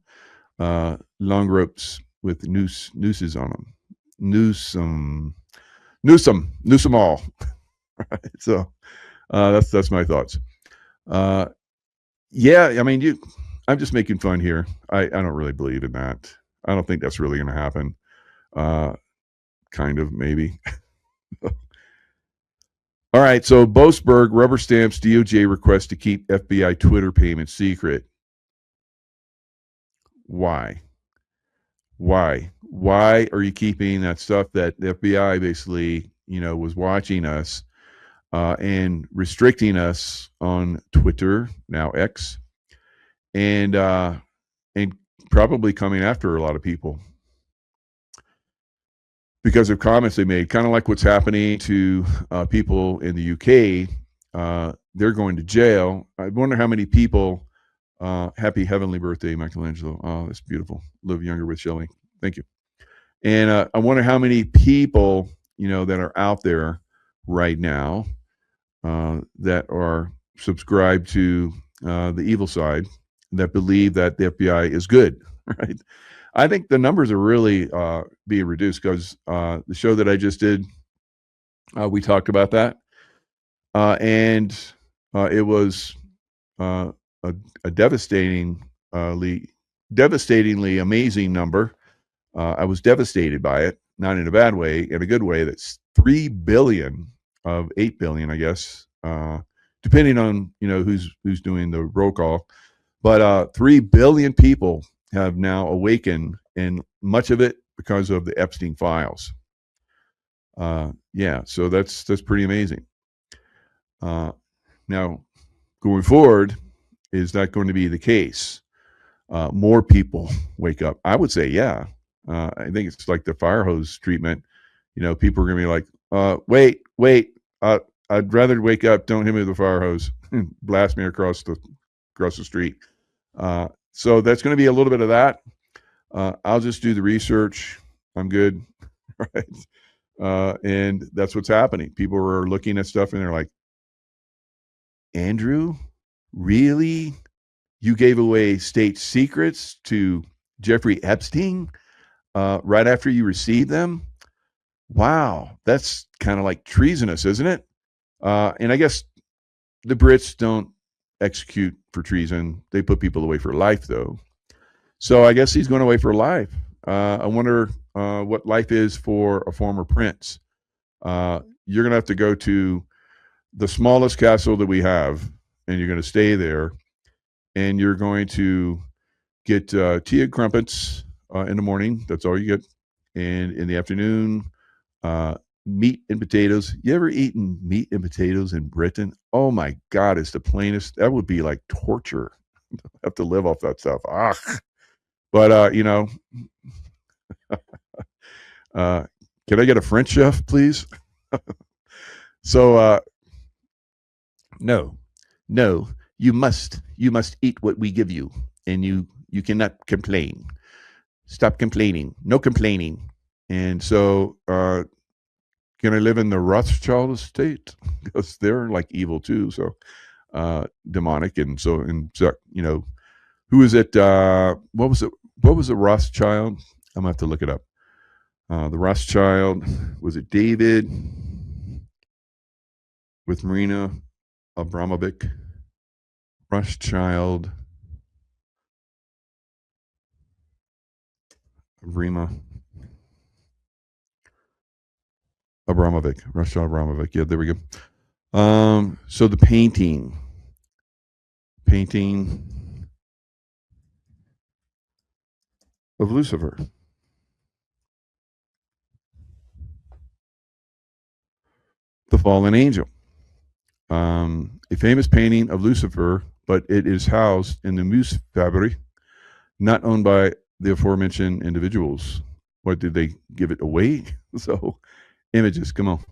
long ropes with nooses on them. Noose them all. Right? So that's my thoughts. Yeah, I mean, I'm just making fun here. I don't really believe in that. I don't think that's really going to happen. Kind of, maybe. All right, so Boasberg rubber stamps DOJ request to keep FBI Twitter payments secret. Why? Why are you keeping that stuff that the FBI basically, was watching us and restricting us on Twitter, now X, and probably coming after a lot of people because of comments they made, kind of like what's happening to people in the UK. They're going to jail. I wonder how many people. Happy heavenly birthday, Michelangelo. Oh, that's beautiful. Live younger with Shelley. Thank you. And I wonder how many people that are out there right now that are subscribed to the evil side, that believe that the FBI is good, right? I think the numbers are really being reduced because the show that I just did, we talked about that. And it was a devastatingly amazing number. I was devastated by it, not in a bad way, in a good way. That's 3 billion of 8 billion, I guess, to depending on who's doing the roll call. But 3 billion people have now awakened, and much of it because of the Epstein files. Yeah, so that's pretty amazing. Now, going forward, is that going to be the case? More people wake up? I would say, yeah. I think it's like the fire hose treatment. People are going to be like, wait, I'd rather wake up. Don't hit me with a fire hose. Blast me across the street. So that's going to be a little bit of that. I'll just do the research. I'm good. Right. And that's what's happening. People are looking at stuff and they're like, Andrew, really? You gave away state secrets to Jeffrey Epstein right after you received them? Wow, that's kind of like treasonous, isn't it? And I guess the Brits don't execute for treason. They put people away for life, though. So I guess he's going away for life. I wonder what life is for a former prince. You're going to have to go to the smallest castle that we have, and you're going to stay there, and you're going to get tea and crumpets in the morning. That's all you get. And in the afternoon, meat and potatoes. You ever eaten meat and potatoes in Britain? Oh my God, it's the plainest. That would be like torture. Have to live off that stuff. But can I get a French chef, please? So no, you must eat what we give you, and you cannot complain. Stop complaining. No complaining. And so can I live in the Rothschild estate? Because they're like evil too, so demonic. And so who is it? What was the Rothschild? I'm gonna have to look it up. The Rothschild, was it David with Marina Abramovic? Rothschild, Rima Abramovic, Rothschild Abramovic. Yeah, there we go. So the painting of Lucifer. The Fallen Angel. A famous painting of Lucifer, but it is housed in the Muse Fabric, not owned by the aforementioned individuals. What, did they give it away? So, images, come on.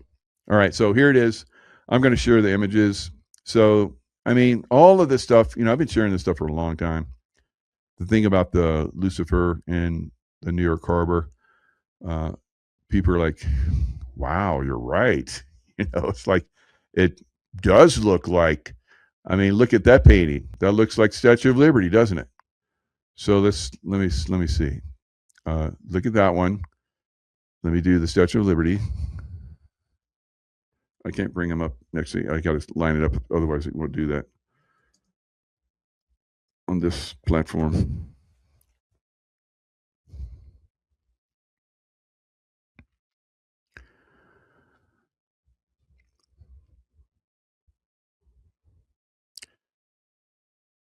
All right, so here it is. I'm going to share the images. So, I mean, all of this stuff, I've been sharing this stuff for a long time. The thing about the Lucifer in the New York Harbor, people are like, wow, you're right. It's like, it does look like, look at that painting. That looks like Statue of Liberty, doesn't it? So let me see. Look at that one. Let me do the Statue of Liberty. I can't bring them up next to you. I got to line it up. Otherwise, it won't do that on this platform.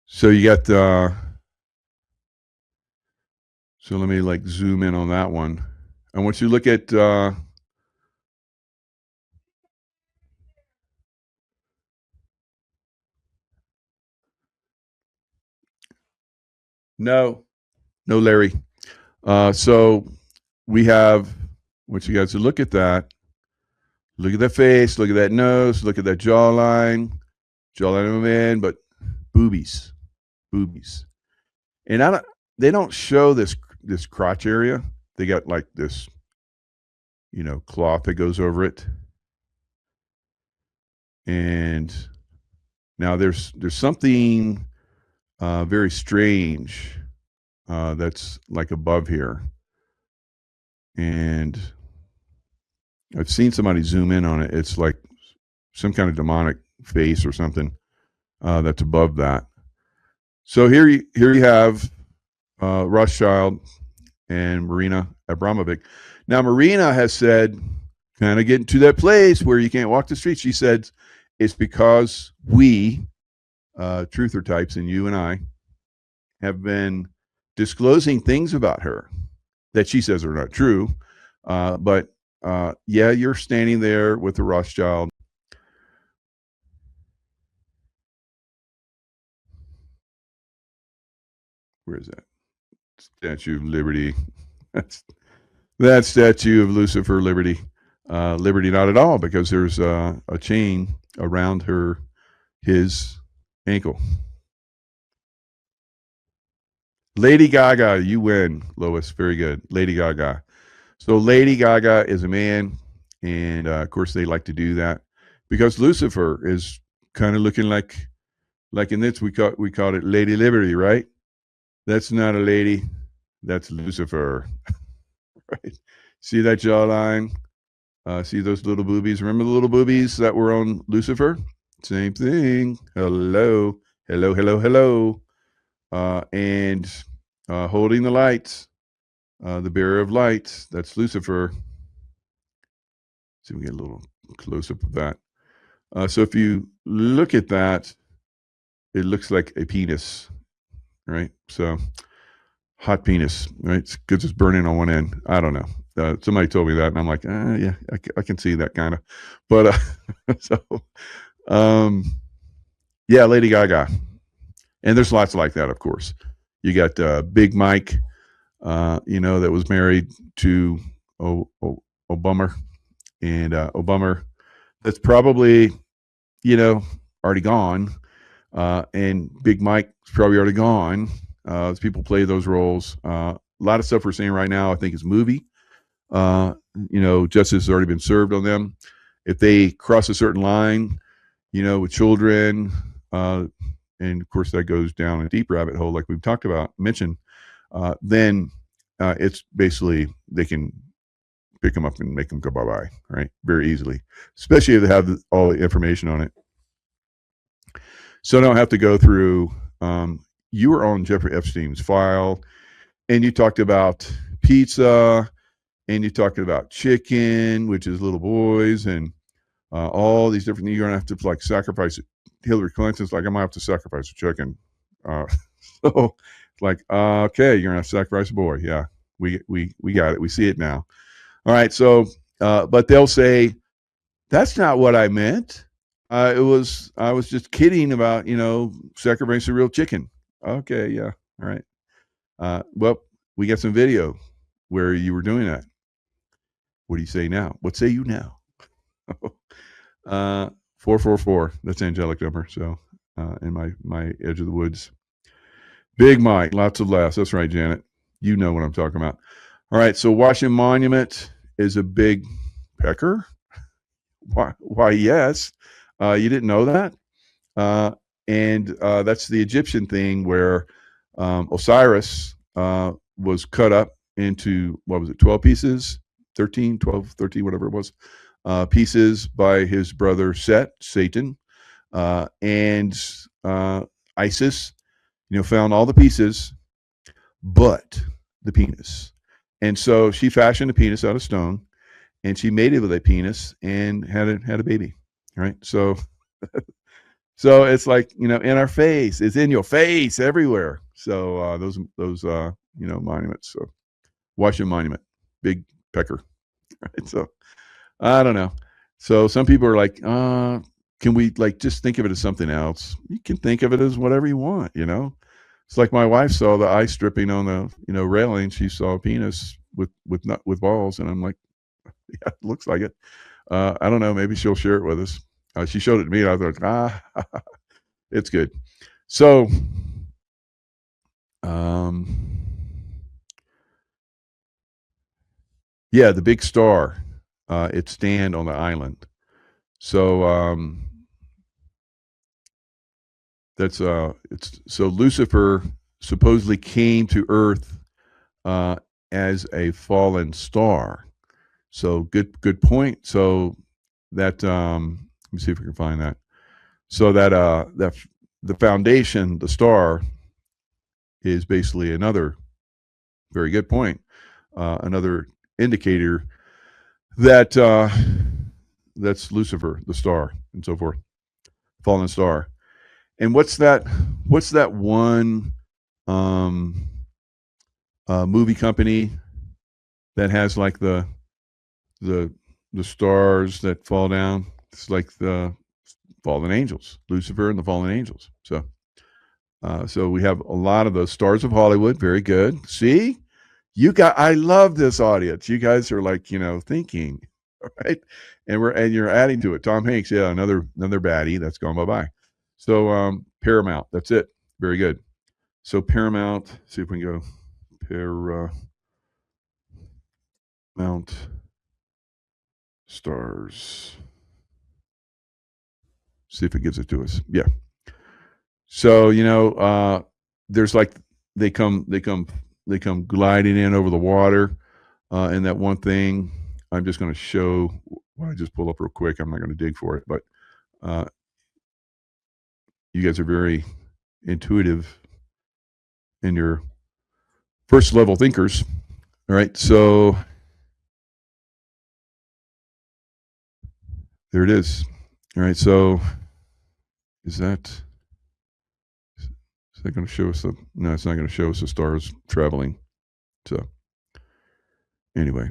So you got so let me zoom in on that one. I want you to look at no, Larry. So we have, I want you guys to look at that. Look at that face. Look at that nose. Look at that jawline. Jawline of a man, but boobies. And they don't show this crotch area. They got this, cloth that goes over it. And now there's something very strange that's above here. And I've seen somebody zoom in on it. It's like some kind of demonic face or something that's above that. So here you have Rothschild and Marina Abramovic. Now, Marina has said, kind of getting to that place where you can't walk the streets. She said, it's because we, truther types, and you and I, have been disclosing things about her that she says are not true. But yeah, you're standing there with the Rothschild. Where is that? Statue of Liberty. That statue of Lucifer Liberty. Liberty not at all, because there's a chain around his ankle. Lady Gaga, you win, Lois. Very good. Lady Gaga. So Lady Gaga is a man, and of course they like to do that because Lucifer is kind of looking like in this we called it Lady Liberty, right? That's not a lady, that's Lucifer, right? See that jawline? See those little boobies? Remember the little boobies that were on Lucifer? Same thing. Hello, hello, hello, hello. And holding the lights, the bearer of lights, that's Lucifer. See if we get a little close up of that. So if you look at that, it looks like a penis, right? So hot penis, right? It's because it's burning on one end. I don't know. Somebody told me that, and I'm like, yeah, I can see that kind of. But so, yeah, Lady Gaga, and there's lots like that, of course. You got Big Mike, that was married to Obama, and Obama, that's probably, already gone. And Big Mike's probably already gone. People play those roles. A lot of stuff we're seeing right now, I think, is movie. Justice has already been served on them. If they cross a certain line, with children, and of course that goes down a deep rabbit hole, like we've mentioned, then it's basically they can pick them up and make them go bye-bye, right? Very easily, especially if they have all the information on it. So I don't have to go through. You were on Jeffrey Epstein's file, and you talked about pizza, and you talked about chicken, which is little boys, and all these different. You're gonna have to like sacrifice it. Hillary Clinton's like, I'm gonna have to sacrifice a chicken. So like, okay, you're gonna have to sacrifice a boy. Yeah, we got it. We see it now. All right. So, but they'll say that's not what I meant. I was just kidding about, sacrificing real chicken. Okay, yeah, all right. Well, we got some video where you were doing that. What do you say now? What say you now? 444. That's angelic number. So, in my edge of the woods. Big Mike, lots of laughs. That's right, Janet. You know what I'm talking about. All right. So, Washington Monument is a big pecker. Why? Yes. You didn't know that? And that's the Egyptian thing where Osiris was cut up into, 12 pieces? 13, 12, 13, whatever it was, pieces by his brother Satan. And Isis, found all the pieces, but the penis. And so she fashioned a penis out of stone, and she made it with a penis and had a baby, right? So it's like, in our face. It's in your face everywhere. So those monuments. So Washington Monument, big pecker, right? So I don't know. So some people are like, can we just think of it as something else? You can think of it as whatever you want, It's like my wife saw the ice dripping on the railing. She saw a penis with balls, and I'm like, yeah, it looks like it. I don't know. Maybe she'll share it with us. She showed it to me, and I thought, it's good. So, yeah, the big star, it stand on the island. So, that's it's so Lucifer supposedly came to Earth as a fallen star. So good point. So that let me see if we can find that. So that the foundation, the star, is basically another very good point, another indicator that that's Lucifer, the star, and so forth. fallen star. And what's that one movie company that has like the stars that fall down? It's like the fallen angels, Lucifer and the fallen angels. So we have a lot of those stars of Hollywood. Very good. See, I love this audience. You guys are like, thinking, right? And you're adding to it. Tom Hanks, yeah, another baddie that's gone bye-bye. So Paramount, that's it. Very good. So Paramount, see if we can go Paramount stars. See if it gives it to us. Yeah. So, there's like they come gliding in over the water, and that one thing I'm just going to show. Well, I just pull up real quick. I'm not going to dig for it, but you guys are very intuitive in your first level thinkers. All right, so there it is. All right, so is that going to show us no, it's not going to show us the stars traveling. So anyway.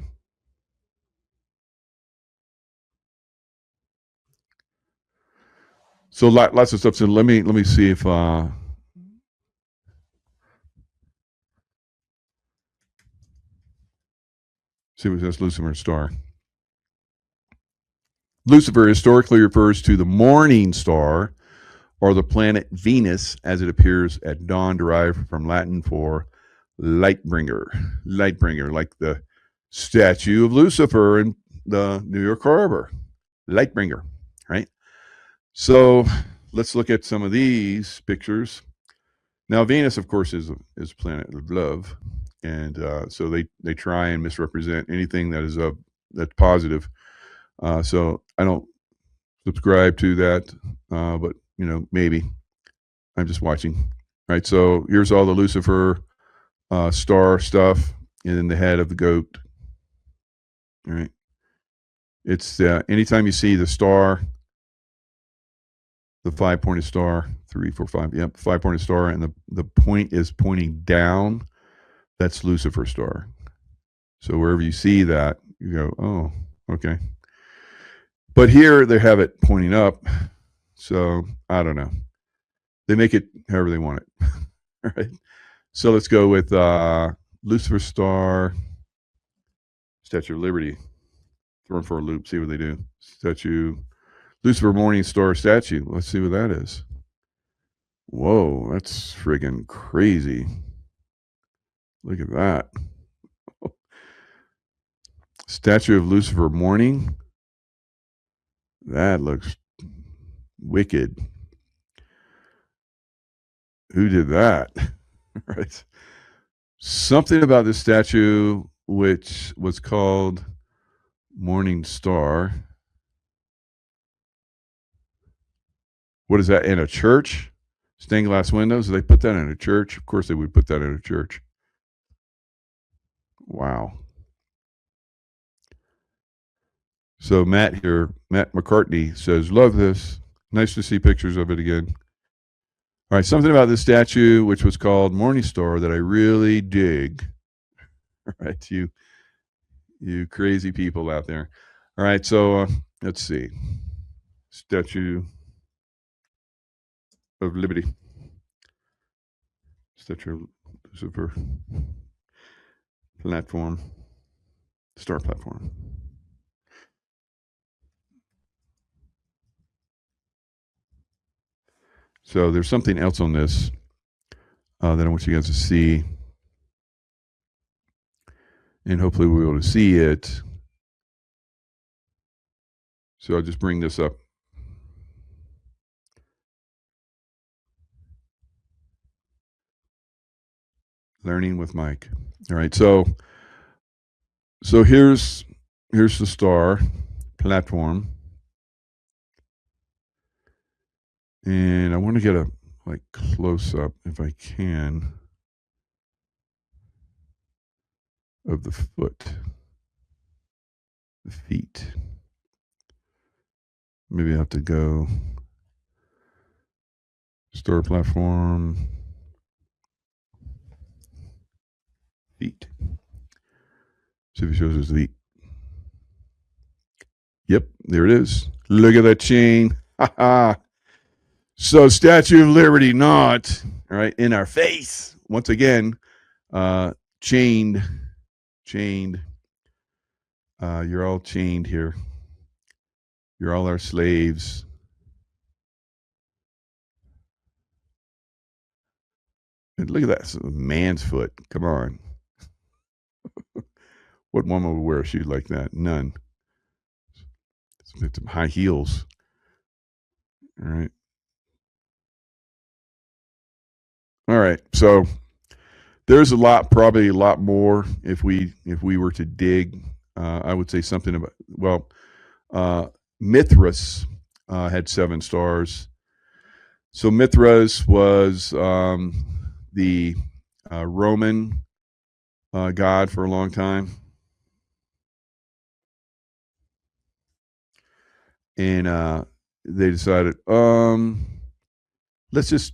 So lots of stuff. So let me see if see what says Lucifer star. Lucifer historically refers to the morning star or the planet Venus as it appears at dawn, derived from Latin for light bringer, like the statue of Lucifer in the New York Harbor, light bringer, right? So let's look at some of these pictures. Now, Venus, of course, is a planet of love, and so they try and misrepresent anything that is that's positive. So I don't subscribe to that, but maybe I'm just watching. Right. So here's all the Lucifer star stuff, and then the head of the goat. All right. It's anytime you see the star, the 5-pointed star, 3, 4, 5. Yep, 5-pointed star, and the point is pointing down. That's Lucifer star. So wherever you see that, you go, oh, okay. But here they have it pointing up. So I don't know. They make it however they want it. All right. So let's go with Lucifer star, Statue of Liberty. Throw them for a loop, see what they do. Statue, Lucifer Morning Star statue. Let's see what that is. Whoa, that's friggin' crazy. Look at that. Statue of Lucifer Morning. That looks wicked. Who did that? Right. Something about this statue, which was called Morning Star. What is that, in a church? Stained glass windows? They put that in a church? Of course they would put that in a church. Wow. So Matt McCartney says, love this. Nice to see pictures of it again. All right, something about this statue, which was called Morning Star, that I really dig. All right, you crazy people out there. All right, so let's see. Statue of Liberty. Statue of Lucifer. Platform. Star platform. So there's something else on this that I want you guys to see. And hopefully we'll be able to see it. So I'll just bring this up. Learning with Mike. All right, so here's the star platform. And I want to get a close up, if I can, of the foot, the feet. Maybe I have to go Store platform. Feet. See if it shows us the feet. Yep, there it is. Look at that chain. So Statue of Liberty not, all right, in our face. Once again, chained. You're all chained here. You're all our slaves. And look at that. It's a man's foot. Come on. What woman would wear a shoe like that? None. It's some high heels. All right. All right. So there's probably a lot more if we were to dig. I would say something about, Mithras had 7 stars. So Mithras was the Roman god for a long time. And they decided, let's just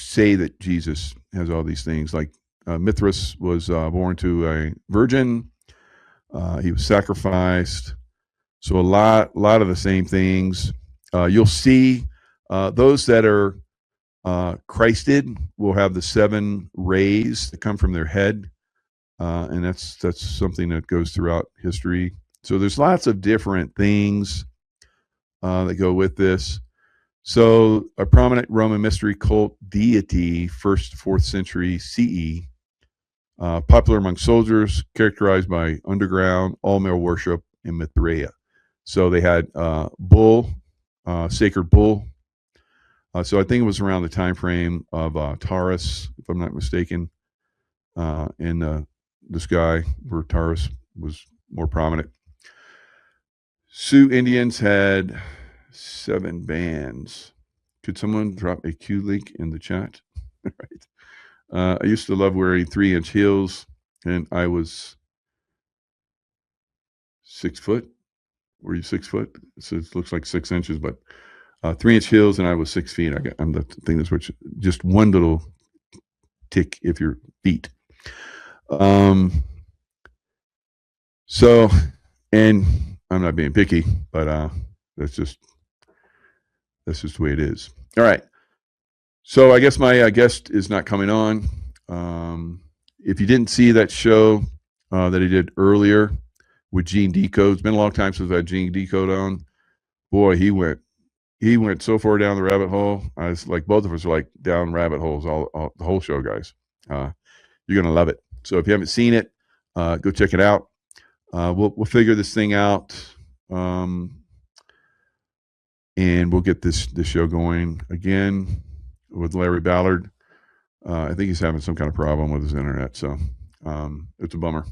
say that Jesus has all these things. Like Mithras was born to a virgin. He was sacrificed. So a lot of the same things. You'll see those that are Christed will have the 7 rays that come from their head, and that's something that goes throughout history. So there's lots of different things that go with this. So a prominent Roman mystery cult deity, 1st to 4th century CE, popular among soldiers, characterized by underground all-male worship in Mithraea. So they had bull, sacred bull. So I think it was around the time frame of Taurus, if I'm not mistaken, in the sky where Taurus was more prominent. Sioux Indians had 7 bands. Could someone drop a Q link in the chat? Right. I used to love wearing 3-inch heels, and I was 6 foot. Were you 6 foot? So it looks like 6 inches, but 3-inch heels, and I was 6 feet. I'm the thing that's just one little tick if you're feet. So, and I'm not being picky, but that's just the way it is. All right. So I guess my guest is not coming on. If you didn't see that show that he did earlier with Gene Decode, it's been a long time since I had Gene Decode on. Boy, he went so far down the rabbit hole. I was like, both of us are like down rabbit holes all the whole show, guys. You're gonna love it. So if you haven't seen it, go check it out. We'll figure this thing out, and we'll get this show going again with Larry Ballard. I think he's having some kind of problem with his internet, so it's a bummer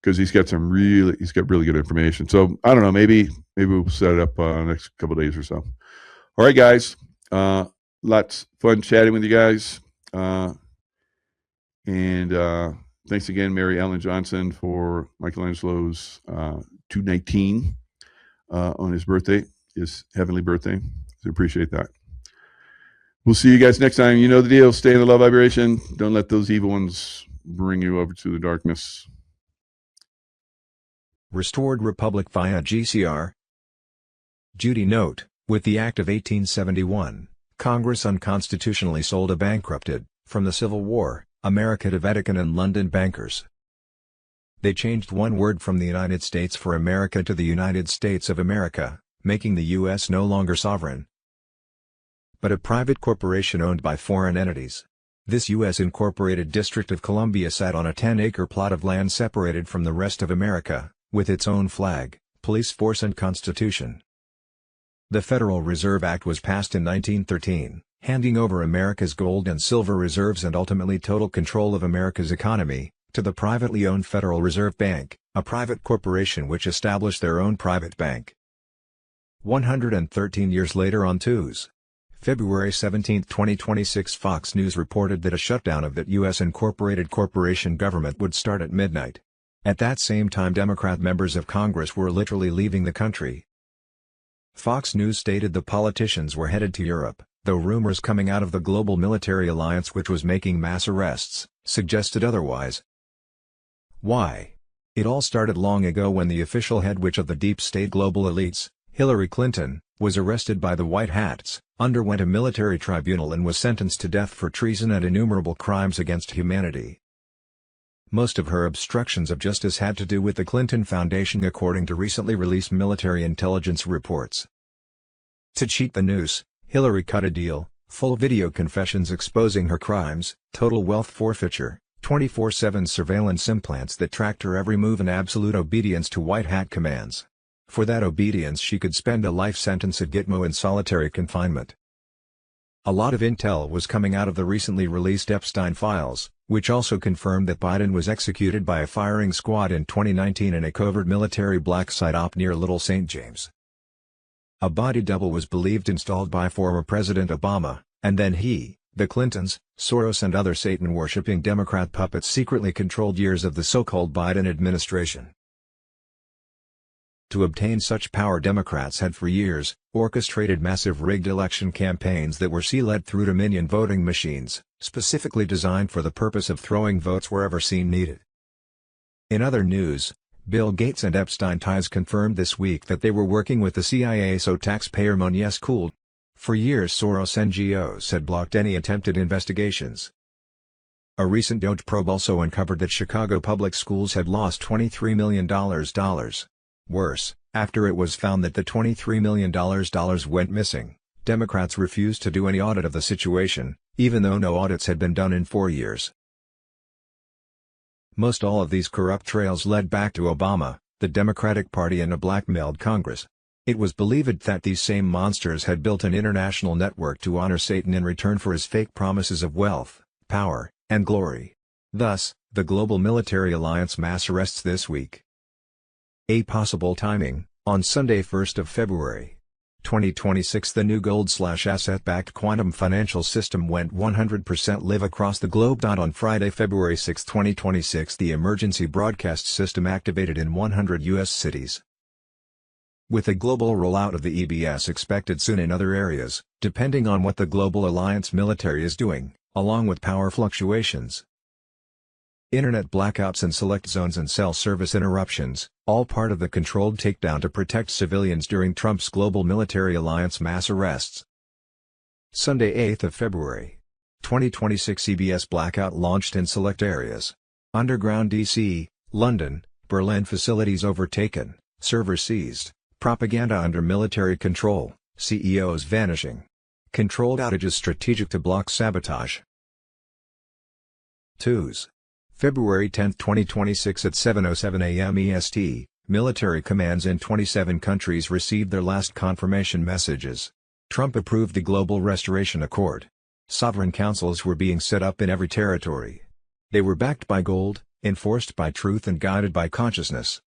because he's got really good information. So I don't know, maybe we'll set it up next couple of days or so. All right, guys. Lots fun chatting with you guys. And thanks again, Mary Ellen Johnson, for Michelangelo's 219 on his birthday, his heavenly birthday. So appreciate that. We'll see you guys next time. You know the deal. Stay in the love vibration. Don't let those evil ones bring you over to the darkness. Restored Republic via GCR. Judy note, with the Act of 1871, Congress unconstitutionally sold a bankrupted, from the Civil War, America to Vatican and London bankers. They changed one word from the United States for America to the United States of America, making the U.S. no longer sovereign, but a private corporation owned by foreign entities. This U.S. incorporated District of Columbia sat on a 10-acre plot of land separated from the rest of America, with its own flag, police force and constitution. The Federal Reserve Act was passed in 1913, handing over America's gold and silver reserves and ultimately total control of America's economy, to the privately owned Federal Reserve Bank, a private corporation which established their own private bank. 113 years later on Tuesday, February 17, 2026, Fox News reported that a shutdown of that U.S. incorporated corporation government would start at midnight. At that same time, Democrat members of Congress were literally leaving the country. Fox News stated the politicians were headed to Europe, though rumors coming out of the global military alliance, which was making mass arrests, suggested otherwise. Why? It all started long ago when the official head witch of the deep state global elites, Hillary Clinton, was arrested by the White Hats, underwent a military tribunal and was sentenced to death for treason and innumerable crimes against humanity. Most of her obstructions of justice had to do with the Clinton Foundation, according to recently released military intelligence reports. To cheat the noose, Hillary cut a deal: full video confessions exposing her crimes, total wealth forfeiture, 24/7 surveillance implants that tracked her every move, and absolute obedience to White Hat commands. For that obedience she could spend a life sentence at Gitmo in solitary confinement. A lot of intel was coming out of the recently released Epstein files, which also confirmed that Biden was executed by a firing squad in 2019 in a covert military black site op near Little St. James. A body double was believed installed by former President Obama, and then he, the Clintons, Soros and other Satan-worshipping Democrat puppets secretly controlled years of the so-called Biden administration. To obtain such power, Democrats had for years orchestrated massive rigged election campaigns that were led through Dominion voting machines, specifically designed for the purpose of throwing votes wherever seen needed. In other news, Bill Gates and Epstein ties confirmed this week that they were working with the CIA so taxpayer money is cooled. For years Soros NGOs had blocked any attempted investigations. A recent DOJ probe also uncovered that Chicago public schools had lost $23 million. Worse, after it was found that the $23 million went missing, Democrats refused to do any audit of the situation, even though no audits had been done in 4 years. Most all of these corrupt trails led back to Obama, the Democratic Party and a blackmailed Congress. It was believed that these same monsters had built an international network to honor Satan in return for his fake promises of wealth, power, and glory. Thus, the global military alliance mass arrests this week. A possible timing: on Sunday 1st of February 2026 the new gold/asset-backed quantum financial system went 100% live across the globe. On Friday, February 6, 2026 the emergency broadcast system activated in 100 U.S. cities. With a global rollout of the EBS expected soon in other areas, depending on what the global alliance military is doing, along with power fluctuations, internet blackouts and select zones and cell service interruptions, all part of the controlled takedown to protect civilians during Trump's global military alliance mass arrests. Sunday 8th of February 2026 CBS blackout launched in select areas. Underground DC, London, Berlin facilities overtaken, servers seized, propaganda under military control, CEOs vanishing. Controlled outages strategic to block sabotage. 2s. February 10, 2026 at 7:07 a.m. EST, military commands in 27 countries received their last confirmation messages. Trump approved the Global Restoration Accord. Sovereign councils were being set up in every territory. They were backed by gold, enforced by truth and guided by consciousness.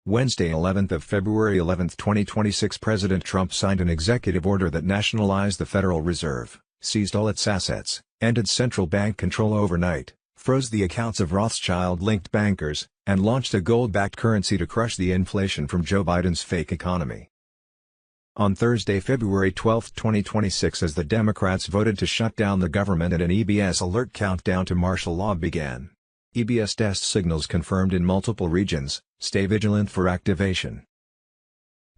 Wednesday 11th of February 11, 2026 President Trump signed an executive order that nationalized the Federal Reserve, seized all its assets, ended central bank control overnight, froze the accounts of Rothschild-linked bankers, and launched a gold-backed currency to crush the inflation from Joe Biden's fake economy. On Thursday, February 12, 2026 as the Democrats voted to shut down the government and an EBS alert countdown to martial law began. EBS test signals confirmed in multiple regions, stay vigilant for activation.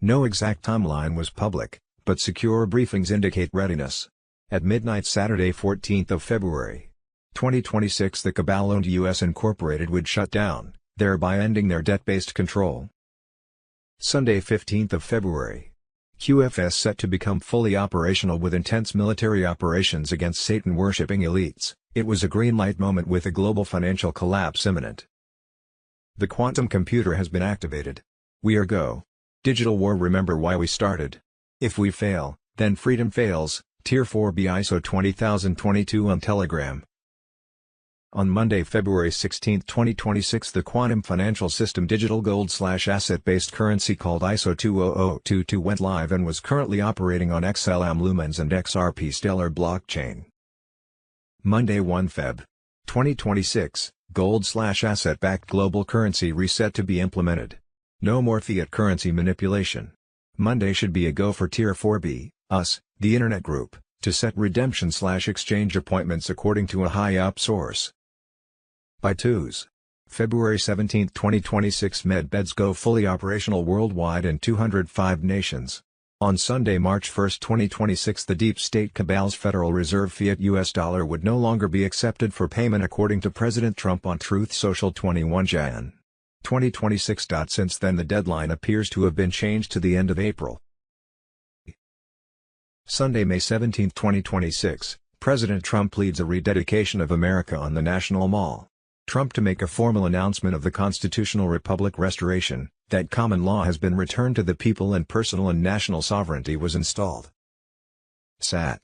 No exact timeline was public, but secure briefings indicate readiness. At midnight Saturday 14th of February 2026 the cabal-owned U.S. Incorporated would shut down, thereby ending their debt-based control. Sunday 15th of February. QFS set to become fully operational with intense military operations against Satan-worshipping elites. It was a green light moment with a global financial collapse imminent. The quantum computer has been activated. We are go. Digital war. Remember why we started. If we fail, then freedom fails. Tier 4B ISO 20022 on Telegram. On Monday, February 16, 2026 the quantum financial system digital gold/asset-based currency called ISO 20022 went live and was currently operating on XLM Lumens and XRP Stellar blockchain. Monday 1 Feb. 2026, gold/asset-backed global currency reset to be implemented. No more fiat currency manipulation. Monday should be a go for Tier 4B, us, the Internet Group, to set redemption/exchange appointments according to a high-up source. By twos. February 17, 2026 Medbeds go fully operational worldwide in 205 nations. On Sunday, March 1, 2026 the deep state cabal's Federal Reserve fiat US dollar would no longer be accepted for payment according to President Trump on Truth Social 21 Jan. 2026. Since then the deadline appears to have been changed to the end of April. Sunday, May 17, 2026, President Trump leads a rededication of America on the National Mall. Trump to make a formal announcement of the constitutional republic restoration, that common law has been returned to the people and personal and national sovereignty was installed. Sat.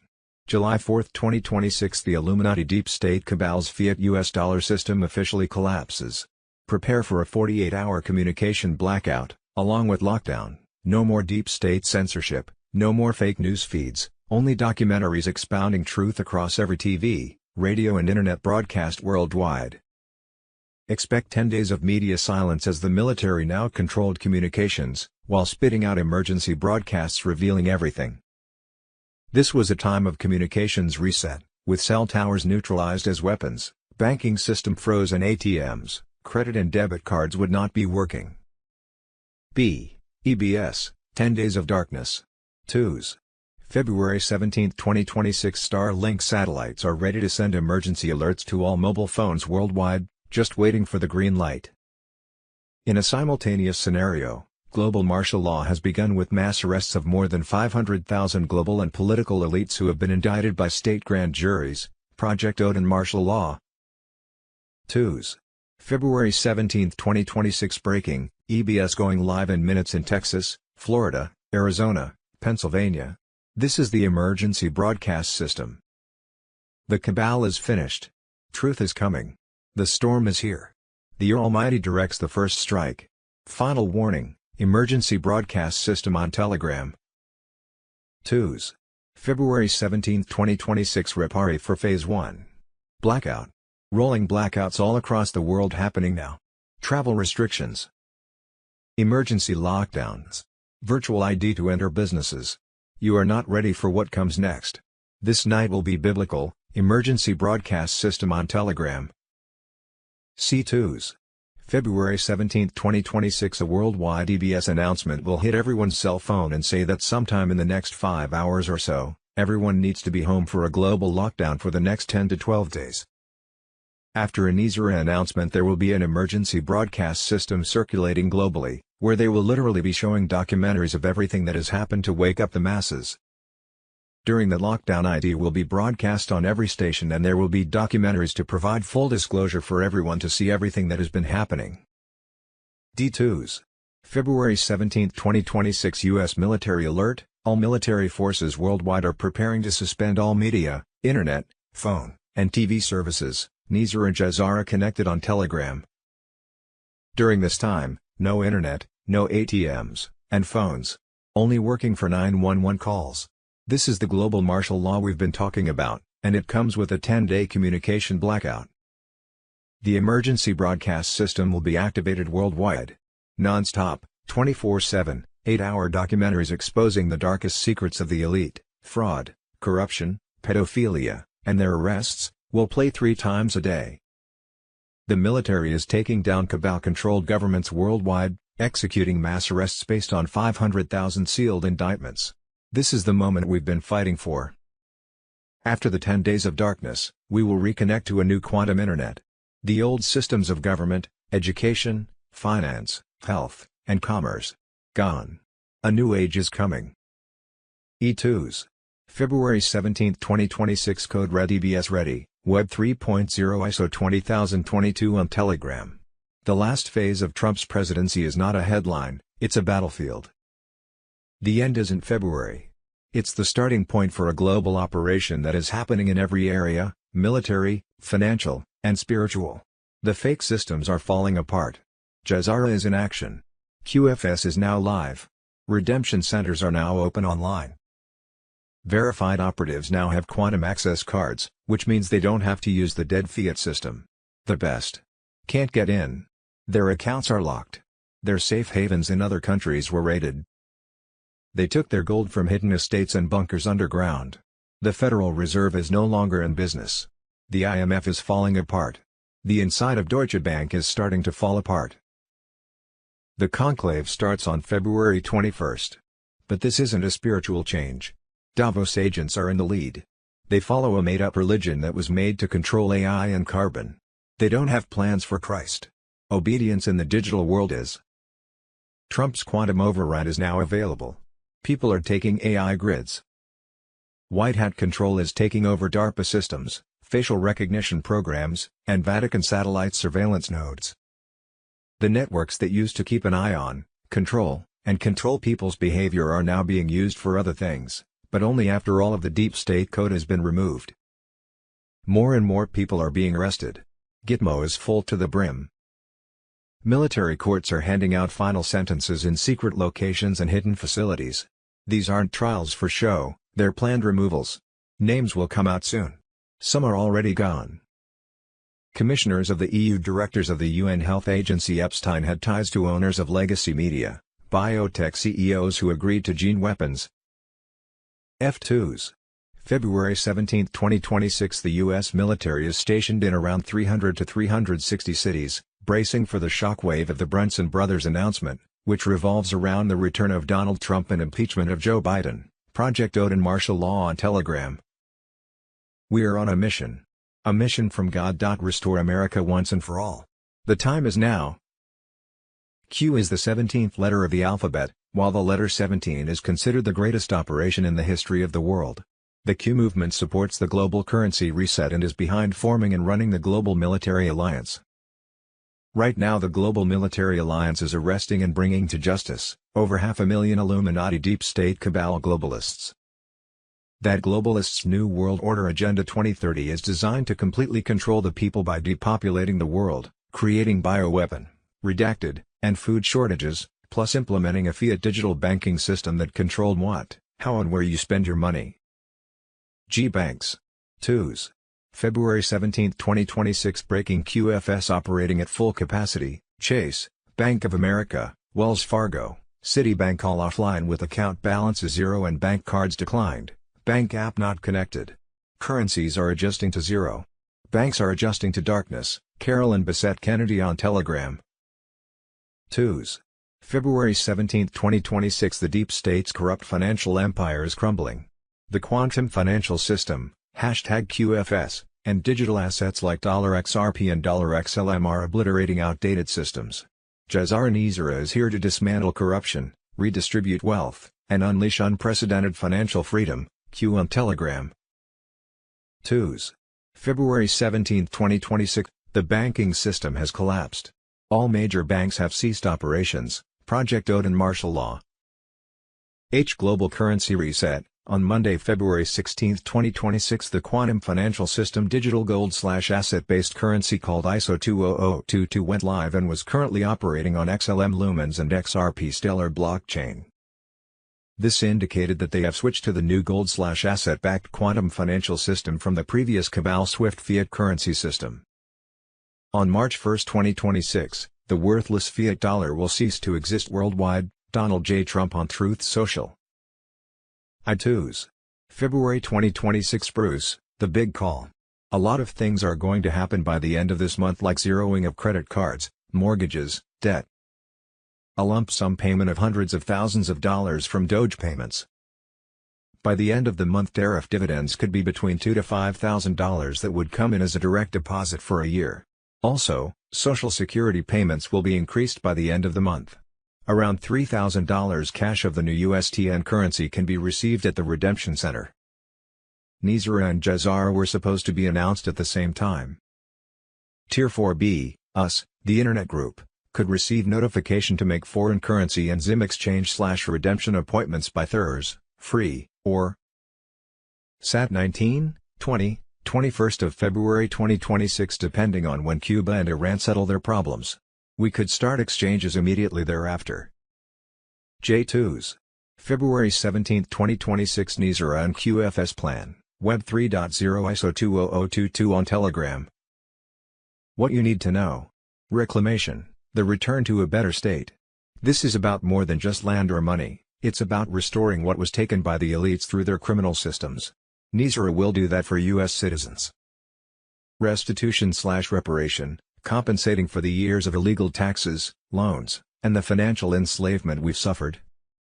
July 4, 2026 The Illuminati deep state cabal's fiat US dollar system officially collapses. Prepare for a 48-hour communication blackout, along with lockdown, no more deep state censorship, no more fake news feeds, only documentaries expounding truth across every TV, radio and internet broadcast worldwide. Expect 10 days of media silence as the military now controlled communications, while spitting out emergency broadcasts revealing everything. This was a time of communications reset, with cell towers neutralized as weapons, banking system froze and ATMs, credit and debit cards would not be working. EBS, 10 Days of Darkness. Twos. February 17, 2026 Starlink satellites are ready to send emergency alerts to all mobile phones worldwide, just waiting for the green light. In a simultaneous scenario, global martial law has begun with mass arrests of more than 500,000 global and political elites who have been indicted by state grand juries, Project Odin martial law. Twos. February 17, 2026 Breaking, EBS going live in minutes in Texas, Florida, Arizona, Pennsylvania. This is the emergency broadcast system. The cabal is finished. Truth is coming. The storm is here. The Almighty directs the first strike. Final warning, emergency broadcast system on Telegram. Twos. February 17, 2026 Repari for Phase 1. Blackout. Rolling blackouts all across the world happening now. Travel restrictions. Emergency lockdowns. Virtual ID to enter businesses. You are not ready for what comes next. This night will be biblical, emergency broadcast system on Telegram. C2s. February 17, 2026 A worldwide EBS announcement will hit everyone's cell phone and say that sometime in the next 5 hours or so, everyone needs to be home for a global lockdown for the next 10 to 12 days. After an ESRA announcement there will be an emergency broadcast system circulating globally, where they will literally be showing documentaries of everything that has happened to wake up the masses. During the lockdown ID will be broadcast on every station and there will be documentaries to provide full disclosure for everyone to see everything that has been happening. D2s. February 17, 2026 U.S. military alert, all military forces worldwide are preparing to suspend all media, internet, phone, and TV services, Nizar and Jazara connected on Telegram. During this time, no internet, no ATMs, and phones. Only working for 911 calls. This is the global martial law we've been talking about, and it comes with a 10-day communication blackout. The emergency broadcast system will be activated worldwide. Non-stop, 24/7, 8-hour documentaries exposing the darkest secrets of the elite, fraud, corruption, pedophilia, and their arrests, will play 3 times a day. The military is taking down cabal-controlled governments worldwide, executing mass arrests based on 500,000 sealed indictments. This is the moment we've been fighting for. After the 10 days of darkness, we will reconnect to a new quantum internet. The old systems of government, education, finance, health, and commerce. Gone. A new age is coming. E2s. February 17, 2026 Code Red EBS Ready, Web 3.0 ISO 20022 on Telegram. The last phase of Trump's presidency is not a headline, it's a battlefield. The end isn't February. It's the starting point for a global operation that is happening in every area, military, financial, and spiritual. The fake systems are falling apart. Jazara is in action. QFS is now live. Redemption centers are now open online. Verified operatives now have quantum access cards, which means they don't have to use the dead fiat system. The best. Can't get in. Their accounts are locked. Their safe havens in other countries were raided. They took their gold from hidden estates and bunkers underground. The Federal Reserve is no longer in business. The IMF is falling apart. The inside of Deutsche Bank is starting to fall apart. The conclave starts on February 21st. But this isn't a spiritual change. Davos agents are in the lead. They follow a made-up religion that was made to control AI and carbon. They don't have plans for Christ. Obedience in the digital world is. Trump's quantum override is now available. People are taking AI grids. White Hat control is taking over DARPA systems, facial recognition programs, and Vatican satellite surveillance nodes. The networks that used to keep an eye on, control people's behavior are now being used for other things, but only after all of the deep state code has been removed. More and more people are being arrested. Gitmo is full to the brim. Military courts are handing out final sentences in secret locations and hidden facilities. These aren't trials for show, they're planned removals. Names will come out soon. Some are already gone. Commissioners of the EU, directors of the UN Health Agency. Epstein had ties to owners of legacy media, biotech CEOs who agreed to gene weapons. F2s. February 17, 2026. The U.S. military is stationed in around 300 to 360 cities, bracing for the shockwave of the Brunson brothers' announcement, which revolves around the return of Donald Trump and impeachment of Joe Biden. Project Odin martial law on Telegram. We are on a mission. A mission from God. Restore America once and for all. The time is now. Q is the 17th letter of the alphabet, while the letter 17 is considered the greatest operation in the history of the world. The Q movement supports the global currency reset and is behind forming and running the Global Military Alliance. Right now the Global Military Alliance is arresting and bringing to justice over 500,000 Illuminati deep state cabal globalists. That globalists' New World Order Agenda 2030 is designed to completely control the people by depopulating the world, creating bioweapon, redacted, and food shortages, plus implementing a fiat digital banking system that controlled what, how and where you spend your money. G Banks. 2s. February 17, 2026. Breaking QFS operating at full capacity. Chase, Bank of America, Wells Fargo, Citibank all offline with account balances zero and bank cards declined. Bank app not connected. Currencies are adjusting to zero. Banks are adjusting to darkness. Carolyn Bessette Kennedy on Telegram. 2s. February 17, 2026. The deep state's corrupt financial empire is crumbling. The quantum financial system, #QFS, and digital assets like $XRP and $XLM are obliterating outdated systems. Cesare Nizera is here to dismantle corruption, redistribute wealth, and unleash unprecedented financial freedom. Q on Telegram. 2s. February 17, 2026. The banking system has collapsed. All major banks have ceased operations. Project Odin martial law. Global currency reset. On Monday, February 16, 2026, the quantum financial system digital gold/asset-based currency called ISO 20022 went live and was currently operating on XLM Lumens and XRP Stellar blockchain. This indicated that they have switched to the new gold/asset-backed quantum financial system from the previous Cabal Swift fiat currency system. On March 1, 2026, the worthless fiat dollar will cease to exist worldwide. Donald J. Trump on Truth Social. I2s. February 2026. Bruce, the big call. A lot of things are going to happen by the end of this month, like zeroing of credit cards, mortgages, debt. A lump sum payment of hundreds of thousands of dollars from Doge payments. By the end of the month, tariff dividends could be between $2,000 to $5,000 that would come in as a direct deposit for a year. Also, Social Security payments will be increased by the end of the month. Around $3,000 cash of the new USTN currency can be received at the Redemption Center. Nizera and Cesare were supposed to be announced at the same time. Tier 4B, US, the Internet Group, could receive notification to make foreign currency and ZIM exchange/redemption appointments by Thursday, free, or Sat 19, 20, 21st of February 2026 depending on when Cuba and Iran settle their problems. We could start exchanges immediately thereafter. J2s. February 17, 2026 Nizera and QFS plan, Web 3.0 ISO 20022 on Telegram. What you need to know. Reclamation, the return to a better state. This is about more than just land or money, it's about restoring what was taken by the elites through their criminal systems. NISRA will do that for U.S. citizens. Restitution/reparation, compensating for the years of illegal taxes, loans, and the financial enslavement we've suffered.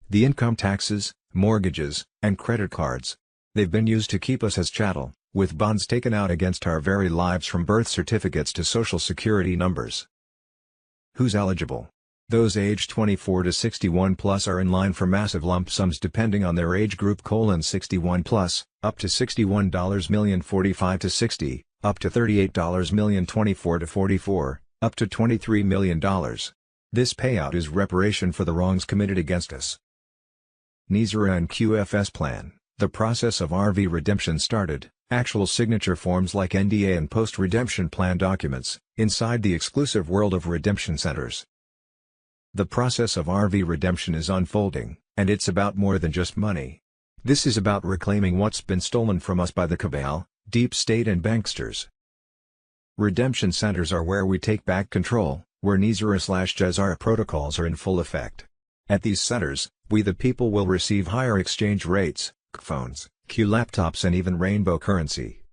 The income taxes, mortgages, and credit cards. They've been used to keep us as chattel, with bonds taken out against our very lives from birth certificates to social security numbers. Who's eligible? Those aged 24 to 61 plus are in line for massive lump sums depending on their age group: 61 plus, up to $61 million 45 to 60, up to $38 million 24 to 44, up to $23 million. This payout is reparation for the wrongs committed against us. NISRA and QFS plan. The process of RV redemption started. Actual signature forms like NDA and post-redemption plan documents, inside the exclusive world of redemption centers. The process of RV redemption is unfolding, and it's about more than just money. This is about reclaiming what's been stolen from us by the cabal, deep state and banksters. Redemption centers are where we take back control, where NISRA/JESAR protocols are in full effect. At these centers, we the people will receive higher exchange rates, phones, Q laptops and even rainbow currency.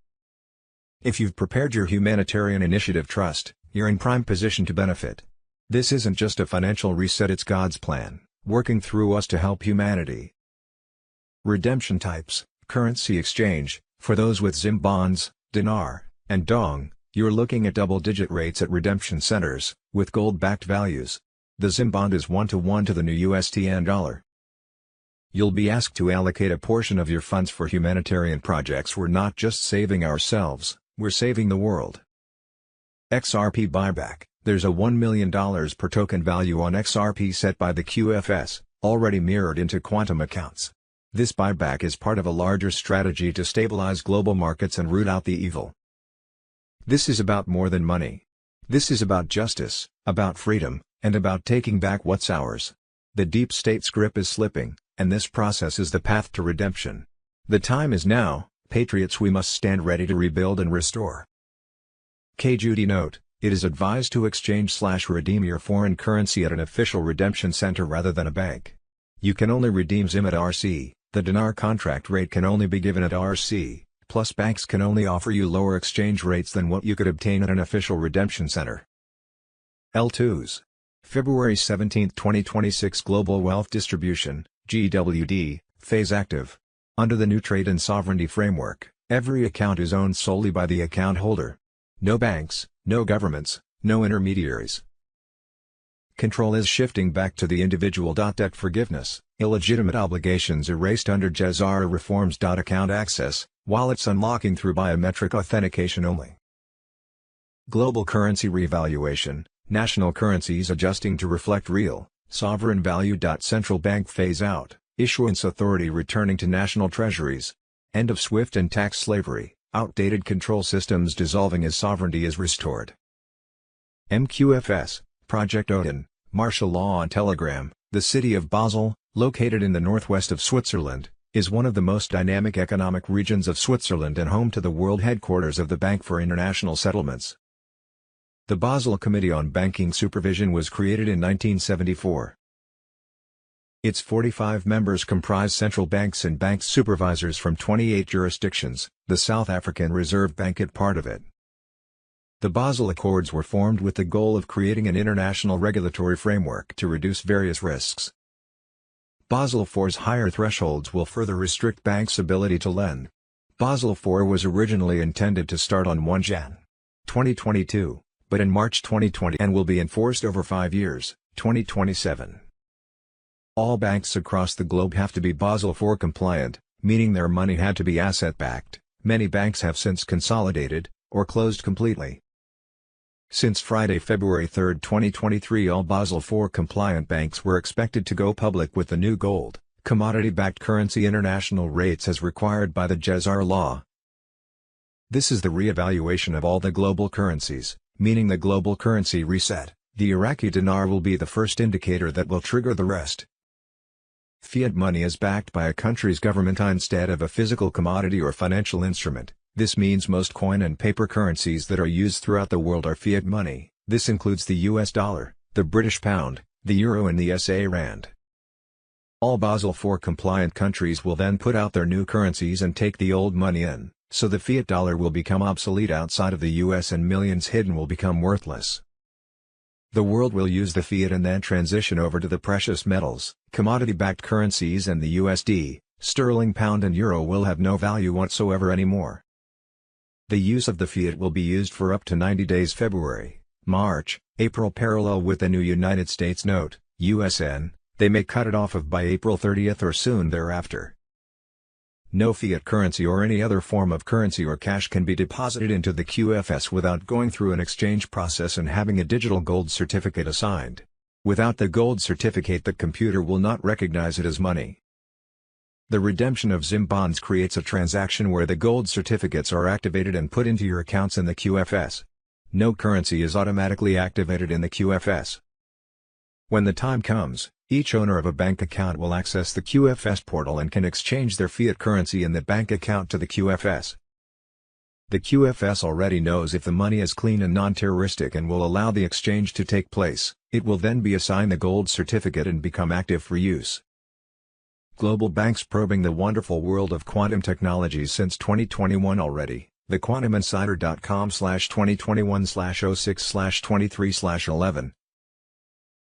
If you've prepared your humanitarian initiative trust, you're in prime position to benefit. This isn't just a financial reset, it's God's plan, working through us to help humanity. Redemption types, currency exchange, for those with ZIM bonds, dinar, and dong, you're looking at double-digit rates at redemption centers, with gold-backed values. The ZIM bond is 1-to-1 to the new USD dollar. You'll be asked to allocate a portion of your funds for humanitarian projects. We're not just saving ourselves, we're saving the world. XRP buyback. There's a $1 million per token value on XRP set by the QFS, already mirrored into quantum accounts. This buyback is part of a larger strategy to stabilize global markets and root out the evil. This is about more than money. This is about justice, about freedom, and about taking back what's ours. The deep state's grip is slipping, and this process is the path to redemption. The time is now, patriots. We must stand ready to rebuild and restore. Judy note. It is advised to exchange/redeem your foreign currency at an official redemption center rather than a bank. You can only redeem ZIM at RC, the dinar contract rate can only be given at RC, plus banks can only offer you lower exchange rates than what you could obtain at an official redemption center. L2s. February 17, 2026 Global Wealth Distribution, GWD, phase active. Under the new Trade and Sovereignty Framework, every account is owned solely by the account holder. No banks, no governments, no intermediaries. Control is shifting back to the individual. Debt forgiveness, illegitimate obligations erased under JESAR reforms. Account access, wallets unlocking through biometric authentication only. Global currency revaluation, national currencies adjusting to reflect real, sovereign value. Central bank phase out, issuance authority returning to national treasuries. End of SWIFT and tax slavery. Outdated control systems dissolving as sovereignty is restored. MQFS, Project Odin, martial law on Telegram. The city of Basel, located in the northwest of Switzerland, is one of the most dynamic economic regions of Switzerland and home to the world headquarters of the Bank for International Settlements. The Basel Committee on Banking Supervision was created in 1974. Its 45 members comprise central banks and bank supervisors from 28 jurisdictions, the South African Reserve Bank is part of it. The Basel Accords were formed with the goal of creating an international regulatory framework to reduce various risks. Basel IV's higher thresholds will further restrict banks' ability to lend. Basel IV was originally intended to start on 1 Jan. 2022, but in March 2020 and will be enforced over 5 years, 2027. All banks across the globe have to be Basel IV compliant, meaning their money had to be asset-backed. Many banks have since consolidated, or closed completely. Since Friday, February 3, 2023, all Basel IV compliant banks were expected to go public with the new gold, commodity-backed currency international rates as required by the JESAR law. This is the re-evaluation of all the global currencies, meaning the global currency reset. The Iraqi dinar will be the first indicator that will trigger the rest. Fiat money is backed by a country's government instead of a physical commodity or financial instrument. This means most coin and paper currencies that are used throughout the world are fiat money. This includes the US dollar, the British pound, the euro and the SA rand. All Basel IV compliant countries will then put out their new currencies and take the old money in, so the fiat dollar will become obsolete outside of the US and millions hidden will become worthless. The world will use the fiat and then transition over to the precious metals, commodity-backed currencies, and the USD, sterling, pound and euro will have no value whatsoever anymore. The use of the fiat will be used for up to 90 days February, March, April parallel with the new United States note, USN, they may cut it off of by April 30th or soon thereafter. No fiat currency or any other form of currency or cash can be deposited into the QFS without going through an exchange process and having a digital gold certificate assigned. Without the gold certificate, the computer will not recognize it as money. The redemption of ZIM bonds creates a transaction where the gold certificates are activated and put into your accounts in the QFS. No currency is automatically activated in the QFS. When the time comes, each owner of a bank account will access the QFS portal and can exchange their fiat currency in the bank account to the QFS. The QFS already knows if the money is clean and non-terroristic and will allow the exchange to take place. It will then be assigned the gold certificate and become active for use. Global banks probing the wonderful world of quantum technologies since 2021 already. The quantuminsider.com/2021/06/23/11.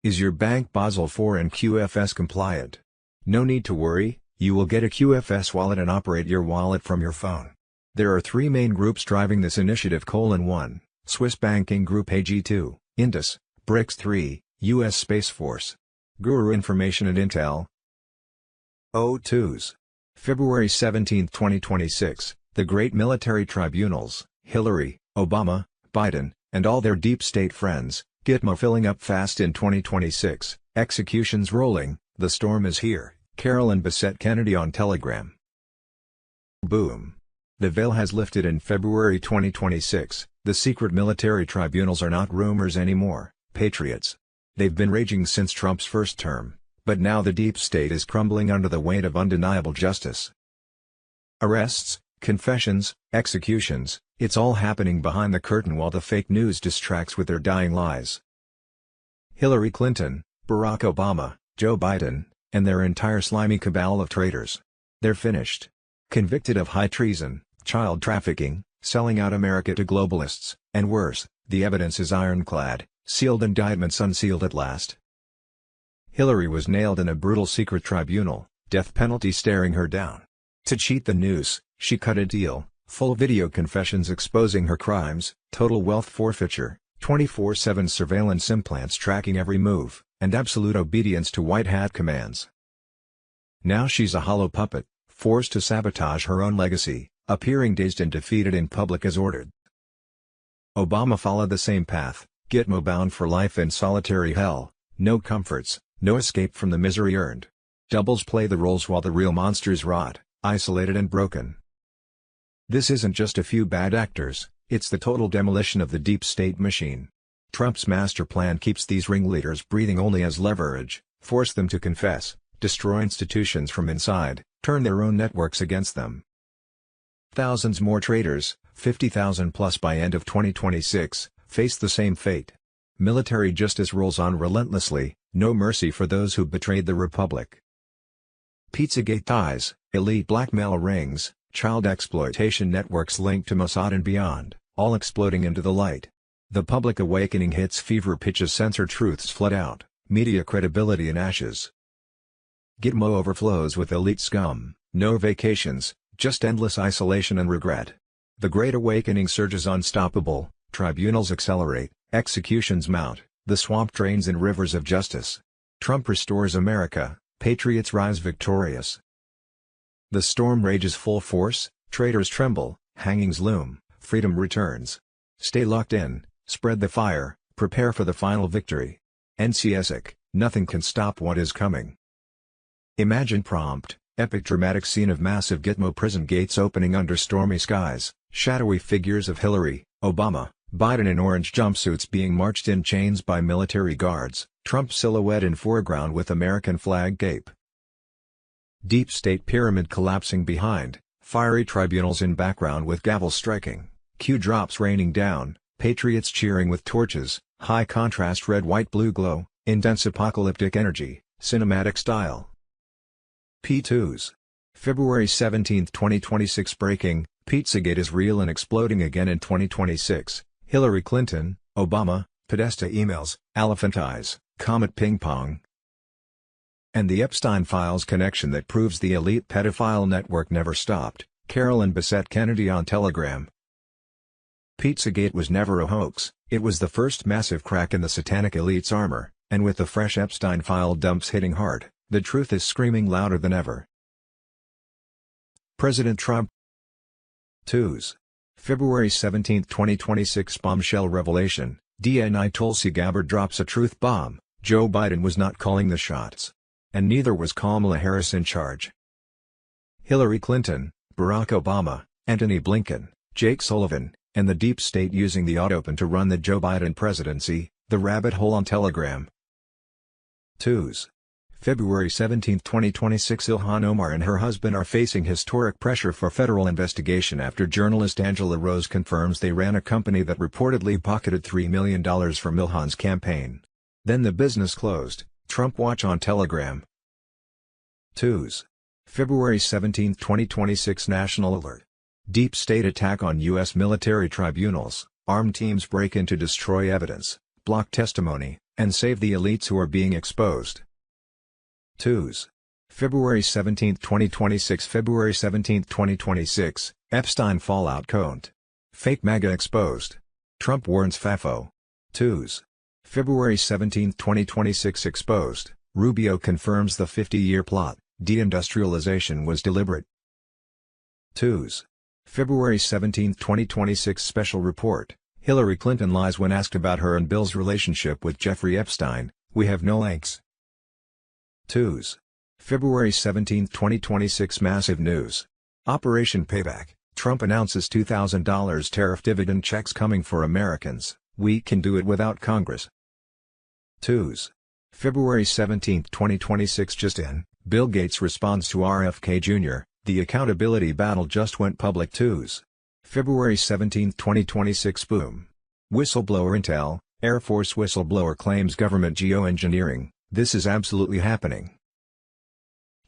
Is your bank Basel IV and QFS compliant? No need to worry, you will get a QFS wallet and operate your wallet from your phone. There are three main groups driving this initiative: 1. Swiss Banking Group AG, 2. Indus, BRICS, 3. US Space Force. Guru Information and Intel. O2s. February 17, 2026, the great military tribunals, Hillary, Obama, Biden, and all their deep state friends, Gitmo filling up fast in 2026, executions rolling, the storm is here, Carolyn Bessette Kennedy on Telegram. Boom. The veil has lifted in February 2026, the secret military tribunals are not rumors anymore, patriots. They've been raging since Trump's first term, but now the deep state is crumbling under the weight of undeniable justice. Arrests, confessions, executions, it's all happening behind the curtain while the fake news distracts with their dying lies. Hillary Clinton, Barack Obama, Joe Biden, and their entire slimy cabal of traitors. They're finished. Convicted of high treason, child trafficking, selling out America to globalists, and worse, the evidence is ironclad, sealed indictments unsealed at last. Hillary was nailed in a brutal secret tribunal, death penalty staring her down. To cheat the news, she cut a deal, full video confessions exposing her crimes, total wealth forfeiture, 24/7 surveillance implants tracking every move, and absolute obedience to white hat commands. Now she's a hollow puppet, forced to sabotage her own legacy, appearing dazed and defeated in public as ordered. Obama followed the same path, Gitmo bound for life in solitary hell, no comforts, no escape from the misery earned. Doubles play the roles while the real monsters rot, isolated and broken. This isn't just a few bad actors, it's the total demolition of the deep state machine. Trump's master plan keeps these ringleaders breathing only as leverage, force them to confess, destroy institutions from inside, turn their own networks against them. Thousands more traitors, 50,000 plus by end of 2026, face the same fate. Military justice rolls on relentlessly, no mercy for those who betrayed the Republic. Pizzagate ties, elite blackmail rings, child exploitation networks linked to Mossad and beyond, all exploding into the light. The public awakening hits fever pitch as censored truths flood out, media credibility in ashes. Gitmo overflows with elite scum, no vacations, just endless isolation and regret. The Great Awakening surges unstoppable, tribunals accelerate, executions mount, the swamp drains in rivers of justice. Trump restores America, patriots rise victorious. The storm rages full force, traitors tremble, hangings loom, freedom returns. Stay locked in, spread the fire, prepare for the final victory. NCSIC, nothing can stop what is coming. Imagine prompt, epic dramatic scene of massive Gitmo prison gates opening under stormy skies, shadowy figures of Hillary, Obama, Biden in orange jumpsuits being marched in chains by military guards, Trump silhouette in foreground with American flag cape. Deep state pyramid collapsing behind, fiery tribunals in background with gavel striking, cue drops raining down, patriots cheering with torches, high contrast red white blue glow, intense apocalyptic energy, cinematic style. P2s. February 17, 2026 breaking, Pizzagate is real and exploding again in 2026, Hillary Clinton, Obama, Podesta emails, elephant eyes, Comet Ping Pong. And the Epstein files connection that proves the elite pedophile network never stopped, Carolyn Bessette Kennedy on Telegram. Pizzagate was never a hoax, it was the first massive crack in the satanic elite's armor, and with the fresh Epstein file dumps hitting hard, the truth is screaming louder than ever. President Trump. 2s. February 17, 2026 bombshell revelation, DNI Tulsi Gabbard drops a truth bomb, Joe Biden was not calling the shots. And neither was Kamala Harris in charge. Hillary Clinton, Barack Obama, Antony Blinken, Jake Sullivan, and the deep state using the AutoPen to run the Joe Biden presidency, the rabbit hole on Telegram. 2s. February 17, 2026 Ilhan Omar and her husband are facing historic pressure for federal investigation after journalist Angela Rose confirms they ran a company that reportedly pocketed $3 million from Ilhan's campaign. Then the business closed, Trump watch on Telegram. 2s. February 17, 2026 National alert. Deep state attack on U.S. military tribunals, armed teams break in to destroy evidence, block testimony, and save the elites who are being exposed. 2s. February 17, 2026 February 17, 2026, Epstein fallout count. Fake MAGA exposed. Trump warns FAFO. 2s. February 17, 2026 exposed, Rubio confirms the 50-year plot, deindustrialization was deliberate. 2s. February 17, 2026 special report, Hillary Clinton lies when asked about her and Bill's relationship with Jeffrey Epstein, we have no links. 2s. February 17, 2026 massive news. Operation Payback, Trump announces $2,000 tariff dividend checks coming for Americans, we can do it without Congress. 2s. February 17, 2026 just in, Bill Gates responds to RFK Jr., the accountability battle just went public. 2s. February 17, 2026 boom. Whistleblower intel, Air Force whistleblower claims government geoengineering, this is absolutely happening.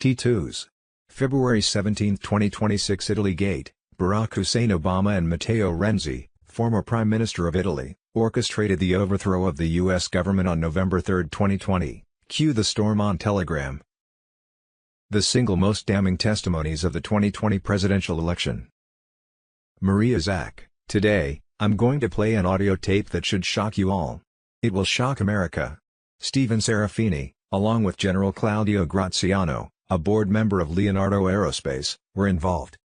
T2s. February 17, 2026 Italy Gate, Barack Hussein Obama and Matteo Renzi, former Prime Minister of Italy, orchestrated the overthrow of the U.S. government on November 3, 2020, cue the storm on Telegram. The single most damning testimonies of the 2020 presidential election. Maria Zack, today, I'm going to play an audio tape that should shock you all. It will shock America. Stephen Serafini, along with General Claudio Graziano, a board member of Leonardo Aerospace, were involved.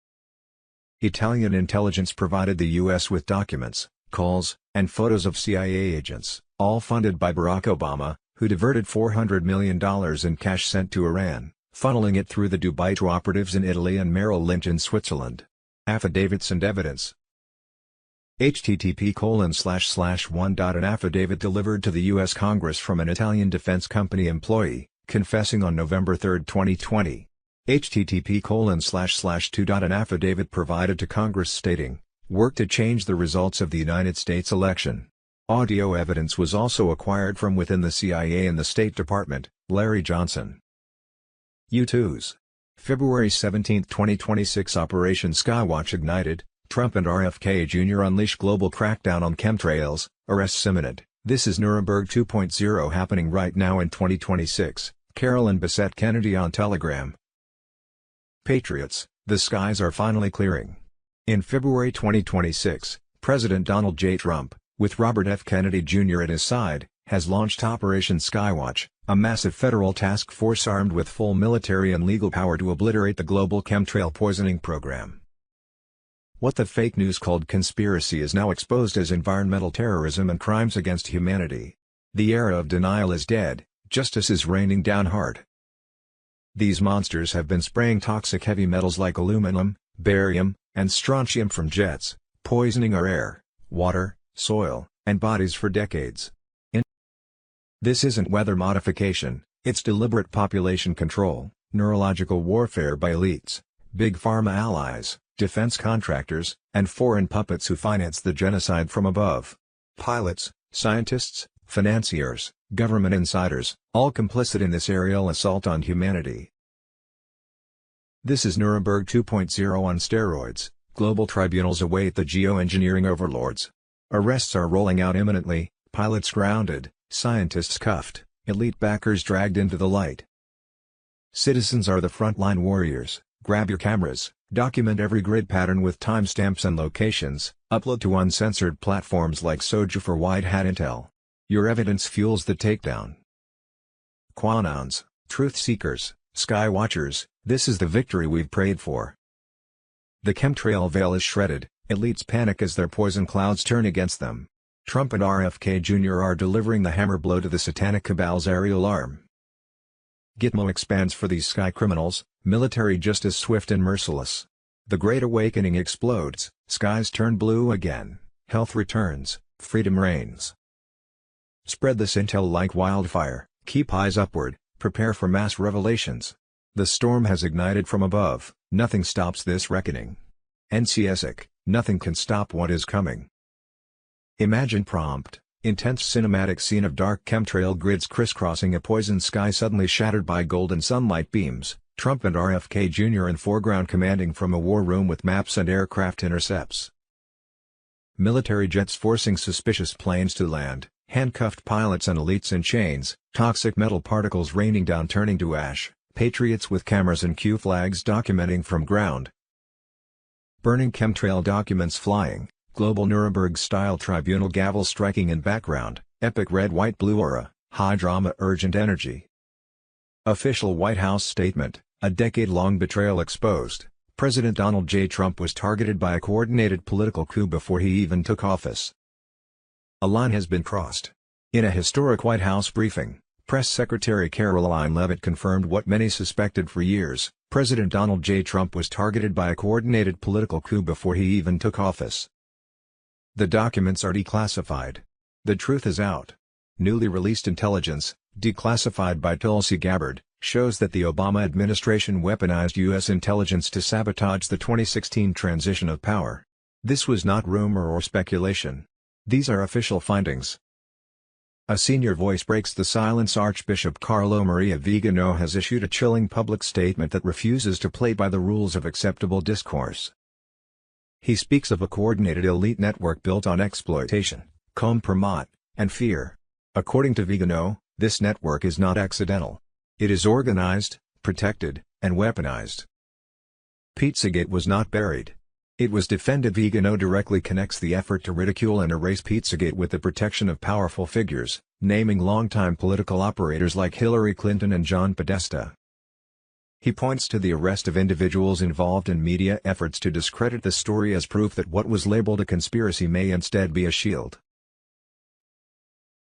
Italian intelligence provided the U.S. with documents, calls, and photos of CIA agents, all funded by Barack Obama, who diverted $400 million in cash sent to Iran, funneling it through the Dubai to operatives in Italy and Merrill Lynch in Switzerland. Affidavits and evidence. http://1. An affidavit delivered to the U.S. Congress from an Italian defense company employee, confessing on November 3, 2020. http://2. An affidavit provided to Congress stating, work to change the results of the United States election. Audio evidence was also acquired from within the CIA and the State Department, Larry Johnson. U2s. February 17, 2026 Operation Skywatch ignited, Trump and RFK Jr. unleash global crackdown on chemtrails, arrests imminent, this is Nuremberg 2.0 happening right now in 2026, Carolyn Bessette Kennedy on Telegram. Patriots, the skies are finally clearing. In February 2026, President Donald J. Trump, with Robert F. Kennedy Jr. at his side, has launched Operation Skywatch, a massive federal task force armed with full military and legal power to obliterate the global chemtrail poisoning program. What the fake news called conspiracy is now exposed as environmental terrorism and crimes against humanity. The era of denial is dead, justice is raining down hard. These monsters have been spraying toxic heavy metals like aluminum, barium, and strontium from jets, poisoning our air, water, soil, and bodies for decades. This isn't weather modification, it's deliberate population control, neurological warfare by elites, big pharma allies, defense contractors, and foreign puppets who finance the genocide from above. Pilots, scientists, financiers, government insiders, all complicit in this aerial assault on humanity. This is Nuremberg 2.0 on steroids. Global tribunals await the geoengineering overlords. Arrests are rolling out imminently, pilots grounded, scientists cuffed, elite backers dragged into the light. Citizens are the frontline warriors. Grab your cameras, document every grid pattern with timestamps and locations, upload to uncensored platforms like Soju for White Hat Intel. Your evidence fuels the takedown. QAnons, truth seekers, sky watchers, this is the victory we've prayed for. The chemtrail veil is shredded, elites panic as their poison clouds turn against them. Trump and RFK Jr. are delivering the hammer blow to the satanic cabal's aerial arm. Gitmo expands for these sky criminals, military justice swift and merciless. The Great Awakening explodes, skies turn blue again, health returns, freedom reigns. Spread this intel like wildfire, keep eyes upward, prepare for mass revelations. The storm has ignited from above, nothing stops this reckoning. NCSIC, nothing can stop what is coming. Imagine prompt. Intense cinematic scene of dark chemtrail grids crisscrossing a poison sky suddenly shattered by golden sunlight beams, Trump and RFK Jr. in foreground commanding from a war room with maps and aircraft intercepts. Military jets forcing suspicious planes to land, handcuffed pilots and elites in chains, toxic metal particles raining down turning to ash, patriots with cameras and Q flags documenting from ground. Burning chemtrail documents flying. Global Nuremberg-style tribunal gavel striking in background, epic red-white-blue aura, high drama urgent energy. Official White House statement, a decade-long betrayal exposed. President Donald J. Trump was targeted by a coordinated political coup before he even took office. A line has been crossed. In a historic White House briefing, Press Secretary Caroline Leavitt confirmed what many suspected for years, President Donald J. Trump was targeted by a coordinated political coup before he even took office. The documents are declassified. The truth is out. Newly released intelligence, declassified by Tulsi Gabbard, shows that the Obama administration weaponized U.S. intelligence to sabotage the 2016 transition of power. This was not rumor or speculation. These are official findings. A senior voice breaks the silence. Archbishop Carlo Maria Vigano has issued a chilling public statement that refuses to play by the rules of acceptable discourse. He speaks of a coordinated elite network built on exploitation, compromise, and fear. According to Vigano, this network is not accidental. It is organized, protected, and weaponized. Pizzagate was not buried. It was defended. Vigano directly connects the effort to ridicule and erase Pizzagate with the protection of powerful figures, naming longtime political operators like Hillary Clinton and John Podesta. He points to the arrest of individuals involved in media efforts to discredit the story as proof that what was labeled a conspiracy may instead be a shield.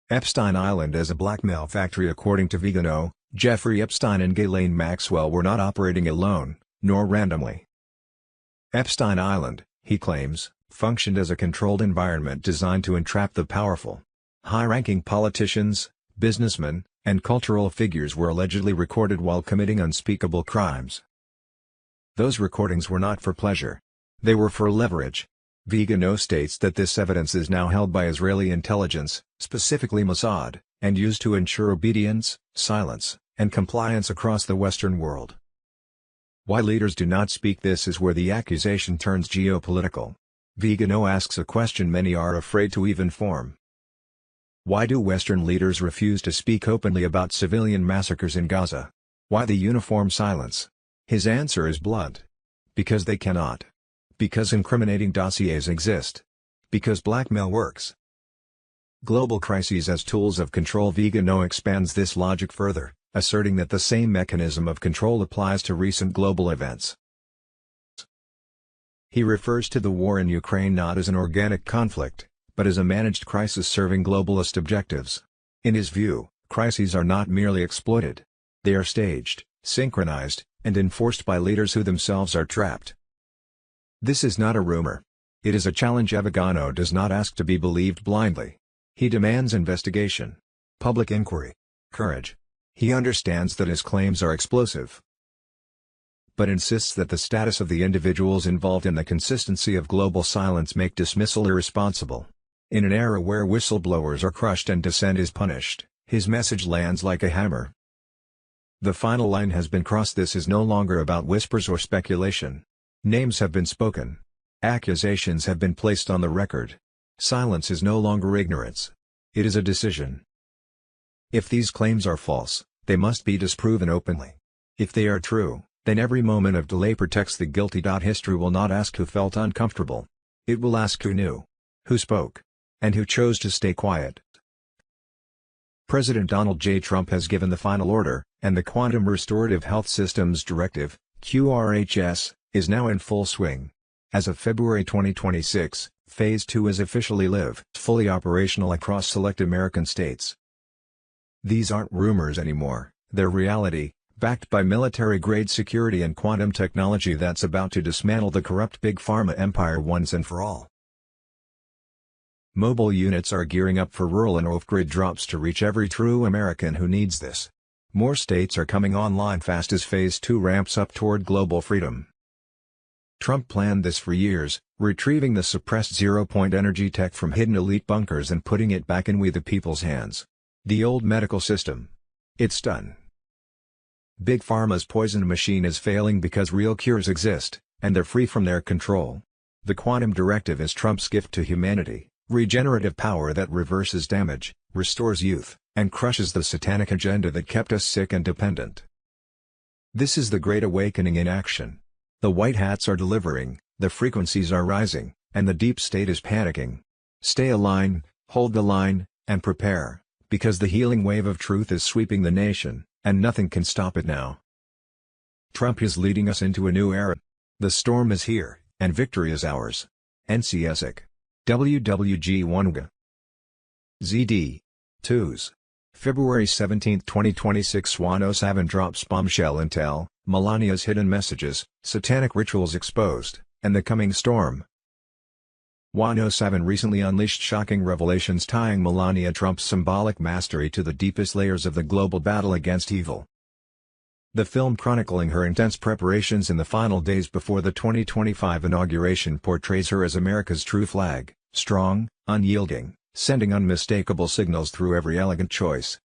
Epstein Island as a blackmail factory. According to Vigano, Jeffrey Epstein and Ghislaine Maxwell were not operating alone, nor randomly. Epstein Island, he claims, functioned as a controlled environment designed to entrap the powerful. High-ranking politicians, businessmen, and cultural figures were allegedly recorded while committing unspeakable crimes. Those recordings were not for pleasure. They were for leverage. Vigano states that this evidence is now held by Israeli intelligence, specifically Mossad, and used to ensure obedience, silence, and compliance across the Western world. Why leaders do not speak. This is where the accusation turns geopolitical. Vigano asks a question many are afraid to even form. Why do Western leaders refuse to speak openly about civilian massacres in Gaza? Why the uniform silence? His answer is blunt. Because they cannot. Because incriminating dossiers exist. Because blackmail works. Global crises as tools of control. Vigano expands this logic further, asserting that the same mechanism of control applies to recent global events. He refers to the war in Ukraine not as an organic conflict, but as a managed crisis serving globalist objectives. In his view, crises are not merely exploited. They are staged, synchronized, and enforced by leaders who themselves are trapped. This is not a rumor. It is a challenge. Vigano does not ask to be believed blindly. He demands investigation, public inquiry, courage. He understands that his claims are explosive, but insists that the status of the individuals involved and the consistency of global silence make dismissal irresponsible. In an era where whistleblowers are crushed and dissent is punished, his message lands like a hammer. The final line has been crossed. This is no longer about whispers or speculation. Names have been spoken. Accusations have been placed on the record. Silence is no longer ignorance. It is a decision. If these claims are false, they must be disproven openly. If they are true, then every moment of delay protects the guilty. History will not ask who felt uncomfortable. It will ask who knew, who spoke, and who chose to stay quiet. President Donald J. Trump has given the final order, and the Quantum Restorative Health Systems Directive, QRHS, is now in full swing. As of February 2026, Phase 2 is officially live, fully operational across select American states. These aren't rumors anymore, they're reality, backed by military-grade security and quantum technology that's about to dismantle the corrupt Big Pharma empire once and for all. Mobile units are gearing up for rural and off-grid drops to reach every true American who needs this. More states are coming online fast as Phase 2 ramps up toward global freedom. Trump planned this for years, retrieving the suppressed zero-point energy tech from hidden elite bunkers and putting it back in we the people's hands. The old medical system. It's done. Big Pharma's poison machine is failing because real cures exist, and they're free from their control. The Quantum Directive is Trump's gift to humanity, regenerative power that reverses damage, restores youth, and crushes the satanic agenda that kept us sick and dependent. This is the Great Awakening in action. The white hats are delivering, the frequencies are rising, and the deep state is panicking. Stay aligned, hold the line, and prepare, because the healing wave of truth is sweeping the nation, and nothing can stop it now. Trump is leading us into a new era. The storm is here, and victory is ours. NCSIC. WWG1G. ZD. 2s. February 17, 2026. 107 drops bombshell intel, Melania's hidden messages, satanic rituals exposed, and the coming storm. 107 recently unleashed shocking revelations tying Melania Trump's symbolic mastery to the deepest layers of the global battle against evil. The film chronicling her intense preparations in the final days before the 2025 inauguration portrays her as America's true flag, strong, unyielding, sending unmistakable signals through every elegant choice.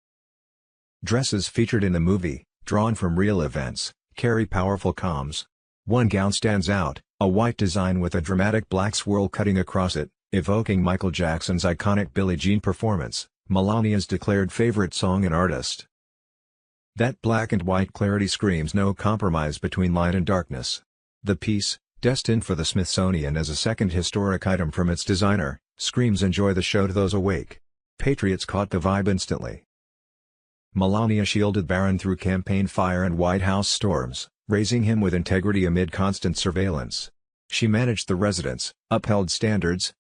Dresses featured in the movie, drawn from real events, carry powerful comms. One gown stands out, a white design with a dramatic black swirl cutting across it, evoking Michael Jackson's iconic Billie Jean performance, Melania's declared favorite song and artist. That black and white clarity screams no compromise between light and darkness. The piece, destined for the Smithsonian as a second historic item from its designer, screams enjoy the show to those awake. Patriots caught the vibe instantly. Melania shielded Barron through campaign fire and White House storms, raising him with integrity amid constant surveillance. She managed the residence, upheld standards,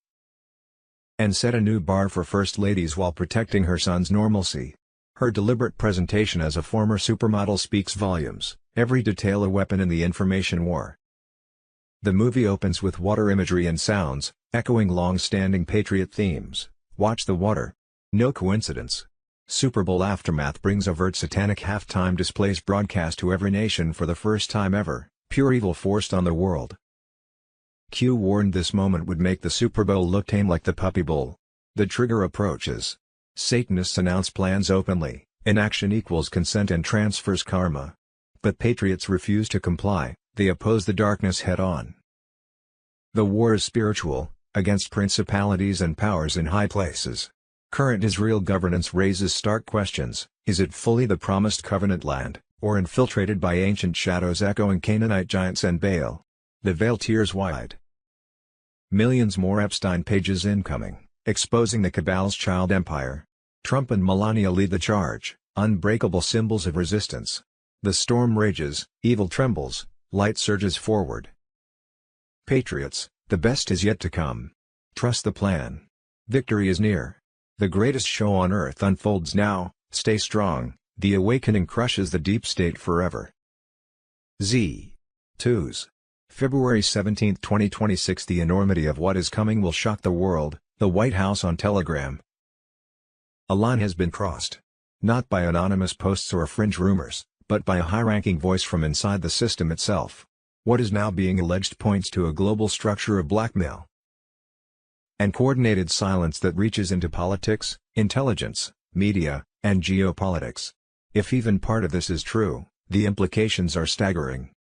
and set a new bar for first ladies while protecting her son's normalcy. Her deliberate presentation as a former supermodel speaks volumes, every detail a weapon in the information war. The movie opens with water imagery and sounds, echoing long-standing Patriot themes. Watch the water. No coincidence. Super Bowl aftermath brings overt satanic halftime displays broadcast to every nation for the first time ever, pure evil forced on the world. Q warned this moment would make the Super Bowl look tame like the Puppy Bowl. The trigger approaches. Satanists announce plans openly, inaction equals consent and transfers karma. But patriots refuse to comply, they oppose the darkness head-on. The war is spiritual, against principalities and powers in high places. Current Israel governance raises stark questions: is it fully the promised covenant land, or infiltrated by ancient shadows echoing Canaanite giants and Baal? The veil tears wide. Millions more Epstein pages incoming, exposing the cabal's child empire. Trump and Melania lead the charge, unbreakable symbols of resistance. The storm rages, evil trembles, light surges forward. Patriots, the best is yet to come. Trust the plan. Victory is near. The greatest show on earth unfolds now. Stay strong, the awakening crushes the deep state forever. Z. 2s. February 17, 2026. The enormity of what is coming will shock the world, the White House on Telegram. A line has been crossed. Not by anonymous posts or fringe rumors, but by a high-ranking voice from inside the system itself. What is now being alleged points to a global structure of blackmail and coordinated silence that reaches into politics, intelligence, media, and geopolitics. If even part of this is true, the implications are staggering.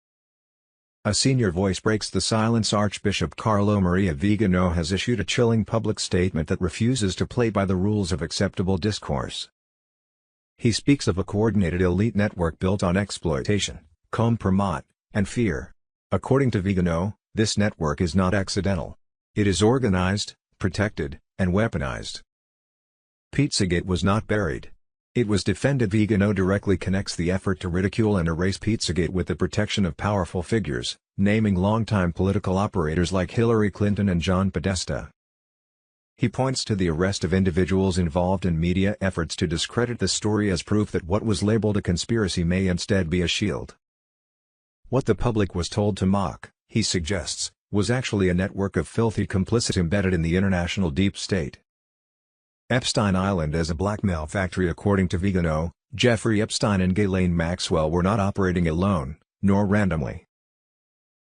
A senior voice breaks the silence. Archbishop Carlo Maria Vigano has issued a chilling public statement that refuses to play by the rules of acceptable discourse. He speaks of a coordinated elite network built on exploitation, compromise, and fear. According to Vigano, this network is not accidental. It is organized, protected, and weaponized. Pizzagate was not buried. It was defended. Vigano directly connects the effort to ridicule and erase Pizzagate with the protection of powerful figures, naming longtime political operators like Hillary Clinton and John Podesta. He points to the arrest of individuals involved in media efforts to discredit the story as proof that what was labeled a conspiracy may instead be a shield. What the public was told to mock, he suggests, was actually a network of filthy complicities embedded in the international deep state. Epstein Island as a blackmail factory. According to Vigano, Jeffrey Epstein and Ghislaine Maxwell were not operating alone, nor randomly.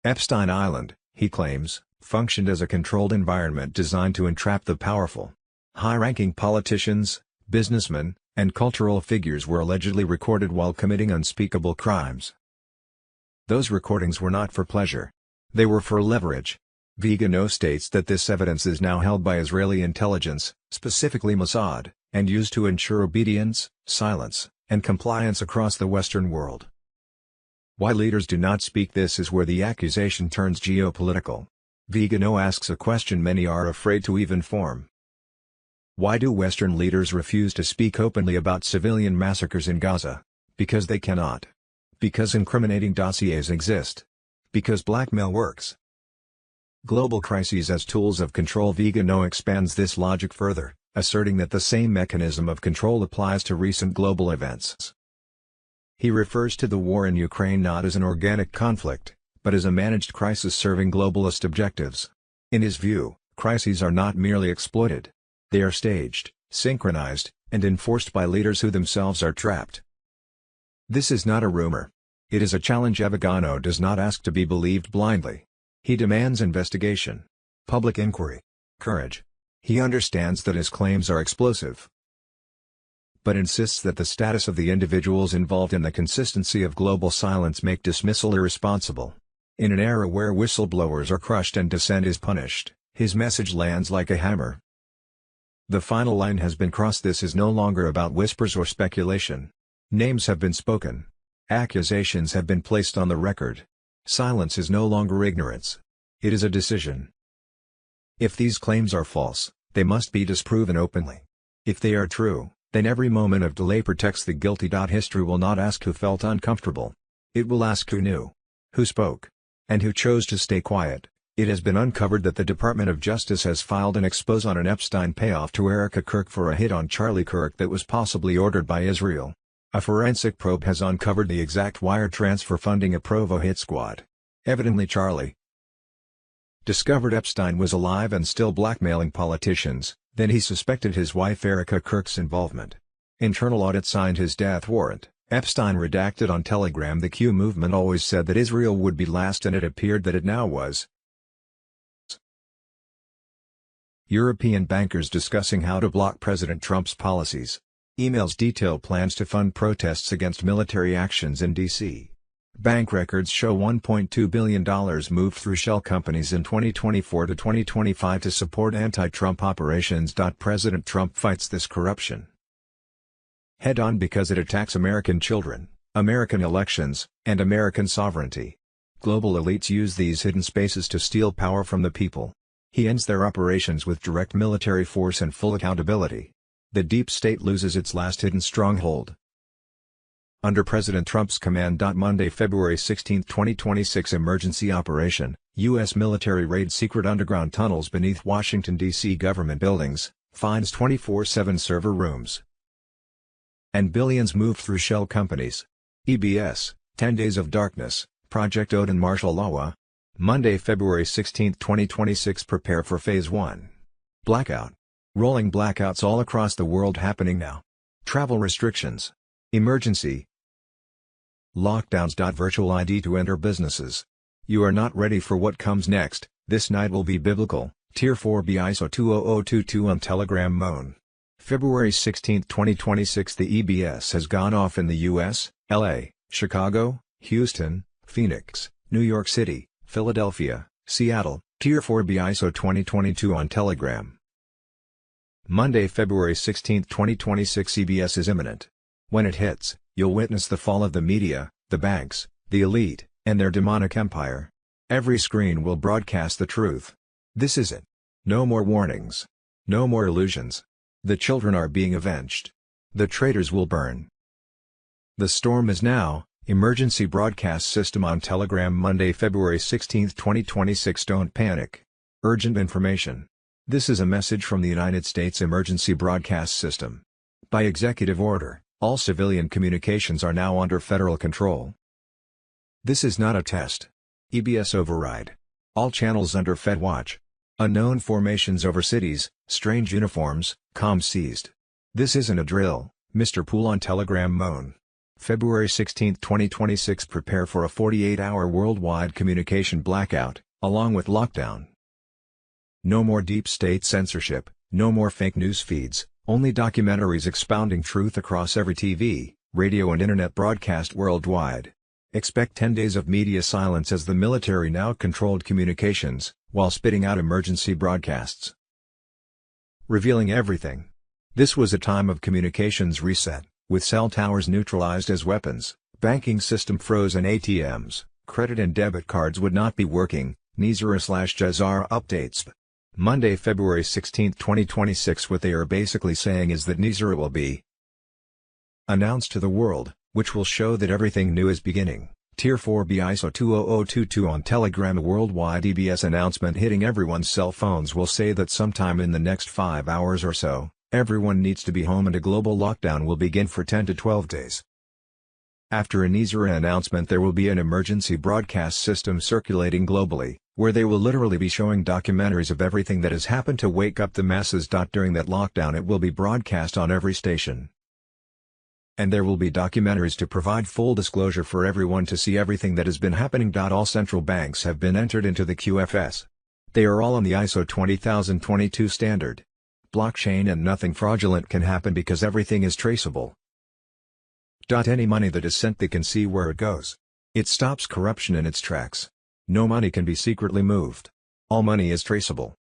Epstein Island, he claims, functioned as a controlled environment designed to entrap the powerful. High-ranking politicians, businessmen, and cultural figures were allegedly recorded while committing unspeakable crimes. Those recordings were not for pleasure. They were for leverage. Vigano states that this evidence is now held by Israeli intelligence, specifically Mossad, and used to ensure obedience, silence, and compliance across the Western world. Why leaders do not speak? This is where the accusation turns geopolitical. Vigano asks a question many are afraid to even form. Why do Western leaders refuse to speak openly about civilian massacres in Gaza? Because they cannot. Because incriminating dossiers exist. Because blackmail works. Global crises as tools of control. Vigano expands this logic further, asserting that the same mechanism of control applies to recent global events. He refers to the war in Ukraine not as an organic conflict, but as a managed crisis serving globalist objectives. In his view, crises are not merely exploited. They are staged, synchronized, and enforced by leaders who themselves are trapped. This is not a rumor. It is a challenge. Vigano does not ask to be believed blindly. He demands investigation, public inquiry, courage. He understands that his claims are explosive, but insists that the status of the individuals involved and the consistency of global silence make dismissal irresponsible. In an era where whistleblowers are crushed and dissent is punished, his message lands like a hammer. The final line has been crossed. This is no longer about whispers or speculation. Names have been spoken. Accusations have been placed on the record. Silence is no longer ignorance. It is a decision. If these claims are false, they must be disproven openly. If they are true, then every moment of delay protects the guilty. History will not ask who felt uncomfortable. It will ask who knew, who spoke, and who chose to stay quiet. It has been uncovered that the Department of Justice has filed an expose on an Epstein payoff to Erica Kirk for a hit on Charlie Kirk that was possibly ordered by Israel. A forensic probe has uncovered the exact wire transfer funding a Provo hit squad. Evidently Charlie discovered Epstein was alive and still blackmailing politicians, then he suspected his wife Erica Kirk's involvement. Internal audit signed his death warrant. Epstein redacted on Telegram. The Q movement always said that Israel would be last, and it appeared that it now was. European bankers discussing how to block President Trump's policies. Emails detail plans to fund protests against military actions in D.C. Bank records show $1.2 billion moved through shell companies in 2024 to 2025 to support anti-Trump operations. President Trump fights this corruption head-on because it attacks American children, American elections, and American sovereignty. Global elites use these hidden spaces to steal power from the people. He ends their operations with direct military force and full accountability. The deep state loses its last hidden stronghold. Under President Trump's command. Monday, February 16, 2026 emergency operation, U.S. military raids secret underground tunnels beneath Washington, D.C. government buildings, finds 24/7 server rooms, and billions moved through shell companies. EBS, 10 Days of Darkness, Project Odin. Martial Law. Monday, February 16, 2026 Prepare for Phase 1. Blackout. Rolling blackouts all across the world happening now. Travel restrictions. Emergency. Lockdowns. Virtual ID to enter businesses. You are not ready for what comes next. This night will be biblical. Tier 4 B ISO 20022 on Telegram. Moan. February 16, 2026. The EBS has gone off in the U.S., LA, Chicago, Houston, Phoenix, New York City, Philadelphia, Seattle, Tier 4 BISO 2022 on Telegram. Monday, February 16, 2026. EBS is imminent. When it hits, you'll witness the fall of the media, the banks, the elite, and their demonic empire. Every screen will broadcast the truth. This is it. No more warnings. No more illusions. The children are being avenged. The traitors will burn. The storm is now. Emergency broadcast system on Telegram. Monday, February 16, 2026. Don't panic. Urgent information. This is a message from the United States Emergency Broadcast System. By executive order, all civilian communications are now under federal control. This is not a test. EBS override. All channels under Fed watch. Unknown formations over cities, strange uniforms, comms seized. This isn't a drill, Mr. Poole on Telegram moan. February 16, 2026. Prepare for a 48-hour worldwide communication blackout, along with lockdown. No more deep state censorship, no more fake news feeds, only documentaries expounding truth across every TV, radio and internet broadcast worldwide. Expect 10 days of media silence as the military now controlled communications, while spitting out emergency broadcasts. Revealing everything. This was a time of communications reset, with cell towers neutralized as weapons, banking system froze and ATMs, credit and debit cards would not be working, Nizara/Jazara updates. Monday, February 16, 2026. What they are basically saying is that Nizara will be announced to the world, which will show that everything new is beginning. Tier 4 BISO 20022 on Telegram. A worldwide EBS announcement hitting everyone's cell phones will say that sometime in the next 5 hours or so, everyone needs to be home and a global lockdown will begin for 10 to 12 days. After a Nizara announcement, there will be an emergency broadcast system circulating globally, where they will literally be showing documentaries of everything that has happened to wake up the masses. During that lockdown, it will be broadcast on every station. And there will be documentaries to provide full disclosure for everyone to see everything that has been happening. All central banks have been entered into the QFS. They are all on the ISO 20022 standard. Blockchain, and nothing fraudulent can happen because everything is traceable. Any money that is sent, they can see where it goes. It stops corruption in its tracks. No money can be secretly moved. All money is traceable.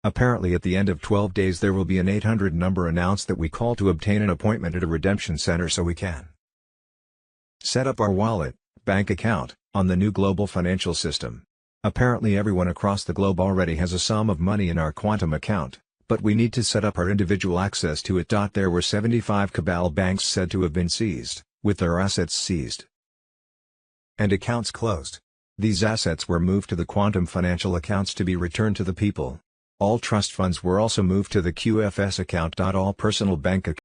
Apparently at the end of 12 days there will be an 800 number announced that we call to obtain an appointment at a redemption center so we can set up our wallet, bank account, on the new global financial system. Apparently everyone across the globe already has a sum of money in our quantum account, but we need to set up our individual access to it. There were 75 cabal banks said to have been seized, with their assets seized and accounts closed. These assets were moved to the quantum financial accounts to be returned to the people. All trust funds were also moved to the QFS account. All personal bank accounts